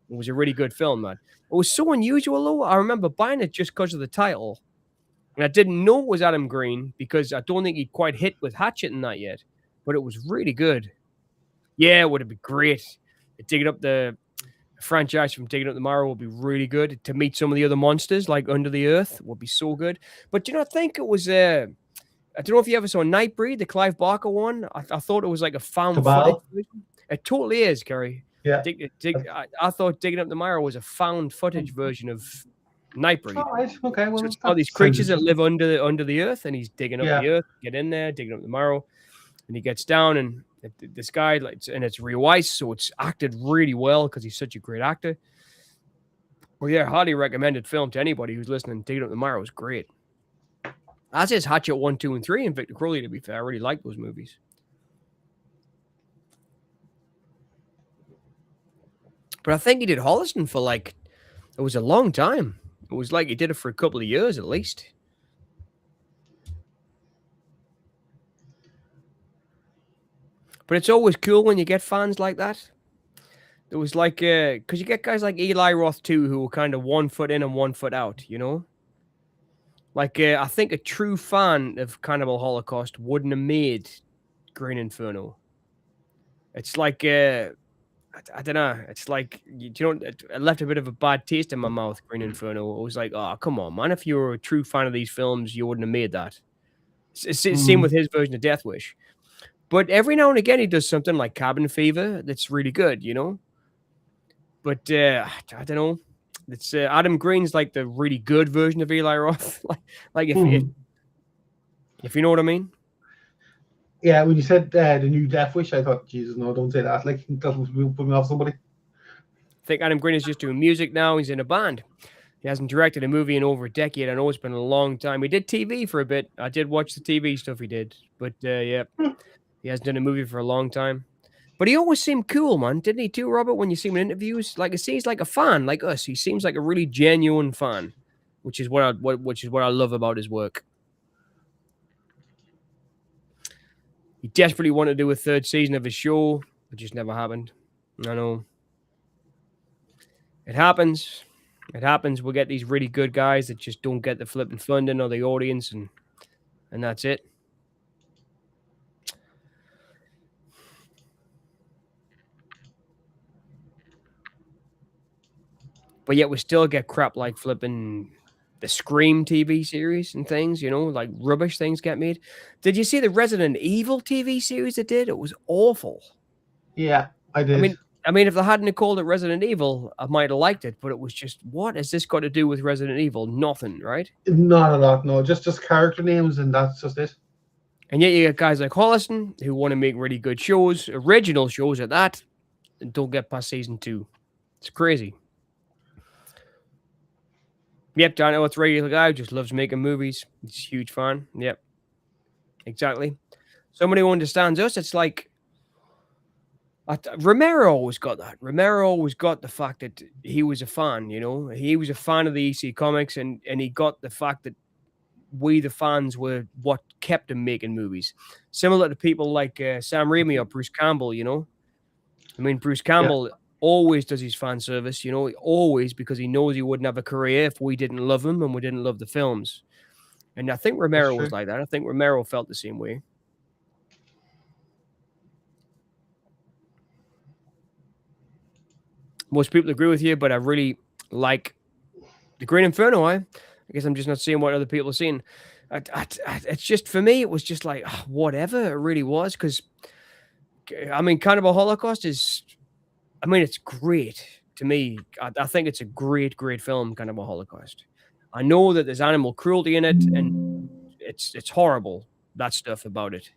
It was a really good film, man. It was so unusual, though. I remember buying it just because of the title. And I didn't know it was Adam Green because I don't think he'd quite hit with Hatchet in that yet. But it was really good. Yeah, it would have been great. Digging Up the franchise from Digging Up the Marrow would be really good. To meet some of the other monsters, like Under the Earth, would be so good. But do you not think it was... I don't know if you ever saw Nightbreed, the Clive Barker one. I thought it was like a found footage. It totally is, Kerri. Yeah. I thought Digging Up the Marrow was a found footage version of Nightbreed. All right. Okay. Well, So it's all these creatures that live under the earth, and he's digging up the earth, get in there, digging up the marrow, and he gets down, and this guy, like, and it's Ray Weiss, so it's acted really well because he's such a great actor. Well, yeah, highly recommended film to anybody who's listening. Digging Up the Marrow is great. As is Hatchet 1, 2, and 3, and Victor Crowley, to be fair. I really like those movies. But I think he did Holliston for like, it was a long time. It was like he did it for a couple of years at least. But it's always cool when you get fans like that. It was like, because you get guys like Eli Roth too, who were kind of 1 foot in and 1 foot out, you know? Like, I think a true fan of Cannibal Holocaust wouldn't have made Green Inferno. It's like, I don't know. It's like, it left a bit of a bad taste in my mouth, Green Inferno. It was like, oh, come on, man. If you were a true fan of these films, you wouldn't have made that. Same with his version of Death Wish. But every now and again, he does something like Cabin Fever that's really good, you know? But I don't know. It's Adam Green's like the really good version of Eli Roth. Like if you know what I mean. Yeah, when you said the new Death Wish, I thought, Jesus, no, don't say that. Like, that'll put me off somebody. I think Adam Green is just doing music now. He's in a band. He hasn't directed a movie in over a decade. I know it's been a long time. He did TV for a bit. I did watch the TV stuff he did. But, yeah, he hasn't done a movie for a long time. But he always seemed cool, man. Didn't he too, Robert, when you see him in interviews? Like, it seems like a fan, like us. He seems like a really genuine fan, which is what I love about his work. He desperately wanted to do a third season of his show. It just never happened. I know. It happens. It happens. We'll get these really good guys that just don't get the flipping funding or the audience, and that's it. But yet we still get crap like flipping the Scream TV series and things, you know, like rubbish things get made. Did you see the Resident Evil TV series they did? It was awful. Yeah, I did. I mean, if they hadn't called it Resident Evil, I might have liked it, but it was just, what has this got to do with Resident Evil? Nothing, right? Not a lot, no. Just character names, and that's just it. And yet you get guys like Holliston who want to make really good shows, original shows at that, and don't get past season 2. It's crazy. Yep, Daniel, it's a regular guy who just loves making movies. He's a huge fan. Yep, exactly. Somebody who understands us, it's like, Romero always got that. Romero always got the fact that he was a fan, you know? He was a fan of the EC Comics, and he got the fact that we, the fans, were what kept him making movies. Similar to people like Sam Raimi or Bruce Campbell, you know? I mean, Bruce Campbell always does his fan service, you know, always, because he knows he wouldn't have a career if we didn't love him and we didn't love the films. And I think Romero was like that. I think Romero felt the same way. Most people agree with you, but I really like the Green Inferno. I guess I'm just not seeing what other people are seeing. It's just, for me, it was just like, whatever it really was. Because, I mean, Cannibal Holocaust is, I mean, it's great to me. I think it's a great, great film, Cannibal Holocaust. I know that there's animal cruelty in it, and it's horrible, that stuff about it.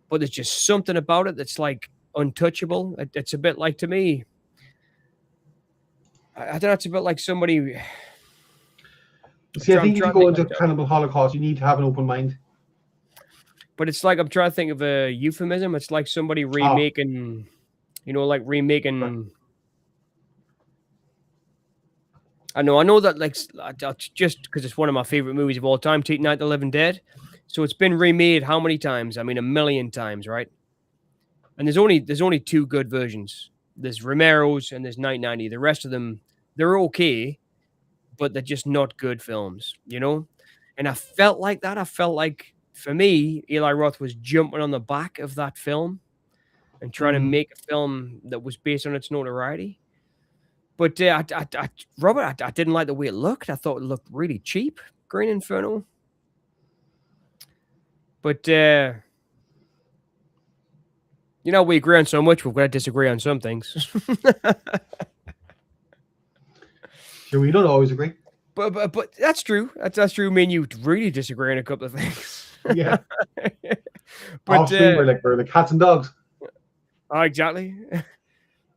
But there's just something about it that's like untouchable. It's a bit like, to me, I don't know, it's a bit like somebody... See, I think if you go into Cannibal Holocaust, you need to have an open mind. But it's like, I'm trying to think of a euphemism. It's like somebody remaking... You know, like remaking. I know that like just because it's one of my favorite movies of all time, Take Night the Living Dead. So it's been remade how many times? I mean, a million times, right? And there's only two good versions. There's Romero's and there's 1990. The rest of them, they're okay, but they're just not good films, you know? And I felt like that. I felt like, for me, Eli Roth was jumping on the back of that film and trying to make a film that was based on its notoriety. But Robert, I didn't like the way it looked. I thought it looked really cheap, Green Inferno. But, you know, we agree on so much, we've got to disagree on some things. Sure, we don't always agree. But that's true. That's true. I mean, you really disagree on a couple of things. Yeah. But Offspring, we're like cats and dogs. Exactly.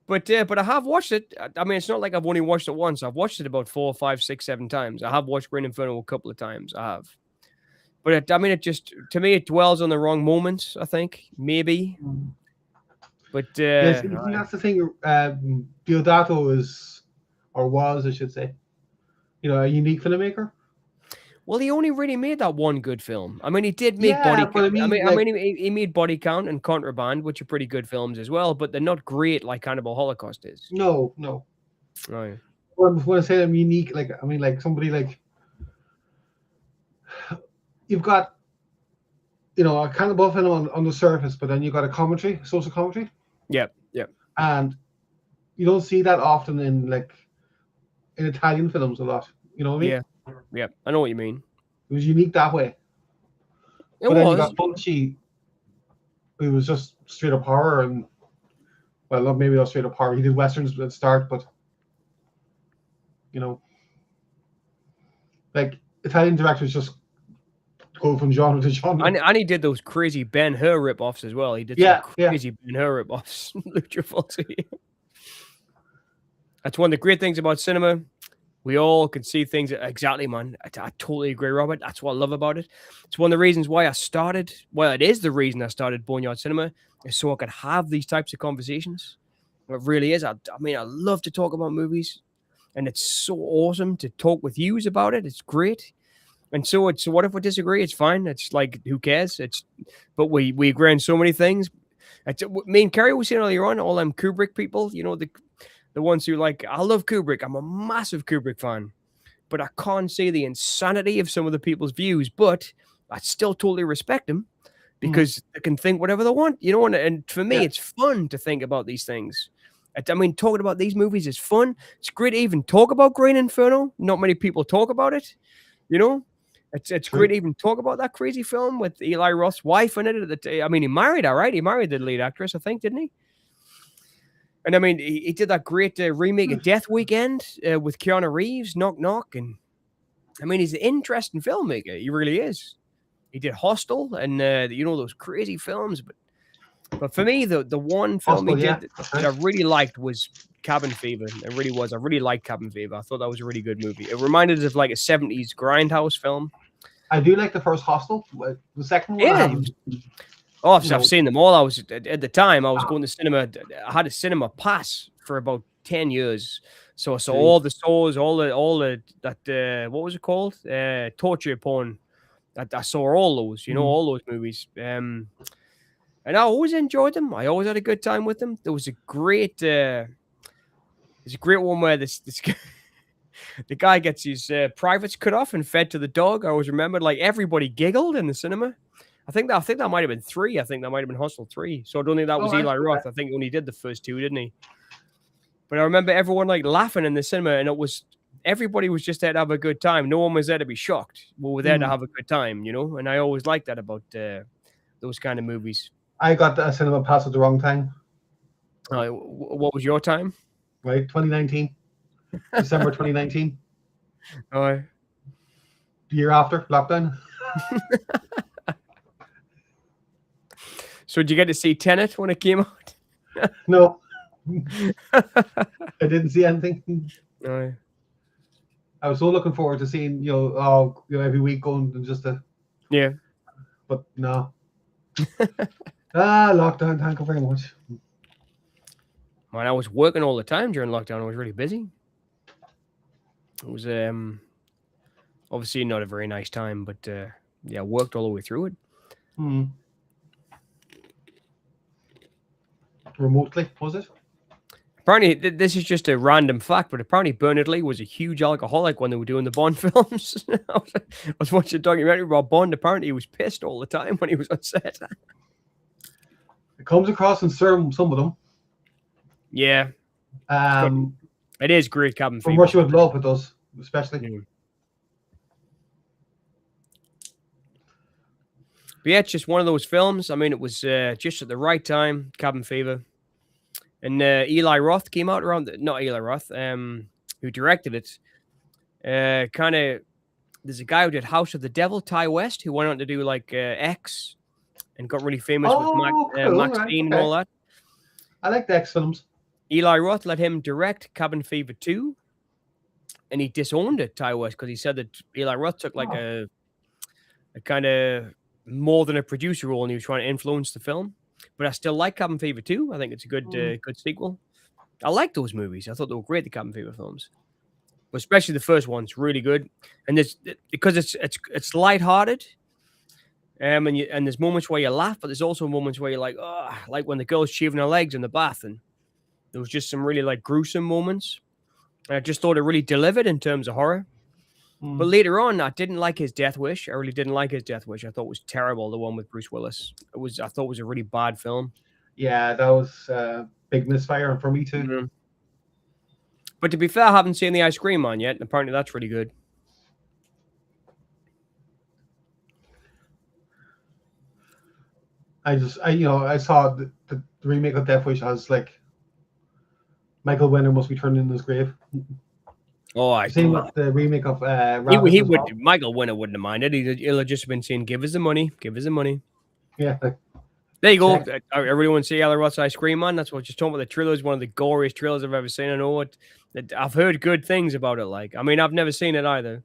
But I have watched it. I mean, it's not like I've only watched it once. I've watched it about 4, 5, 6, 7 times. I have watched Green Inferno a couple of times. I have. But I mean, it just, to me, it dwells on the wrong moments, I think. Maybe. But yes, that's the thing. Deodato is, or was, I should say, you know, a unique filmmaker. Well, he only really made that one good film. I mean, he did make Yeah, but I mean, he made Body Count and Contraband, which are pretty good films as well, but they're not great like Cannibal Holocaust is. No. Right. When I say I'm unique, like, I mean, like somebody like, you've got, you know, a Cannibal film on the surface, but then you've got a commentary, social commentary. Yep. And you don't see that often in Italian films a lot. You know what I mean? Yeah. I know what you mean. It was unique that way. But then you got Punchy, who was just straight up horror, and well, maybe not straight up horror. He did westerns at the start, but you know, like Italian directors just go from genre to genre. And he did those crazy Ben-Hur rip-offs as well. He did some crazy Ben-Hur rip-offs. Lucha Falsi. That's one of the great things about cinema. We all can see things. Exactly, man. I totally agree, Robert. That's what I love about it. It's one of the reasons why I started. Well, it is the reason I started Boneyard Cinema, is so I could have these types of conversations. It really is. I mean, I love to talk about movies, and it's so awesome to talk with yous about it. It's great. And so what if we disagree? It's fine. It's like, who cares? But we agree on so many things. Me and Kerri were saying earlier on, all them Kubrick people, you know, the ones who like, I love Kubrick. I'm a massive Kubrick fan, but I can't see the insanity of some of the people's views, but I still totally respect them because they can think whatever they want, you know, and for me, it's fun to think about these things. I mean, talking about these movies is fun. It's great to even talk about Green Inferno. Not many people talk about it, you know. It's great to even talk about that crazy film with Eli Roth's wife in it. I mean, he married her, right? He married the lead actress, I think, didn't he? And I mean, he did that great remake of Death Weekend with Keanu Reeves, Knock Knock. And I mean, he's an interesting filmmaker. He really is. He did Hostel and, you know, those crazy films. But for me, the one film he did that I really liked was Cabin Fever. It really was. I really liked Cabin Fever. I thought that was a really good movie. It reminded us of like a 70s grindhouse film. I do like the first Hostel. The second one, I've seen them all. I was at the time I was going to cinema. I had a cinema pass for about 10 years, so I saw all the Saws, all the what was it called? Torture porn. I saw all those, you know, all those movies. And I always enjoyed them. I always had a good time with them. There was a great, there's a great one where this the guy gets his privates cut off and fed to the dog. I always remember, like, everybody giggled in the cinema. I think that might have been 3. I think that might have been Hostel 3. So I don't think that was Eli Roth. I think he only did the first 2, didn't he? But I remember everyone like laughing in the cinema, and everybody was just there to have a good time. No one was there to be shocked. We were there to have a good time, you know. And I always liked that about those kind of movies. I got a cinema pass at the wrong time. What was your time? Right, 2019, December 2019. The year after lockdown. So did you get to see Tenet when it came out? No. I didn't see anything. I was so looking forward to seeing, every week going and just but no. Lockdown, thank you very much. Man, I was working all the time during lockdown. I was really busy. It was obviously not a very nice time, but yeah, worked all the way through it. Remotely, was it? Apparently, this is just a random fact, but apparently Bernard Lee was a huge alcoholic when they were doing the Bond films. I was watching a documentary about Bond. Apparently, he was pissed all the time when he was on set. It comes across in some of them. Yeah. It is great cabin fever. From Russia with Love, it does, especially. Yeah. But yeah, it's just one of those films. I mean, it was just at the right time, cabin fever. And Eli Roth came out around, not Eli Roth, who directed it. Kind of, there's a guy who did House of the Devil, Ty West, who went on to do like X and got really famous with Maxine and all that. I like the X films. Eli Roth let him direct Cabin Fever 2, and he disowned it, Ty West, because he said that Eli Roth took like a kind of more than a producer role, and he was trying to influence the film. But I still like Cabin Fever 2. I think it's a good good sequel. I like those movies. I thought they were great, the Cabin Fever films. But especially the first one's really good. And this because it's lighthearted. And there's moments where you laugh, but there's also moments where you're like, oh, like when the girl's shaving her legs in the bath, and there was just some really like gruesome moments. And I just thought it really delivered in terms of horror. But later on, I didn't like his Death Wish. I really didn't like his Death Wish. I thought it was terrible, the one with Bruce Willis. I thought it was a really bad film. Yeah, that was big misfire for me too. Mm-hmm. But to be fair, I haven't seen The Ice Cream Man yet, and apparently that's really good. I saw the remake of Death Wish as like Michael Winner must be turned in his grave. Oh, I same with the remake of he would. Well. Michael Winner wouldn't have minded. He'll have just been saying, "Give us the money, give us the money." Yeah. There you go. Everyone see Ella Roth's Ice Cream Man. That's what just talking about. The trailer is one of the goriest trailers I've ever seen. I know it. I've heard good things about it. Like, I mean, I've never seen it either,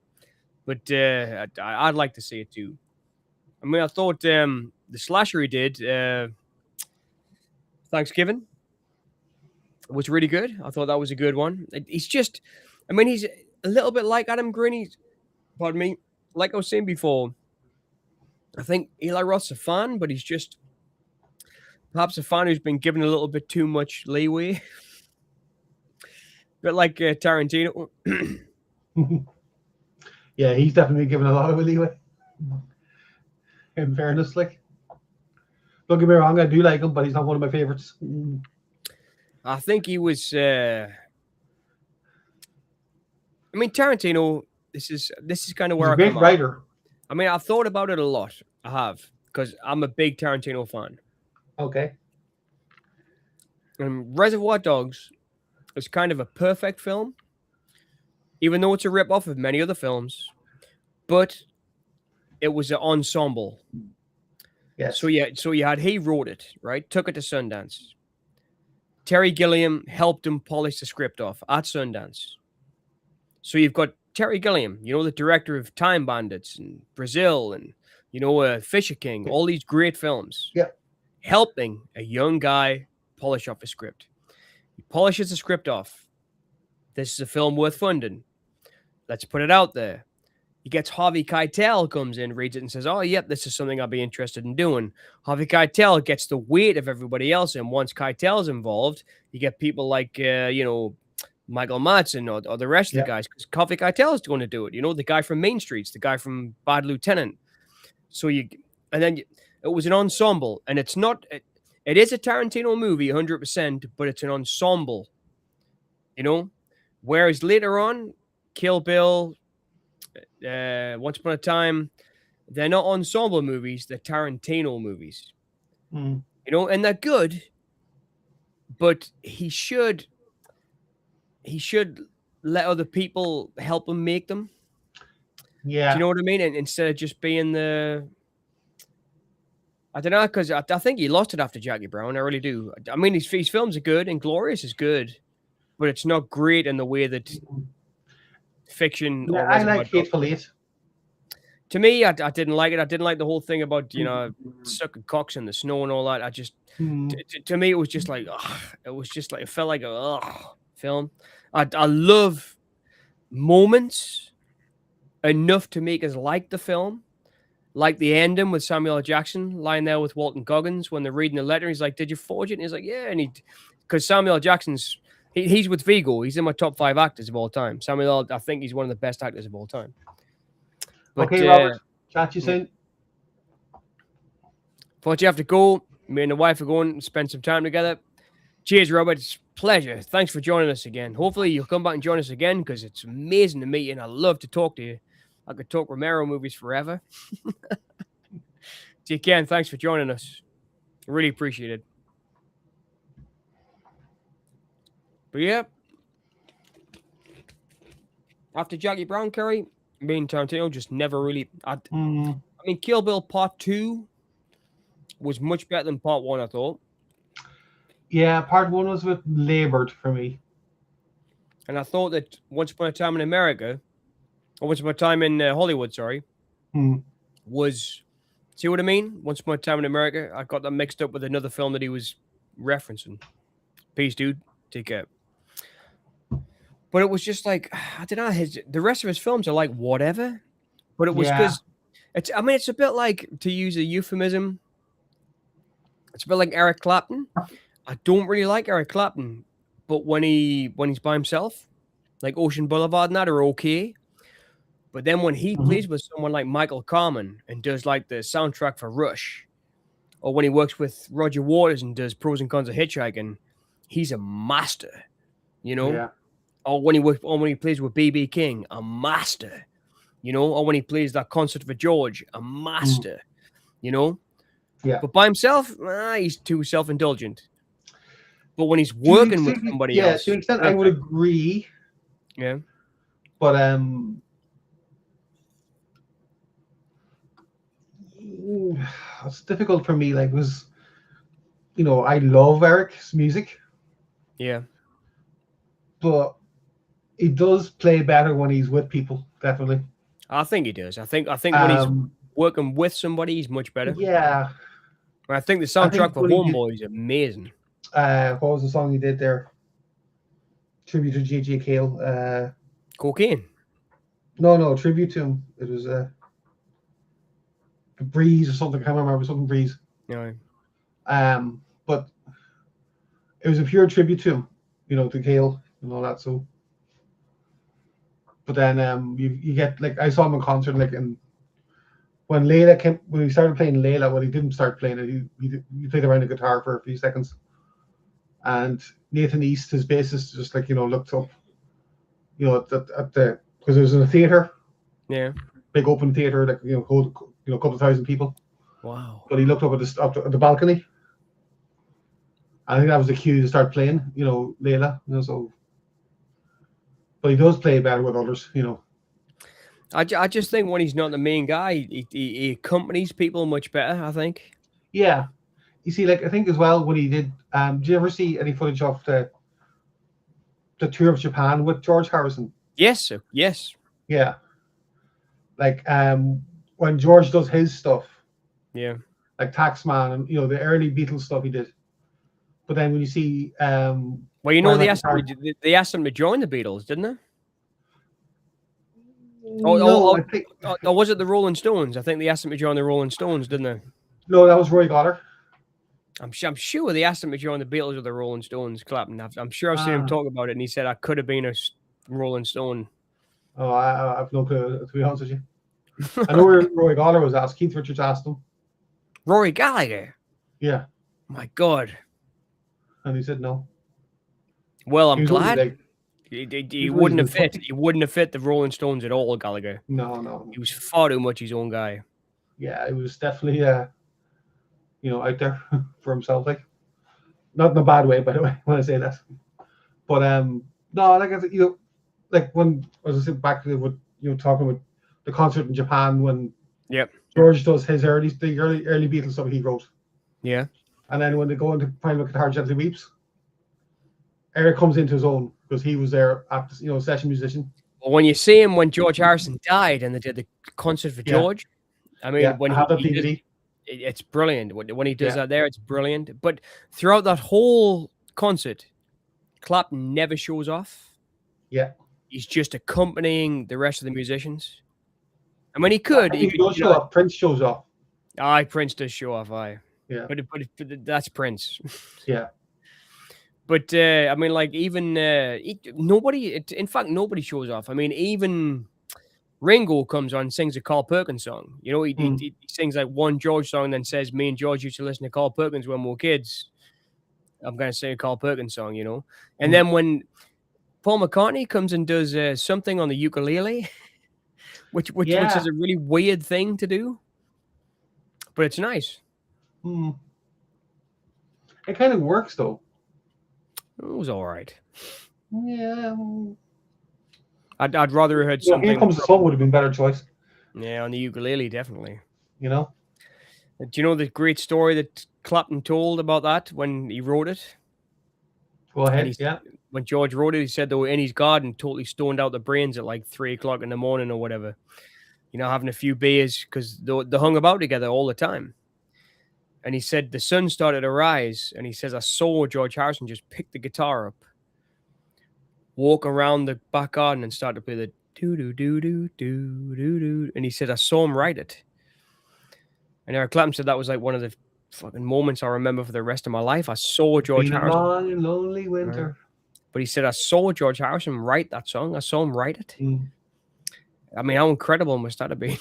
but I'd like to see it too. I mean, I thought the slasher he did Thanksgiving was really good. I thought that was a good one. He's just, I mean, he's a little bit like Adam Green. Pardon me. Like I was saying before, I think Eli Roth's a fan, but he's just perhaps a fan who's been given a little bit too much leeway. But like Tarantino. Yeah, he's definitely given a lot of leeway. In fairness, like, don't get me wrong, I do like him, but he's not one of my favorites. I think he was. I mean, Tarantino. This is kind of where he's a great writer. I mean, I've thought about it a lot. I have, because I'm a big Tarantino fan. Okay. And Reservoir Dogs is kind of a perfect film, even though it's a rip-off of many other films. But it was an ensemble. Yes. So you had he wrote it, right? Took it to Sundance. Terry Gilliam helped him polish the script off at Sundance. So you've got Terry Gilliam, you know, the director of Time Bandits and Brazil and, you know, Fisher King, all these great films. Yeah. Helping a young guy polish off a script. He polishes the script off. This is a film worth funding. Let's put it out there. He gets Harvey Keitel, comes in, reads it, and says, oh, yep, this is something I'll be interested in doing. Harvey Keitel gets the weight of everybody else, and once Keitel's involved, you get people like, you know, Michael Madsen or the rest of the guys, because Harvey Keitel is going to do it. You know, the guy from Main Streets, the guy from Bad Lieutenant. So it was an ensemble, and it's not, it is a Tarantino movie, 100%, but it's an ensemble, you know? Whereas later on, Kill Bill, Once Upon a Time, they're not ensemble movies, they're Tarantino movies. You know, and they're good, but he should let other people help him make them. Yeah. Do you know what I mean? And instead of just being the, I don't know, because I think he lost it after Jackie Brown. I really do. I mean, his films are good, and Glorious is good, but it's not great in the way that fiction. Yeah, I like Hateful Eight. To me, I didn't like it. I didn't like the whole thing about, you know, sucking cocks in the snow and all that. I just, Mm. to me, it was just like, ugh, it was just like, it felt like a film. I love moments enough to make us like the film, like the ending with Samuel L. Jackson lying there with Walton Goggins when they're reading the letter. He's like, "Did you forge it?" And he's like, "Yeah." And because Samuel L. Jackson's, he's with Vigo. He's in my top 5 actors of all time. Samuel L., I think he's one of the best actors of all time. But Okay, Robert. Chat to you soon. Thought you have to go. Me and the wife are going to spend some time together. Cheers, Robert. It's a pleasure. Thanks for joining us again. Hopefully, you'll come back and join us again because it's amazing to meet you and I love to talk to you. I could talk Romero movies forever. Take care and thanks for joining us. Really appreciate it. But yeah, after Jackie Brown, Kerri, me and Tarantino just never really. I mean, Kill Bill Part 2 was much better than Part 1, I thought. Yeah, Part 1 was a bit labored for me. And I thought that Once Upon a Time in America, or Once Upon a Time in Hollywood, sorry, was. See what I mean? Once Upon a Time in America. I got that mixed up with another film that he was referencing. Peace, dude. Take care. But it was just like, I don't know, the rest of his films are like whatever. But it was because it's a bit like, to use a euphemism, it's a bit like Eric Clapton. I don't really like Eric Clapton, but when he's by himself, like Ocean Boulevard and that are okay. But then when he plays with someone like Michael Kamen and does like the soundtrack for Rush, or when he works with Roger Waters and does Pros and Cons of Hitchhiking, he's a master, you know? Yeah. Or when he plays with B.B. King, a master, you know? Or when he plays that Concert for George, a master, you know? Yeah. But by himself, he's too self-indulgent. But when he's working with somebody else... Yeah, to an extent, I would agree. Yeah. But, it's difficult for me, like, because, you know, I love Eric's music. Yeah. But he does play better when he's with people, definitely. I think he does. I think when he's working with somebody, he's much better. Yeah. I think the soundtrack for Homeboy is amazing. What was the song he did there? Tribute to J.J. Cale. Cocaine. No, tribute to him. It was Breeze or something. I can't remember. It was something Breeze. Yeah. But it was a pure tribute to him, you know, to Cale and all that. So, but then you get, like, I saw him in concert, like, and when he started playing Layla, well, he didn't start playing it. He played around the guitar for a few seconds, and Nathan East, his bassist, just, like, you know, looked up, you know, at the, because it was in a theater. Yeah. Big open theater, like, you know, hold, you know, a couple of thousand people. Wow. But he looked up at the balcony. I think that was the cue to start playing, you know, Layla. You know, so, but he does play better with others, you know. I just think when he's not the main guy, he accompanies people much better, I think. Yeah. You see, like, I think as well when he did, did you ever see any footage of the tour of Japan with George Harrison? Yes, sir. Yes. Yeah. Like, when George does his stuff. Yeah. Like Taxman and, you know, the early Beatles stuff he did. But then when you see, well, you know, they asked him to join the Beatles, didn't they? I think... or was it the Rolling Stones? I think they asked him to join the Rolling Stones, didn't they? No, that was Roy Goddard. I'm sure they asked him to join the Beatles or the Rolling Stones. Clapton. I'm sure I've seen him talk about it, and he said I could have been a Rolling Stone. Oh, I have no clue, to be honest with you. I know where Roy Gallagher was asked. Keith Richards asked him. Rory Gallagher? Yeah. My God. And he said no. Well, I'm glad. He wouldn't have fit. He wouldn't have fit the Rolling Stones at all, Gallagher. No. He was far too much his own guy. Yeah, he was definitely, you know, out there for himself, like. Not in a bad way, by the way, when I say that. But no, like, you know, like when, as I said, back to what, you know, talking about the concert in Japan when George does his early Beatles stuff he wrote. Yeah. And then when they go into Prime of Guitar Gently Weeps, Eric comes into his own because he was there at the, you know, session musician. But when you see him when George Harrison died and they did the concert for Yeah. George, I mean, Yeah. when I have that he does, DVD. it's brilliant. When he does Yeah. that there, it's brilliant. But throughout that whole concert, Clapton never shows off. Yeah. He's just accompanying the rest of the musicians. I mean, he I could. think He he could, does show up. Prince shows up. Aye, Prince does show off. Aye, Yeah. but that's Prince. Yeah. But I mean, like even nobody. In fact, nobody shows off. I mean, even Ringo comes on and sings a Carl Perkins song. You know, he sings like one George song, and then says, "Me and George used to listen to Carl Perkins when we were kids. I'm going to sing a Carl Perkins song." You know, and then when Paul McCartney comes and does something on the ukulele, which is a really weird thing to do, but it's nice. It kind of works though. It was all right. Yeah. I'd rather have heard something. Here Comes the Sun would have been a better choice. Yeah, on the ukulele, definitely. You know? Do you know the great story that Clapton told about that when he wrote it? Go ahead. Yeah. When George wrote it, he said they were in his garden, totally stoned out the brains at like 3 o'clock in the morning or whatever. You know, having a few beers because they hung about together all the time. And he said the sun started to rise, and he says, I saw George Harrison just pick the guitar up, walk around the back garden, and start to play the do-do-do-do-do-do-do. And he said, I saw him write it. And Eric Clapton said that was like one of the fucking moments I remember for the rest of my life. I saw George Harrison. Long and lonely winter. But he said, I saw George Harrison write that song. I saw him write it. I mean, how incredible must that have been?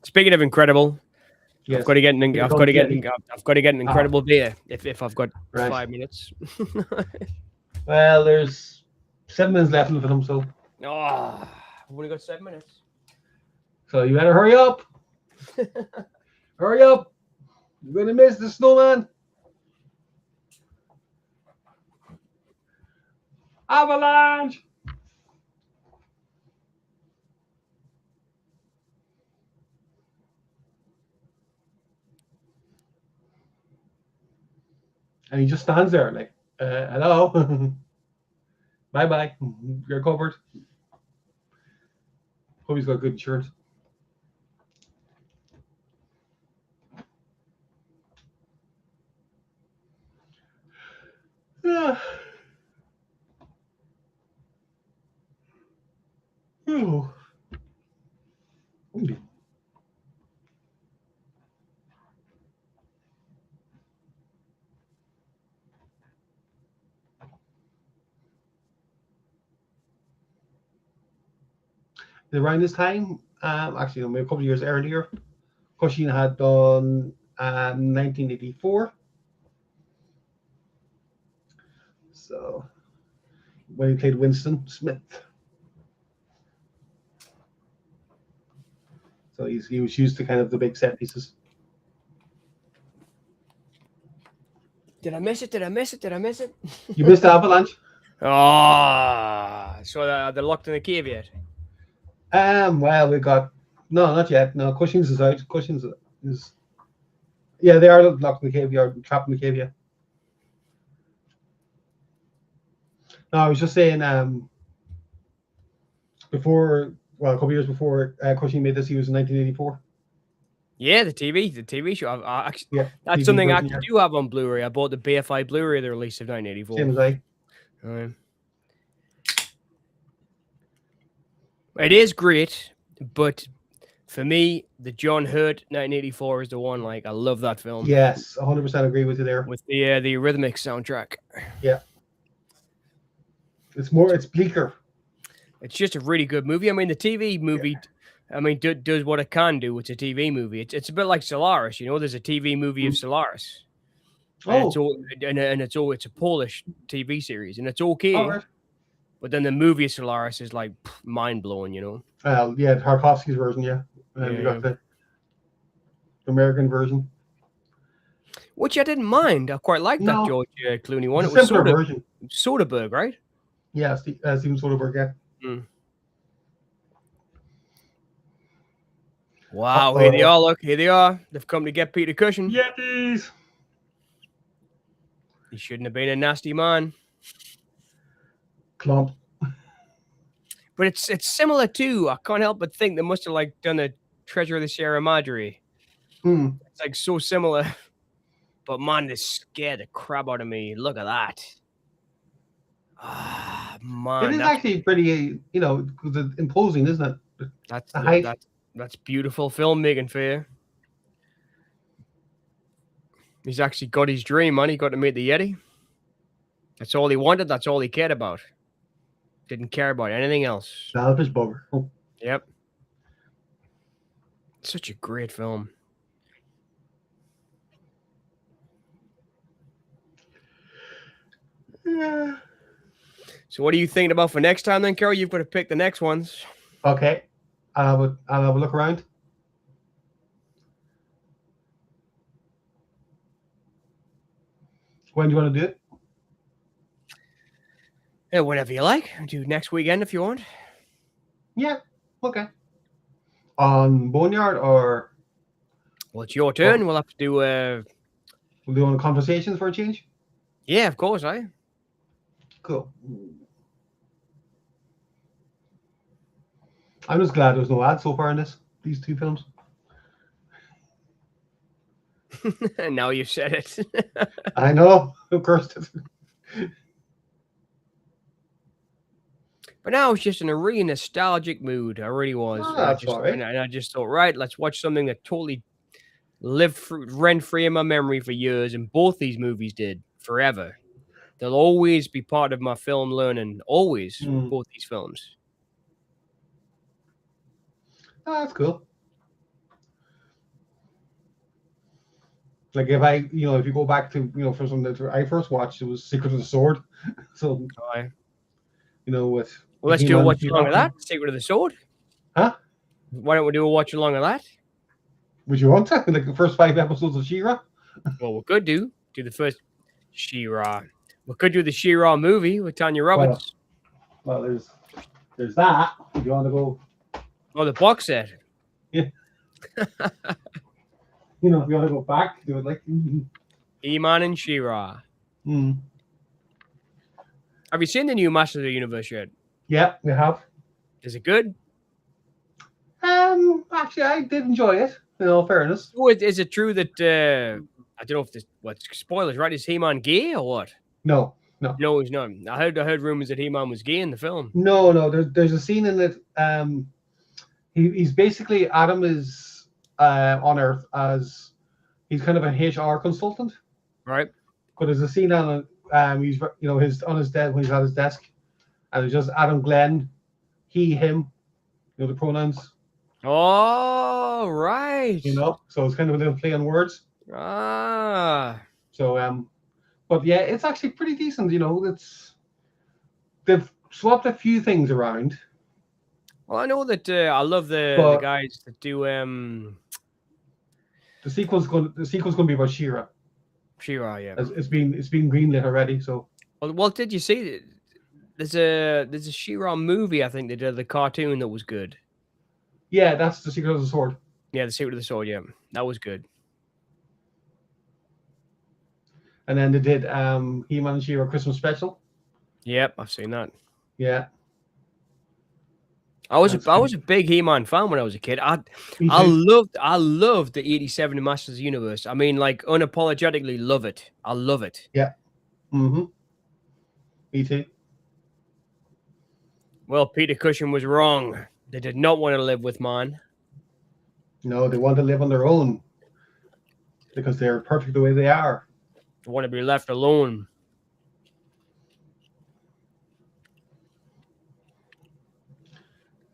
Speaking of incredible, yes. I've got to get an incredible beer if I've got 5 minutes. Well, there's 7 minutes left for them, so. I've only got 7 minutes. So you better hurry up. Hurry up. You're going to miss the snowman. Avalanche. And he just stands there like, hello. Bye-bye. You're covered. Hope he's got good insurance. Yeah. Oh. Around this time, actually, maybe a couple of years earlier, Cushing had done 1984. So when he played Winston Smith. So he was used to kind of the big set pieces. Did I miss it? Did I miss it? Did I miss it? You missed the Avalanche. So they're locked in the cave yet? Well, we got not yet. No, Cushing's is out. Cushing's is. Yeah, they are locked in the cave. They are trapped in the cave. Yeah. No, I was just saying. Before, well, a couple of years before Cushing made this, he was in 1984. Yeah, the TV show. Actually, yeah, that's TV something version, I do have on Blu-ray. I bought the BFI Blu-ray, the release of 1984. Same as I. It is great, but for me, the John Hurt 1984 is the one. Like, I love that film. Yes, 100% agree with you there. With the Eurythmics soundtrack. Yeah. It's bleaker. It's just a really good movie. I mean, the TV movie, I mean, does what it can do. It's a TV movie. It's a bit like Solaris. You know, there's a TV movie of Solaris. And it's a Polish TV series, and it's okay. All right. But then the movie of Solaris is like mind blowing, you know. Yeah, Tarkovsky's version, yeah. And you got the American version, which I didn't mind. I quite liked that George Clooney one. It was a simpler version. Soderbergh, right? Yeah, Steven Soderbergh. Yeah. Wow, here they are. Look, here they are. They've come to get Peter Cushing. Yetis. He shouldn't have been a nasty man. Clump. But it's similar too. I can't help but think they must have like done a Treasure of the Sierra Madre. It's like so similar. But man, this scared the crap out of me. Look at that. Ah, man. It is actually pretty, you know, because it's imposing, isn't it? That's beautiful filmmaking for you. He's actually got his dream, man. He got to meet the Yeti. That's all he wanted. That's all he cared about. Didn't care about anything else. Selfish bugger. Oh. Yep. Such a great film. Yeah. So what are you thinking about for next time then, Kerri? You've got to pick the next ones. Okay. I'll have a look around. When do you want to do it? Yeah, whenever you like. Do next weekend if you want. Yeah. Okay. On Boneyard or? Well, it's your turn. We'll have to do. We'll do on conversations for a change. Yeah, of course, eh? Cool. I'm just glad there's no ads so far in these two films. Now you've said it. I know. Of course. But now I was just in a really nostalgic mood. I really was. Oh, that's all right. And I just thought, right, let's watch something that totally lived rent-free in my memory for years, and both these movies did forever. They'll always be part of my film learning. Always, both these films. Oh, that's cool. Like if you go back to, for something that I first watched, it was Secret of the Sword. So, with. Well, let's do a watch along of that. Secret of the Sword. Huh? Why don't we do a watch along of that? Would you want to? Like the first 5 episodes of She-Ra? Well, we could do the first She-Ra. We could do the She-Ra movie with Tanya Roberts. Well, there's that. If you want to go. Oh, the box set. Yeah. If you want to go back, do it like. He-Man and She-Ra. Have you seen the new Masters of the Universe yet? Yeah, we have. Is it good? Actually, I did enjoy it. In all fairness. Oh, is it true that I don't know if this spoilers, right? Is He-Man gay or what? No. No, he's not. I heard rumors that He-Man was gay in the film. No. There's a scene in it. He's basically Adam is on Earth as he's kind of a HR consultant, right? But there's a scene on he's on his desk when he's at his desk, and it's just Adam, Glenn, he, him, the pronouns. Oh, right. So it's kind of a little play on words. Ah. So but yeah, it's actually pretty decent. They've swapped a few things around. Well, I know that I love the guys that do the sequel's going to be about She-Ra. She-Ra, yeah. It's been greenlit already. So. Well, did you see? There's a She-Ra movie. I think they did the cartoon that was good. Yeah, that's the Secret of the Sword. Yeah, the Secret of the Sword. Yeah, that was good. And then they did He-Man and She-Ra Christmas special. Yep, I've seen that. Yeah. I was a big He-Man fan when I was a kid. I loved the '87 Masters of the Universe. I mean, like unapologetically love it. I love it. Yeah. Me too. Well, Peter Cushing was wrong. They did not want to live with man. No, they want to live on their own because they're perfect the way they are. They want to be left alone.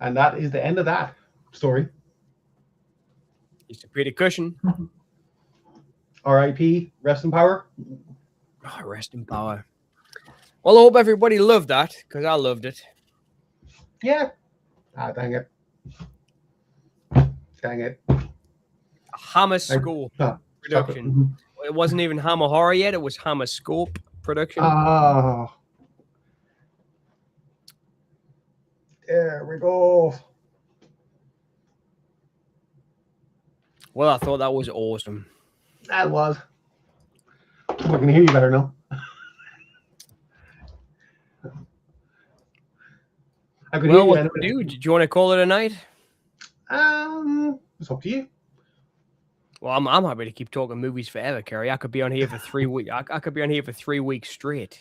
And that is the end of that story. Mr. Peter Cushing. R.I.P. Rest in power. Oh, rest in power. Well, I hope everybody loved that because I loved it. Yeah. Dang it. Hammerscope production. It wasn't even Hammer Horror yet. It was Hammerscope production. Oh. There we go. Well, I thought that was awesome. That was. I can hear you better now. I could Well, hear you what do anyway. you do? Do you want to call it a night? It's up to you. Well, I'm happy to keep talking movies forever, Kerry. I could be on here for 3 weeks. I could be on here for 3 weeks straight.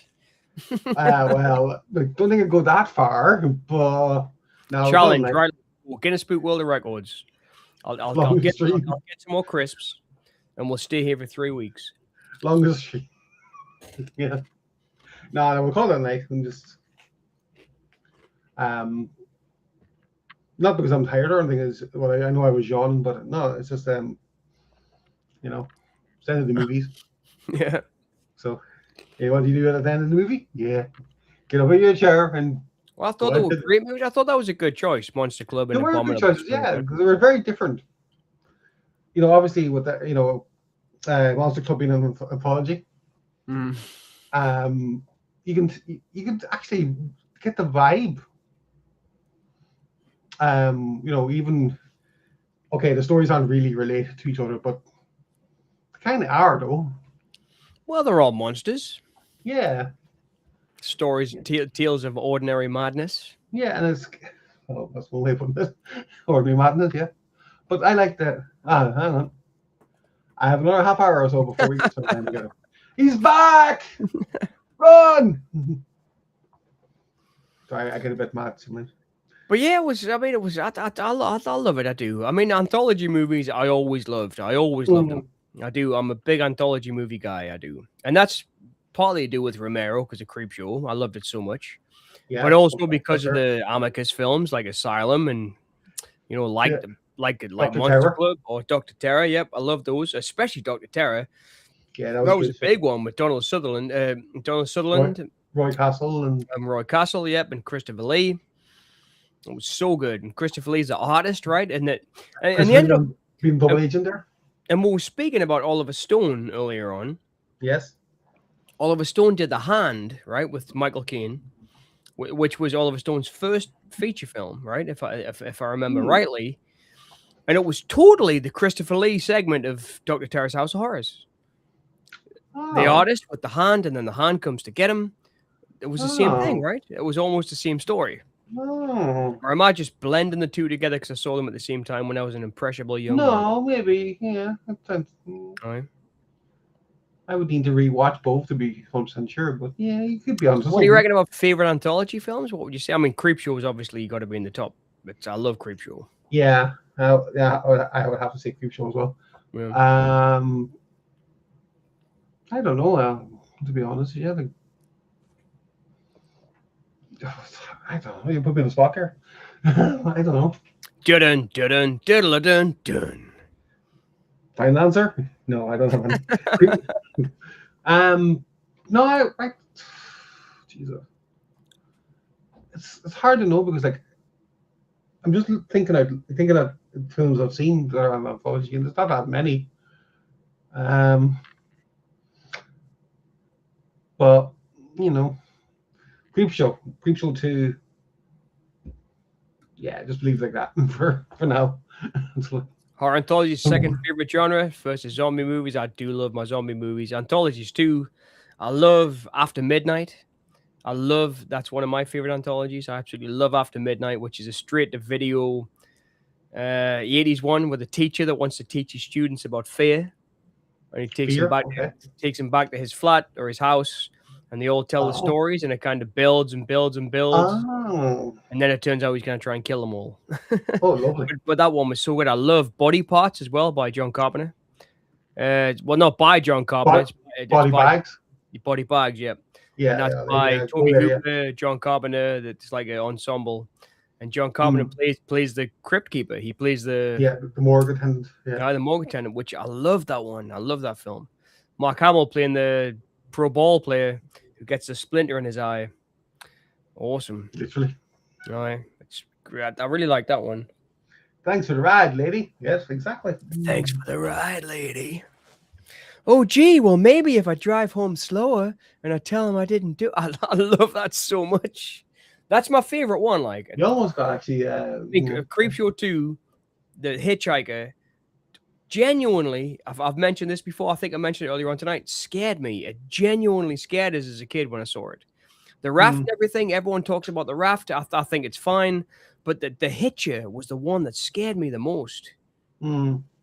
Well, I don't think it'd go that far, but no, Challenge, like, right? Guinness Book World of Records. I'll longest get stream, some more crisps, and we'll stay here for 3 weeks. longest stream. Yeah. No, we'll call it a night and just not because I'm tired or anything. Is well, I know I was yawning, but no, it's just it's the end of the movies. Yeah. So, what do you do at the end of the movie? Yeah, get over your chair and. Well, I thought they were great movies. I thought that was a good choice, Monster Club and They were good Abominable. choices, yeah, because they were very different. Obviously with that, Monster Club being an anthology, Mm. you can actually get the vibe. Even the stories aren't really related to each other, but they kind of are though. Well, they're all monsters. Yeah. Stories, tales of ordinary madness. Yeah, and that's one way of putting it. Ordinary madness, yeah. But I like that. Hang on. I have another half hour or so before we get some time together. He's back! Run! Sorry, I get a bit mad sometimes. But yeah, it was. I mean, it was. I love it. I do. I mean, anthology movies. I always loved. I always loved them. I do. I'm a big anthology movie guy. I do, and that's partly to do with Romero because of Creepshow. I loved it so much. Yeah, but also because of the Amicus films like Asylum and like Monster Club or Dr. Terror. Yep, I love those, especially Dr. Terror. Yeah, that was a big one with Donald Sutherland. Roy Castle and Roy Castle. Yep, and Christopher Lee. It was so good. And Christopher Lee's the artist, right? And the end up being double agent there. And we were speaking about Oliver Stone earlier on. Yes. Oliver Stone did The Hand, right, with Michael Caine, which was Oliver Stone's first feature film, right? If I remember rightly. And it was totally the Christopher Lee segment of Dr. Terror's House of Horrors. Oh. The artist with the hand, and then the hand comes to get him. It was the same thing, right? It was almost the same story. Oh. Or am I just blending the two together because I saw them at the same time when I was an impressionable young man? No, maybe, yeah. Right. I would need to rewatch both to be 100% sure, but yeah, you could be honest. What do you reckon about favorite anthology films? What would you say? I mean, Creepshow is obviously got to be in the top, but I love Creepshow. Yeah, I would have to say Creepshow as well. Yeah. I don't know. To be honest, yeah. I don't know. You put me on the spot there. I don't know. Dun dun dun dun dun. Find an answer? No, I don't have any. No, I Jesus. It's hard to know because I'm just thinking of films I've seen that are on anthology, and there's not that many. But Creepshow 2. Yeah, just leave like that for now. Horror anthology's second favorite genre versus zombie movies. I do love my zombie movies. Anthologies too. I love After Midnight. That's one of my favorite anthologies. I absolutely love After Midnight, which is a straight to video 80s one with a teacher that wants to teach his students about fear. And he takes him back to his flat or his house, and they all tell the stories, and it kind of builds and builds and builds. Oh. And then it turns out he's going to try and kill them all. Oh, lovely. But that one was so good. I love Body Parts as well by John Carpenter. Well, not by John Carpenter. Body Bags? Body Bags, yeah. Yeah. And that's by Toby Hooper, John Carpenter. That's like an ensemble. And John Carpenter plays the crypt keeper. He plays the morgue attendant. Yeah, the morgue attendant, which I love that one. I love that film. Mark Hamill playing the pro ball player who gets a splinter in his eye. Awesome. Literally. All right. It's great. I really like that one. Thanks for the ride, lady. Yes, exactly. Thanks for the ride, lady. Oh, gee, well, maybe if I drive home slower and I tell him I didn't do it. I love that so much. That's my favorite one. Like, you almost got actually. Creepshow 2, The Hitchhiker, genuinely, I've mentioned this before. I think I mentioned it earlier on tonight. Scared me. It genuinely scared us as a kid when I saw it. The raft and everything, everyone talks about the raft. I think it's fine. But the hitcher was the one that scared me the most.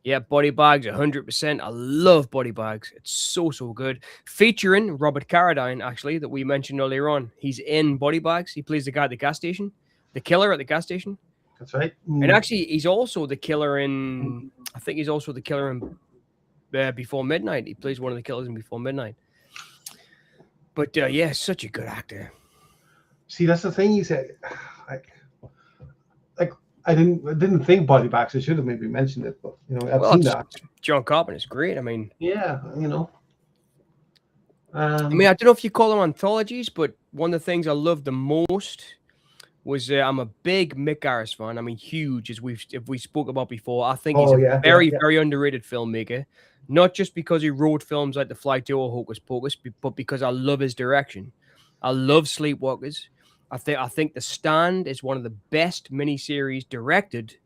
Yeah, Body Bags, 100%. I love Body Bags. It's so good. Featuring Robert Carradine, actually, that we mentioned earlier on. He's in Body Bags. He plays the guy at the gas station, the killer at the gas station. That's right. And actually, he's also the killer in. I think he's also the killer in Before Midnight. He plays one of the killers in Before Midnight. But yeah, such a good actor. See, that's the thing you said. I didn't think Body Bags. I should have maybe mentioned it, but I've seen that. John Carpenter's great. I mean, yeah, I mean, I don't know if you call them anthologies, but one of the things I loved the most was I'm a big Mick Garris fan. I mean, huge, as we spoke about before. I think he's a very underrated filmmaker. Not just because he wrote films like The Fly to or Hocus Pocus, but because I love his direction. I love Sleepwalkers. I think The Stand is one of the best miniseries directed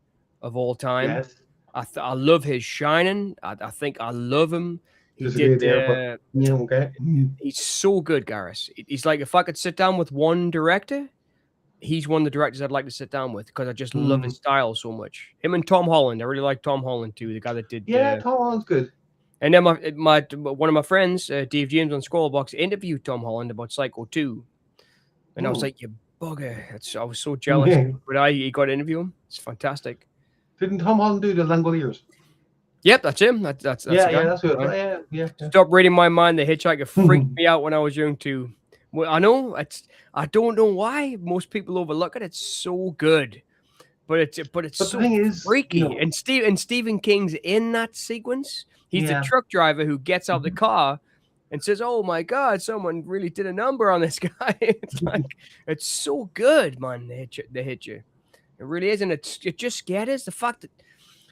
of all time. Yes. I love his Shining. I think I love him. He's so good, Garris. He's like, if I could sit down with one director, he's one of the directors I'd like to sit down with because I just love his style so much. Him and Tom Holland. I really like Tom Holland too, the guy that did. Yeah, Tom Holland's good. And then one of my friends, Dave James on Scrollbox, interviewed Tom Holland about Psycho 2. And I was like, you bugger. I was so jealous. But he got to interview him. It's fantastic. Didn't Tom Holland do the Langoliers? Yep, that's him. That's that's good. Right? Yeah. Stop reading my mind. The Hitchhiker freaked me out when I was young too. Well, I know I don't know why most people overlook it. It's so good, but it's so freaky. And Stephen King's in that sequence. He's the truck driver who gets out the car and says, "Oh my God, someone really did a number on this guy." It's like it's so good, man. The Hitcher. It really is, and it just scared us. The fact that,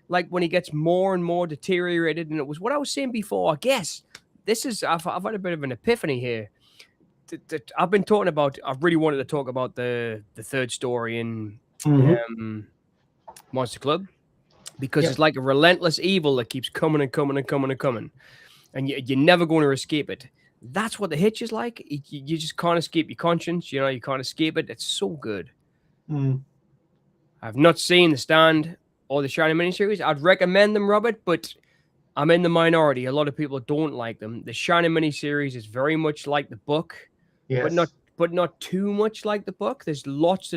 like, when he gets more and more deteriorated, and it was what I was saying before. I guess I've had a bit of an epiphany here. I've been talking about. I really wanted to talk about the third story in Monster Club because it's like a relentless evil that keeps coming and coming and coming and coming, and you're never going to escape it. That's what the Hitch is like. You just can't escape your conscience. You can't escape it. It's so good. I've not seen The Stand or the Shining miniseries. I'd recommend them, Robert, but I'm in the minority. A lot of people don't like them. The Shining miniseries is very much like the book, but not too much like the book. There's lots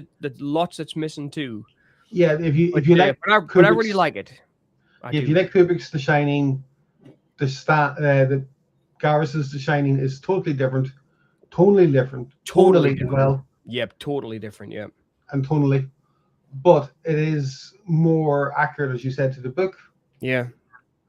that's missing too. Yeah, if you like, but I really like it. If you like Kubrick's The Shining, the Garris's The Shining is totally different, totally different. Well. Yep, totally different. Yep, and tonally. But it is more accurate, as you said, to the book. Yeah.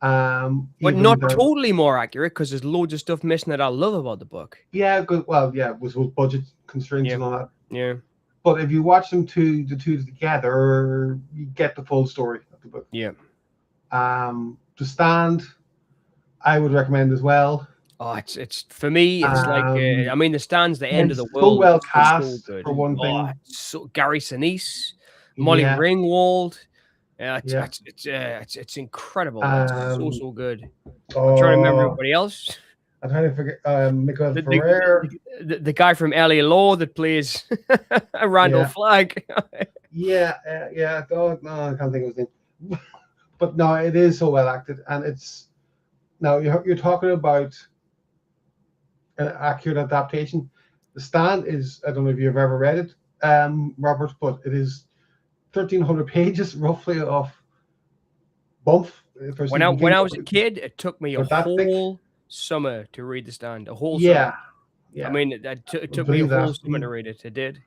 But not totally more accurate because there's loads of stuff missing that I love about the book. Yeah, good. Well, yeah, with budget constraints and all that. Yeah. But if you watch the two together, you get the full story of the book. Yeah. The Stand, I would recommend as well. Oh, it's for me. It's like I mean, The Stand's the end of the world. So well cast for one thing. So Gary Sinise. Molly Ringwald, it's incredible. It's so good. I'm trying to remember everybody else. I'm trying to forget Miguel Ferrer, the guy from L.A. Law that plays Randall Flagg. Oh, no, I can't think of his name. But no, it is so well acted, and it's now you're talking about an accurate adaptation. The Stand is, I don't know if you've ever read it, Robert, but it is 1,300 pages roughly of bump. When I was a kid, it took me a whole summer to read The Stand. A whole summer. I mean, it took me a whole summer to read it. It did.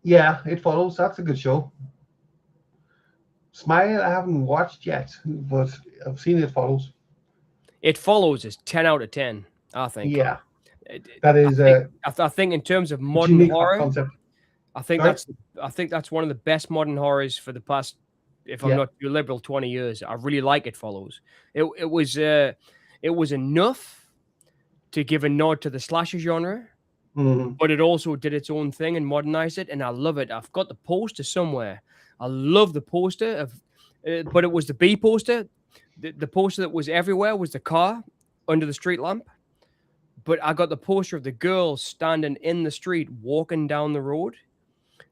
Yeah, It Follows. That's a good show. Smile, I haven't watched yet, but I've seen It Follows. It Follows is 10 out of 10, I think. Yeah. That is I think in terms of modern horror concept. I think that's one of the best modern horrors for the past, if I'm not too liberal, 20 years. I really like It Follows. It was enough to give a nod to the slasher genre, but it also did its own thing and modernized it, and I love it. I've got the poster somewhere. I love the poster but it was the B poster. the poster that was everywhere was the car under the street lamp. But I got the poster of the girl standing in the street, walking down the road,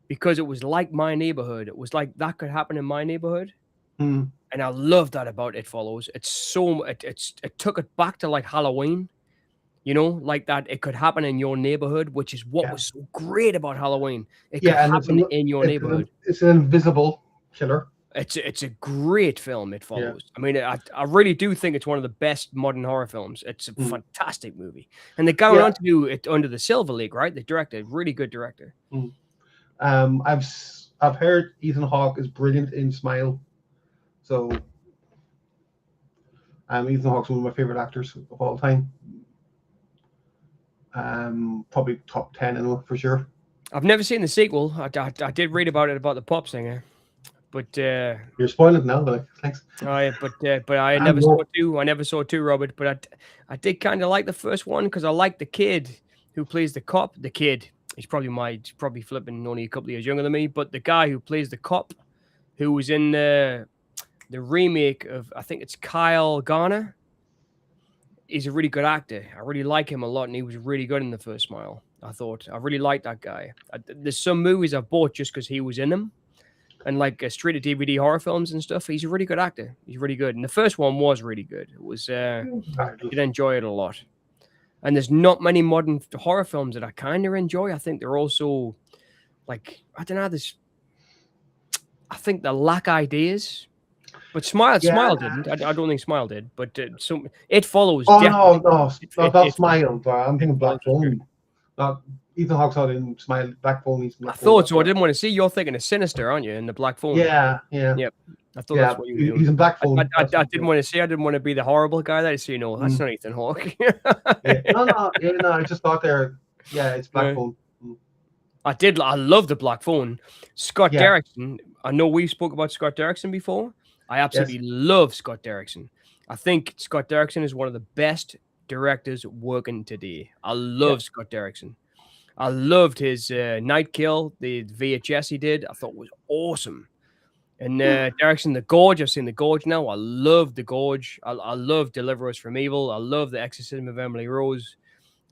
because it was like my neighborhood. It was like that could happen in my neighborhood. Mm. And I love that about It Follows. It's so it took it back to like Halloween, you know, like that it could happen in your neighborhood, which is what was so great about Halloween. It could happen in your neighborhood. It's an invisible killer. It's a great film. It Follows. I mean, I really do think it's one of the best modern horror films. It's a fantastic movie, and they got on to do it under the Silver League, right? The director, really good director. I've heard Ethan Hawke is brilliant in Smile, so Ethan Hawke's one of my favorite actors of all time. Probably top 10 in for sure. I've never seen the sequel. I did read about it, about the pop singer. But you're spoiling it now, but thanks. Oh yeah, but I never saw two. I never saw two, Robert. But I did kind of like the first one because I liked the kid who plays the cop. The kid, he's probably flipping only a couple of years younger than me. But the guy who plays the cop, who was in the remake of, I think it's Kyle Garner. He's a really good actor. I really like him a lot, and he was really good in the first Smile. I thought I really liked that guy. There's some movies I've bought just because he was in them. And like straight to DVD horror films and stuff, he's a really good actor. He's really good. And the first one was really good. It was, I did enjoy it a lot. And there's not many modern horror films that I kind of enjoy. I think they're also like, I don't know, I think they lack ideas. But Smile didn't. I don't think Smile did. But It Follows. Oh, no, not Smile. I'm thinking Black Phone. Not Ethan Hawke's out in Smile. Black Phone. I thought so. I didn't want to see. You're thinking of Sinister, aren't you? In the Black Phone. Yeah. Yep. I thought that's what you were doing. He's in Black Phone. I didn't want to see. I didn't want to be the horrible guy. That so you know, that's not Ethan Hawke. No. I just thought there. Yeah, it's Black Phone. I love the Black Phone. Scott Derrickson. I know we spoke about Scott Derrickson before. I absolutely love Scott Derrickson. I think Scott Derrickson is one of the best directors working today. I love Scott Derrickson. I loved his Night Kill, the VHS he did. I thought was awesome. And Derrickson, The Gorge. I've seen The Gorge now. I love The Gorge. I love Deliver Us from Evil. I love The Exorcism of Emily Rose.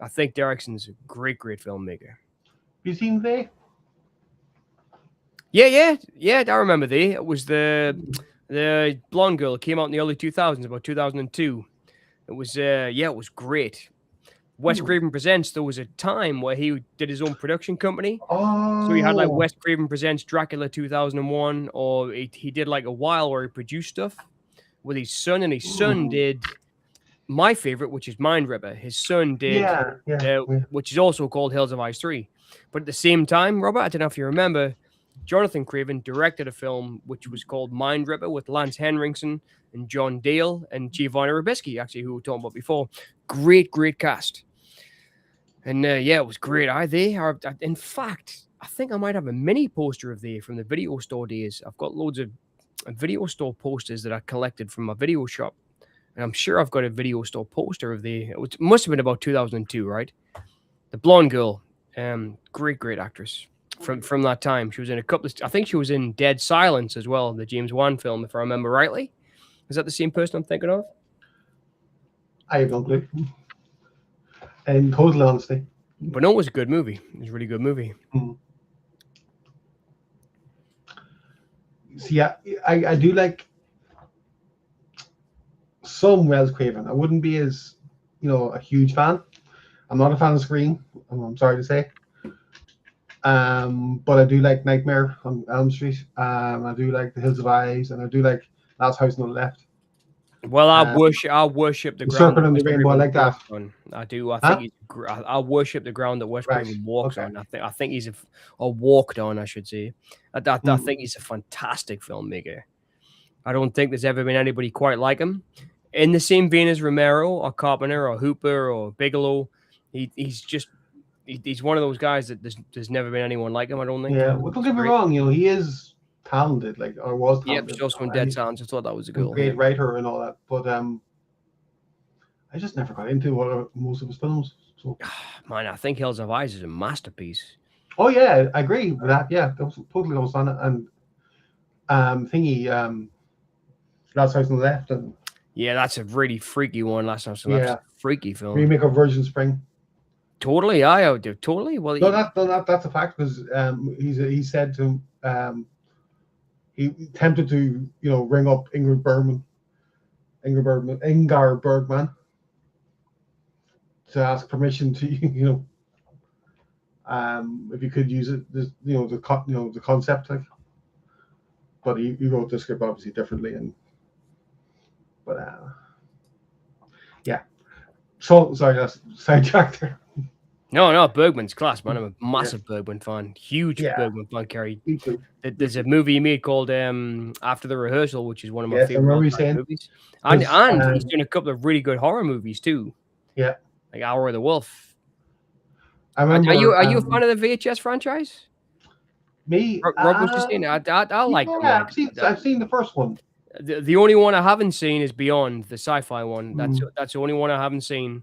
I think Derrickson's a great filmmaker. You seen They? Yeah. I remember They. It was the blonde girl. Came out in the early 2000s, about 2002. It was it was great. Wes Craven Presents. There was a time where he did his own production company. Oh. So he had like Wes Craven Presents Dracula 2001, or he did like a while where he produced stuff with his son, and his son did my favorite, which is Mind Ripper. His son did, which is also called Hills of Ice 3. But at the same time, Robert, I don't know if you remember, Jonathan Craven directed a film which was called Mind Ripper with Lance Henriksen and John Dale and Giovanni Ribisi, actually, who we were talking about before. Great cast. And it was great. In fact, I think I might have a mini poster of They from the video store days. I've got loads of video store posters that I collected from my video shop. And I'm sure I've got a video store poster of They. It must have been about 2002, right? The blonde girl, great actress from that time. She was in a couple of, I think she was in Dead Silence as well, the James Wan film, if I remember rightly. Is that the same person I'm thinking of? I have no clue. In total honesty. But no, it was a good movie. It was a really good movie. See, I do like some Wes Craven. I wouldn't be as, a huge fan. I'm not a fan of Scream, I'm sorry to say. But I do like Nightmare on Elm Street. I do like The Hills of Eyes, and I do like Last House on the Left. Well, I worship the ground. Serpent and the Rainbow. I like that. I do. I think I worship the ground that Wes Craven walks on. I think he's walked on, I should say. I think he's a fantastic filmmaker. I don't think there's ever been anybody quite like him. In the same vein as Romero or Carpenter or Hooper or Bigelow, he's one of those guys that there's never been anyone like him. I don't think. Yeah, well, don't get me wrong. He is talented, or was talented. Yeah, he's also in Dead Silence. I thought that was a good great writer and all that, but I just never got into most of his films. So, man, I think Hills of Eyes is a masterpiece. Oh yeah, I agree with that. Yeah, that was totally on it. And Last House on the Left, and Yeah, that's a really freaky one. Last time, so Yeah. that's a freaky film. Remake of Virgin Spring. Totally, I would do totally. Well, That's a fact because he said to he attempted to ring up Ingrid Bergman to ask permission to if you could use it, the concept, like, but he wrote the script obviously differently, but yeah. So sorry, that's sidetracked there. No, Bergman's class, man. I'm a massive Bergman fan, huge Bergman fan, Kerri. Me too. There's a movie he made called After the Rehearsal, which is one of my favorite movies. And he's doing a couple of really good horror movies too. Yeah, like Hour of the Wolf. I remember. Are you a fan of the VHS franchise? Me, Rob was just saying, I like them. I've seen the first one. The only one I haven't seen is Beyond, the sci-fi one. That's the only one I haven't seen.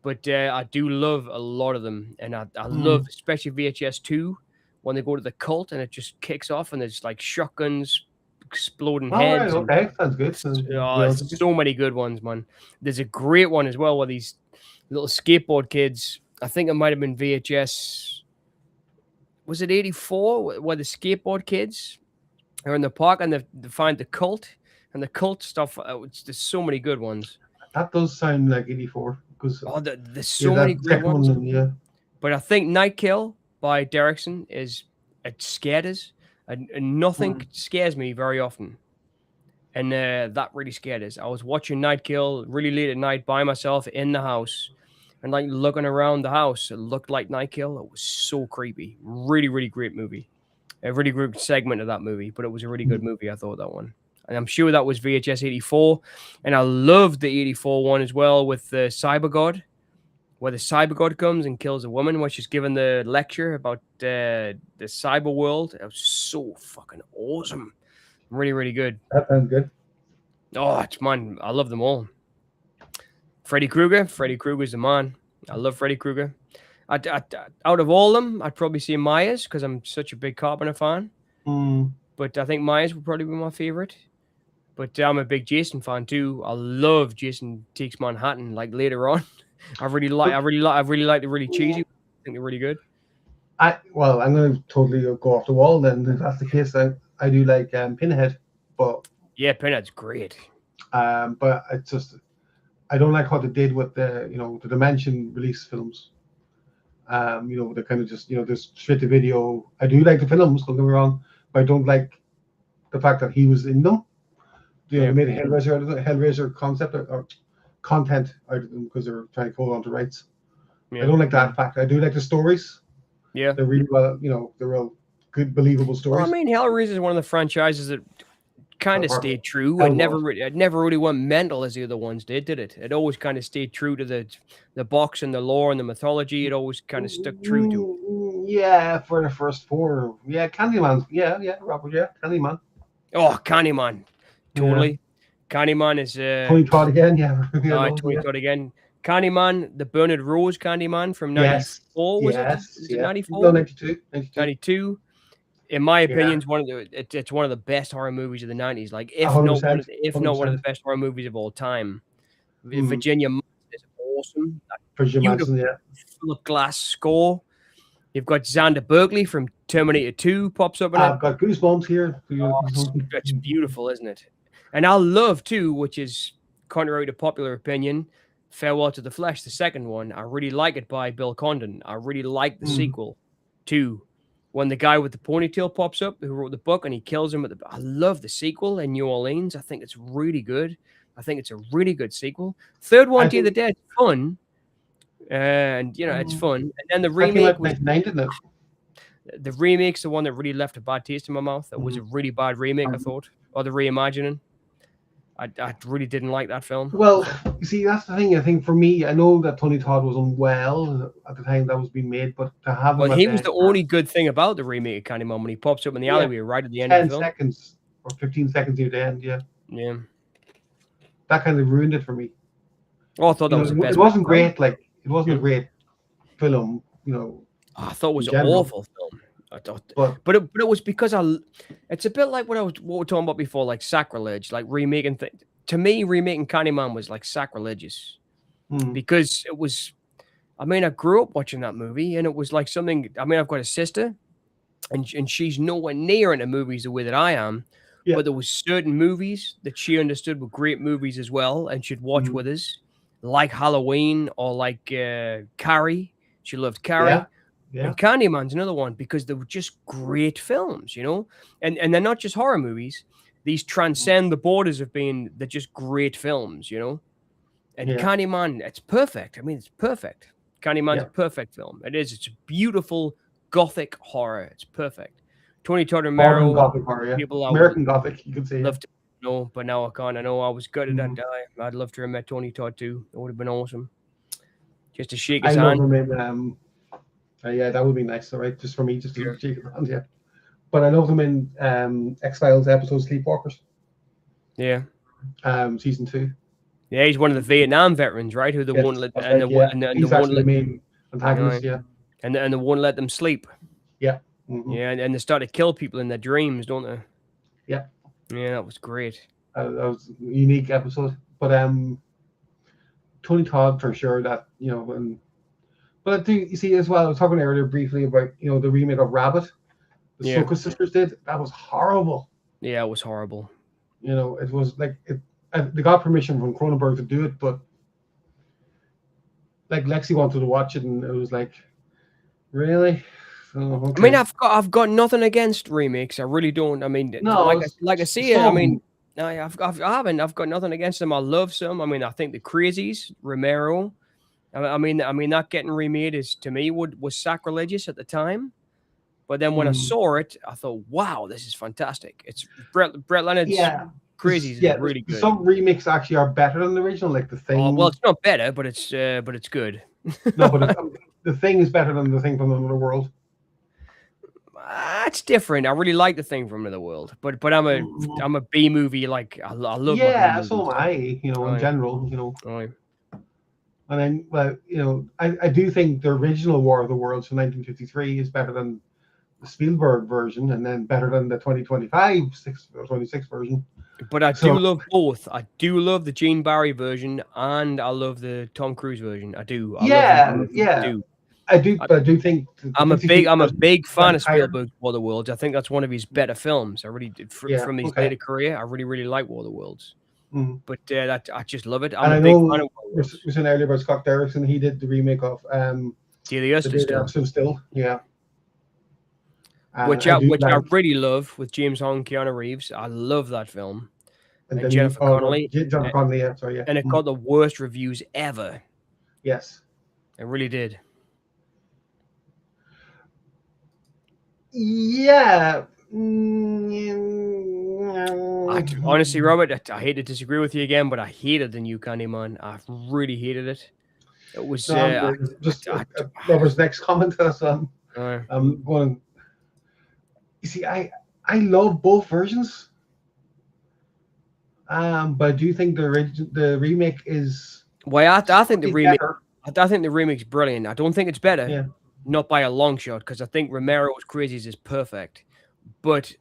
But I do love a lot of them, and I love especially VHS 2 when they go to the cult and it just kicks off and there's like shotguns, exploding heads. Right, okay, sounds good. There's so many good ones, man. There's a great one as well where these little skateboard kids. I think it might have been VHS. Was it 84? Where the skateboard kids are in the park and they find the cult and the cult stuff. There's so many good ones. That does sound like 84. There's so many great ones. But I think Night Kill by Derrickson it scared us. And nothing scares me very often. And that really scared us. I was watching Night Kill really late at night by myself in the house. And like looking around the house, it looked like Night Kill. It was so creepy. Really, really great movie. A really great segment of that movie. But it was a really good movie, I thought, that one. And I'm sure that was VHS 84. And I loved the 84 one as well with the Cyber God, where the Cyber God comes and kills a woman while she's giving the lecture about the cyber world. It was so fucking awesome. Really, really good. That sounds good. Oh, man, I love them all. Freddy Krueger's the man. I love Freddy Krueger. Out of all of them, I'd probably say Myers because I'm such a big Carpenter fan. But I think Myers would probably be my favorite. But I'm a big Jason fan too. I love Jason Takes Manhattan. Like later on, I really like the really cheesy. I think they're really good. I'm going to totally go off the wall then. If that's the case, I do like Pinhead, but yeah, Pinhead's great. But it's just I don't like what they did with the the Dimension release films. They kind of just just straight to video. I do like the films. Don't get me wrong, but I don't like the fact that he was in them. They made a Hellraiser concept or content out of them because they were trying to hold on to rights. I don't like that fact. I do like the stories. Yeah, they're really well. They're real good, believable stories. Well, I mean, Hellraiser is one of the franchises that kind of stayed true and never really went mental as the other ones did it? It always kind of stayed true to the box and the lore and the mythology. It always kind of stuck true to. Yeah, for the first four. Yeah, Candyman. Yeah, Robert. Yeah, Candyman. Oh, Candyman. Totally. Yeah. Candyman is Tony Todd again. Yeah. Tony Todd again. Candyman, the Bernard Rose Candyman from 94, was it 94? No, 92. 92. In my opinion, it's one of the best horror movies of the 90s. Like, if not one of the best horror movies of all time. Virginia is awesome. That full of glass score. You've got Xander Berkeley from Terminator 2 pops up in it. I've got goosebumps here. It's beautiful, isn't it? And I love too, which is contrary to popular opinion, Farewell to the Flesh, the second one. I really like it by Bill Condon. I really like the sequel too. When the guy with the ponytail pops up, who wrote the book, and he kills him I love the sequel in New Orleans. I think it's really good. I think it's a really good sequel. Third one, Day of the Dead, fun. And it's fun. And then the remake was the remake's the one that really left a bad taste in my mouth. That was a really bad remake, I thought. Or the reimagining. I really didn't like that film. Well, you see, that's the thing. I think for me, I know that Tony Todd was unwell at the time that was being made, but to have him he was the only good thing about the remake of Candyman when he pops up in the alleyway right at the end of the film. 10 seconds or 15 seconds near the end, Yeah. That kind of ruined it for me. Oh, I thought that was the best. It wasn't great. Like, it wasn't a great film, I thought it was an awful film. But it was because it's a bit like what we're talking about before, like sacrilege, like remaking things. to me, remaking Candyman was like sacrilegious Mm. because it was. I mean, I grew up watching that movie, and it was like something. I mean, I've got a sister, and she's nowhere near into movies the way that I am. Yeah. But there was certain movies that she understood were great movies as well, and she'd watch with us, like Halloween or like Carrie. She loved Carrie. Yeah. And Candyman's another one because they were just great films, you know? And they're not just horror movies. These transcend the borders of being they're just great films, you know? And Yeah. Candyman, it's perfect. I mean, it's perfect. Candyman's a perfect film. It is. It's a beautiful gothic horror. It's perfect. Tony Todd Modern Romero, Gothic horror, yeah. people I American Gothic, you could say. love to know, but now I can't. I know I was gutted that Mhm. die. I'd love to have met Tony Todd too. It would have been awesome. Just to shake I his love hand. him in yeah, that would be nice, all right, just for me, just to shake his hand, yeah. But I love him in X-Files episode Sleepwalkers, Yeah. season 2. Yeah, he's one of the Vietnam veterans, right? Who the Yes, won't let that's and right, the yeah. one and He's the one actually the main antagonist, Right. yeah. and they won't let them sleep. Yeah. Mhm. Yeah, and they start to kill people in their dreams, don't they? Yeah. Yeah, that was great. That was a unique episode. But Tony Todd for sure, that, you know, but I do, you see, as well, I was talking earlier briefly about, you know, the remake of Rabbit, the Yeah. Soka sisters did. That was horrible. Yeah, it was horrible. You know, it was like they got permission from Cronenberg to do it, but like Lexi wanted to watch it, and it was like, really? Oh, okay. I mean, I've got nothing against remakes. I really don't. I mean, No, like I see it. I mean, I've got nothing against them. I love some. I mean, I think the Crazies, Romero. I mean, not getting remade is to me was sacrilegious at the time. But then when I saw it, I thought, wow, this is fantastic. It's Brett Leonard's Crazies is really good. Some remakes actually are better than the original, like The Thing. Oh, well, it's not better, but it's good. No, but The Thing is better than The Thing from Another World. It's different. I really like The Thing from Another World, but I'm a B movie. Like I love. Yeah, my B so am I. You know, in general, you know. Right. And then, well, you know, I do think the original War of the Worlds from 1953 is better than the Spielberg version, and then better than the 2025 or 26 version. But I do love both. I do love the Gene Barry version, and I love the Tom Cruise version. I do. I do. I do think I'm a big fan of Spielberg's War of the Worlds. I think that's one of his better films. I really did from his later career. I really like War of the Worlds. But I just love it. I'm a big fan of we were saying earlier about Scott Derrickson. He did the remake of Day the Earth Still, yeah. Which I really love with James Hong, Keanu Reeves. I love that film. And Jennifer Connelly. Jennifer Connelly, yeah, sorry, yeah. And it got the worst reviews ever. Yes. It really did. Yeah. Honestly, Robert, I hate to disagree with you again, but I hated the new Candyman. I really hated it. It was Robert's next comment. I'm going. You see, I love both versions, but I do think the remake is. Well, I think the remake. Better. I think the remake's brilliant. I don't think it's better. Yeah. Not by a long shot, because I think Romero's Crazies is perfect. But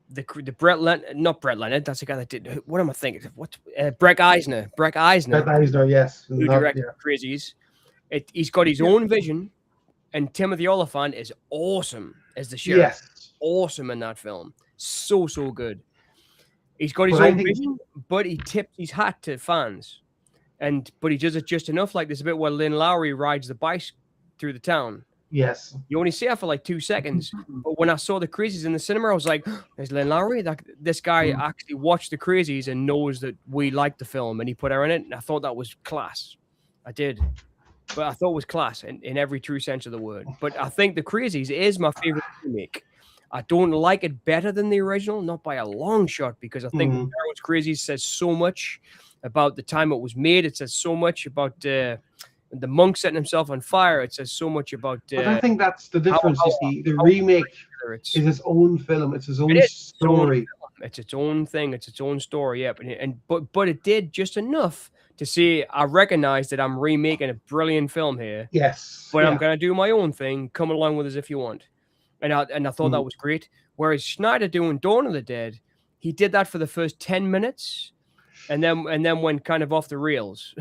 the not Brett Leonard, that's the guy that did. What am I thinking? What Breck Eisner? Breck Eisner, yes. Who directed Crazies? He's got his own vision, and Timothy Olyphant is awesome as the sheriff. Yes. Awesome in that film. So good. He's got his own vision, but he tips his hat to fans. But he does it just enough. Like there's a bit where Lynn Lowry rides the bike through the town. Yes. You only see her for like 2 seconds. But when I saw the Crazies in the cinema, I was like, there's Lynn Lowry. This guy actually watched the Crazies and knows that we like the film, and he put her in it. And I thought that was class. I did. But I thought it was class in every true sense of the word. But I think the Crazies is my favorite remake. I don't like it better than the original, not by a long shot, because I think Romero's Crazies says so much about the time it was made. It says so much about the monk setting himself on fire. It says so much about. But I think that's the difference. You see, the remake is its own film. It's its own story. It's its own thing. It's its own story. Yeah, but it did just enough to say I recognize that I'm remaking a brilliant film here. Yes, but I'm gonna do my own thing. Come along with us if you want. And I thought that was great. Whereas Schneider doing Dawn of the Dead, he did that for the first 10 minutes. and then went kind of off the rails.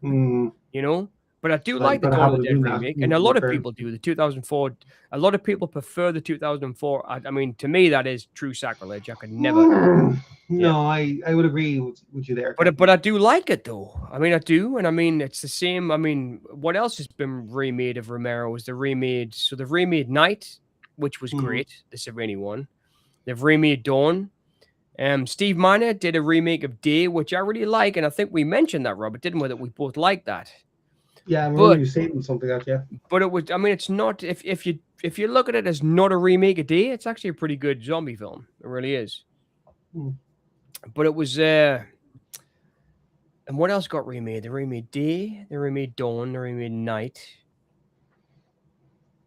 Mm. You know. But I do So like the you're gonna Dawn have of the to Dead do that. remake, and a In lot of fairness. people do. The 2004, a lot of people prefer the 2004. I mean, to me, that is true sacrilege. I could never. Yeah. No, I would agree with you there, Captain. But I do like it though. I mean, I do, and I mean, it's the same. I mean, what else has been remade of Romero? Was the remade? So they've remade Night, which was Mm. great, the Savini one. They've remade Dawn. Steve Miner did a remake of Day, which I really like, and I think we mentioned that, Robert, didn't we? That we both like that. Yeah, I remember But you saying something like that. but it was. I mean, it's not. If you look at it as not a remake of Day, it's actually a pretty good zombie film. It really is. Mm. But it was. And what else got remade? They remade Day, they remade Dawn, they remade Night.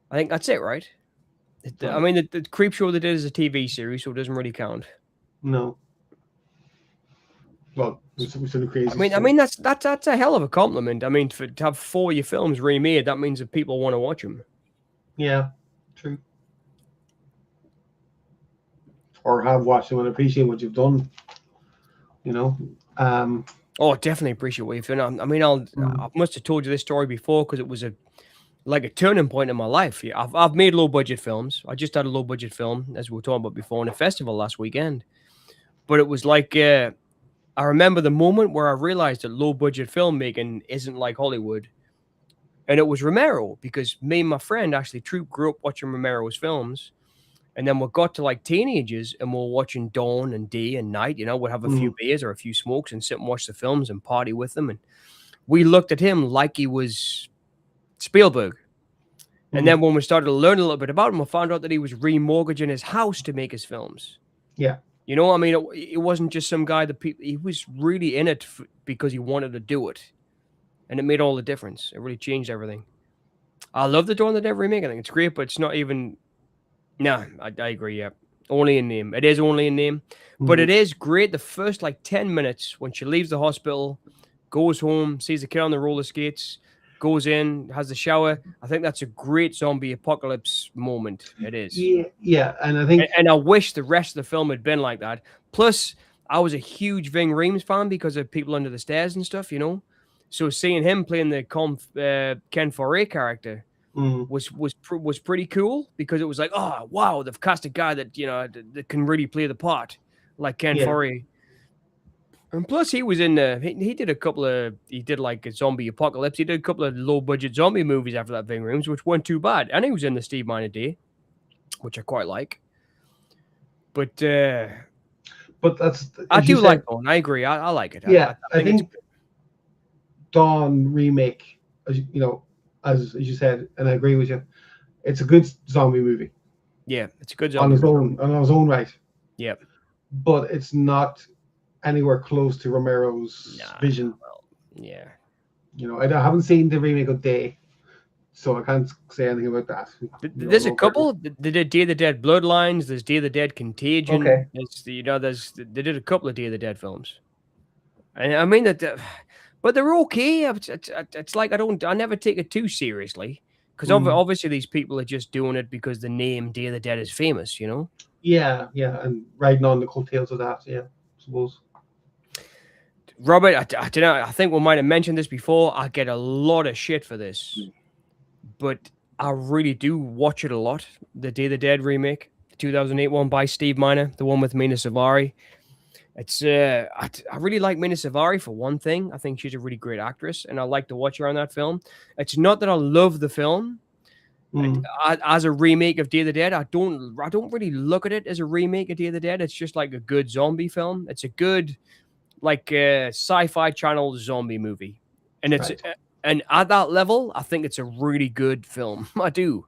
I think that's it, right? I mean, the Creep Show they did is a TV series, so it doesn't really count. No. Well, we're still crazy. I mean, that's a hell of a compliment. I mean, to have 4 of your films remade, that means that people want to watch them. Yeah, true. Or have watched them and appreciate what you've done. You know. Oh, definitely appreciate what you've done. I mean, I must have told you this story before because it was a turning point in my life. Yeah, I've made low budget films. I just had a low budget film, as we were talking about before, in a festival last weekend. But it was like I remember the moment where I realized that low budget filmmaking isn't like Hollywood, and it was Romero because me and my friend actually grew up watching Romero's films. And then we got to like teenagers and we're watching Dawn and Day and Night, you know, we'd have a few beers or a few smokes and sit and watch the films and party with them. And we looked at him like he was Spielberg. And then when we started to learn a little bit about him, we found out that he was remortgaging his house to make his films. Yeah. You know, I mean, it wasn't just some guy that he was really in it because he wanted to do it. And it made all the difference. It really changed everything. I love the Dawn of the Dead remake. I think it's great, but it's not even... No, I agree, yeah. Only in name. It is only in name. But it is great the first like 10 minutes when she leaves the hospital, goes home, sees the kid on the roller skates, goes in, has the shower. I think that's a great zombie apocalypse moment. It is. Yeah, and I think... And I wish the rest of the film had been like that. Plus, I was a huge Ving Rhames fan because of People Under the Stairs and stuff, you know? So seeing him playing the Ken Foray character... was pretty cool because it was like, oh wow, they've cast a guy that, you know, that can really play the part like Ken Foray. And plus he was in he did like a zombie apocalypse. He did a couple of low budget zombie movies after that, Ving Rhames, which weren't too bad. And he was in the Steve Miner Day, which I quite like. But that's... I do like Dawn. I agree. I like it. Yeah, I think it's Dawn remake, as you know, as you said, and I agree with you, it's a good zombie movie. Yeah, it's a good zombie on its own right. Yeah, but it's not anywhere close to Romero's vision. Well, yeah, you know, I haven't seen the remake of Day, so I can't say anything about that. There's a couple. They did Day of the Dead Bloodlines. There's Day of the Dead Contagion. Okay. They did a couple of Day of the Dead films, and I mean that. But they're okay. It's like I never take it too seriously because obviously these people are just doing it because the name Day of the Dead is famous, you know. Yeah, and riding on the coattails of that, yeah, I suppose. Robert, I don't know. I think we might have mentioned this before. I get a lot of shit for this, but I really do watch it a lot. The Day of the Dead remake, the 2008 one by Steve Miner, the one with Mina Savari. It's I really like Mina Savari for one thing. I think she's a really great actress, and I like to watch her on that film. It's not that I love the film as a remake of Day of the Dead. I don't really look at it as a remake of Day of the Dead. It's just like a good zombie film. It's a good like sci-fi channel zombie movie, and it's and at that level, I think it's a really good film. I do.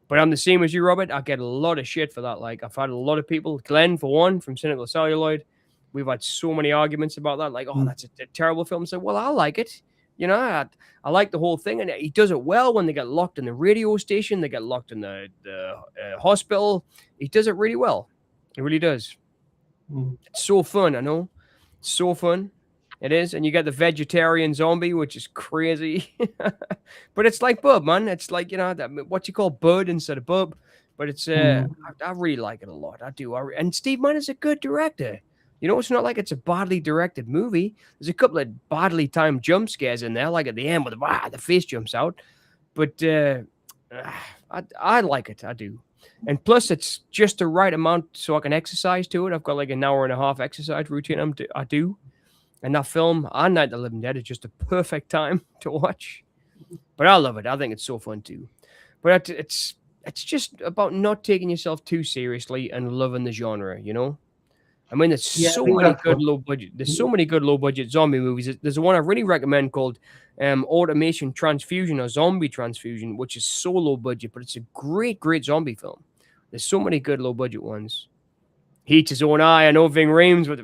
But I'm the same as you, Robert. I get a lot of shit for that. Like I've had a lot of people, Glenn for one, from Cynical Celluloid. We've had so many arguments about that. Like, oh, that's a terrible film. So, well, I like it. You know, I like the whole thing. And he does it well when they get locked in the radio station. They get locked in the hospital. He does it really well. He really does. It's so fun, I know. It's so fun. It is. And you get the vegetarian zombie, which is crazy. But it's like Bub, man. It's like, you know, what you call Bud instead of Bub. But it's, I really like it a lot. I do. And Steve Miner's a good director. You know, it's not like it's a badly directed movie. There's a couple of badly timed jump scares in there, like at the end where the face jumps out. But I like it. I do. And plus, it's just the right amount so I can exercise to it. I've got like an hour and a half exercise routine I do. And that film and Night of the Living Dead is just a perfect time to watch. But I love it. I think it's so fun too. But it's just about not taking yourself too seriously and loving the genre, you know? I mean, there's Yeah, I so think many that's good what. low budget. There's so many good low budget zombie movies. There's one I really recommend called Automation Transfusion or Zombie Transfusion, which is so low budget, but it's a great zombie film. There's so many good low budget ones. He Eats His Own Eye. I know Ving Rhames with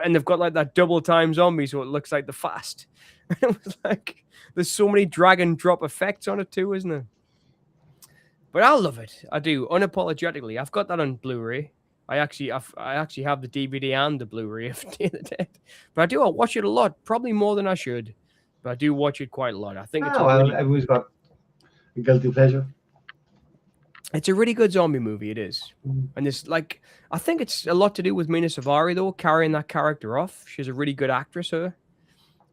and they've got like that double time zombie, so it looks like the Fast. It was like there's so many drag and drop effects on it too, isn't there? But I love it. I do unapologetically. I've got that on Blu-ray. I actually have the DVD and the Blu-ray of Day of the Dead. But I watch it a lot, probably more than I should. But I do watch it quite a lot. I think it's Oh, well, everyone's got a guilty pleasure. it's a really good zombie movie. It is, and it's like I think it's a lot to do with Mina Savari though, carrying that character off. She's a really good actress. Her,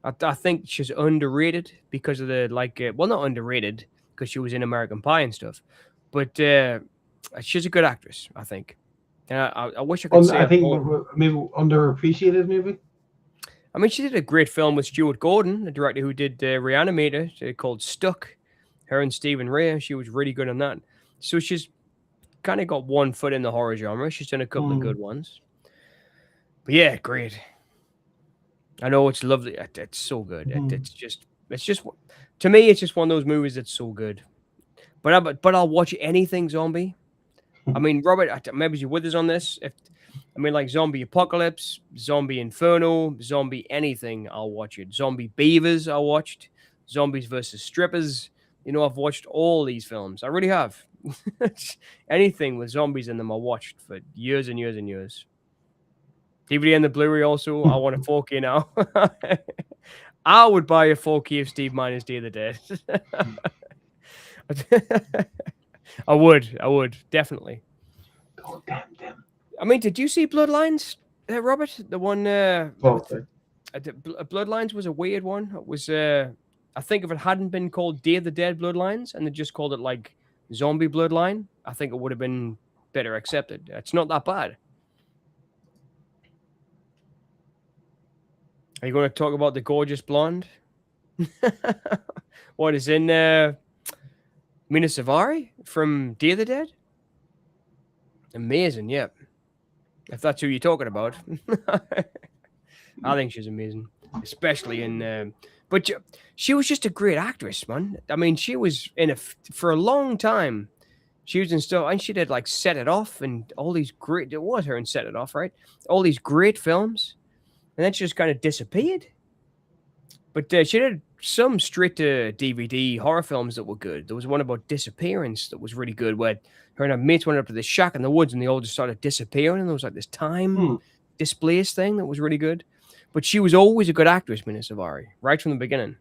I think she's underrated because of the well, not underrated because she was in American Pie and stuff, but she's a good actress. I think. I wish I could say. I think maybe underappreciated, maybe. I mean, she did a great film with Stuart Gordon, the director who did Reanimator, called Stuck. Her and Stephen Ray. She was really good on that. So she's kind of got one foot in the horror genre. She's done a couple of good ones. But yeah, great. I know it's lovely. It's so good. It's just to me, it's just one of those movies that's so good. But I'll watch anything zombie. I mean, Robert, maybe you're with us on this. Like Zombie Apocalypse, Zombie Inferno, Zombie anything, I'll watch it. Zombie Beavers, I watched. Zombies versus Strippers. You know, I've watched all these films. I really have. Anything with zombies in them, I watched for years and years and years. DVD and the Blu-ray also. I want a 4K now. I would buy a 4K of Steve Miner's Day of the Dead. I would definitely. Oh, damn. I mean, did you see Bloodlines, Robert? The one. Bloodlines was a weird one. It was. I think if it hadn't been called Day of the Dead Bloodlines and they just called it like Zombie Bloodline, I think it would have been better accepted. It's not that bad. Are you going to talk about the gorgeous blonde? What is in Mina Savari from Day of the Dead? Amazing, yeah. If that's who you're talking about. I think she's amazing. Especially in... but she was just a great actress, man. I mean, she was in for a long time. She was in stuff... And she did, like, Set It Off and all these great... It was her in Set It Off, right? All these great films. And then she just kind of disappeared. But she did some straight-to-DVD horror films that were good. There was one about disappearance that was really good, where her and her mates went up to this shack in the woods and they all just started disappearing, and there was like this time displaced thing that was really good. But she was always a good actress, Mina Savari, right from the beginning.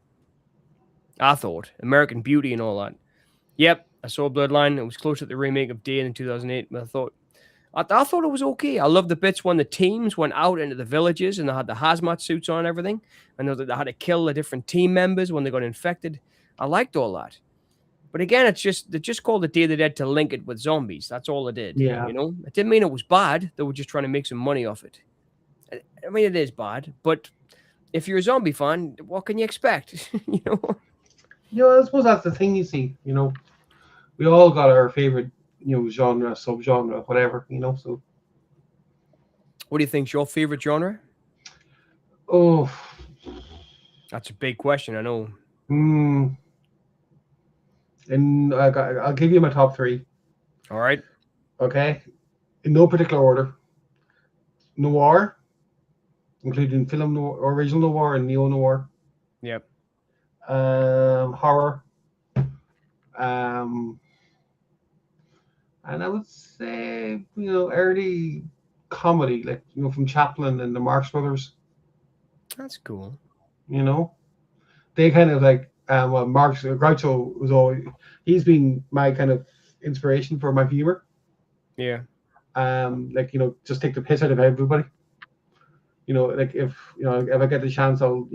I thought. American Beauty and all that. Yep, I saw Bloodline. It was close to the remake of Day in 2008, but I thought it was okay. I loved the bits when the teams went out into the villages and they had the hazmat suits on and everything. And they had to kill the different team members when they got infected. I liked all that. But again, they just called it Day of the Dead to link it with zombies. That's all it did. Yeah. You know, it didn't mean it was bad. They were just trying to make some money off it. I mean, it is bad, but if you're a zombie fan, what can you expect? You know? I suppose that's the thing, you see. You know, we all got our favorite, genre, subgenre, whatever, so. What do you think's your favorite genre? Oh. That's a big question, I know. And I'll give you my top 3. All right. Okay. In no particular order. Noir, including film noir, original noir and neo-noir. Yep. Horror. And I would say, early comedy, like, from Chaplin and the Marx Brothers. That's cool. They kind of like, Marx, Groucho was always, he's been my kind of inspiration for my humor. Yeah. Just take the piss out of everybody. You know, like if I get the chance, I'll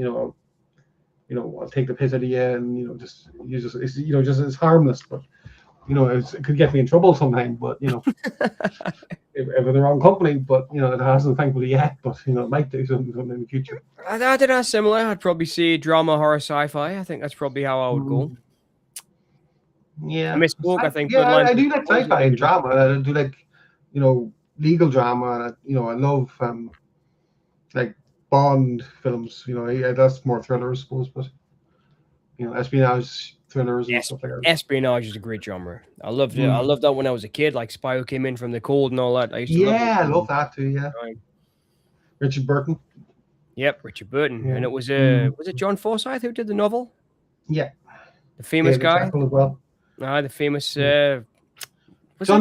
I'll take the piss out of you, and it's it's harmless, but it could get me in trouble sometime. But if in the wrong company, but it hasn't thankfully yet. But it might do something in the future. I think that's similar. I'd probably say drama, horror, sci-fi. I think that's probably how I would go. Yeah, I misspoke. I think yeah, Bloodlines I do like was sci-fi and drama. I do like legal drama. I love like Bond films. That's more thriller, I suppose, but espionage thrillers and stuff like that. Espionage is a great genre. I loved it. I loved that when I was a kid, like Spy Who Came In from the Cold and all that. I used to love it. I love that too. Yeah, Richard Burton. Yep, Richard Burton, and it was it John Forsythe who did the novel? Yeah, the famous guy. As well. The famous John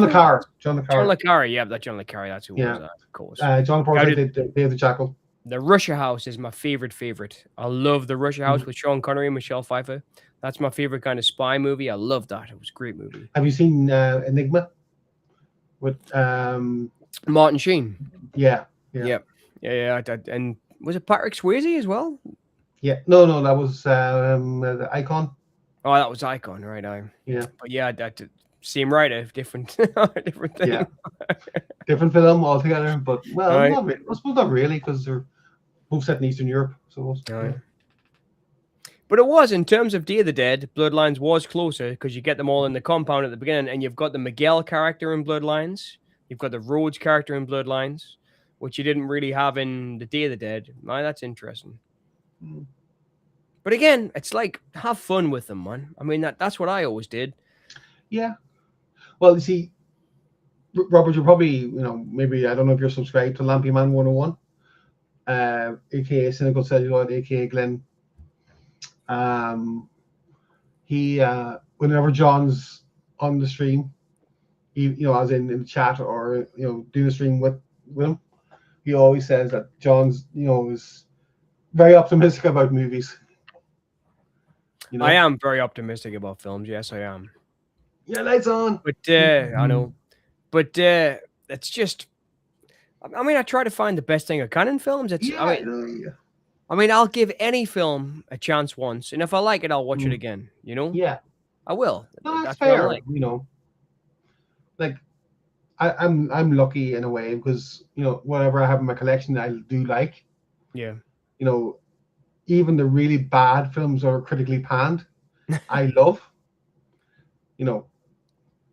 le Carre. John le Carre. Yeah, that John le Carre. That's who was that, of course. John Forsythe did Day of the Jackal. The Russia House is my favorite. I love The Russia House with Sean Connery and Michelle Pfeiffer. That's my favorite kind of spy movie. I love that. It was a great movie. Have you seen Enigma with Martin Sheen? Yeah. And was it Patrick Swayze as well? Yeah. No, that was the Icon. Oh, that was Icon, right? Yeah. But yeah, that same writer, different thing. Yeah. Different film altogether, but not really. I suppose not really, because they're both set in Eastern Europe. So. But it was, in terms of Day of the Dead, Bloodlines was closer because you get them all in the compound at the beginning, and you've got the Miguel character in Bloodlines, you've got the Rhodes character in Bloodlines, which you didn't really have in the Day of the Dead. That's interesting. But again, it's like, have fun with them, man. I mean, that's what I always did. Yeah. Well, you see, Robert, you're probably, maybe, I don't know if you're subscribed to Lampy Man 101, aka Cynical Celluloid, aka Glenn. Whenever John's on the stream, as in the chat or doing the stream with him, he always says that John's is very optimistic about movies. I am very optimistic about films. Yes, I am. Yeah, lights on. But I know. But it's just. I mean, I try to find the best thing I can in films. I mean, I'll give any film a chance once, and if I like it, I'll watch it again. Yeah, I will. No, that's fair. Like I'm lucky in a way because whatever I have in my collection, I do like. Yeah. Even the really bad films that are critically panned, I love.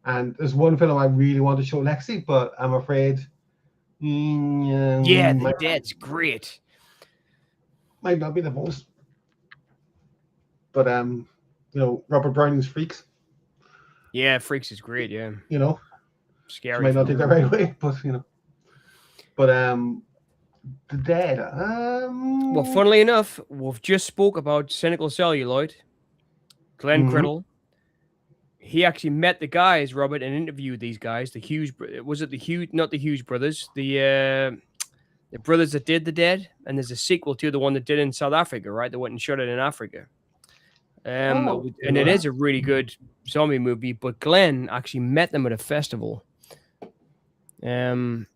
And there's one film I really want to show Lexi, but I'm afraid. The Dead's great. Might not be the most, but Robert Browning's Freaks. Yeah, Freaks is great. Yeah, scary. Might not take that right away, but the Dead. Well, funnily enough, we've just spoke about Cynical Celluloid. Glenn Criddle. He actually met the guys, Robert, and interviewed these guys. The Hughes, not the Hughes brothers. The brothers that did The Dead, and there's a sequel to the one that did in South Africa, right? They went and shot it in Africa. And it is a really good zombie movie, but Glenn actually met them at a festival. And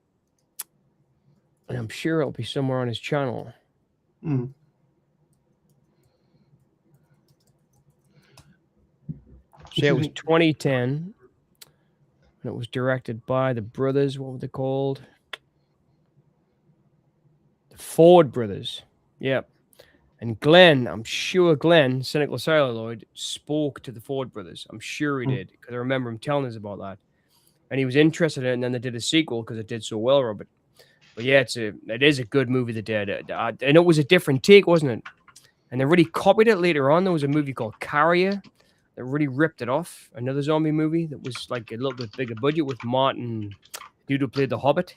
I'm sure it'll be somewhere on his channel. So it was 2010, and it was directed by the brothers. What were they called? Ford brothers. Yep. And Glenn, I'm sure Glenn, Cynical Celluloid, spoke to the Ford brothers. I'm sure he did, because I remember him telling us about that. And he was interested in it, and then they did a sequel because it did so well, Robert. But yeah, it is a good movie, The Dead. And it was a different take, wasn't it? And they really copied it later on. There was a movie called Carrier that really ripped it off. Another zombie movie that was like a little bit bigger budget with Martin, dude who played the Hobbit.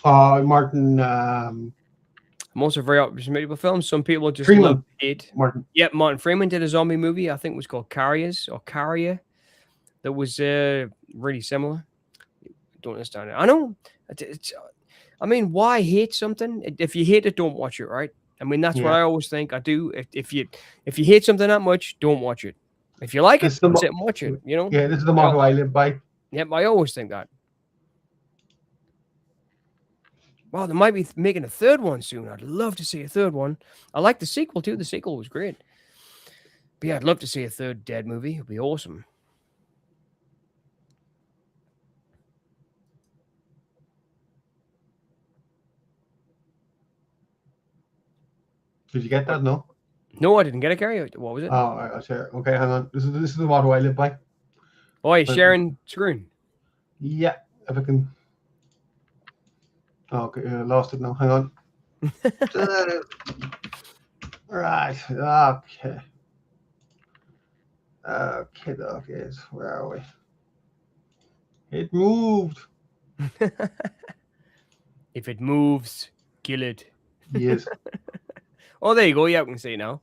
Martin. I'm also very optimistic about films. Some people just Freeman. love it. Martin. Yep, Martin Freeman did a zombie movie. I think it was called Carrier. That was really similar. Don't understand it. I know. I mean, why hate something? If you hate it, don't watch it, right? I mean, that's what I always think. I do. If you hate something that much, don't watch it. If you like it, sit and watch it. Yeah, this is the motto I live by. Yep, I always think that. Wow, they might be making a third one soon. I'd love to see a third one. I like the sequel too. The sequel was great. But yeah, I'd love to see a third Dead movie. It'd be awesome. Did you get that? No. No, I didn't get it, Kerri. What was it? Oh, I'll share. Okay, hang on. This is the motto I live by. Oh, you're sharing screen. Yeah, if I can. Okay, I lost it now. Hang on. Right. Okay. Okay. Where are we? It moved. If it moves, kill it. Yes. Oh, there you go. Yeah, we can see it now.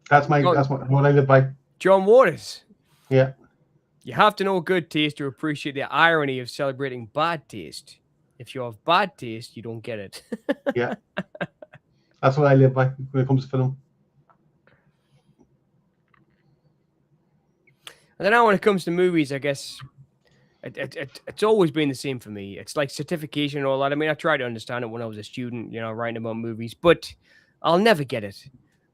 That's what I live by. John Waters. Yeah. You have to know good taste to appreciate the irony of celebrating bad taste. If you have bad taste, you don't get it. Yeah. That's what I live by when it comes to film. And then when it comes to movies, I guess it's always been the same for me. It's like certification and all that. I mean, I tried to understand it when I was a student, writing about movies, but I'll never get it.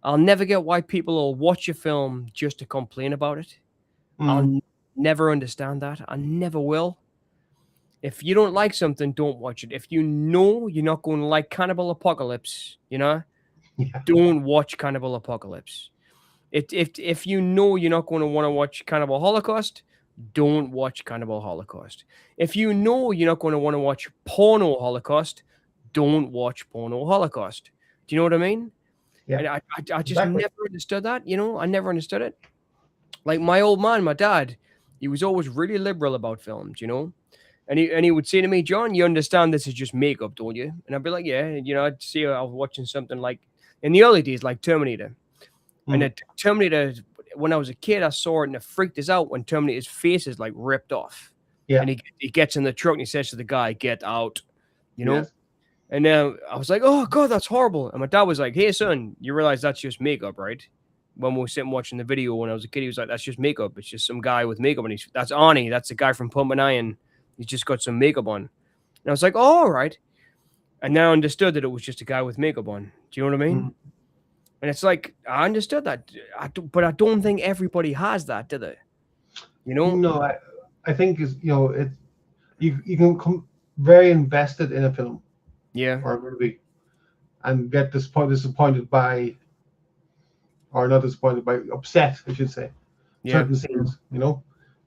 I'll never get why people will watch a film just to complain about it. I'll never understand that. I never will. If you don't like something, don't watch it. If you know you're not going to like Cannibal Apocalypse, don't watch Cannibal Apocalypse. If you know you're not going to want to watch Cannibal Holocaust, don't watch Cannibal Holocaust. If you know you're not going to want to watch Porno Holocaust, don't watch Porno Holocaust. Do you know what I mean? Yeah. And I just never understood that, I never understood it. Like my old man, my dad, he was always really liberal about films, And he would say to me, John, you understand this is just makeup, don't you? And I'd be like, yeah. And, I'd see I was watching something like in the early days, like Terminator. And the Terminator, when I was a kid, I saw it and it freaked us out when Terminator's face is like ripped off. Yeah. And he gets in the truck and he says to the guy, get out, Yes. And then I was like, oh, God, that's horrible. And my dad was like, hey, son, you realize that's just makeup, right? When we were sitting watching the video when I was a kid, he was like, that's just makeup. It's just some guy with makeup. And that's Arnie. That's the guy from Pump and Iron. He's just got some makeup on. And I was like, oh, all right. And then I understood that it was just a guy with makeup on. Do you know what I mean? And it's like, I understood that. But I don't think everybody has that, do they? No, I think you can come very invested in a film. Yeah. Or a movie. And get disappointed by, or not disappointed by, upset, I should say. Yeah. Certain scenes,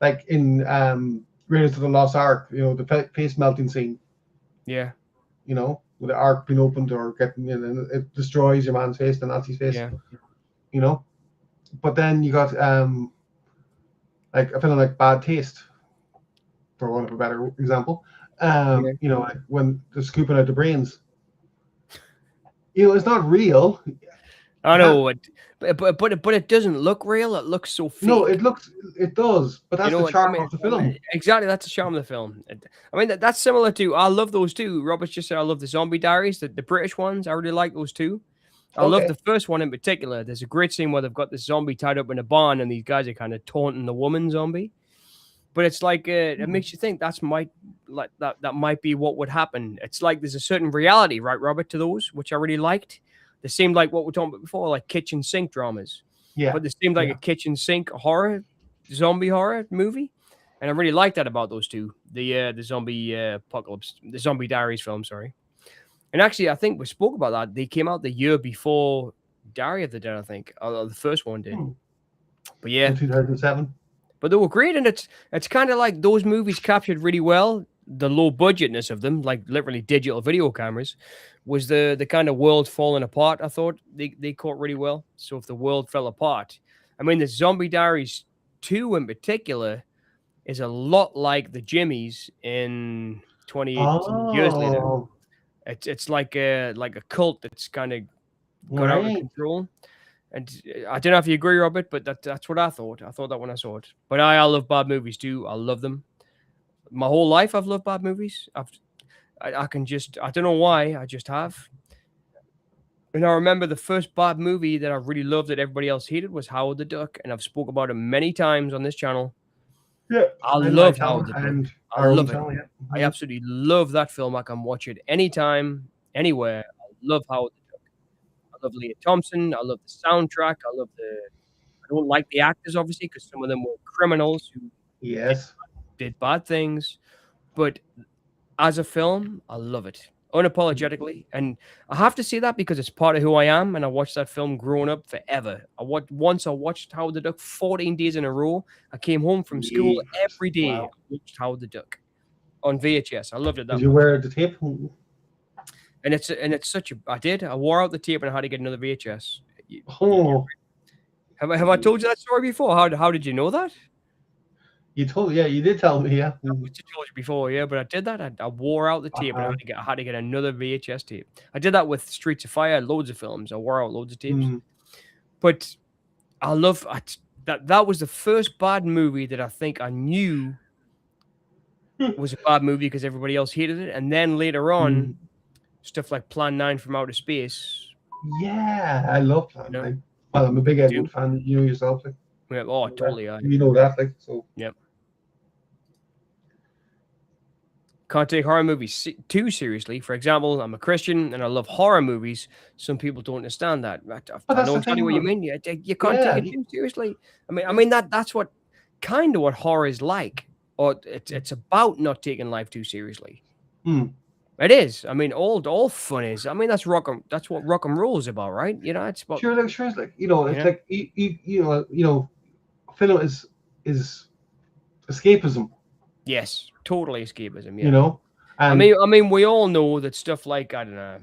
like in Raiders of the Lost Ark, the face melting scene. Yeah. With the ark being opened or getting in, and it destroys your man's face, the Nazi's face. Yeah. But then you got like a film like Bad Taste, for want of a better example. Like when they're scooping out the brains. It's not real. I know it, but it doesn't look real. It looks so fake. No, it does, but that's the charm of the film. Exactly, that's the charm of the film. I mean, that's similar to. I love those two. Robert's just said I love the Zombie Diaries, the British ones. I really like those two. I love the first one in particular. There's a great scene where they've got this zombie tied up in a barn, and these guys are kind of taunting the woman zombie. But it's like it makes you think that might be what would happen. It's like there's a certain reality, right, Robert, to those, which I really liked. They seemed like what we're talking about before, like kitchen sink dramas. Yeah. But they seemed like a kitchen sink zombie horror movie. And I really like that about those two. The zombie apocalypse, the Zombie Diaries film, sorry. And actually, I think we spoke about that. They came out the year before Diary of the Dead, I think. Or the first one did. But yeah. In 2007. But they were great, and it's kind of like those movies captured really well the low budgetness of them, like literally digital video cameras, was the kind of world falling apart. I thought they caught really well. So if the world fell apart, I mean, the Zombie Diaries 2 in particular is a lot like the Jimmies in 28 years later. It's like a cult that's kind of got out of control. And I don't know if you agree, Robert, but that's what I thought. I thought that when I saw it. But I love bad movies too. I love them. My whole life I've loved bad movies. I don't know why, I just have. And I remember the first bad movie that I really loved that everybody else hated was Howard the Duck. And I've spoke about it many times on this channel. Yeah, I and love Night Howard the Duck. and I our own love it. channel. Yeah. I absolutely love that film. I can watch it anytime, anywhere. I love Howard the Duck. I love Leah Thompson. I love the soundtrack. I love the. I don't like the actors, obviously, because some of them were criminals who Yes. did bad things. But as a film, I love it unapologetically, and I have to say that because it's part of who I am, and I watched that film growing up forever. I watched Howard the Duck 14 days in a row. I came home from school Jeepers. every day. Wow. I watched Howard the Duck on VHS. I loved it Did that you much. wear the tape? And it's such a. I did. I wore out the tape and I had to get another VHS. Oh, Have I told you that story before? How did you know that? you told. Yeah, you did tell me. Yeah. I must have told you before, yeah, but I did that. I wore out the tape and Uh-huh. I had to get another VHS tape. I did that with Streets of Fire, loads of films. I wore out loads of tapes. But I love that was the first bad movie that I think I knew was a bad movie because everybody else hated it. And then later on, stuff like Plan 9 from Outer Space. Yeah, I love Plan No. 9. Well, I'm a big Ed Wood fan. You know yourself. Like, Yeah, oh, totally. you know that, like, so. Yep. Can't take horror movies too seriously. For example, I'm a Christian and I love horror movies. Some people don't understand that. I know exactly what you mean. You can't take it too seriously. I mean that's what kind of what horror is like, or it's about not taking life too seriously. It is. I mean, all fun is. I mean, that's what rock and roll is about, right? You know, it's about sure, like you know, it's like you know, film is escapism. Yes, totally escapism. Yeah. You know, and I mean, we all know that stuff like I don't know,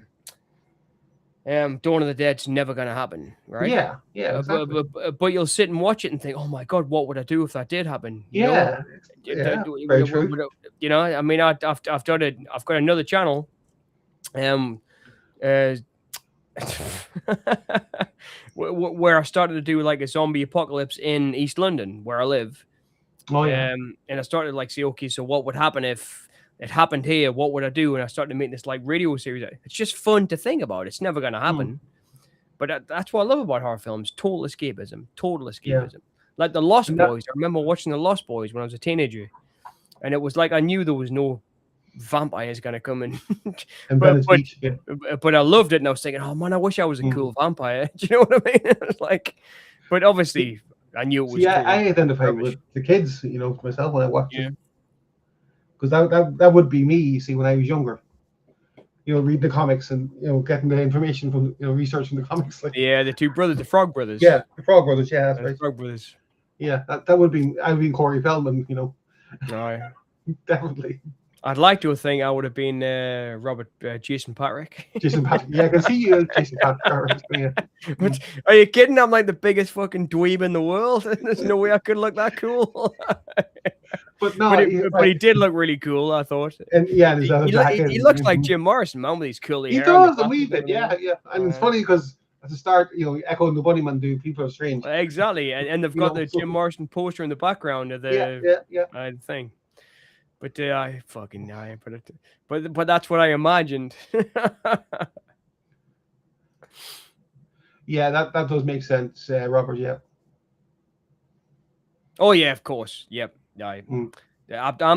Dawn of the Dead's never going to happen, right? Yeah, exactly. But you'll sit and watch it and think, oh my god, what would I do if that did happen? You know? Very true. You know, I mean, I've got another channel, where I started to do like a zombie apocalypse in East London, where I live. Oh yeah. And I started like say, okay, so what would happen if it happened here? What would I do? And I started to make this like radio series. It's just fun to think about. It's never going to happen. But that's what I love about horror films. Total escapism. Yeah. Like The Lost Boys. I remember watching The Lost Boys when I was a teenager. And it was like I knew there was no vampires going to come in. But I loved it. And I was thinking, oh man, I wish I was a cool vampire. Do you know what I mean? It was like, but obviously I knew it was. Yeah, I identified with the kids, you know, myself when I watched it. Because that would be me, you see, when I was younger. You know, reading the comics and, you know, getting the information from, you know, researching the comics. Like, yeah, the two brothers, the Frog Brothers. Yeah, the Frog Brothers, yeah, that's right. Frog Brothers. Yeah, that would be, I'd been Corey Feldman, you know. Right. Definitely. I'd like to think I would have been Jason Patrick. Jason Patrick, yeah, I can see you as Jason Patrick. Yeah. But are you kidding? I'm like the biggest fucking dweeb in the world. There's no way I could look that cool. But no, but he did look really cool, I thought. And yeah, he looks like Jim Morrison, man, with his curly hair. He does a wee bit, yeah. And it's funny because at the start, you know, echoing the Bunnyman do People Are Strange. Exactly, and they've got the Jim Morrison poster in the background of the thing. But I put it. But that's what I imagined. Yeah, that does make sense, Robert. Yeah. Oh yeah, of course. Yep. I'm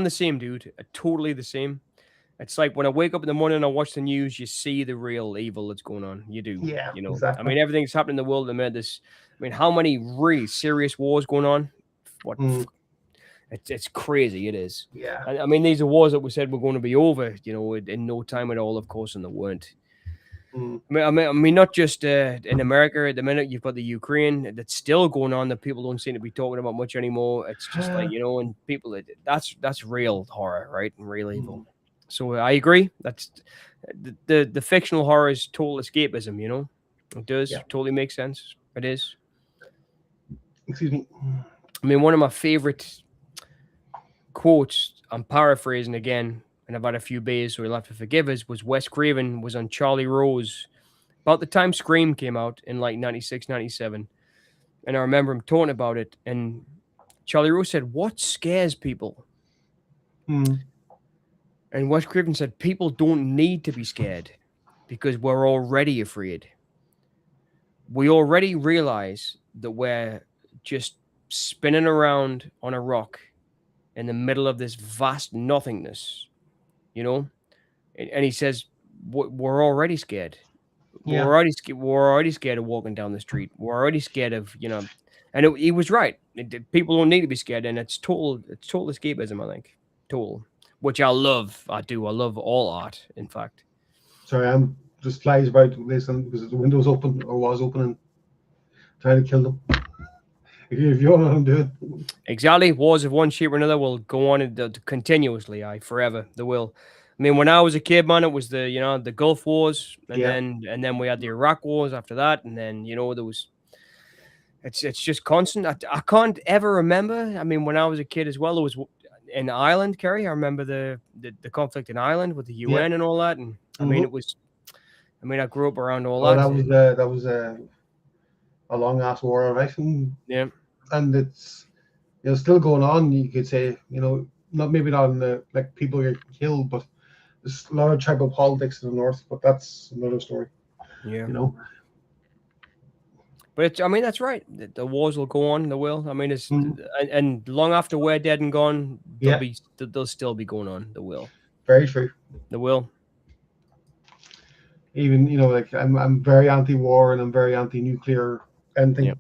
the same, dude. Totally the same. It's like when I wake up in the morning and I watch the news, you see the real evil that's going on. You do. Yeah. You know. Exactly. I mean, everything's happening in the world at the minute. I mean, how many really serious wars going on? What? It's crazy. It is. Yeah. I mean, these are wars that we said were going to be over, you know, in no time at all, of course, and they weren't. I mean, not just in America at the minute. You've got the Ukraine that's still going on that people don't seem to be talking about much anymore. It's just like, you know, and people, that's real horror, right? And real evil. So I agree. That's the fictional horror is total escapism, you know. It does totally make sense. It is. Excuse me. I mean, one of my favorite quotes, I'm paraphrasing again, and I've had a few beers, so you'll have to forgive us, was Wes Craven was on Charlie Rose about the time Scream came out in like 96, 97. And I remember him talking about it, and Charlie Rose said, what scares people? And Wes Craven said, people don't need to be scared because we're already afraid. We already realize that we're just spinning around on a rock in the middle of this vast nothingness, you know. And he says, We're already scared. Yeah. We're already scared of walking down the street. We're already scared of, you know." And he was right. People don't need to be scared, and it's total escapism. I think total, which I love. I do. I love all art. In fact, Sorry, I'm just flies about listening because the window's open or was open and trying to kill them. If you don't know what I'm doing. exactly. Wars of one shape or another will go on continuously. Forever. They will. I mean, when I was a kid, man, it was the Gulf Wars, and Yeah. then we had the Iraq Wars after that, and then there was. It's just constant. I can't ever remember. I mean, when I was a kid as well, there was in Ireland, Kerry. I remember the conflict in Ireland with the Yeah. UN and all that, and I mean, it was. I mean, I grew up around all Oh, that. that was a long ass war, right? Yeah. And it's still going on. You could say, not in the like people get killed, but there's a lot of tribal politics in the north. But that's another story. Yeah. You know. But I mean, that's right. The wars will go on. They will. I mean, and long after we're dead and gone, they'll still be going on. They will. Very true. They will. Even like I'm very anti-war and I'm very anti-nuclear anything. Yep.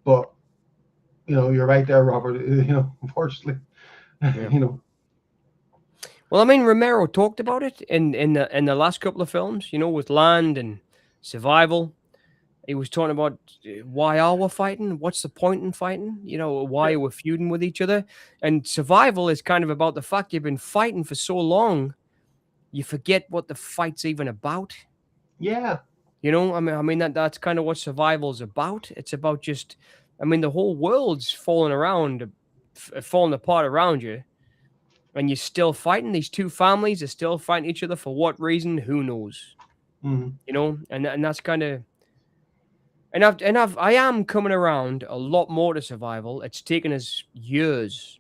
But you're right there, Robert. Unfortunately, Yeah. Well, I mean, Romero talked about it in the last couple of films. With Land and Survival. He was talking about why are we fighting? What's the point in fighting? Why are we feuding with each other? And Survival is kind of about the fact you've been fighting for so long, you forget what the fight's even about. Yeah. I mean that's kind of what Survival is about. It's about just, I mean, the whole world's falling apart around you, and you're still fighting. These two families are still fighting each other for what reason? Who knows? Mm-hmm. And that's kind of. I am coming around a lot more to Survival. It's taken us years,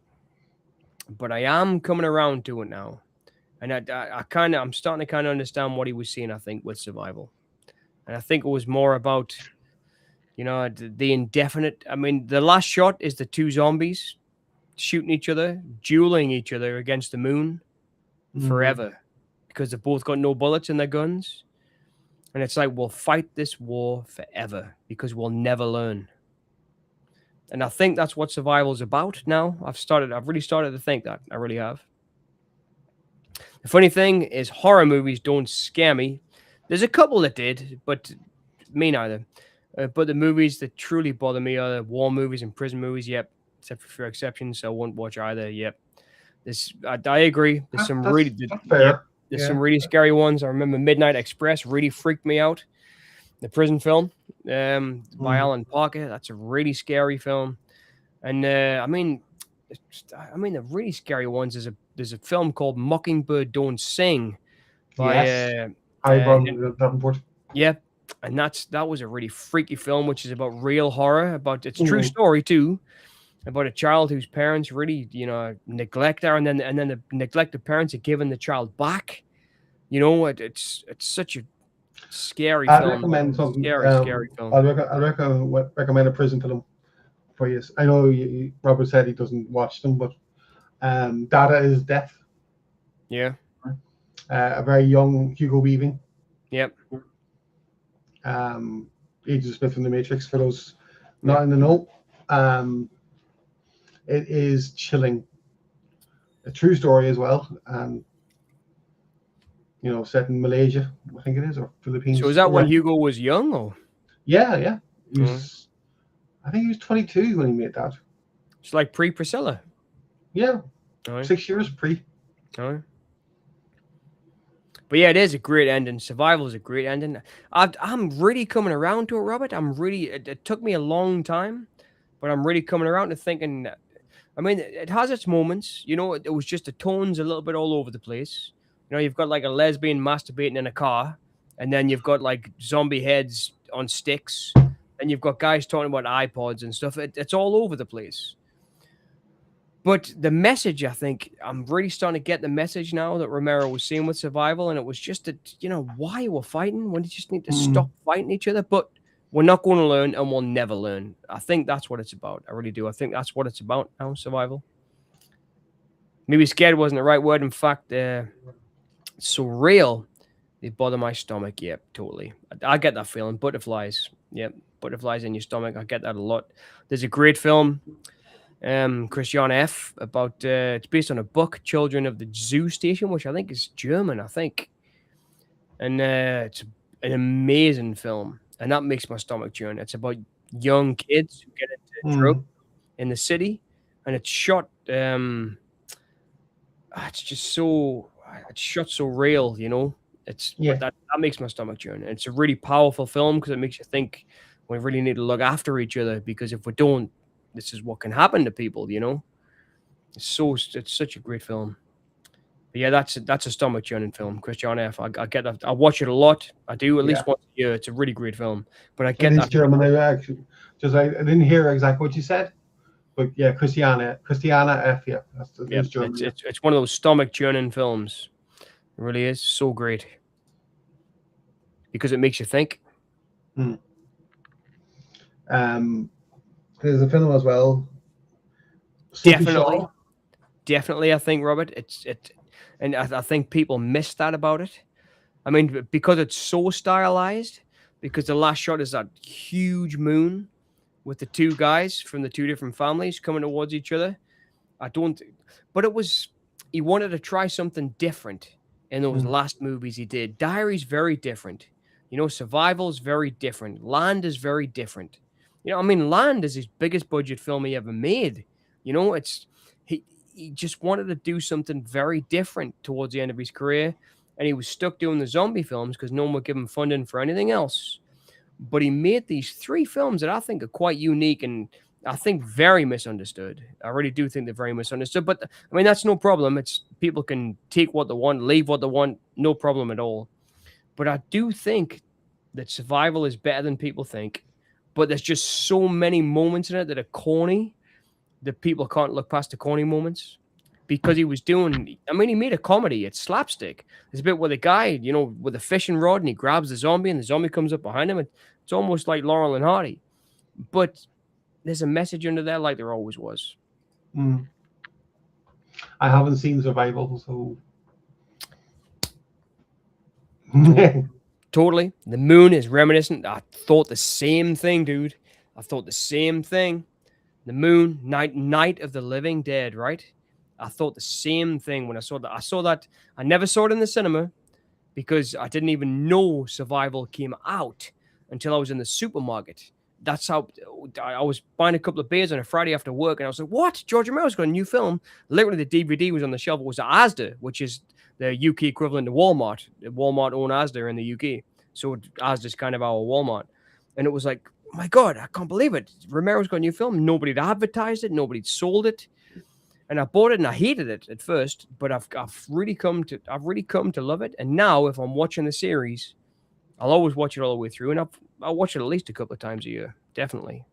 but I am coming around to it now, and I'm starting to kind of understand what he was saying. I think with Survival, and I think it was more about, the indefinite. I mean, the last shot is the two zombies shooting each other, dueling each other against the moon forever, because they've both got no bullets in their guns. And it's like, we'll fight this war forever because we'll never learn. And I think that's what Survival's about now. I've really started to think that. I really have. The funny thing is horror movies don't scare me. There's a couple that did, but me neither. But the movies that truly bother me are the war movies and prison movies. Yep. Except for exceptions. So I won't watch either. Yep. I agree. There's some really... That's fair. Yep. There's some really scary ones. I remember Midnight Express really freaked me out. The prison film by Alan Parker. That's a really scary film. And I mean, the really scary ones is there's a film called Mockingbird Don't Sing by Davenport. Yeah, and that was a really freaky film, which is about real horror. It's a true story too. About a child whose parents really, neglect her, and then the neglected parents are giving the child back. It's such a scary film. I'd recommend something. Scary film. I'd recommend a prison film for you. I know Robert said he doesn't watch them, but Data is Death. Yeah. A very young Hugo Weaving. Yep. Agent Smith from The Matrix, for those not in the know. It is chilling. A true story as well. Set in Malaysia, I think it is, or Philippines. So is that when Hugo was young, or? Yeah. He was, I think he was 22 when he made that. It's like pre-Priscilla. Yeah. 6 years pre. But yeah, it is a great ending. Survival is a great ending. I'm really coming around to it, Robert. It took me a long time, but I'm really coming around to thinking, I mean, it has its moments. It was just the tones a little bit all over the place. You've got like a lesbian masturbating in a car, and then you've got like zombie heads on sticks, and you've got guys talking about iPods and stuff. It's all over the place. But the message, I think, I'm really starting to get the message now that Romero was saying with Survival, and it was just that, why we're fighting when you just need to stop fighting each other. But we're not going to learn, and we'll never learn. I think that's what it's about. I really do. I think that's what it's about now, Survival. Maybe scared wasn't the right word. In fact, it's so real. They bother my stomach. Yep, totally. I get that feeling. Butterflies. Yep, butterflies in your stomach. I get that a lot. There's a great film, Christian F. about. It's based on a book, Children of the Zoo Station, which I think is German. I think, and it's an amazing film, and that makes my stomach churn. It's about young kids who get into drugs Mm. in the city, and it's shot. It's just so it's shot so real, you know. It's Yeah. but that makes my stomach churn. And it's a really powerful film because it makes you think we really need to look after each other because if we don't, this is what can happen to people, you know. It's such a great film. But yeah, that's a stomach churning film, Christian F. I get that. I watch it a lot. I do at Yeah. least once a year. It's a really great film. But I It get is that. German. I actually I didn't hear exactly what you said, but yeah, Christiana F. Yeah, it Yeah, is German. Yeah. it's one of those stomach churning films. It really is so great because it makes you think. Mm. There's a film as well. Sophie Definitely. Shaw. Definitely, I think, Robert, and I think people miss that about it. I mean, because it's so stylized, because the last shot is that huge moon with the two guys from the two different families coming towards each other. I don't, but he wanted to try something different in those Mm. last movies he did. Diary's very different. You know, Survival's very different. Land is very different. You know, I mean, Land is his biggest budget film he ever made. You know, he just wanted to do something very different towards the end of his career, and he was stuck doing the zombie films because no one would give him funding for anything else. But he made these three films that I think are quite unique and I think very misunderstood. I really do think they're very misunderstood. But I mean, that's no problem. It's people can take what they want, leave what they want, no problem at all. But I do think that Survival is better than people think. But there's just so many moments in it that are corny that people can't look past the corny moments because he was doing. I mean, he made a comedy. It's slapstick. There's a bit where the guy, you know, with a fishing rod, and he grabs the zombie, and the zombie comes up behind him. It's almost like Laurel and Hardy, but there's a message under there, like there always was. Mm. I haven't seen Survival, so. Totally. The moon is reminiscent. I thought the same thing, dude. I thought the same thing. The moon, night of the living dead, right? I thought the same thing when I saw that. I saw that. I never saw it in the cinema because I didn't even know Survival came out until I was in the supermarket. That's how I was buying a couple of beers on a Friday after work, and I was like, "What? George Romero's got a new film." Literally, the DVD was on the shelf. It was Asda, which is the UK equivalent to Walmart. Walmart own Asda in the UK, so Asda's kind of our Walmart. And it was like, oh my God, I can't believe it. Romero's got a new film. Nobody had advertised it. Nobody sold it. And I bought it and I hated it at first, but I've really come to love it. And now, if I'm watching the series, I'll always watch it all the way through, and I'll watch it at least a couple of times a year, definitely.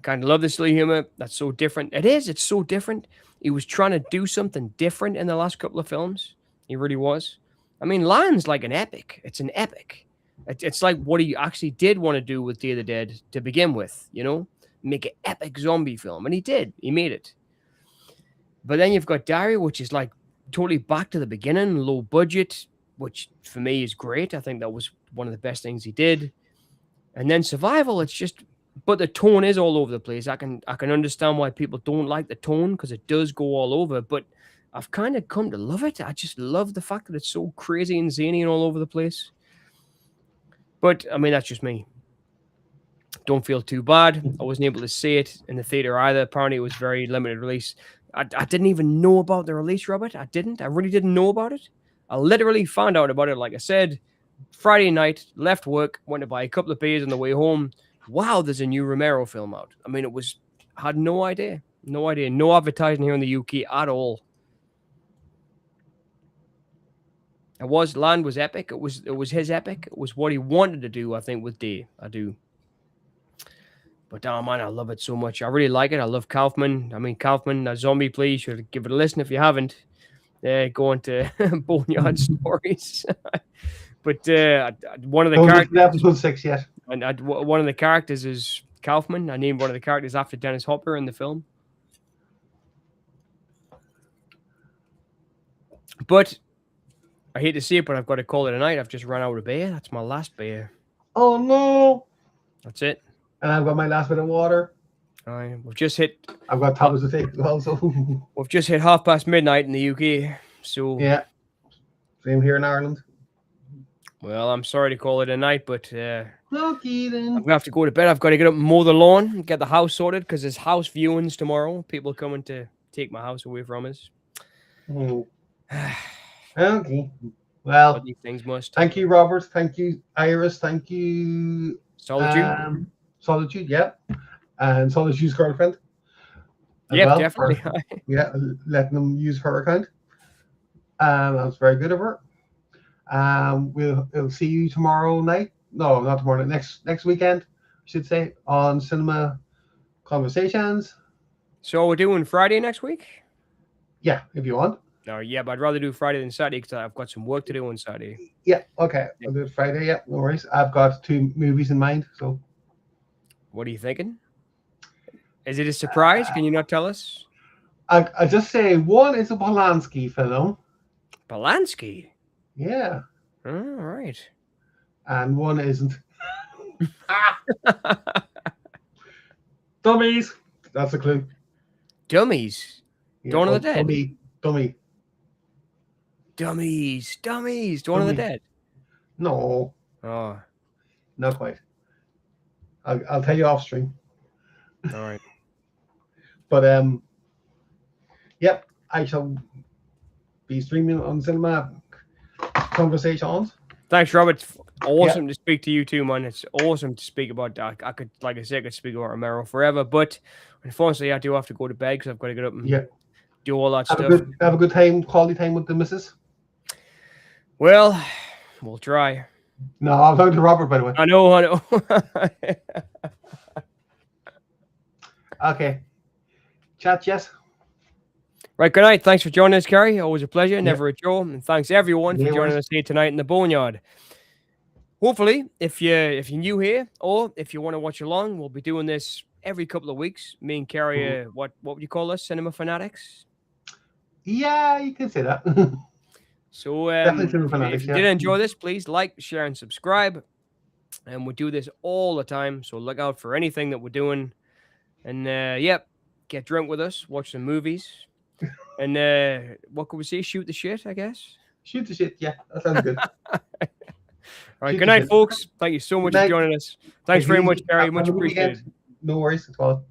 Kind of love the silly humor. That's so different. It is. It's so different. He was trying to do something different in the last couple of films. He really was. I mean, Lion's like an epic. It's an epic. It's like what he actually did want to do with Day of the Dead to begin with, you know? Make an epic zombie film. And he did. He made it. But then you've got Diary, which is like totally back to the beginning, low budget, which for me is great. I think that was one of the best things he did. And then Survival, it's just, but the tone is all over the place. I can understand why people don't like the tone because it does go all over, but I've kind of come to love it. I just love the fact that it's so crazy and zany and all over the place. But I mean, that's just me. Don't feel too bad. I wasn't able to see it in the theater either. Apparently, it was very limited release. I didn't even know about the release, Robert. I didn't. I really didn't know about it. I literally found out about it, like I said, Friday night, left work, went to buy a couple of beers on the way home. Wow, there's a new Romero film out. I mean, I had no idea. No idea. No advertising here in the UK at all. Land was epic. It was his epic. It was what he wanted to do, I think, with Day. I do. But oh man, I love it so much. I really like it. I love Kaufman. I mean, Kaufman, a zombie, please. You should give it a listen if you haven't. Go into Boneyard stories. But one of the characters, episode 6 yet. And one of the characters is Kaufman. I named one of the characters after Dennis Hopper in the film. But I hate to see it, but I've got to call it a night. I've just run out of beer. That's my last beer. Oh no! That's it. And I've got my last bit of water. We've just hit. I've got tablets to take as well. So We've just hit midnight midnight in the UK. So yeah, same here in Ireland. Well, I'm sorry to call it a night, but Okay then. I'm gonna have to go to bed. I've got to get up and mow the lawn, get the house sorted because there's house viewings tomorrow. People coming to take my house away from us. Okay. Well, But these things must. Thank you, Robert. Thank you, Iris. Thank you, Solitude. Solitude. Yeah, and Solitude's girlfriend. Yeah, well, definitely. Yeah, letting them use her account. That was very good of her. We'll see you tomorrow night. No, not tomorrow night. Next weekend, I should say, on Cinema Conversations. So we're doing Friday next week? Yeah, if you want. No, yeah, but I'd rather do Friday than Saturday because I've got some work to do on Saturday. Yeah, okay. I'll do it Friday. Yeah, no worries. I've got 2 movies in mind. So, what are you thinking? Is it a surprise? Can you not tell us? I just say one is a Polanski film. Polanski? Yeah. All right. And one isn't. Dummies. That's a clue. Dummies. Yeah, Dawn of the Dead. Dummy. Dummies. Dawn of the Dead. No. Oh. Not quite. I'll tell you off stream. All right. But yep, I shall be streaming on Cinema Conversations. Thanks, Robert. Awesome to speak to you too, man. It's awesome to speak about that. I could, like I said, I could speak about Romero forever, but unfortunately, I do have to go to bed because I've got to get up and do all that stuff. Have a good time, quality time with the missus. Well, we'll try. No, I'm talking to Robert, by the way. I know. Okay. Chat, yes. Right, good night. Thanks for joining us, Kerri. Always a pleasure. Never a chore. And thanks everyone for joining us here tonight in the Boneyard. Hopefully, if you're new here or if you want to watch along, we'll be doing this every couple of weeks. Me and Kerri, what would you call us? Cinema fanatics? Yeah, you can say that. So if you did enjoy this, please like, share, and subscribe. And we do this all the time, so look out for anything that we're doing. And get drunk with us, watch some movies. And what could we say? Shoot the shit, I guess. Shoot the shit, yeah. That sounds good. All right, good night, folks. Thank you so much for joining us. Thanks very much, Kerri. Much appreciated. No worries at all.